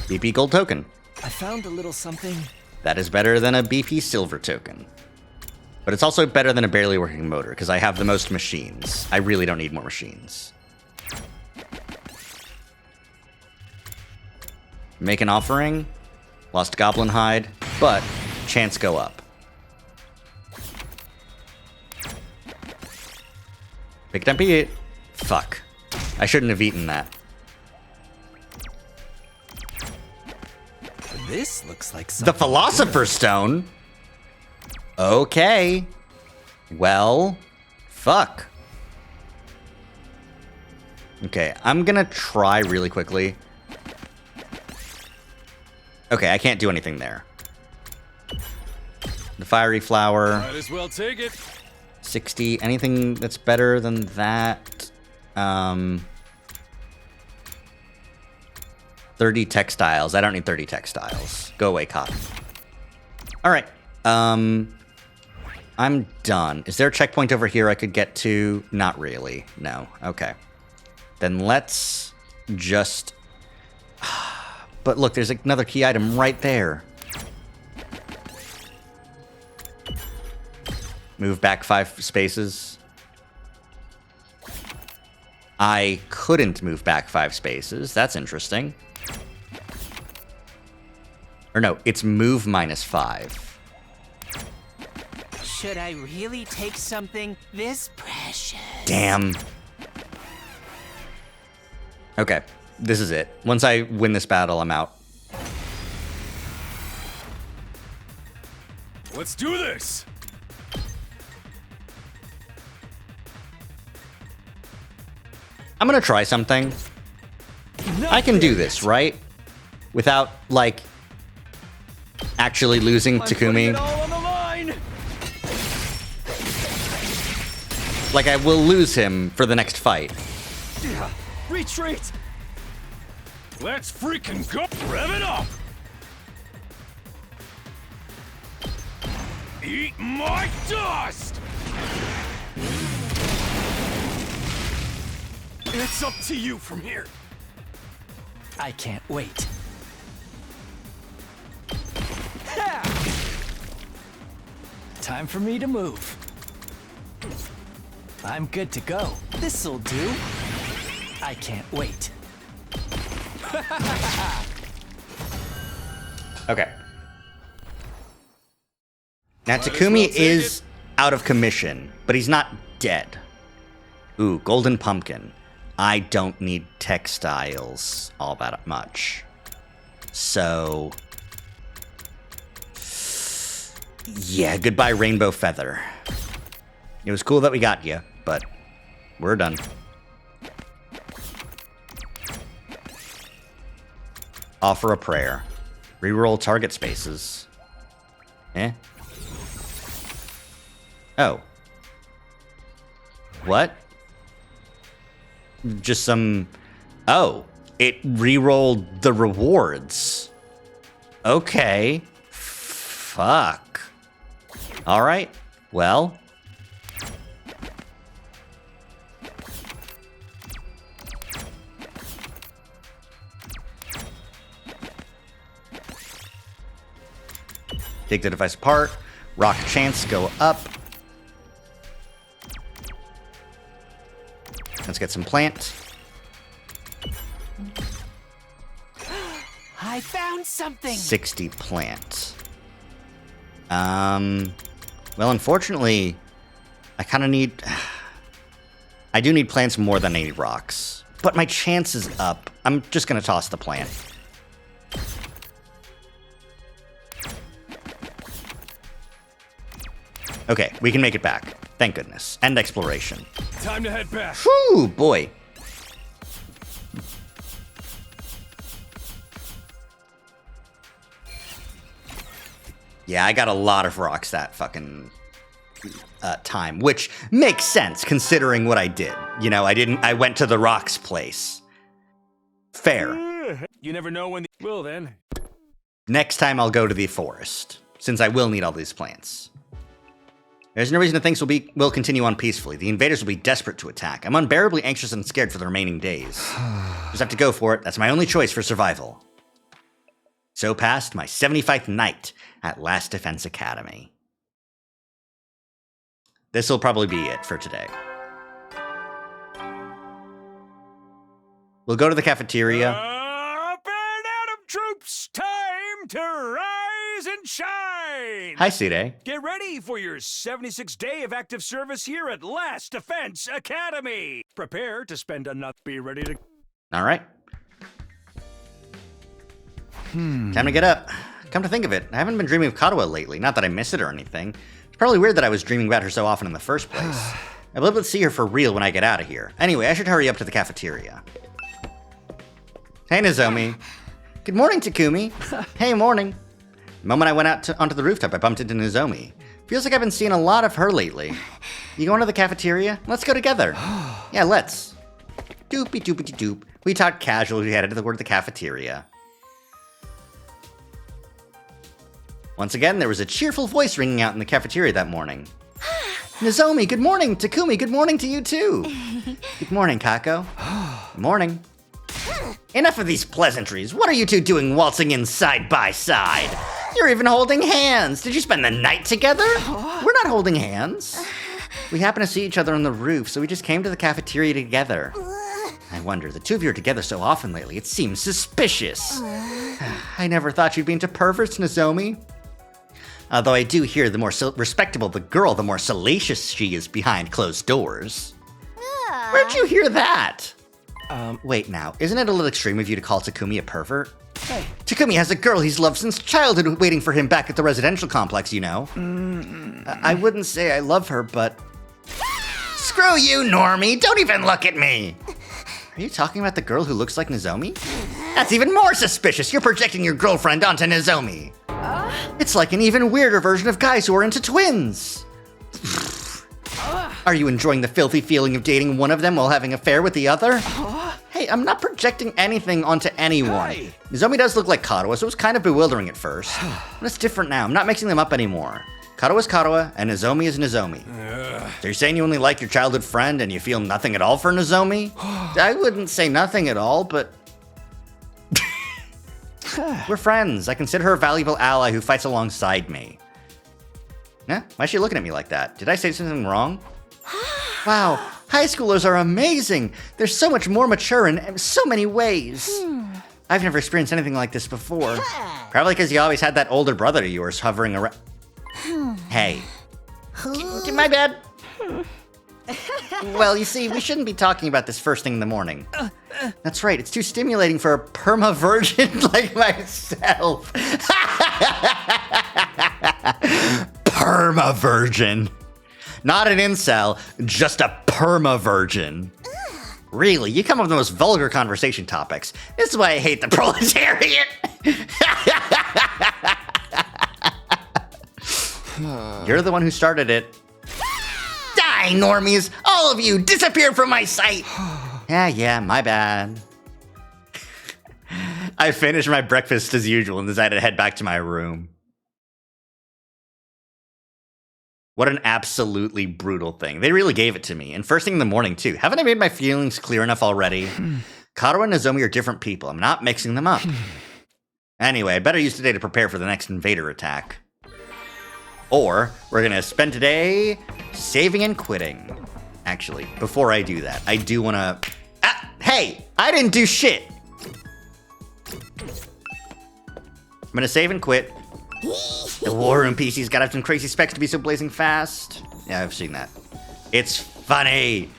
BP gold token. I found a little something. That is better than a BP silver token. But it's also better than a barely working motor, because I have the most machines. I really don't need more machines. Make an offering. Lost goblin hide, but chance go up. Pick it up, eat it. Fuck. I shouldn't have eaten that. This looks like The something. Philosopher's Stone? Okay. Well, fuck. Okay, I'm gonna try really quickly. Okay, I can't do anything there. The fiery flower. Might as well take it. 60. Anything that's better than that? 30 textiles. I don't need 30 textiles. Go away, cotton. All right. I'm done. Is there a checkpoint over here I could get to? Not really. No. Okay. Then let's just... But look, there's another key item right there. Move back 5 spaces. I couldn't move back 5 spaces. That's interesting. Or no, it's move -5. Should I really take something this precious? Damn. Okay, this is it. Once I win this battle, I'm out. Let's do this! I'm gonna try something. I can do this, right? Without, like, actually losing Takumi. It all on the line! Like, I will lose him for the next fight. Retreat! Let's freaking go! Rev it up! Eat my dust! It's up to you from here. I can't wait. Time for me to move. I'm good to go. This'll do. I can't wait. Okay. Now, Takumi is out of commission, but he's not dead. Ooh, golden pumpkin. I don't need textiles all that much. So... yeah, goodbye rainbow feather. It was cool that we got you, but we're done. Offer a prayer. Reroll target spaces. Eh? Oh. What? Just some... oh. It rerolled the rewards. Okay. Fuck. Alright. Well... take the device apart. Rock chance go up. Let's get some plant. I found something. 60 plant. Well, unfortunately, I kind of need... I do need plants more than 80 rocks. But my chance is up. I'm just going to toss the plant. Okay, we can make it back. Thank goodness. End exploration. Time to head back. Whew, boy. Yeah, I got a lot of rocks that fucking time, which makes sense considering what I did. You know, I went to the rocks place. Fair. You never know when the... well then. Next time I'll go to the forest, since I will need all these plants. There's no reason to think we'll continue on peacefully. The invaders will be desperate to attack. I'm unbearably anxious and scared for the remaining days. Just have to go for it. That's my only choice for survival. So passed my 75th night at Last Defense Academy. This'll probably be it for today. We'll go to the cafeteria. Up and Adam troops, time to rise and shine! Hi, C-Day. Get ready for your 76th day of active service here at Last Defense Academy. Prepare to spend another... be ready to... All right. Time to get up. Come to think of it, I haven't been dreaming of Katawa lately. Not that I miss it or anything. It's probably weird that I was dreaming about her so often in the first place. I'll be able to see her for real when I get out of here. Anyway, I should hurry up to the cafeteria. Hey, Nozomi. Good morning, Takumi. Hey, morning. The moment I went out onto the rooftop, I bumped into Nozomi. Feels like I've been seeing a lot of her lately. You going to the cafeteria? Let's go together. Yeah, let's. Doopy doopy doop. We talked casually. We headed toward the cafeteria. Once again, there was a cheerful voice ringing out in the cafeteria that morning. Nozomi, good morning. Takumi, good morning to you too. Good morning, Kako. Good morning. Enough of these pleasantries. What are you two doing waltzing in side by side? You're even holding hands. Did you spend the night together? We're not holding hands. We happened to see each other on the roof, so we just came to the cafeteria together. I wonder, the two of you are together so often lately, it seems suspicious. I never thought you'd be into perverts, Nozomi. Although I do hear the more respectable the girl, the more salacious she is behind closed doors. Where'd you hear that? Wait now, isn't it a little extreme of you to call Takumi a pervert? Hey. Takumi has a girl he's loved since childhood waiting for him back at the residential complex, you know. I wouldn't say I love her, but... Screw you, Normie! Don't even look at me! Are you talking about the girl who looks like Nozomi? That's even more suspicious! You're projecting your girlfriend onto Nozomi! It's like an even weirder version of guys who are into twins! Are you enjoying the filthy feeling of dating one of them while having an affair with the other? Hey, I'm not projecting anything onto anyone. Hey. Nozomi does look like Kadoa, so it was kind of bewildering at first. But it's different now. I'm not mixing them up anymore. Kadoa is Kadoa, and Nozomi is Nozomi. So you're saying you only like your childhood friend and you feel nothing at all for Nozomi? I wouldn't say nothing at all, but... We're friends. I consider her a valuable ally who fights alongside me. Yeah? Why is she looking at me like that? Did I say something wrong? Wow, high schoolers are amazing. They're so much more mature in so many ways. I've never experienced anything like this before. Probably because you always had that older brother of yours hovering around. Hey. My bad. Well, you see, we shouldn't be talking about this first thing in the morning. That's right, it's too stimulating for a perma-virgin like myself. Perma-virgin. Not an incel, just a perma-virgin. Really, you come up with the most vulgar conversation topics. This is why I hate the proletariat. You're the one who started it. Die, normies! All of you, disappear from my sight! Yeah, my bad. I finished my breakfast as usual and decided to head back to my room. What an absolutely brutal thing. They really gave it to me. And first thing in the morning, too. Haven't I made my feelings clear enough already? Kadoa and Nozomi are different people. I'm not mixing them up. Anyway, I better use today to prepare for the next invader attack. Or, we're gonna spend today saving and quitting. Actually, before I do that, I do wanna... hey! I didn't do shit! I'm gonna save and quit. The War Room PC's gotta have some crazy specs to be so blazing fast. Yeah, I've seen that. It's funny.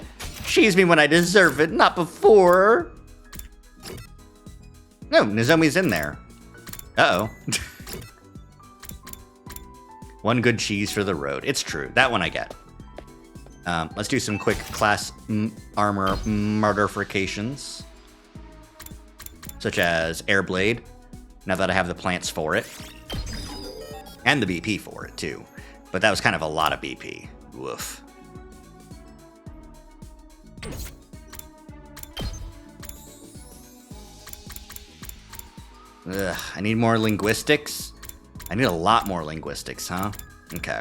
Cheese me when I deserve it, not before. No, Nozomi's in there. Uh-oh. One good cheese for the road. It's true. That one I get. Let's do some quick class armor murderifications. Such as Airblade. Now that I have the plants for it. And the BP for it, too. But that was kind of a lot of BP. Woof. Ugh, I need more linguistics. I need a lot more linguistics, huh? Okay.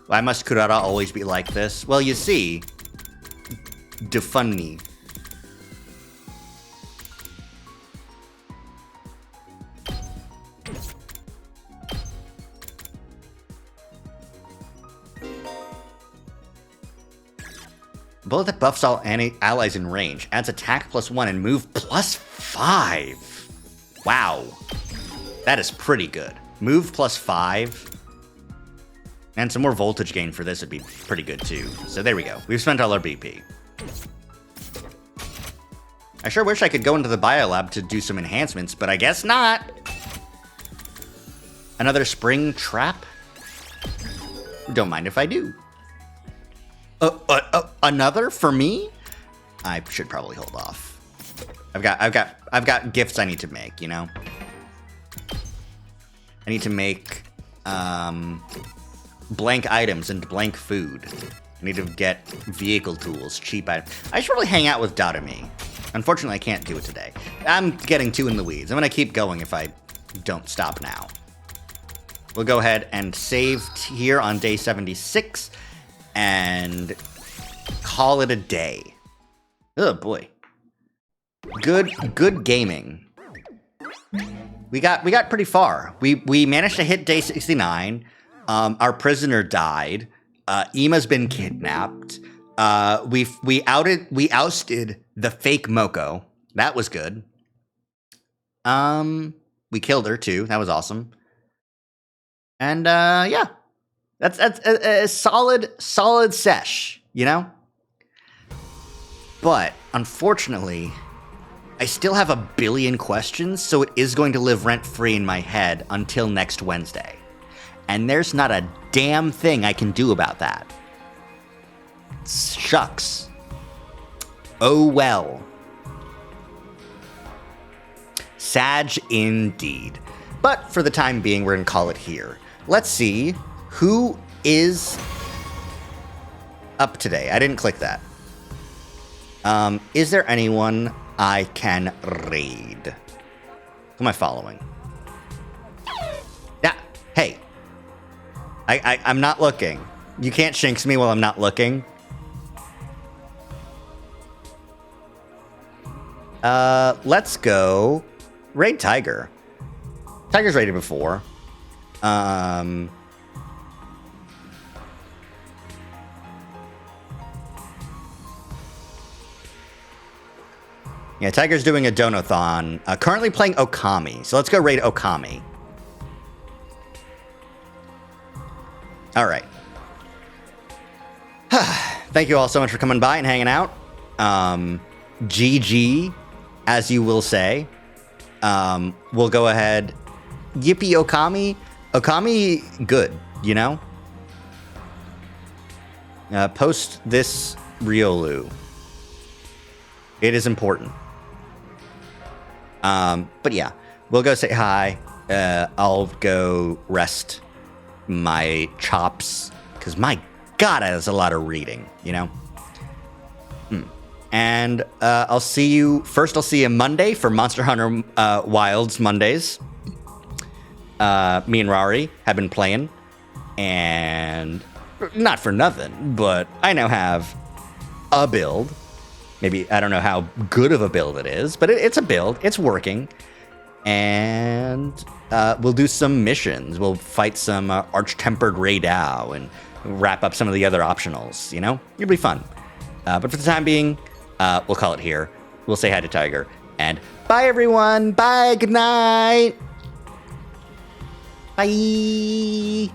Why must Kurara always be like this? Well, you see, defunny. Bullet that buffs all allies in range. Adds attack +1 and move +5. Wow. That is pretty good. Move +5. And some more voltage gain for this would be pretty good too. So there we go. We've spent all our BP. I sure wish I could go into the biolab to do some enhancements, but I guess not. Another spring trap? Don't mind if I do. Another for me? I should probably hold off. I've got gifts I need to make, you know? I need to make blank items and blank food. I need to get vehicle tools, cheap items. I should probably hang out with Darumi. Unfortunately, I can't do it today. I'm getting too in the weeds. I'm gonna keep going if I don't stop now. We'll go ahead and save here on day 76 and call it a day. Oh boy. Good gaming. We got pretty far. We managed to hit day 69. Our prisoner died. Ima's been kidnapped. We ousted the fake Moko. That was good. We killed her too. That was awesome. And yeah, that's a solid sesh, you know. But unfortunately, I still have a billion questions, so it is going to live rent-free in my head until next Wednesday. And there's not a damn thing I can do about that. Shucks. Oh well. Sag indeed. But for the time being, we're going to call it here. Let's see who is up today. I didn't click that. Is there anyone I can raid? Who am I following? Yeah, hey. I'm not looking. You can't shinx me while I'm not looking. Let's go raid Tiger. Tiger's raided before. Yeah, Tiger's doing a Donathon. Currently playing Okami. So let's go raid Okami. All right. Thank you all so much for coming by and hanging out. GG, as you will say. We'll go ahead. Yippee Okami. Okami, good, you know? Post this Riolu. It is important. But yeah, we'll go say hi. I'll go rest my chops, because my god, that's a lot of reading, you know? And I'll see you Monday for Monster Hunter Wilds Mondays. Me and Rari have been playing, and not for nothing, but I now have a build. Maybe, I don't know how good of a build it is, but it's a build. It's working. And we'll do some missions. We'll fight some Arch-Tempered Raidao and wrap up some of the other optionals, you know? It'll be fun. But for the time being, we'll call it here. We'll say hi to Tiger. And bye, everyone. Bye. Good night. Bye.